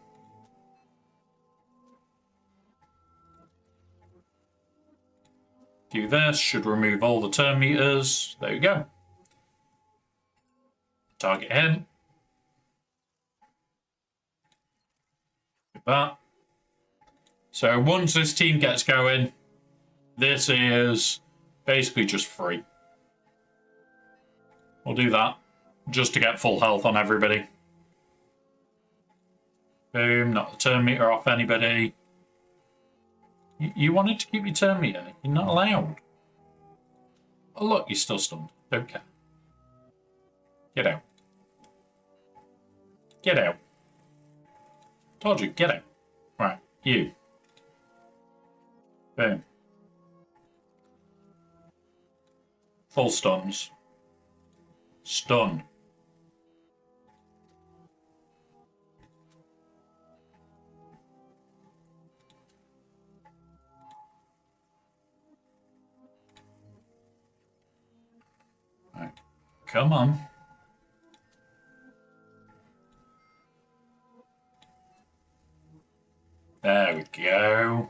[SPEAKER 1] Do this. Should remove all the turn meters. There you go. Target him. Do that. So once this team gets going, this is basically just free. We'll do that just to get full health on everybody. Boom, knock the turn meter off anybody. You wanted to keep your turn meter. You're not allowed. Oh look, you're still stunned. Don't care. Get out. Get out. Told you, get out. Right, you. Boom. Full stuns. Stun. Right. Come on. There we go.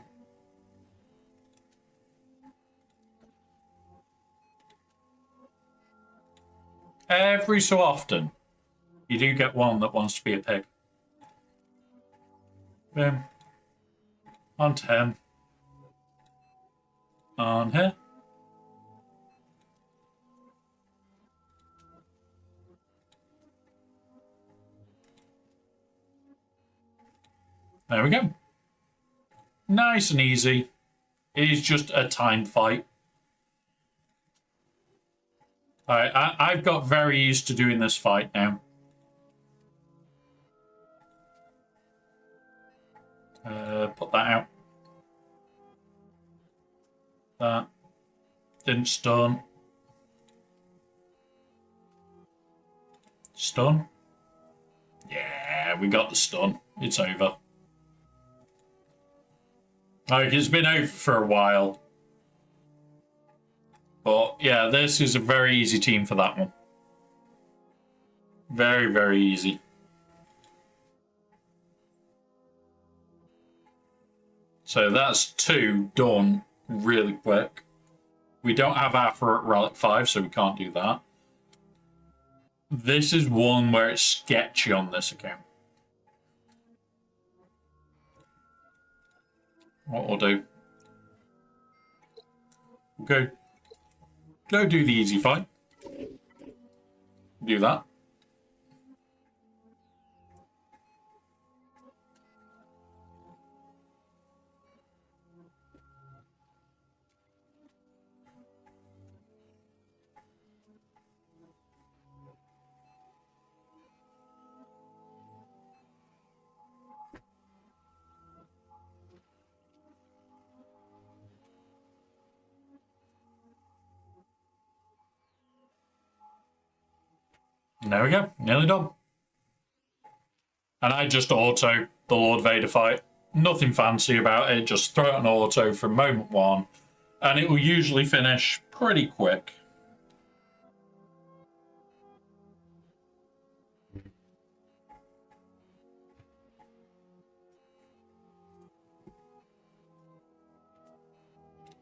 [SPEAKER 1] Every so often, you do get one that wants to be a pig. Boom. Onto him. On here. There we go. Nice and easy. It is just a time fight. Alright, I've got very used to doing this fight now. Put that out. That. Didn't stun. Stun? Yeah, we got the stun. It's over. Like, it's been over for a while. But, yeah, this is a very easy team for that one. Very, very easy. So that's 2 done really quick. We don't have Afro at Relic 5, so we can't do that. This is one where it's sketchy on this account. What we'll do, Go do the easy fight. Do that. There we go. Nearly done. And I just auto the Lord Vader fight. Nothing fancy about it. Just throw it on auto from moment one. And it will usually finish pretty quick.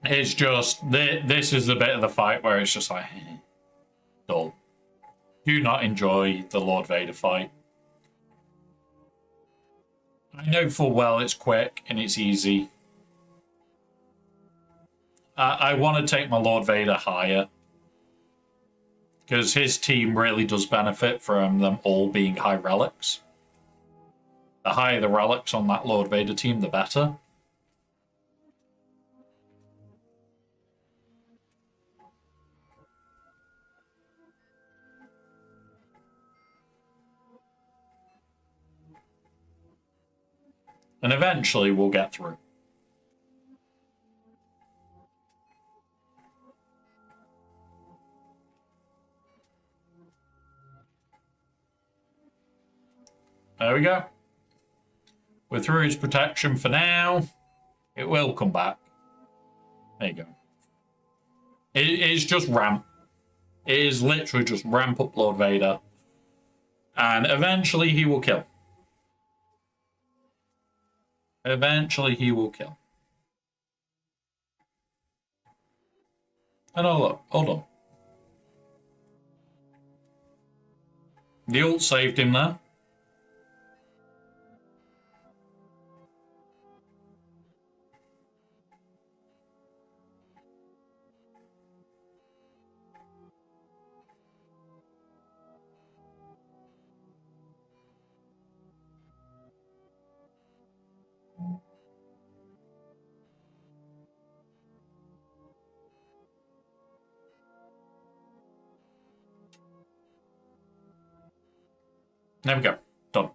[SPEAKER 1] It's just, this is the bit of the fight where it's just like, dull. Do not enjoy the Lord Vader fight. I know full well it's quick and it's easy. I want to take my Lord Vader higher. Because his team really does benefit from them all being high relics. The higher the relics on that Lord Vader team, the better. And eventually we'll get through. There we go. We're through his protection for now. It will come back. There you go. It's just ramp. It is literally just ramp up Lord Vader. And eventually he will kill. Eventually he will kill. And hold on. The ult saved him there. There we go. Done.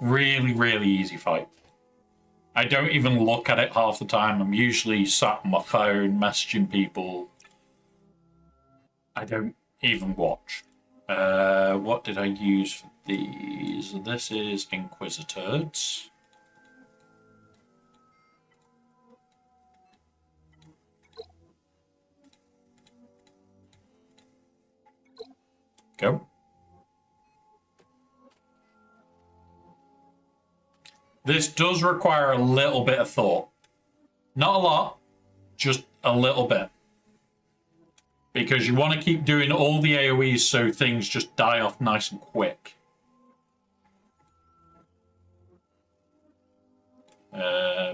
[SPEAKER 1] Really, really easy fight. I don't even look at it half the time. I'm usually sat on my phone messaging people. I don't even watch. What did I use for these? This is Inquisitors. Go. This does require a little bit of thought. Not a lot, just a little bit. Because you want to keep doing all the AoEs so things just die off nice and quick.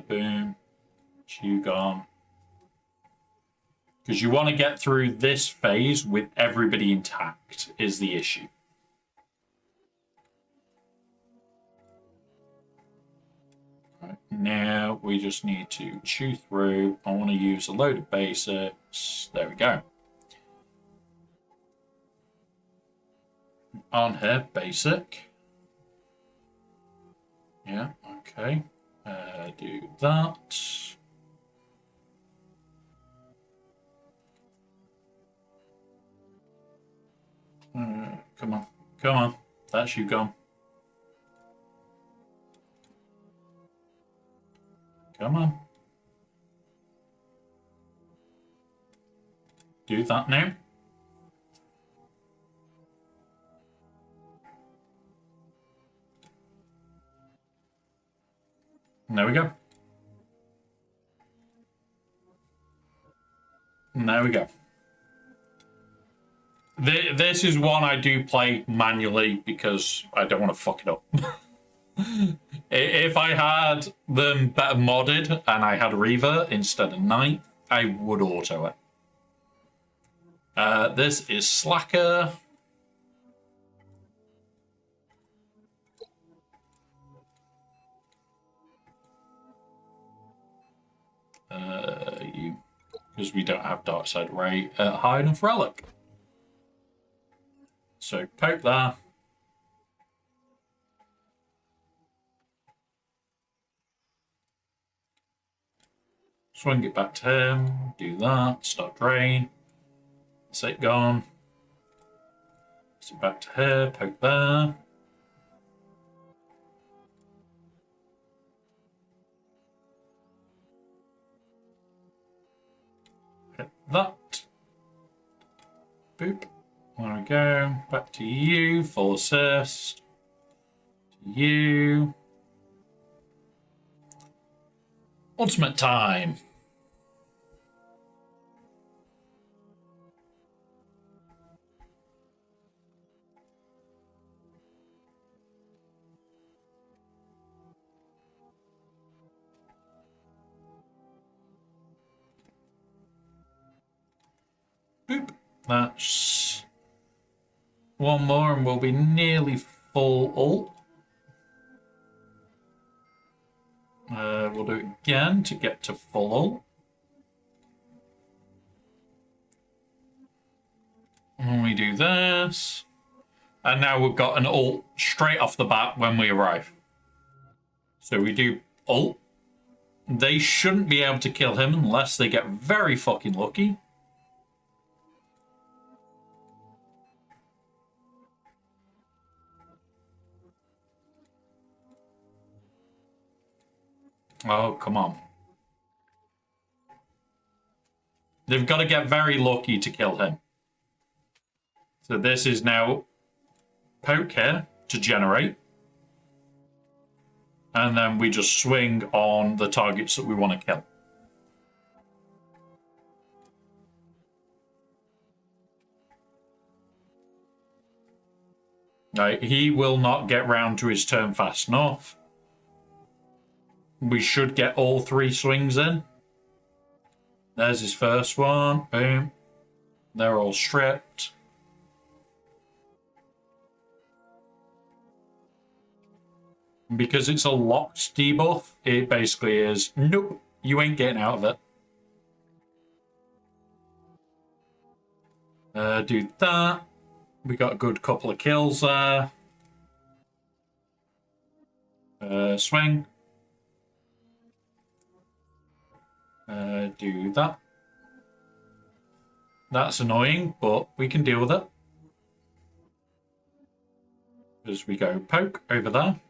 [SPEAKER 1] Boom. You gone. Because you want to get through this phase with everybody intact is the issue. Now we just need to chew through. I want to use a load of basics. There we go. On here, basic. Yeah, okay. Do that. Come on, come on. That's you gone. Come on. Do that now. And there we go. And there we go. This is one I do play manually because I don't want to fuck it up. If I had them better modded and I had Reaver instead of Knight, I would auto it. This is Slacker. You, because we don't have Dark Side Ray, Hide and Relic. So poke there. Swing it back to him. Do that. Start drain. That's it gone. So back to here. Poke there. Hit that. Boop. There we go. Back to you. Full assist. To you. Ultimate time. Boop. That's one more and we'll be nearly full ult. We'll do it again to get to full ult. And we do this. And now we've got an ult straight off the bat when we arrive. So we do ult. They shouldn't be able to kill him unless they get very fucking lucky. Oh, come on. They've got to get very lucky to kill him. So this is now poke here to generate. And then we just swing on the targets that we want to kill. Right, he will not get round to his turn fast enough. We should get all 3 swings in. There's his first one. Boom. They're all stripped. Because it's a locked debuff, it basically is, nope, you ain't getting out of it. Do that. We got a good couple of kills there. Swing. Do that. That's annoying, but we can deal with it. As we go poke over there.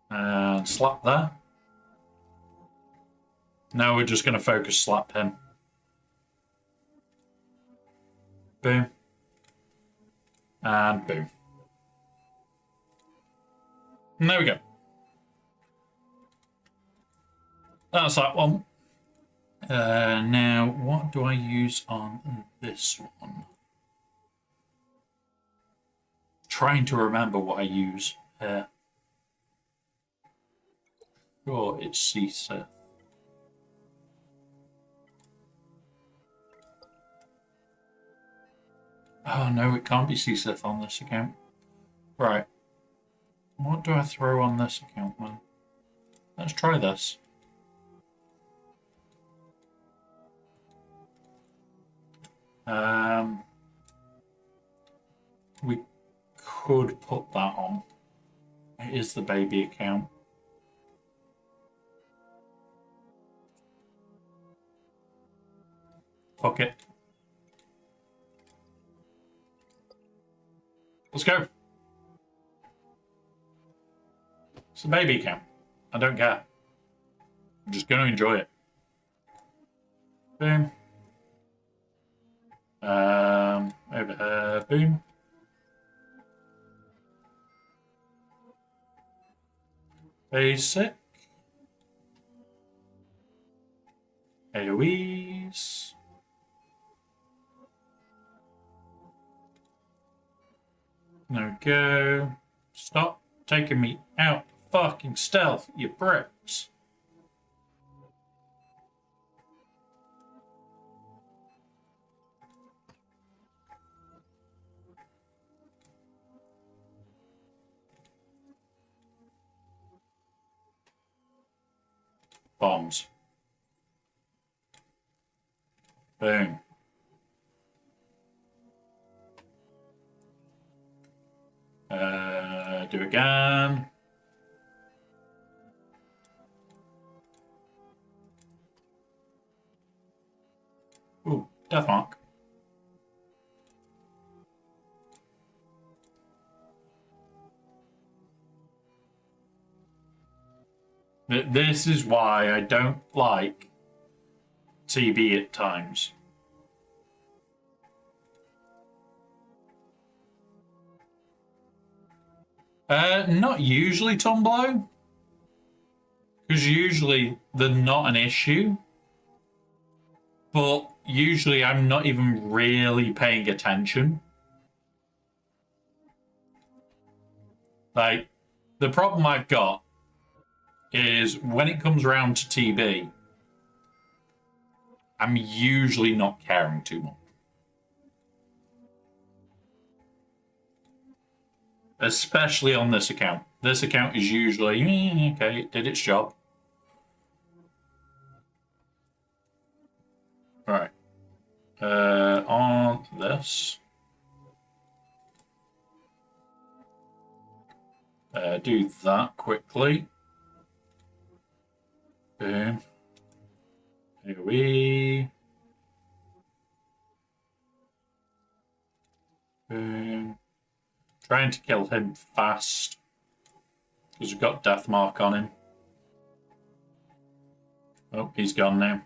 [SPEAKER 1] And slap there. Now we're just going to focus slap him. Boom. And boom. And there we go. That's that one. Now, what do I use on this one? Trying to remember what I use here. Sure, it's Caesar. Oh no, it can't be Caesar on this account. Right. What do I throw on this account then? Let's try this. We could put that on. It is the baby account. Pocket. Let's go. It's a baby account. I don't care. I'm just going to enjoy it. Boom. Over here. Boom. Basic. AoEs. There we go. Stop taking me out fucking stealth, you bricks. Bombs. Boom. Do again. Ooh, death mark. This is why I don't like TB at times. Not usually, Tomblow. Because usually they're not an issue. But usually I'm not even really paying attention. Like, the problem I've got is when it comes around to TB, I'm usually not caring too much. Especially on this account. This account is usually, okay, it did its job. Right. On this. Do that quickly. Boom. Here we. Boom. Trying to kill him fast. Because we've got death mark on him. Oh, he's gone now.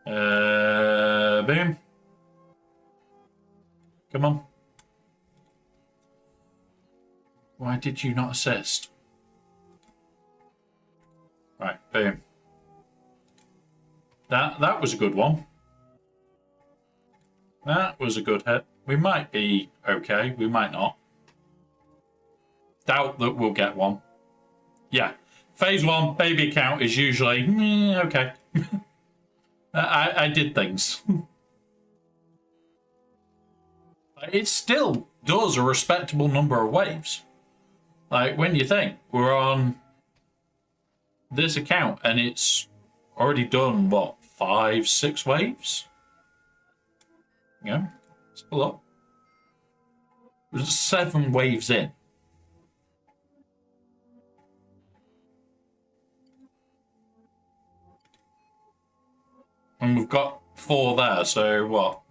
[SPEAKER 1] Boom. Come on. Why did you not assist? Right, boom. That was a good one. That was a good hit. We might be okay. We might not. Doubt that we'll get one. Yeah. Phase 1, baby account is usually, okay. I did things. It still does a respectable number of waves. Like, when you think we're on this account and it's already done, what, 5, 6 waves? Yeah, it's a lot. There's 7 waves in. And we've got 4 there, so what?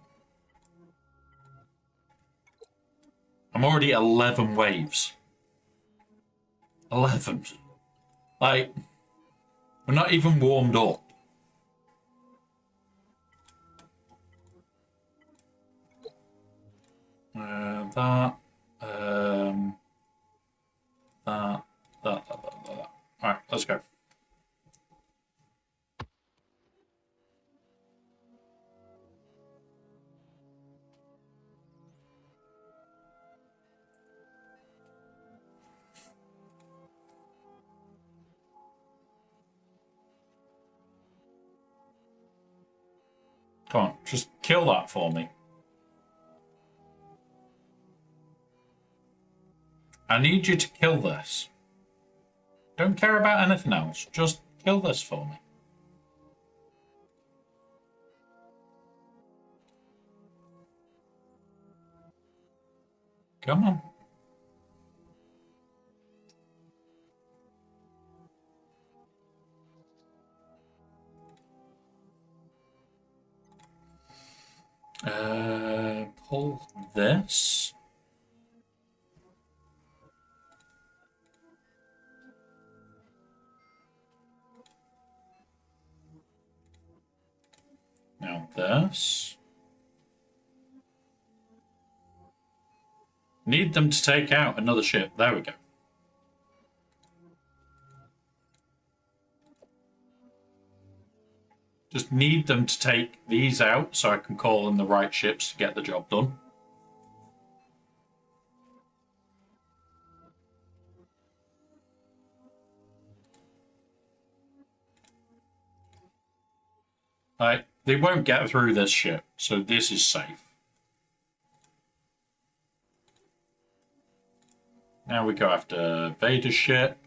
[SPEAKER 1] I'm already 11 waves. 11. Like, we're not even warmed up. That. Alright, let's go. Come on, just kill that for me. I need you to kill this. Don't care about anything else. Just kill this for me. Come on. Pull this. Now this. Need them to take out another ship. There we go. Just need them to take these out so I can call in the right ships to get the job done. Right, they won't get through this ship, so this is safe. Now we go after Vader's ship.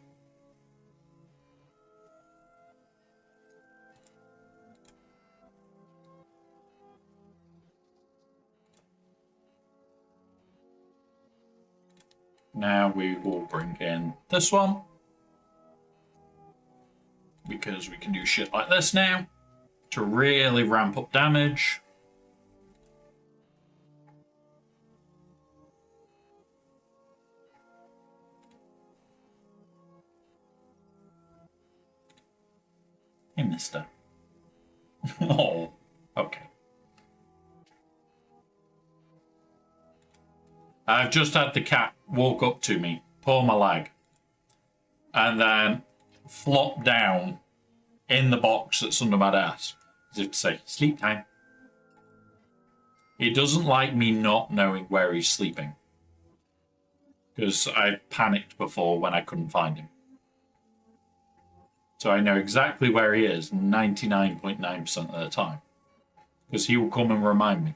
[SPEAKER 1] Now we will bring in this one. Because we can do shit like this now to really ramp up damage. Hey, mister. Oh, okay. I've just had the cat walk up to me, paw my leg, and then flop down in the box that's under my desk, as if to say, sleep time. He doesn't like me not knowing where he's sleeping, because I panicked before when I couldn't find him. So I know exactly where he is 99.9% of the time, because he will come and remind me.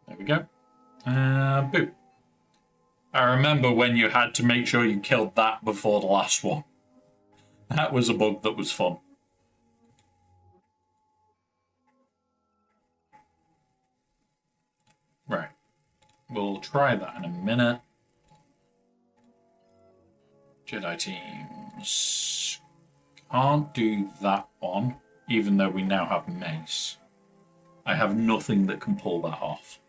[SPEAKER 1] There we go. Boop. I remember when you had to make sure you killed that before the last one. That was a bug that was fun. Right. We'll try that in a minute. Jedi teams. Can't do that one, even though we now have mace. I have nothing that can pull that off.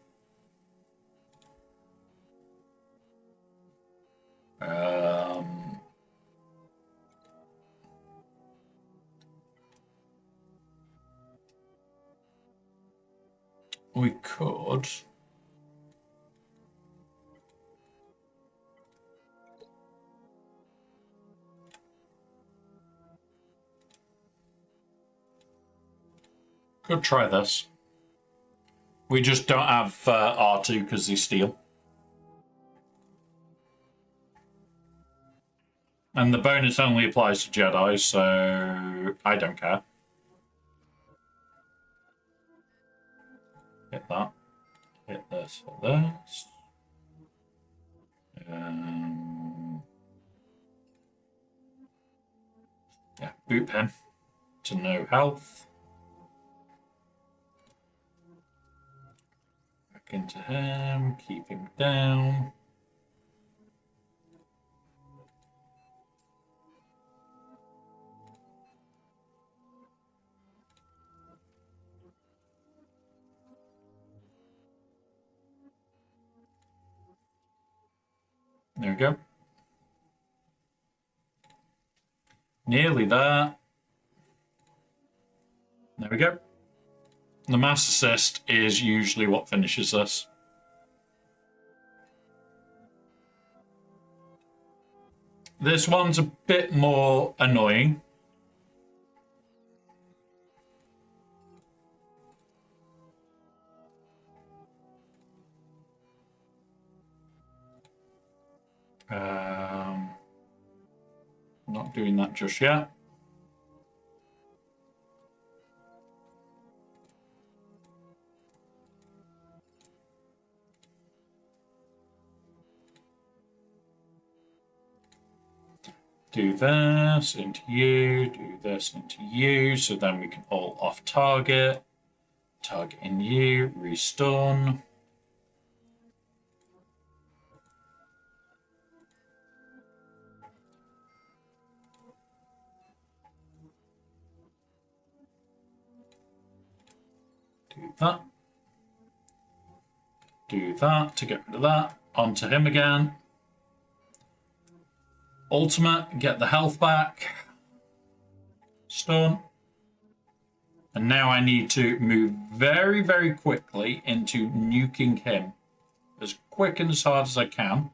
[SPEAKER 1] We could. Could try this. We just don't have R2 because they steal. And the bonus only applies to Jedi, so I don't care. Hit that. Hit this, hit this. Yeah, boot pen to no health. Back into him, keep him down. There we go. Nearly there. There we go. The mass assist is usually what finishes this. This one's a bit more annoying. Not doing that just yet. Do this into you, do this into you, so then we can all off target. Target in you, restun. Do that. Do that to get rid of that. Onto him again. Ultimate, get the health back. Stun. And now I need to move very, very quickly into nuking him as quick and as hard as I can,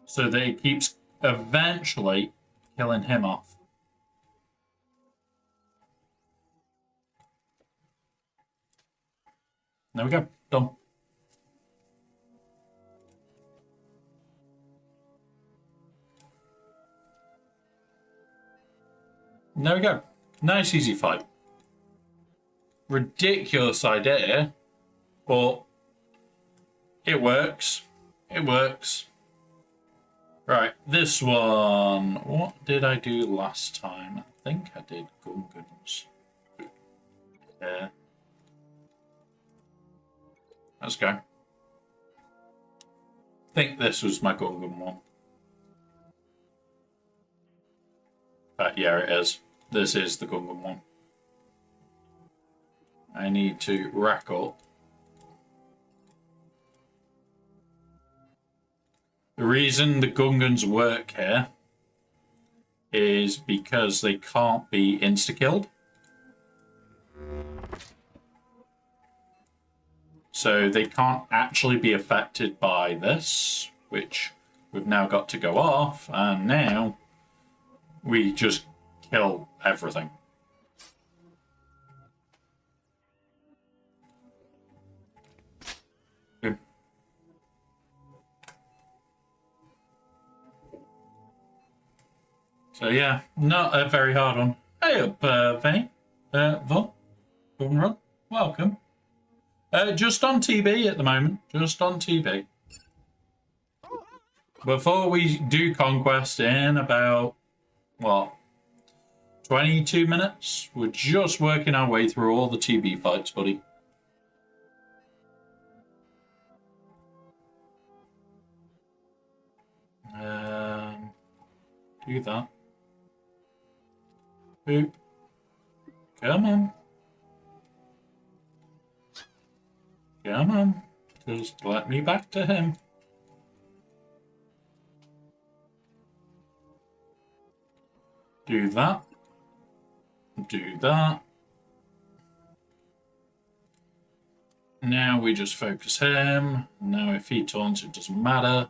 [SPEAKER 1] so that it keeps eventually killing him off. There we go. Done. There we go. Nice, easy fight. Ridiculous idea, but it works. It works. Right, this one. What did I do last time? I think I did gun guns. Yeah. Let's go. I think this was my Gungan one. But yeah, it is. This is the Gungan one. I need to rack up. The reason the Gungans work here is because they can't be insta-killed. So they can't actually be affected by this, which we've now got to go off, and now we just kill everything. Boom. So yeah, not a very hard one. Hey up, Vane. Von. Run. Welcome. Just on TV at the moment. Just on TV. Before we do Conquest in about, what, 22 minutes? We're just working our way through all the TV fights, buddy. Do that. Boop. Come on. Come on. Just let me back to him. Do that. Do that. Now we just focus him. Now if he taunts, it doesn't matter.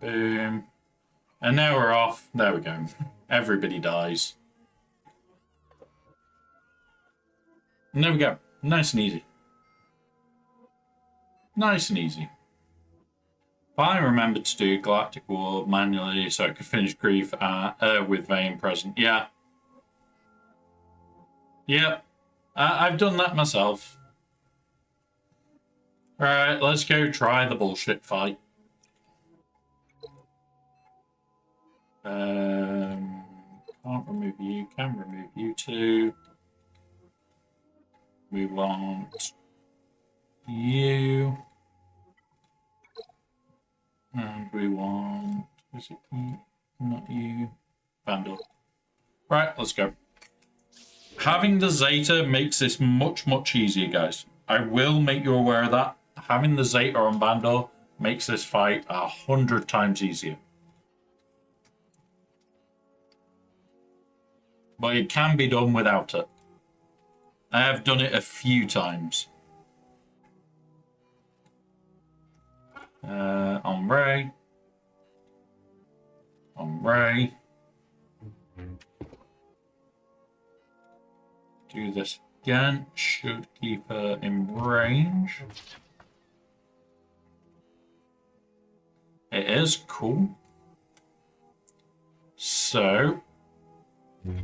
[SPEAKER 1] Boom. And now we're off. There we go. Everybody dies. And there we go. Nice and easy. Nice and easy. I remembered to do Galactic War manually so I could finish Grief with Vane present. Yeah. Yep. I've done that myself. Alright, let's go try the bullshit fight. Can't remove you, can remove you too. We want you. And we want, is it you? Not you. Vandal. Right, let's go. Having the Zeta makes this much, much easier, guys. I will make you aware of that. Having the Zeta on Bandor makes this fight 100 times easier. But it can be done without it. I have done it a few times. On Ray. On Ray. Do this again. Should keep her in range. It is cool. So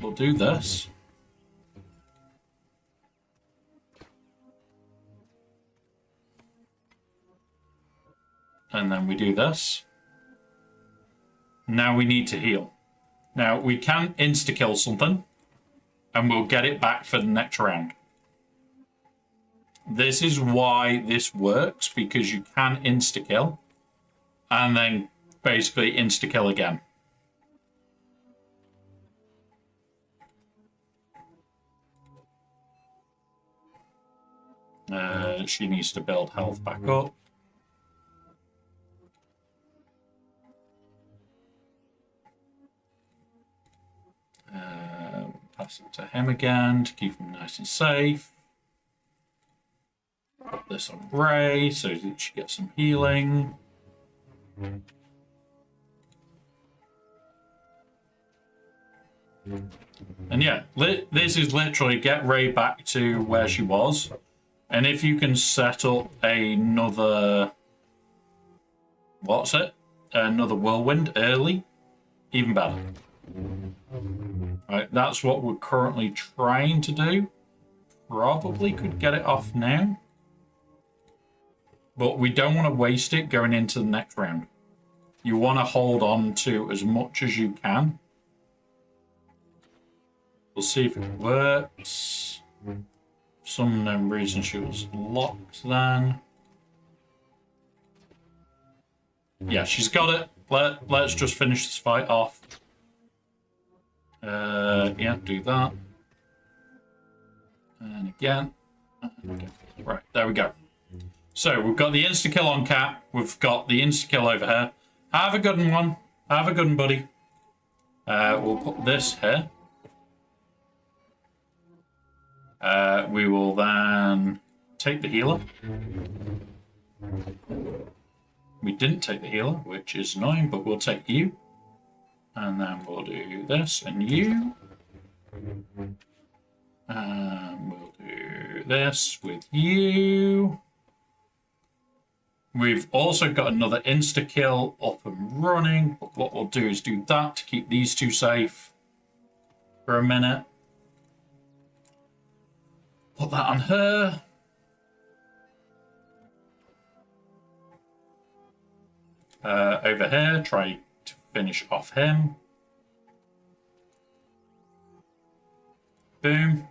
[SPEAKER 1] we'll do this. And then we do this. Now we need to heal. Now we can insta-kill something and we'll get it back for the next round. This is why this works, because you can insta-kill and then basically insta-kill again. She needs to build health back up. Pass it to him again to keep him nice and safe. Put this on Ray so that she gets some healing. And yeah, this is literally get Ray back to where she was. And if you can set up another... What's it? Another whirlwind early, even better. Right, that's what we're currently trying to do. Probably could get it off now. But we don't want to waste it going into the next round. You want to hold on to as much as you can We'll see if it works. For some unknown reason she was locked then. Yeah, she's got it. Let's just finish this fight off. Yeah, do that. And again. And again. Right, there we go. So we've got the insta-kill on Cat. We've got the insta-kill over here. Have a good one. Have a good one, buddy. We'll put this here. We will then take the healer. We didn't take the healer, which is annoying, but we'll take you. And then we'll do this and you. And we'll do this with you. We've also got another insta-kill up and running, but what we'll do is do that to keep these two safe for a minute. Put that on her. Over here, try to finish off him. Boom.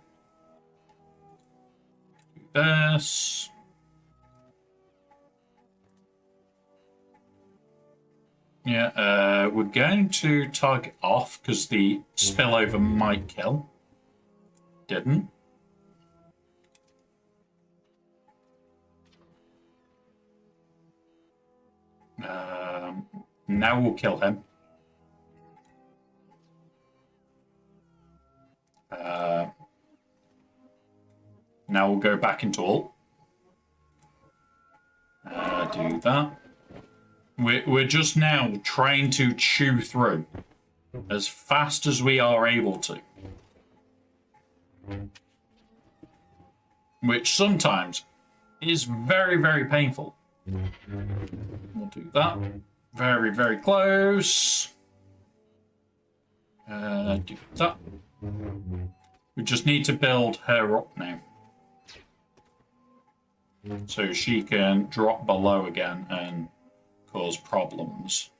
[SPEAKER 1] Do this. Yeah, we're going to target off because the spillover might kill. Didn't. Now we'll kill him. Now we'll go back into ult. Do that. We're just now trying to chew through as fast as we are able to. Which sometimes is very, very painful. We'll do that. Very, very close. Do that. We just need to build her up now. So she can drop below again and cause problems.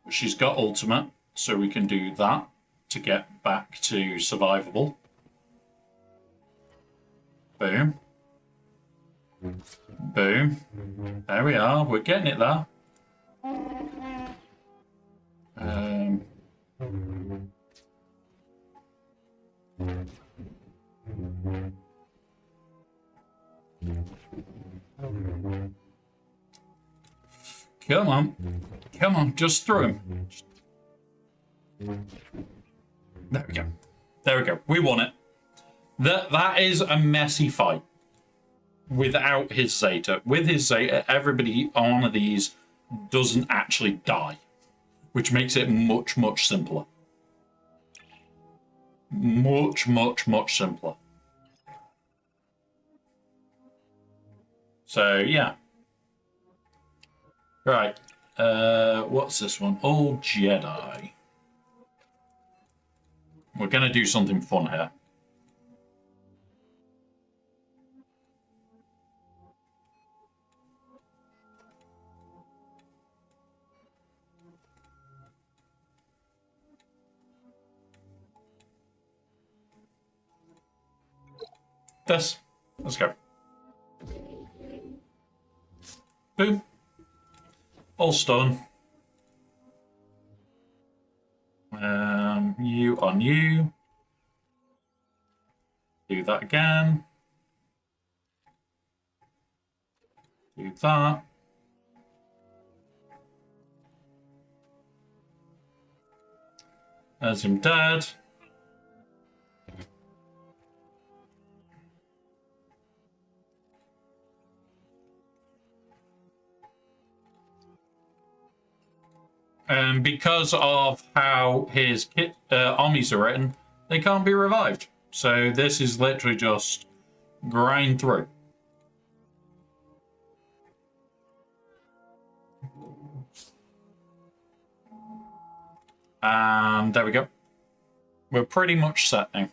[SPEAKER 1] She's got ultimate, so we can do that to get back to survivable. Boom. Boom. There we are. We're getting it there. Come on. Come on, just through him. There we go. There we go. We won it. That is a messy fight. Without his Zeta. With his Zeta, everybody on one of these doesn't actually die. Which makes it much, much simpler. Much, much, much simpler. So, yeah. Right. What's this one? Old Jedi. We're going to do something fun here. This. Let's go. Boom. All stun. You on you. Do that again. Do that. There's him dead. Because of how his armies are written, they can't be revived. So this is literally just grind through. And there we go. We're pretty much set now.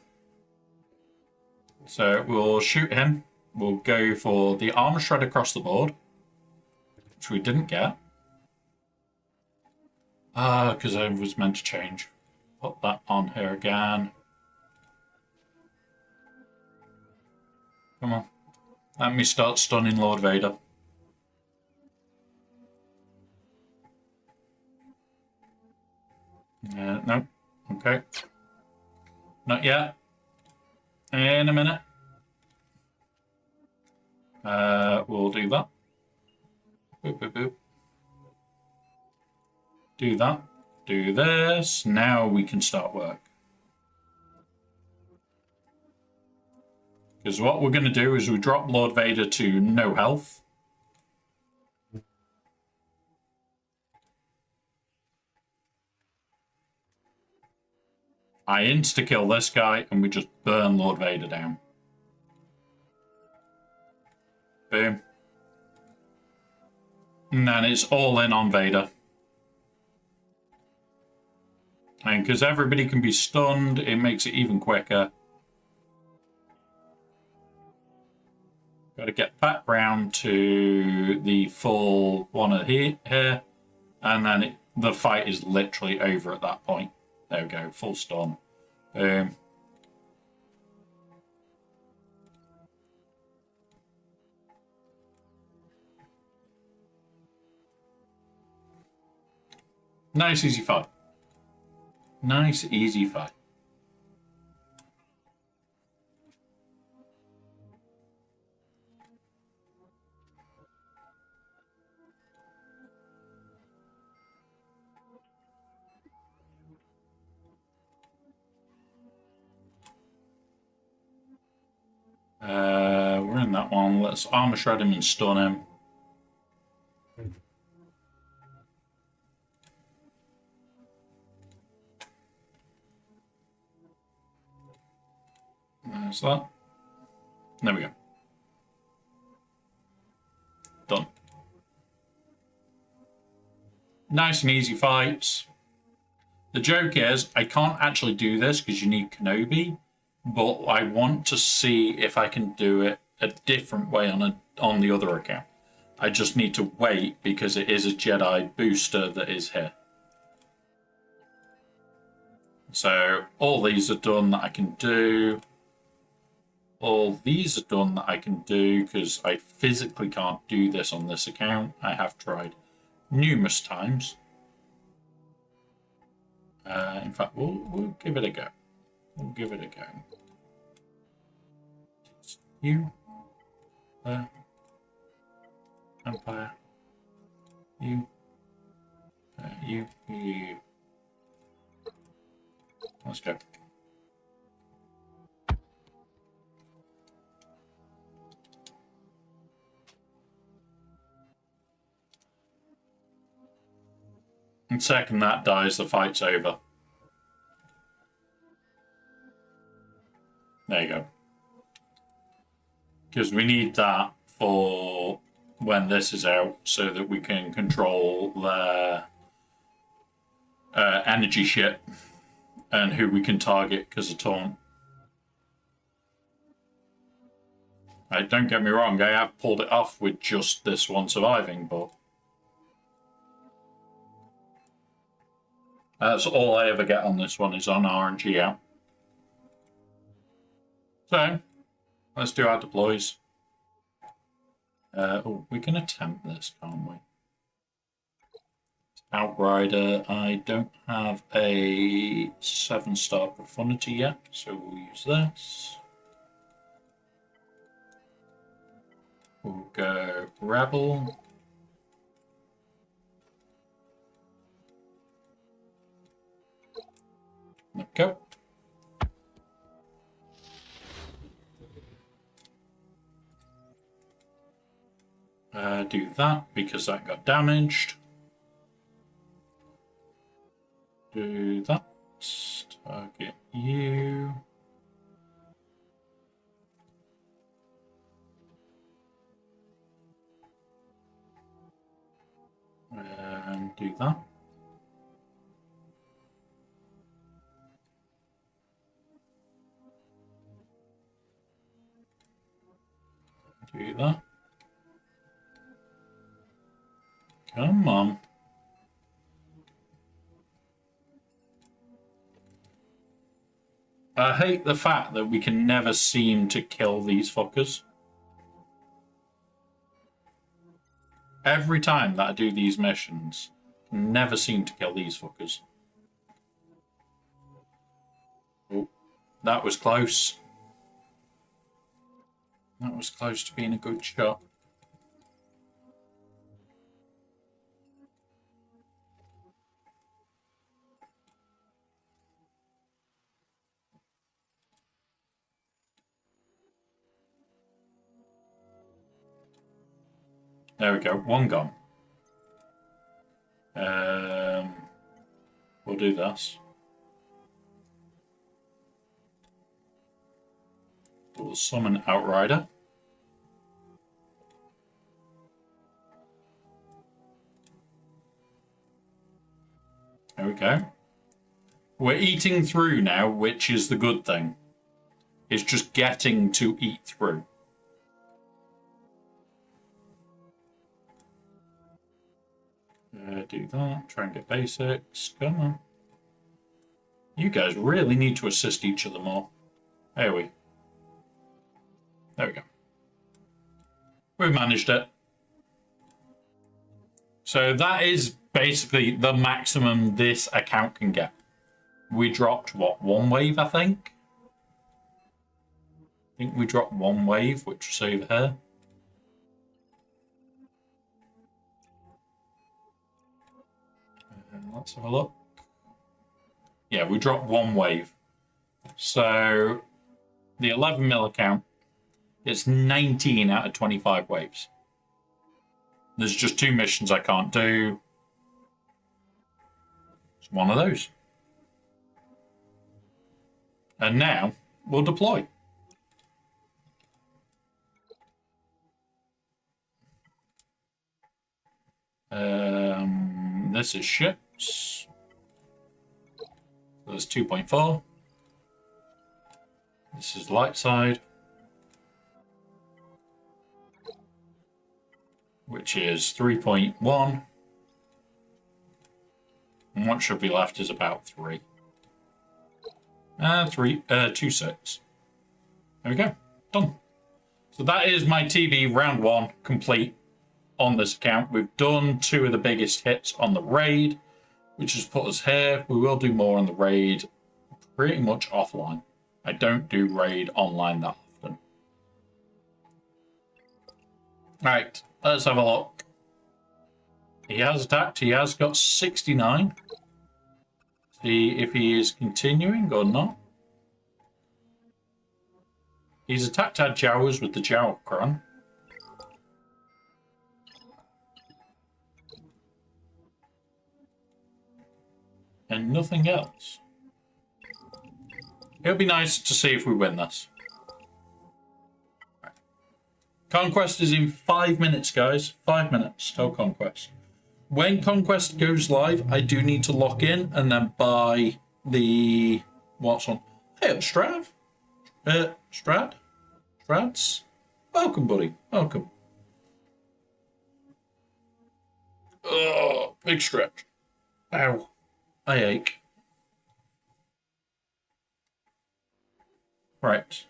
[SPEAKER 1] So we'll shoot him. We'll go for the armor shred across the board, which we didn't get. Ah, because I was meant to change. Put that on her again. Come on. Let me start stunning Lord Vader. No. Okay. Not yet. In a minute. We'll do that. Boop, boop, boop. Do that. Do this. Now we can start work. Because what we're going to do is we drop Lord Vader to no health. I insta-kill this guy and we just burn Lord Vader down. Boom. And then it's all in on Vader. And because everybody can be stunned, it makes it even quicker. Got to get back round to the full one here, and then the fight is literally over at that point. There we go, full stun. Boom. Nice, easy fight. Nice, easy fight. We're in that one. Let's armor shred him and stun him. There's that. There we go. Done. Nice and easy fights. The joke is, I can't actually do this because you need Kenobi, but I want to see if I can do it a different way on the other account. I just need to wait because it is a Jedi booster that is here. So all these are done that I can do. All these are done that I can do because I physically can't do this on this account. I have tried numerous times. In fact, we'll give it a go. We'll give it a go. You. Empire. You. You. Let's go. And second that dies, the fight's over. There you go. Because we need that for when this is out so that we can control their energy ship and who we can target because of taunt. Don't get me wrong, I have pulled it off with just this one surviving, but that's all I ever get on this one is on RNG out. So, let's do our deploys. We can attempt this, can't we? Outrider, I don't have a 7-star profundity yet, so we'll use this. We'll go Rebel. There we go. Do that because that got damaged. Do that. Target you. And do that. Do that. Come on. I hate the fact that we can never seem to kill these fuckers. Every time that I do these missions, I never seem to kill these fuckers. Oh, that was close. That was close to being a good shot. There we go, one gone. We'll do this. We'll summon Outrider. There we go. We're eating through now, which is the good thing. It's just getting to eat through. Do that. Try and get basics. Come on. You guys really need to assist each other more. There we go. We managed it. So that is basically the maximum this account can get. We dropped, what, one wave, I think? I think we dropped one wave, which was over here. Let's have a look. Yeah, we dropped one wave. So the 11 mil account, it's 19 out of 25 waves. There's just 2 missions I can't do. It's one of those. And now we'll deploy. This is ships. There's 2.4. This is light side, which is 3.1. And what should be left is about 3. 2.6. There we go. Done. So that is my TV round 1 complete on this account. We've done 2 of the biggest hits on the raid, which has put us here. We will do more on the raid pretty much offline. I don't do raid online that often. Right, let's have a look. He has attacked. He has got 69. See if he is continuing or not. He's attacked our Jawas with the Jawakron. And nothing else. It'll be nice to see if we win this. Right. Conquest is in 5 minutes, guys. 5 minutes till Conquest. When Conquest goes live, I do need to lock in and then buy the... What's on? Hey, Strav. Strads? Welcome, buddy. Welcome. Oh, big stretch. Ow. I ache. Right.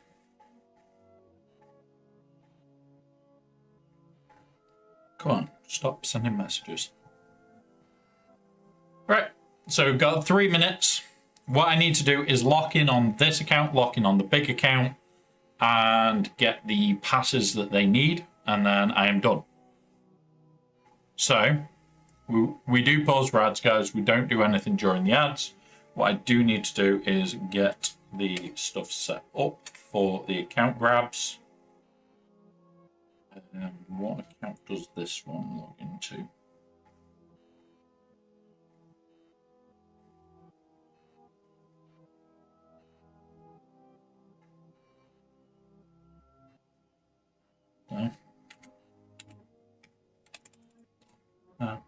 [SPEAKER 1] Come on, stop sending messages. Right, so we've got 3 minutes. What I need to do is lock in on this account, lock in on the big account, and get the passes that they need, and then I am done. So, we do pause for ads, guys. We don't do anything during the ads. What I do need to do is get the stuff set up for the account grabs. What account does this one log into? Okay. No.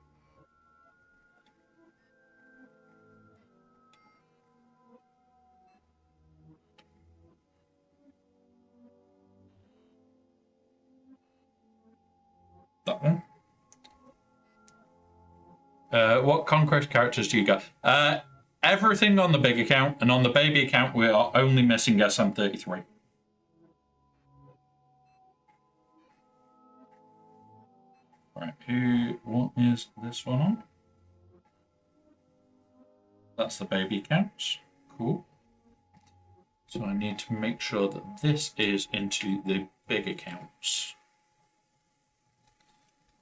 [SPEAKER 1] That one. What Conquest characters do you got? everything on the big account, and on the baby account, we are only missing SM33. Right, what is this one on? That's the baby accounts. Cool. So I need to make sure that this is into the big accounts.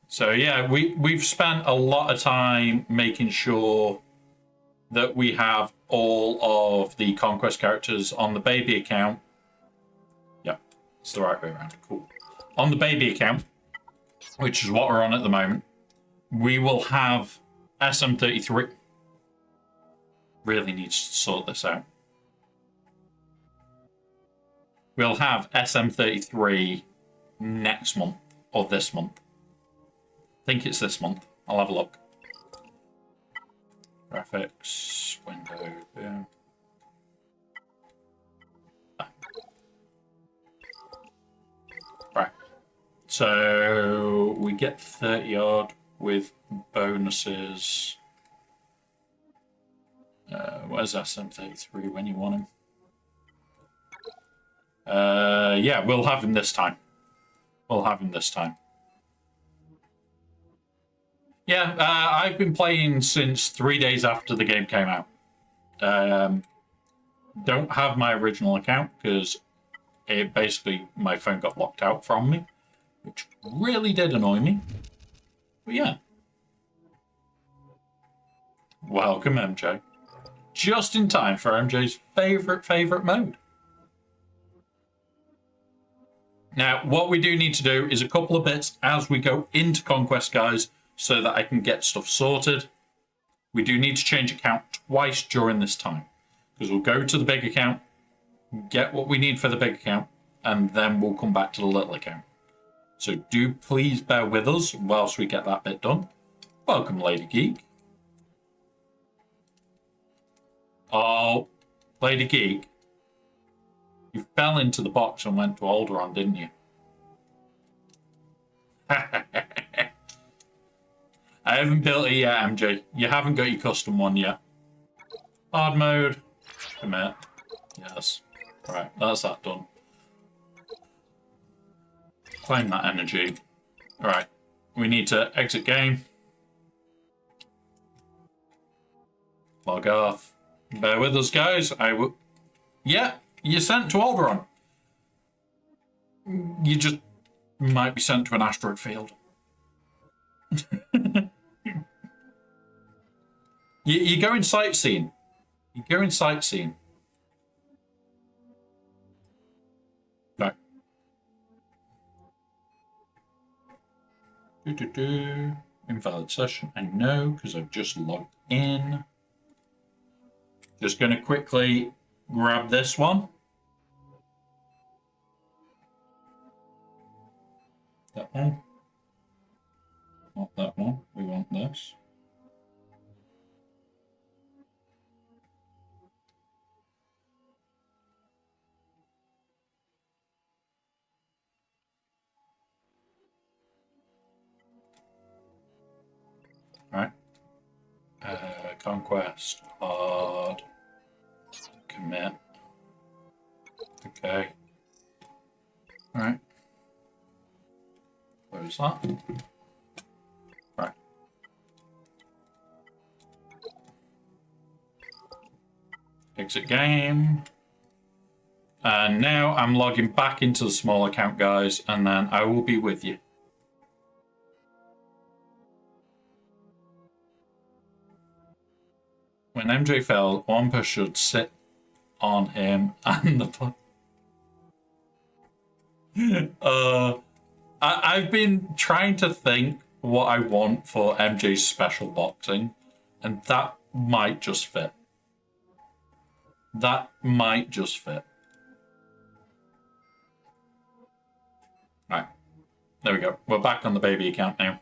[SPEAKER 1] So yeah, we've spent a lot of time making sure that we have all of the conquest characters on the baby account. Yeah, it's the right way around. Cool. On the baby account, which is what we're on at the moment, we will have SM33. Really needs to sort this out. We'll have SM33 next month or this month. I think it's this month. I'll have a look. Graphics, window, boom. Right. So we get 30 odd with bonuses. Where's SM33 when you want him? Yeah, we'll have him this time. We'll have him this time. Yeah, I've been playing since 3 days after the game came out. Don't have my original account because it basically, my phone got locked out from me, which really did annoy me. But yeah. Welcome, MJ. Just in time for MJ's favorite mode. Now, what we do need to do is a couple of bits as we go into Conquest, guys, so that I can get stuff sorted. We do need to change account twice during this time, because we'll go to the big account, get what we need for the big account, and then we'll come back to the little account. So do please bear with us whilst we get that bit done. Welcome, Lady Geek. Oh, Lady Geek, you fell into the box and went to Alderaan, didn't you? I haven't built it yet, MJ. You haven't got your custom one yet. Hard mode. Commit. Yes. Right, that's that done. Claim that energy. Alright, we need to exit game. Log off. Bear with us, guys. I will. Yeah, you're sent to Alderaan. You just might be sent to an asteroid field. You're going sightseeing. You're going sightseeing. No. Invalid session. I know because I've just logged in. Just going to quickly grab this one. That one. Not that one. We want this. Right. Conquest. Hard. Commit. Okay. Alright. Close that. Right. Exit game. And now I'm logging back into the small account, guys, and then I will be with you. When MJ fell, Wampa should sit on him and the... I've been trying to think what I want for MJ's special boxing, and that might just fit. That might just fit. Right. There we go. We're back on the baby account now.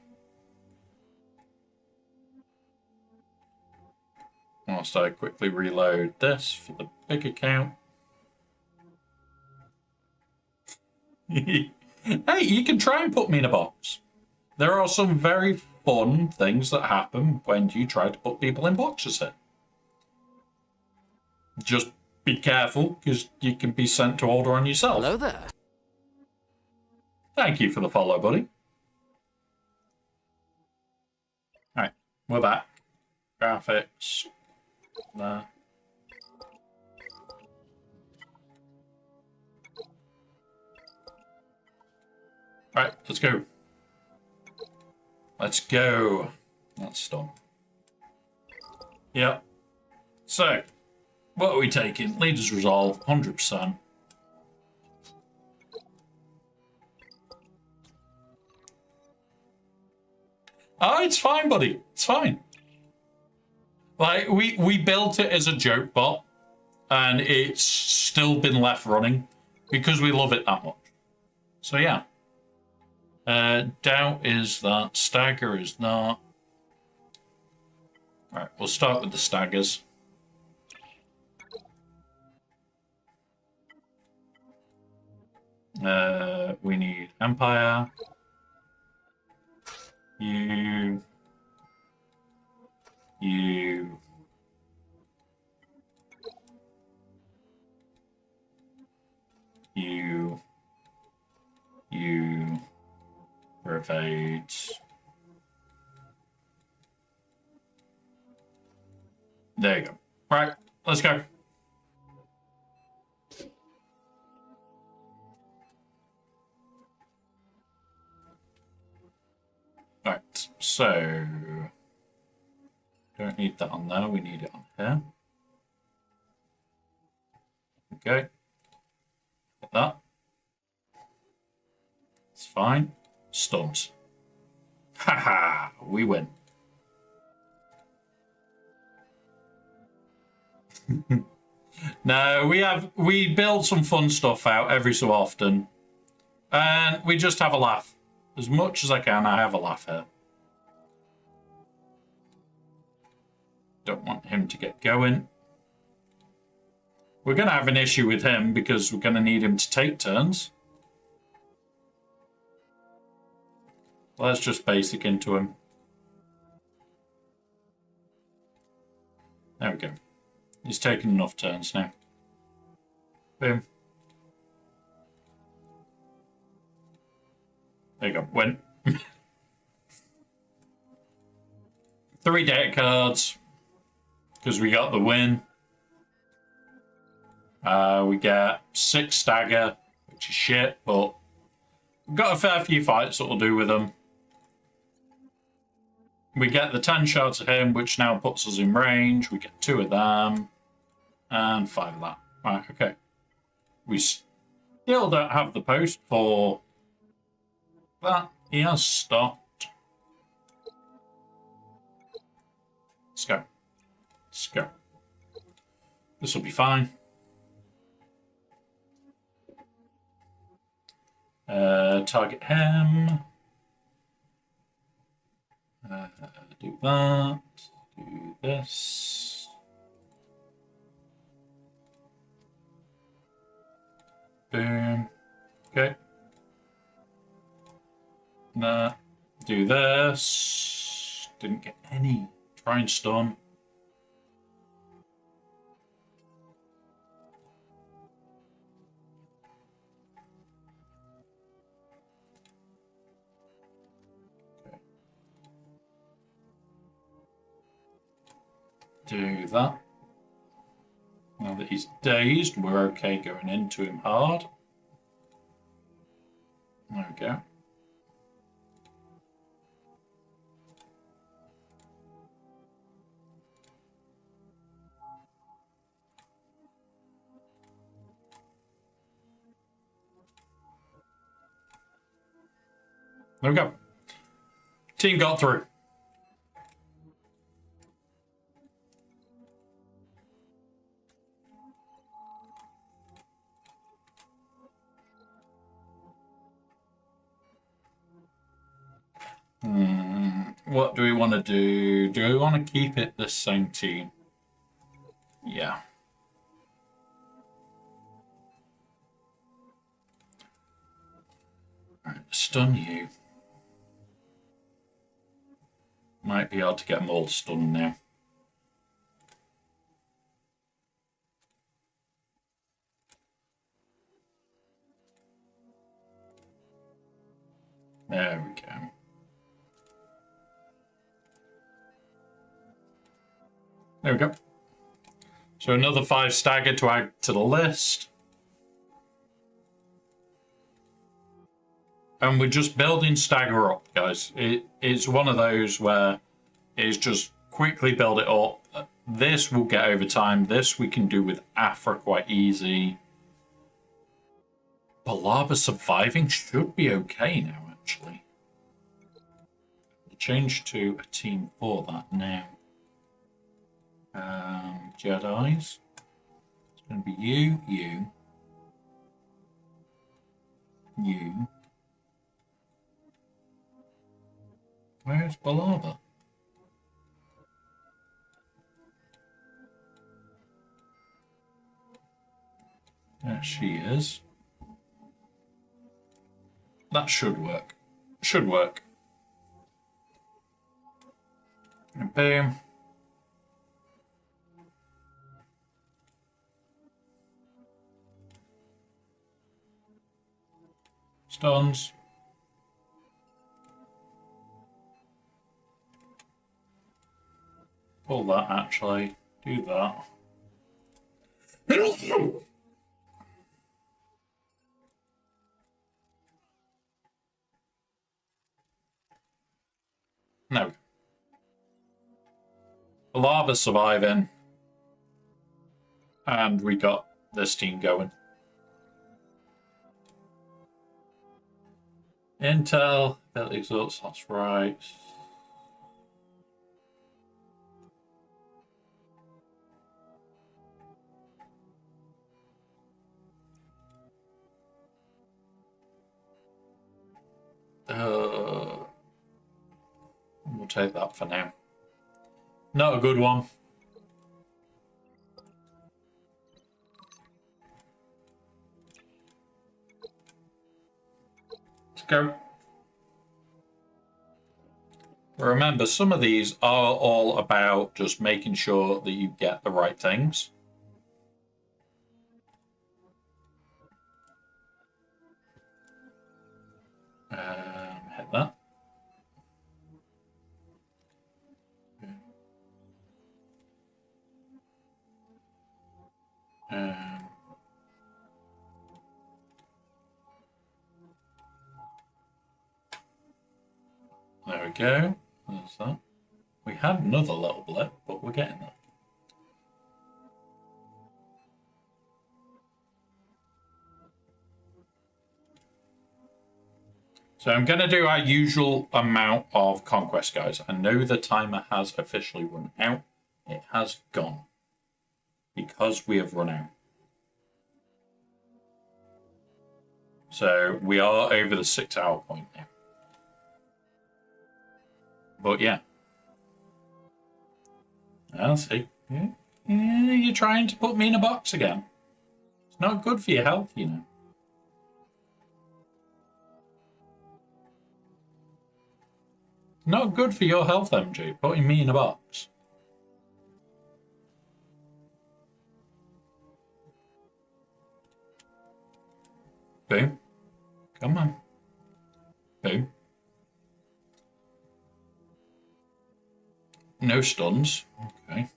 [SPEAKER 1] Whilst I quickly reload this for the big account. Hey, you can try and put me in a box. There are some very fun things that happen when you try to put people in boxes here. Just be careful, because you can be sent to order on yourself.
[SPEAKER 3] Hello there.
[SPEAKER 1] Thank you for the follow, buddy. Alright, we're back. Graphics. There. Alright, let's go. Let's go. That's done. Yep. So, what are we taking? Leader's Resolve, 100%. Oh, it's fine, buddy. It's fine. Like, we built it as a joke bot, and it's still been left running because we love it that much. So, yeah. Doubt is that. Stagger is not. Alright, we'll start with the staggers. We need Empire. You. Pervades. There you go. Right, let's go. Right, so don't need that on there, we need it on here. Okay. Like that. It's fine. Stuns. Haha, we win. No, we build some fun stuff out every so often. And we just have a laugh. As much as I can, I have a laugh here. Don't want him to get going. We're going to have an issue with him because we're going to need him to take turns. Let's just basic into him. There we go. He's taken enough turns now. Boom. There you go. Win. 3 deck cards. Because we got the win. We get 6 stagger, which is shit, but we've got a fair few fights that we'll do with them. We get the 10 shots of him, which now puts us in range. We get 2 of them. And 5 of that. Right, okay. We still don't have the post for that. He has stopped. Let's go. Let's go. This will be fine. Target him. Do that. Do this. Boom. Okay. Nah. Do this. Didn't get any. Try and stun. Do that. Now that he's dazed, we're okay going into him hard. There we go. There we go. Team got through. What do we want to do? Do we want to keep it the same team? Yeah. Alright, stun you. Might be hard to get them all stunned now. There we go. So another 5 stagger to add to the list. And we're just building stagger up, guys. It's one of those where it's just quickly build it up. This will get over time. This we can do with Afra quite easy. Balaba surviving should be okay now, actually. We'll change to a team for that now. Jedis. It's going to be you. Where's Balaba? There she is. That should work. Should work. And boom. Stuns. Pull that, actually. Do that. No. Lava surviving. And we got this team going. Intel, ability results, that's right. We'll take that for now. Not a good one. Let's go. Remember, some of these are all about just making sure that you get the right things. Hit that. There we go. There's that. We had another little blip, but we're getting there. So I'm going to do our usual amount of conquest, guys. I know the timer has officially run out. It has gone. Because we have run out. So we are over the 6-hour point now. But yeah. I'll see. Yeah, you're trying to put me in a box again. It's not good for your health, you know. Not good for your health, MG, putting me in a box. Boom. Come on. Boom. No stuns. Okay.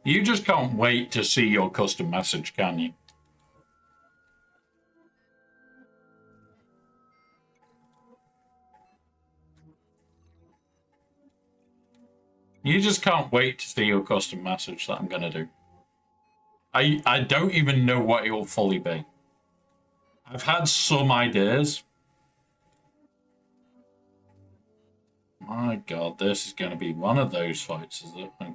[SPEAKER 1] You just can't wait to see your custom message, can you? You just can't wait to see your custom message that I'm going to do. I don't even know what it will fully be. I've had some ideas. My God, this is going to be one of those fights, is it? Okay.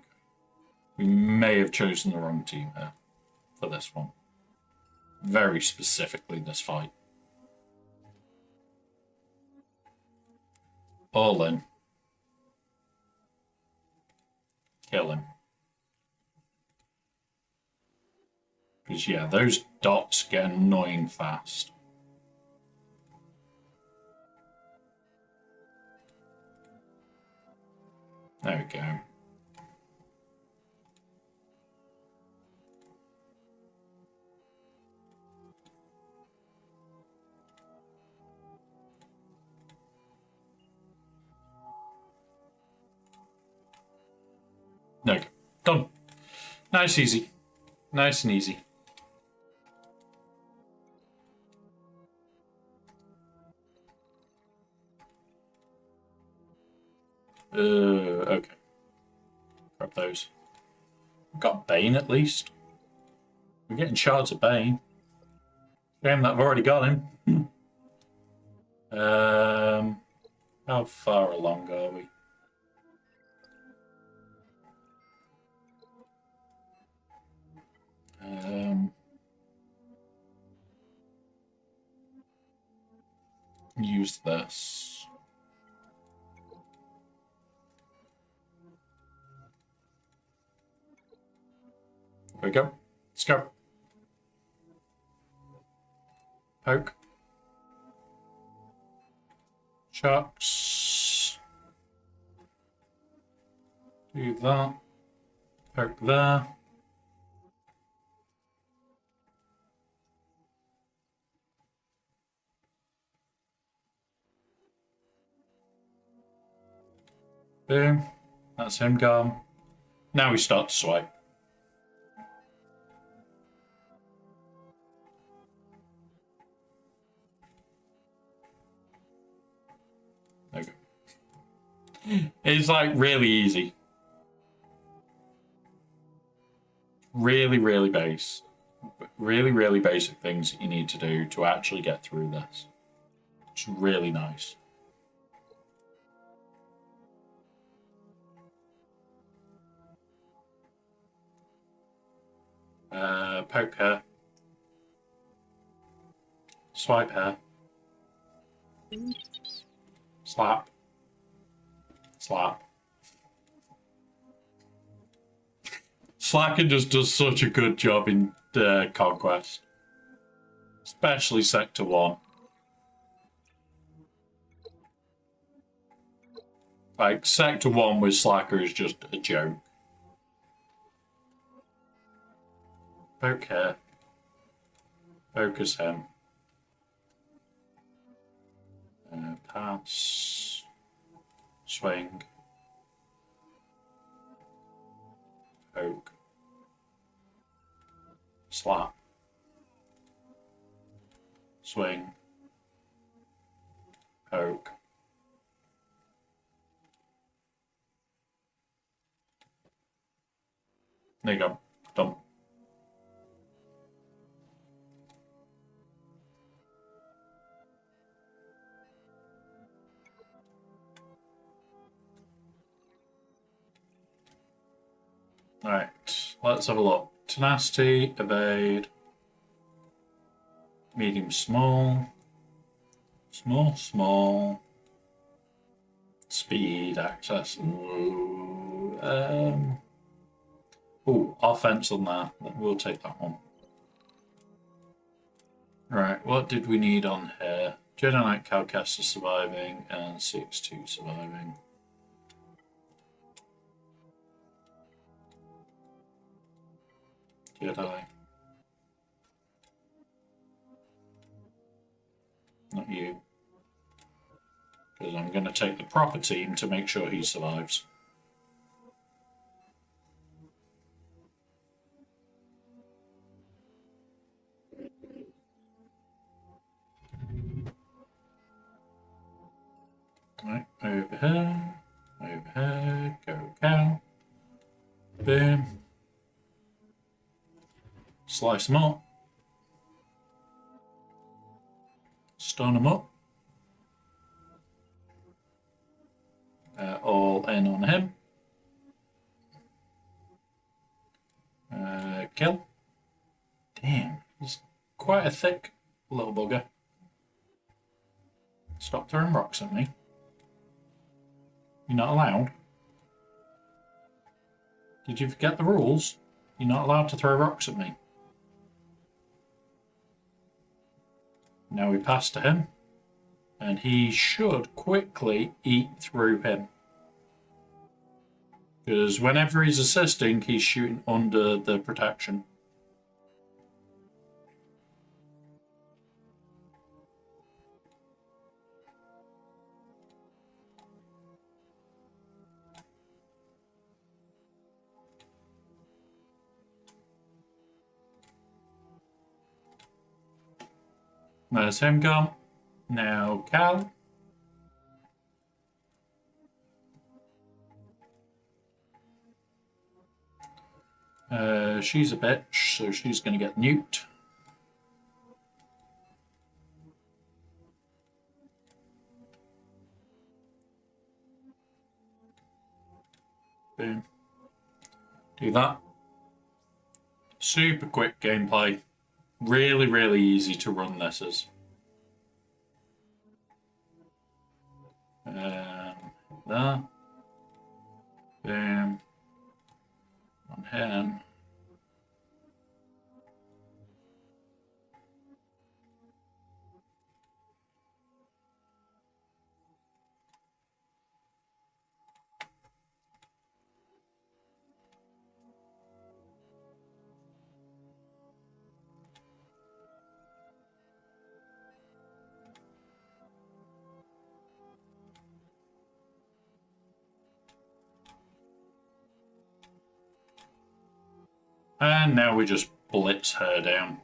[SPEAKER 1] We may have chosen the wrong team here for this one. Very specifically this fight. All in. Kill him. Because, yeah, those dots get annoying fast. There we go.
[SPEAKER 3] Nice, easy. Nice and easy. Okay. Grab those. We've got Bane at least. We're getting shards of Bane. Shame that I've already got him. How far along are we? Use this. There we go. Let's go. Poke. Sharks. Do that. Poke there. Boom. That's him gone. Now we start to swipe. There we go. It's like really easy. Really, really base. Really, really basic things that you need to do to actually get through this. It's really nice. Poke her. Swipe her. Slap. Slap. Slacker just does such a good job in Conquest. Especially Sector 1. Like, Sector 1 with Slacker is just a joke. Poke her. Focus him. Pass. Swing. Poke. Slap. Swing. Poke. There you go. Done. Alright, let's have a look. Tenacity, evade, medium, small, small, small, speed, access. Ooh, offense on that. We'll take that one. Right, what did we need on here? Jedi Knight Cowcaster surviving and CX2 surviving. Jedi. Not you. Because I'm going to take the proper team to make sure he survives. Right, over here, go cow. Boom. Slice them up. Stun them up. All in on him. Kill. Damn, he's quite a thick little bugger. Stop throwing rocks at me. You're not allowed. Did you forget the rules? You're not allowed to throw rocks at me. Now we pass to him, and he should quickly eat through him. Because whenever he's assisting, he's shooting under the protection. There's him gone. Now Cal. She's a bitch, so she's going to get nuked. Boom. Do that. Super quick gameplay. Really, really easy to run this as. There. Boom. On him. And now we just blitz her down.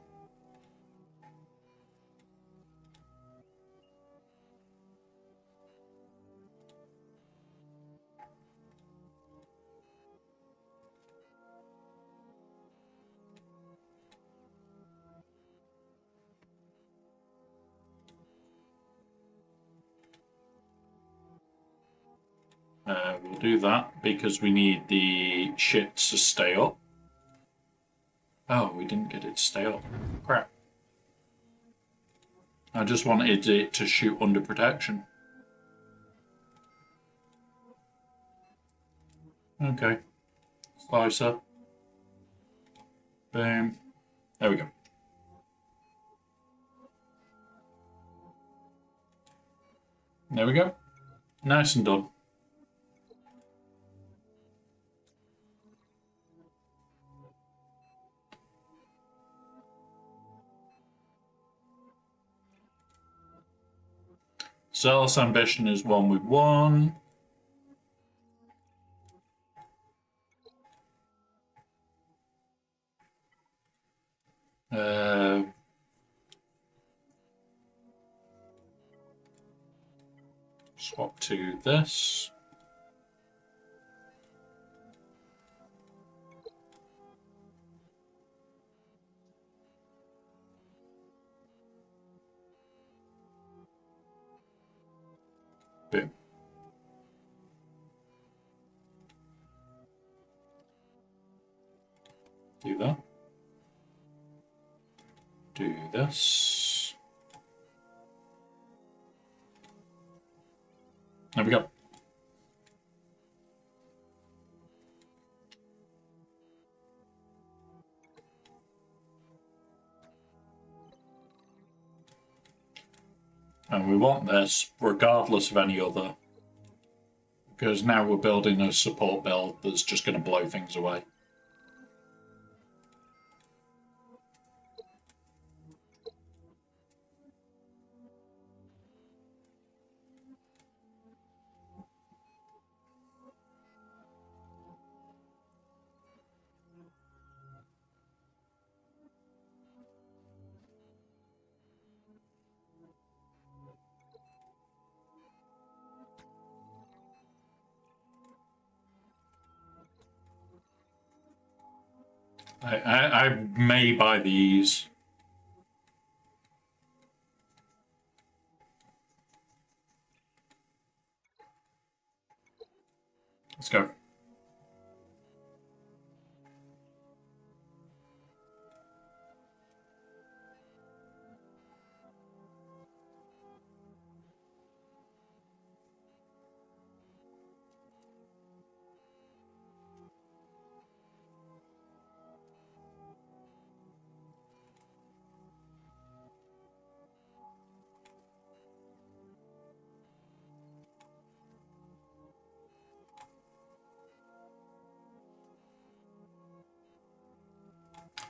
[SPEAKER 3] We'll do that because we need the shit to stay up. Oh, we didn't get it to stay up. Crap. I just wanted it to shoot under protection. Okay. Slicer. Boom. There we go. There we go. Nice and done. Zealous Ambition is one with one. Swap to this. Boom. Do that. Do this. There we go. And we want this regardless of any other, because now we're building a support build that's just going to blow things away. I may buy these. Let's go.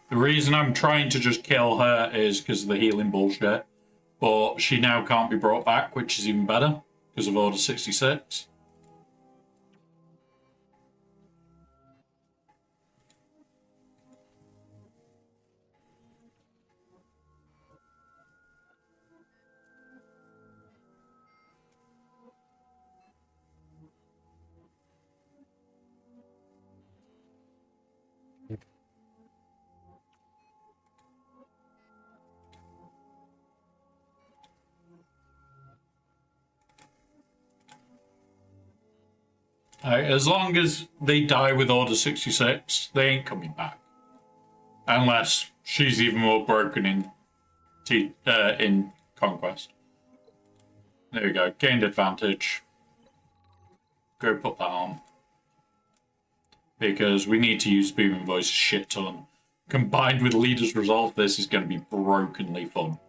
[SPEAKER 3] The reason I'm trying to just kill her is because of the healing bullshit. But she now can't be brought back, which is even better, because of Order 66. As long as they die with Order 66, they ain't coming back. Unless she's even more broken in Conquest. There we go. Gained advantage. Go put that on. Because we need to use Booming Voice a shit ton. Combined with Leader's Resolve, this is going to be brokenly fun.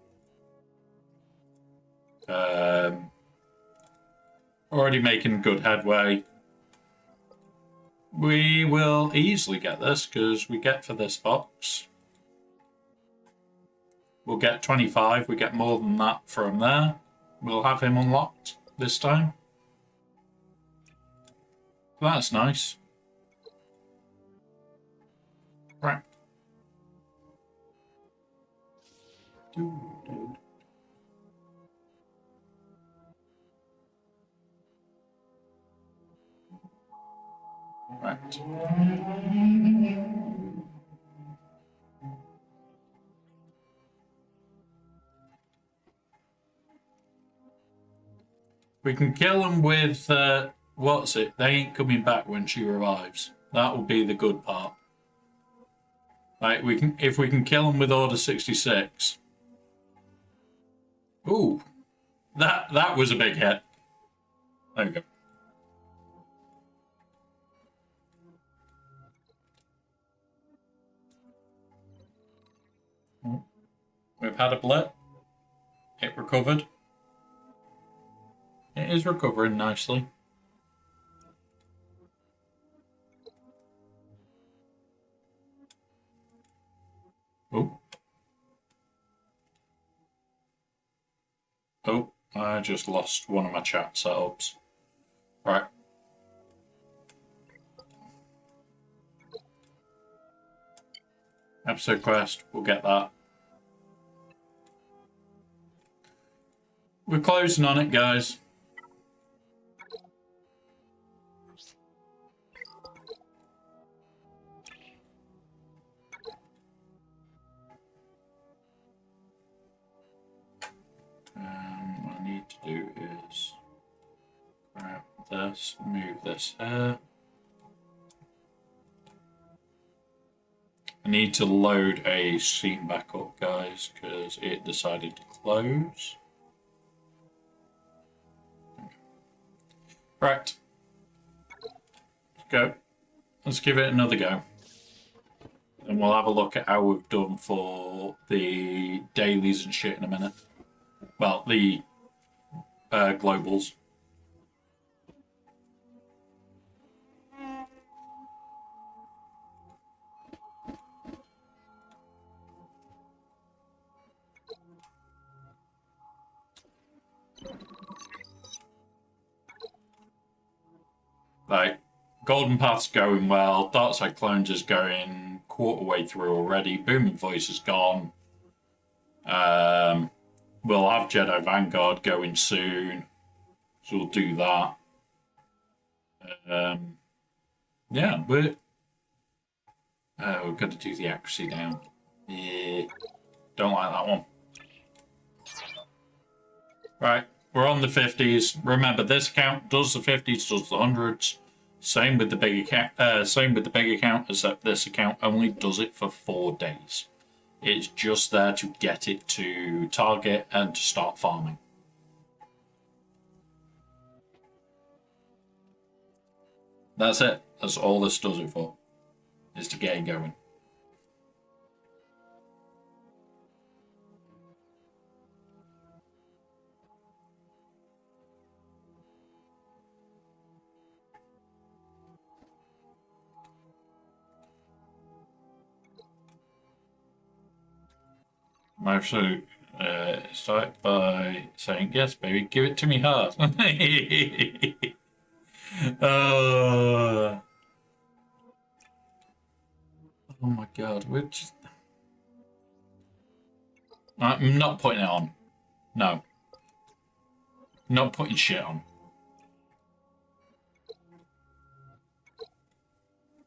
[SPEAKER 3] Already making good headway. We will easily get this, because we get for this box. We'll get 25, we get more than that from there. We'll have him unlocked this time. That's nice. Right. Right. We can kill them with, what's it? They ain't coming back when she revives. That will be the good part. Like, if we can kill them with Order 66. Ooh. That was a big hit. There we go. We've had a blip. It recovered. It is recovering nicely. Oh. Oh, I just lost one of my chat setups. Right. Episode quest, we'll get that. We're closing on it, guys. What I need to do is grab this, move this here. I need to load a scene back up, guys, because it decided to close. Right. Let's go. Let's give it another go. And we'll have a look at how we've done for the dailies and shit in a minute. Well, the globals. Like, Golden Path's going well, Dark Side Clones is going quarter way through already, Booming Voice is gone. We'll have Jedi Vanguard going soon, so we'll do that. Yeah, we're going to do the accuracy down. Yeah, don't like that one. Right. We're on the 50s. Remember, this account does the 50s, does the 100s. Same with the big account. Same with the big account, except this account only does it for 4 days. It's just there to get it to target and to start farming. That's it. That's all this does it for. Is to get it going. Actually, start by saying, yes, baby, give it to me hard. Oh my god, which... I'm not putting it on. No. Not putting shit on.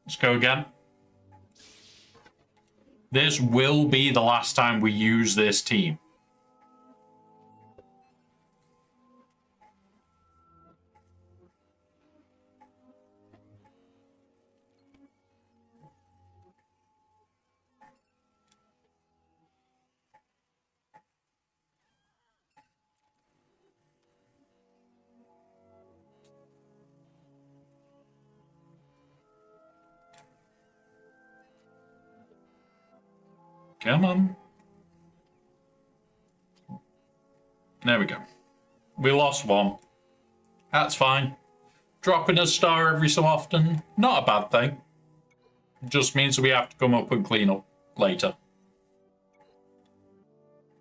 [SPEAKER 3] Let's go again. This will be the last time we use this team. Come on. There we go. We lost one. That's fine. Dropping a star every so often, not a bad thing. Just means we have to come up and clean up later.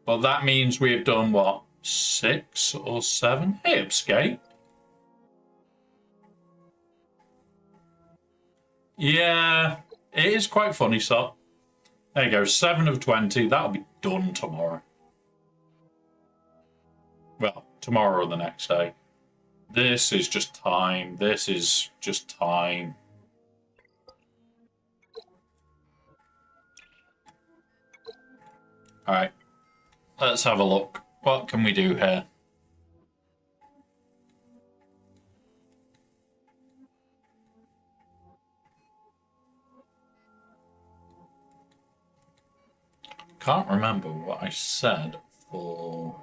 [SPEAKER 3] But that means we've done, what, 6 or 7? Hey, Upskate. Yeah, it is quite funny, so. There you go, 7 of 20. That'll be done tomorrow. Well, tomorrow or the next day. This is just time. This is just time. Alright. Let's have a look. What can we do here? Can't remember what I said for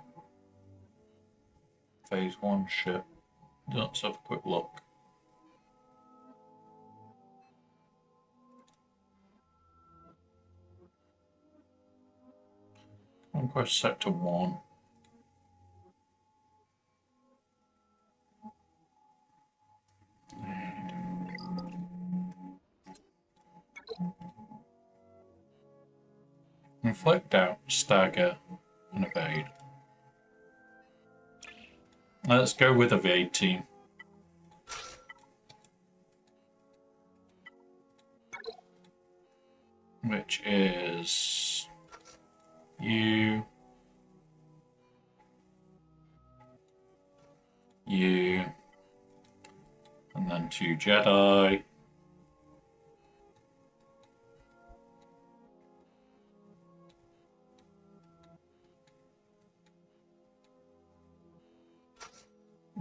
[SPEAKER 3] phase 1 ship. Let's have a quick look. Conquest Sector 1. Inflict out, stagger, and evade. Let's go with evade team. Which is you, and then 2 Jedi.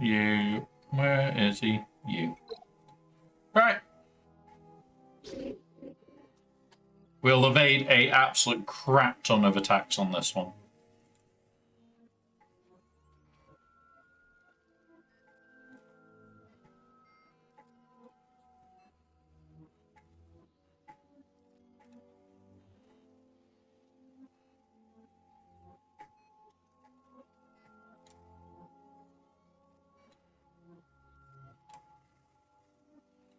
[SPEAKER 3] You, where is he? You. Right. We'll evade a absolute crap ton of attacks on this one.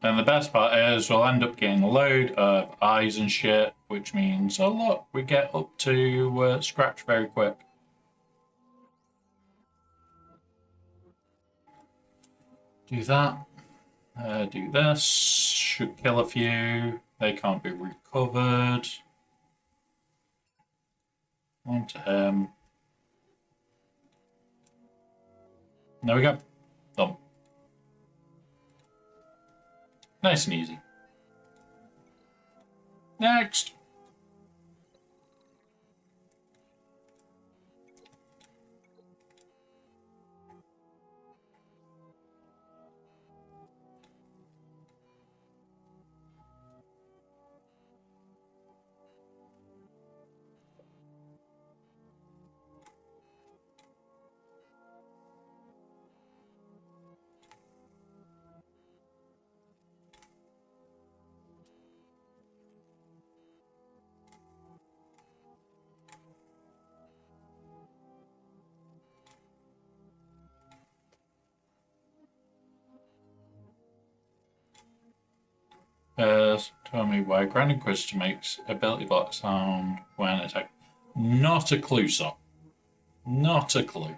[SPEAKER 3] And the best part is we'll end up getting a load of eyes and shit, which means, oh look, we get up to scratch very quick. Do that. Do this. Should kill a few. They can't be recovered. On to him. There we go. Done. Nice and easy. Next. Tell me why Grand Inquisitor makes ability block sound when attacked. Not a clue, sir. Not a clue.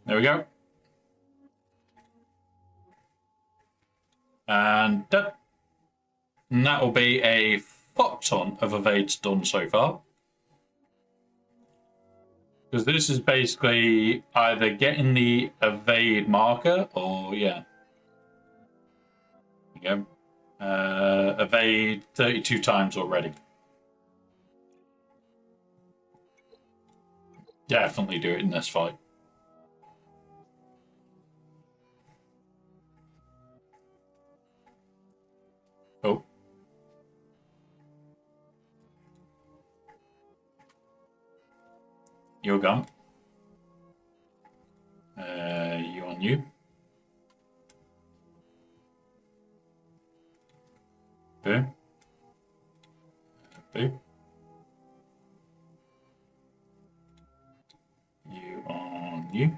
[SPEAKER 3] There we go. And done. And that will be a fuck ton of evades done so far. Because this is basically either getting the evade marker or, yeah. There you go. Evade 32 times already. Definitely do it in this fight. You're gone. You on you. Boo. Boo. You on you.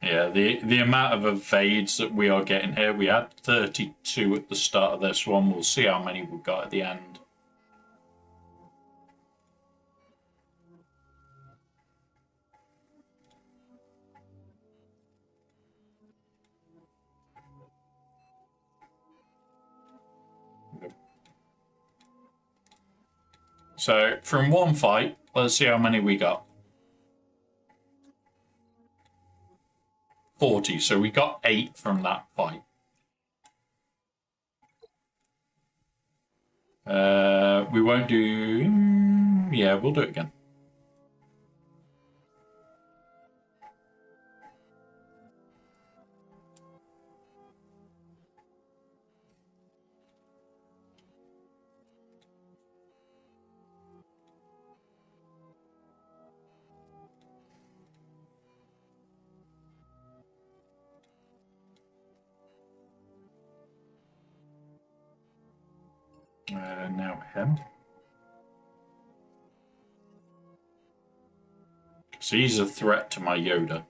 [SPEAKER 3] Yeah, the amount of evades that we are getting here, we had 32 at the start of this one. We'll see how many we've got at the end. So, from one fight, let's see how many we got. 40, so we got 8 from that fight. We won't do... Yeah, we'll do it again. Now him. So he's a threat to my Yoda.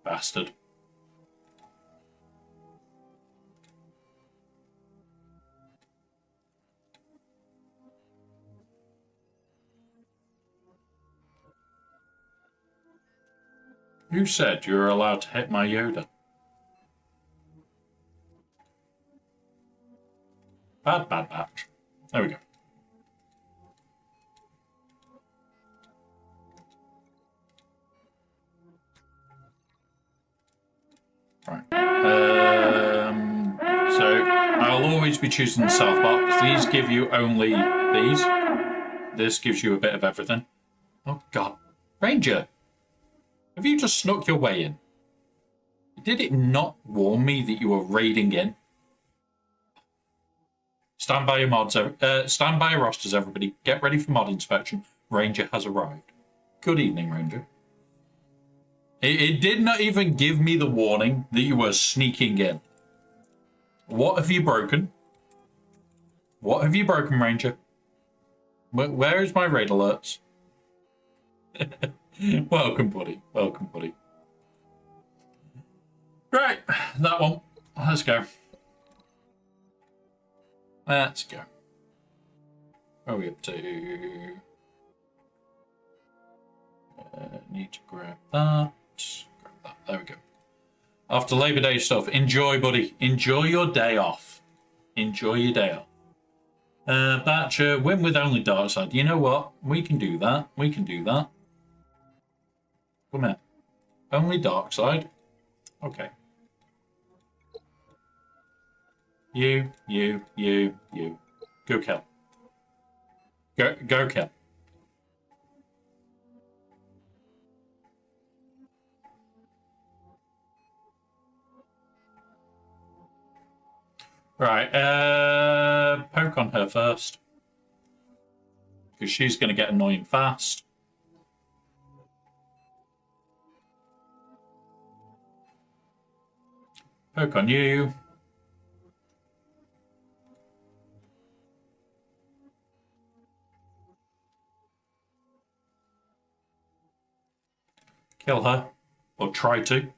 [SPEAKER 3] Bastard. Who said you were allowed to hit my Yoda? Bad batch. There we go. Right. So I'll always be choosing the south box. These give you only these. This gives you a bit of everything. Oh God, Ranger, have you just snuck your way in? Did it not warn me that you were raiding in? Stand by your mods. Stand by your rosters, everybody. Get ready for mod inspection. Ranger has arrived. Good evening, Ranger. It did not even give me the warning that you were sneaking in. What have you broken? What have you broken, Ranger? Where is my raid alerts? Welcome, buddy. Welcome, buddy. Right, that one. Let's go. Let's go. Where are we up to? Need to grab that. Grab that. There we go. After Labor Day stuff. Enjoy, buddy. Enjoy your day off. Enjoy your day off. Batcher, win with only dark side. You know what? We can do that. We can do that. Come here. Only dark side. Okay. You. Go kill. Go kill. Right, poke on her first. Because she's going to get annoying fast. Poke on you. Kill her. Or try to.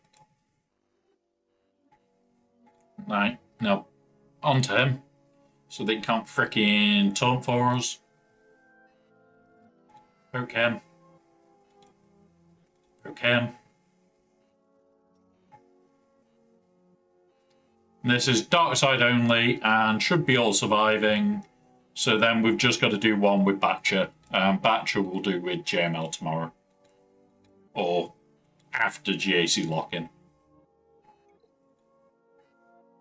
[SPEAKER 3] Right, now onto him. So they can't frickin' taunt for us. Poke him. Poke him. This is dark side only and should be all surviving. So then we've just got to do one with Batcher. Batcher will do with JML tomorrow. Or after GAC lock-in.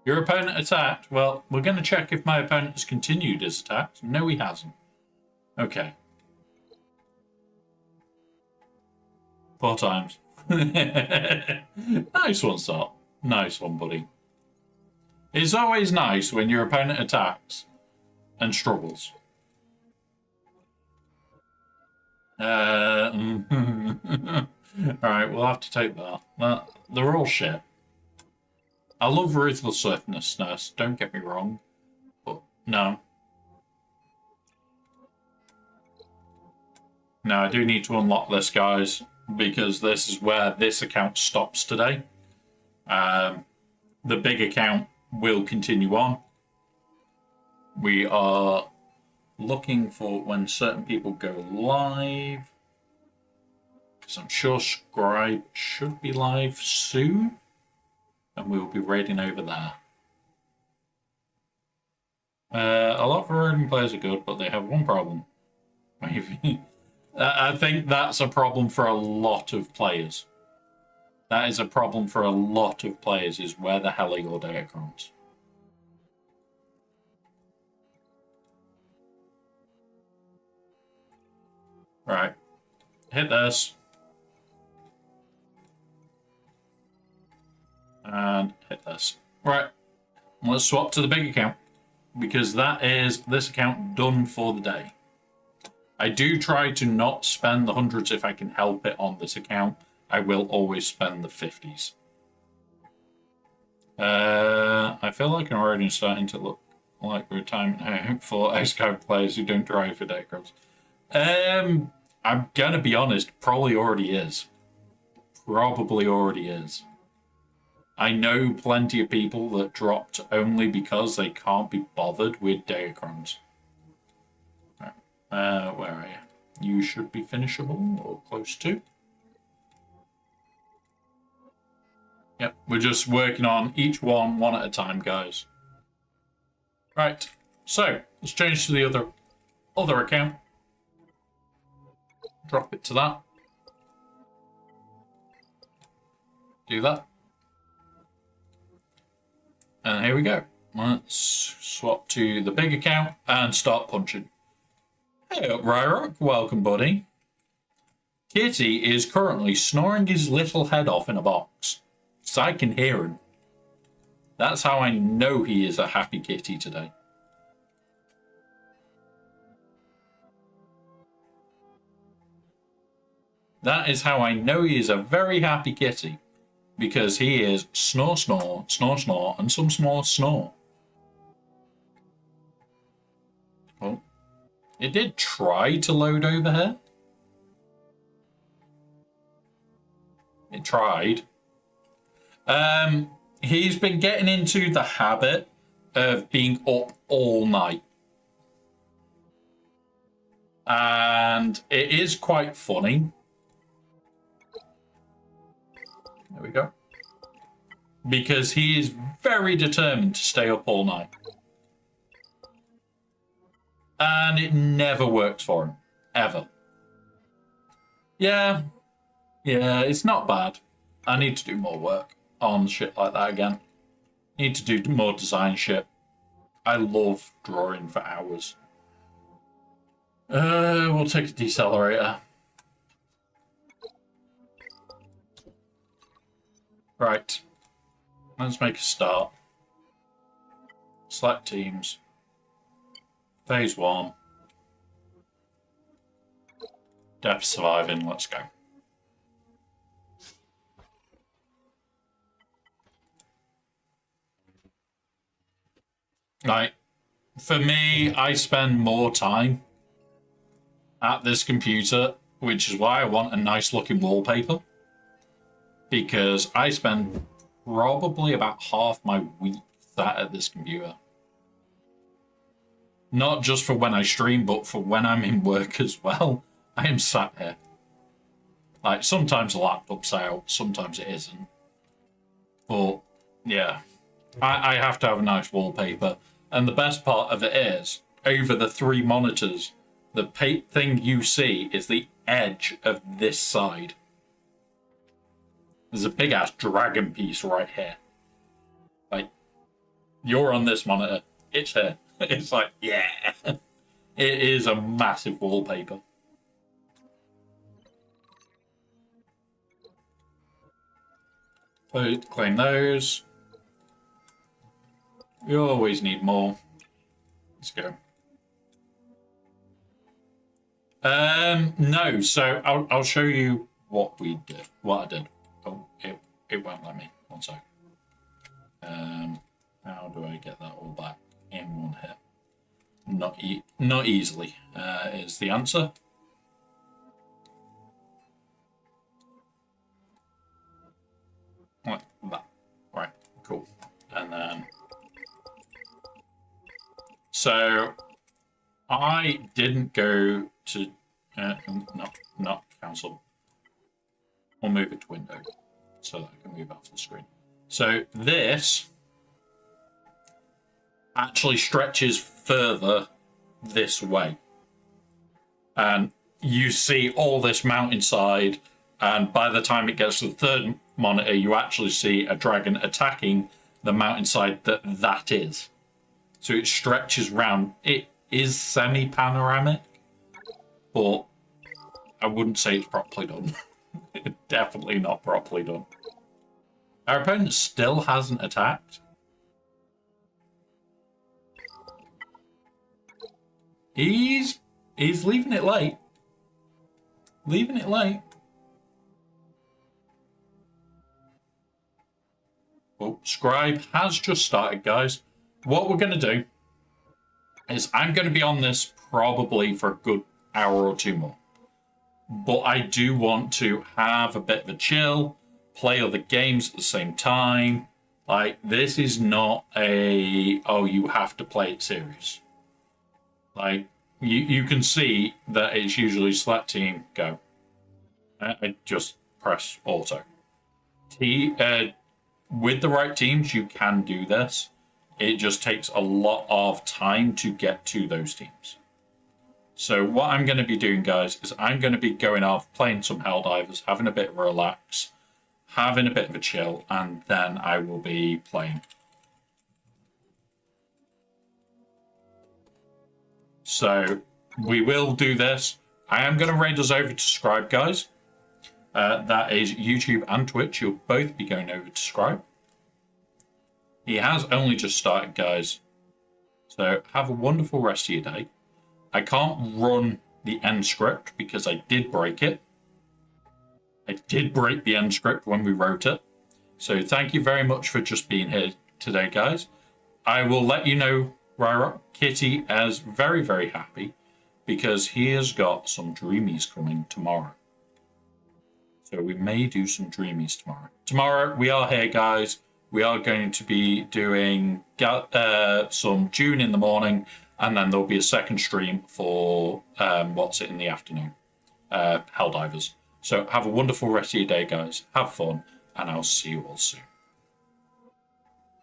[SPEAKER 3] Your opponent attacked. Well, we're going to check if my opponent has continued his attacks. No, he hasn't. Okay. 4 times. Nice one, Sot. Nice one, buddy. It's always nice when your opponent attacks and struggles. Alright, we'll have to take that. They're all shit. I love Ruthless Swiftness, don't get me wrong. But, no. Now, I do need to unlock this, guys, because this is where this account stops today. The big account will continue on. We are looking for when certain people go live, because I'm sure Scribe should be live soon, and we'll be raiding over there. A lot of raiding players are good, but they have one problem. Maybe. I think that's a problem for a lot of players. That is a problem for a lot of players, is where the hell are your diagrams? Right. Hit this. And hit this. Right. Let's swap to the big account, because that is this account done for the day. I do try to not spend the hundreds if I can help it on this account. I will always spend the 50s. I feel like I'm already starting to look like retirement home for X-Code players who don't drive for diagrams. I'm gonna be honest, probably already is. Probably already is. I know plenty of people that dropped only because they can't be bothered with diagrams. Where are you? You should be finishable or close to. Yep, we're just working on each one at a time, guys. Right, so let's change to the other account. Drop it to that. Do that. And here we go. Let's swap to the big account and start punching. Hey up, Ryrock. Welcome, buddy. Kitty is currently snoring his little head off in a box, so I can hear him. That's how I know he is a happy kitty today. That is how I know he is a very happy kitty, because he is snore, snore, snore, snore, and some small snore. Oh, it did try to load over here. It tried. He's been getting into the habit of being up all night. And it is quite funny. There we go. Because he is very determined to stay up all night. And it never works for him. Ever. Yeah, it's not bad. I need to do more work on shit like that again. Need to do more design shit. I love drawing for hours. We'll take a decelerator. Right. Let's make a start. Select teams. Phase 1. Depth surviving. Let's go. Right. For me, I spend more time at this computer, which is why I want a nice looking wallpaper. Because I spend probably about half my week sat at this computer. Not just for when I stream, but for when I'm in work as well. I am sat here. Like, sometimes the laptop's out, sometimes it isn't. But, yeah. I have to have a nice wallpaper. And the best part of it is, over the 3 monitors, the thing you see is the edge of this side. There's a big ass dragon piece right here. Like, you're on this monitor, it's here. It's like, yeah. It is a massive wallpaper. Claim those. We always need more. Let's go. No, so I'll show you what we did. What I did. Oh, it won't let me. One sec. How do I get that all back in one hit? Not easily. Is the answer. Like that. Right. Cool. And then. So I didn't go to not cancel. I'll move it to window so that I can move off the screen. So this actually stretches further this way. And you see all this mountainside, and by the time it gets to the third monitor, you actually see a dragon attacking the mountainside that is. So it stretches round. It is semi-panoramic, but I wouldn't say it's properly done. Definitely not properly done. Our opponent still hasn't attacked. He's leaving it late. Leaving it late. Well, Scribe has just started, guys. What we're going to do is I'm going to be on this probably for a good hour or two more. But I do want to have a bit of a chill, play other games at the same time. Like, this is not a, oh, you have to play it serious. Like, you can see that it's usually select team, go. I just press auto. With the right teams, you can do this. It just takes a lot of time to get to those teams. So what I'm going to be doing, guys, is I'm going to be going off, playing some Helldivers, having a bit of a relax, having a bit of a chill, and then I will be playing. So we will do this. I am going to raid us over to Scribe, guys. That is YouTube and Twitch. You'll both be going over to Scribe. He has only just started, guys. So have a wonderful rest of your day. I can't run the end script because I did break it. I did break the end script when we wrote it. So thank you very much for just being here today, guys. I will let you know, Ryrock, Kitty is very, very happy because he has got some dreamies coming tomorrow. So we may do some dreamies tomorrow. Tomorrow we are here, guys. We are going to be doing some June in the morning, and then there'll be a second stream for what's it in the afternoon, Helldivers. So have a wonderful rest of your day, guys. Have fun, and I'll see you all soon.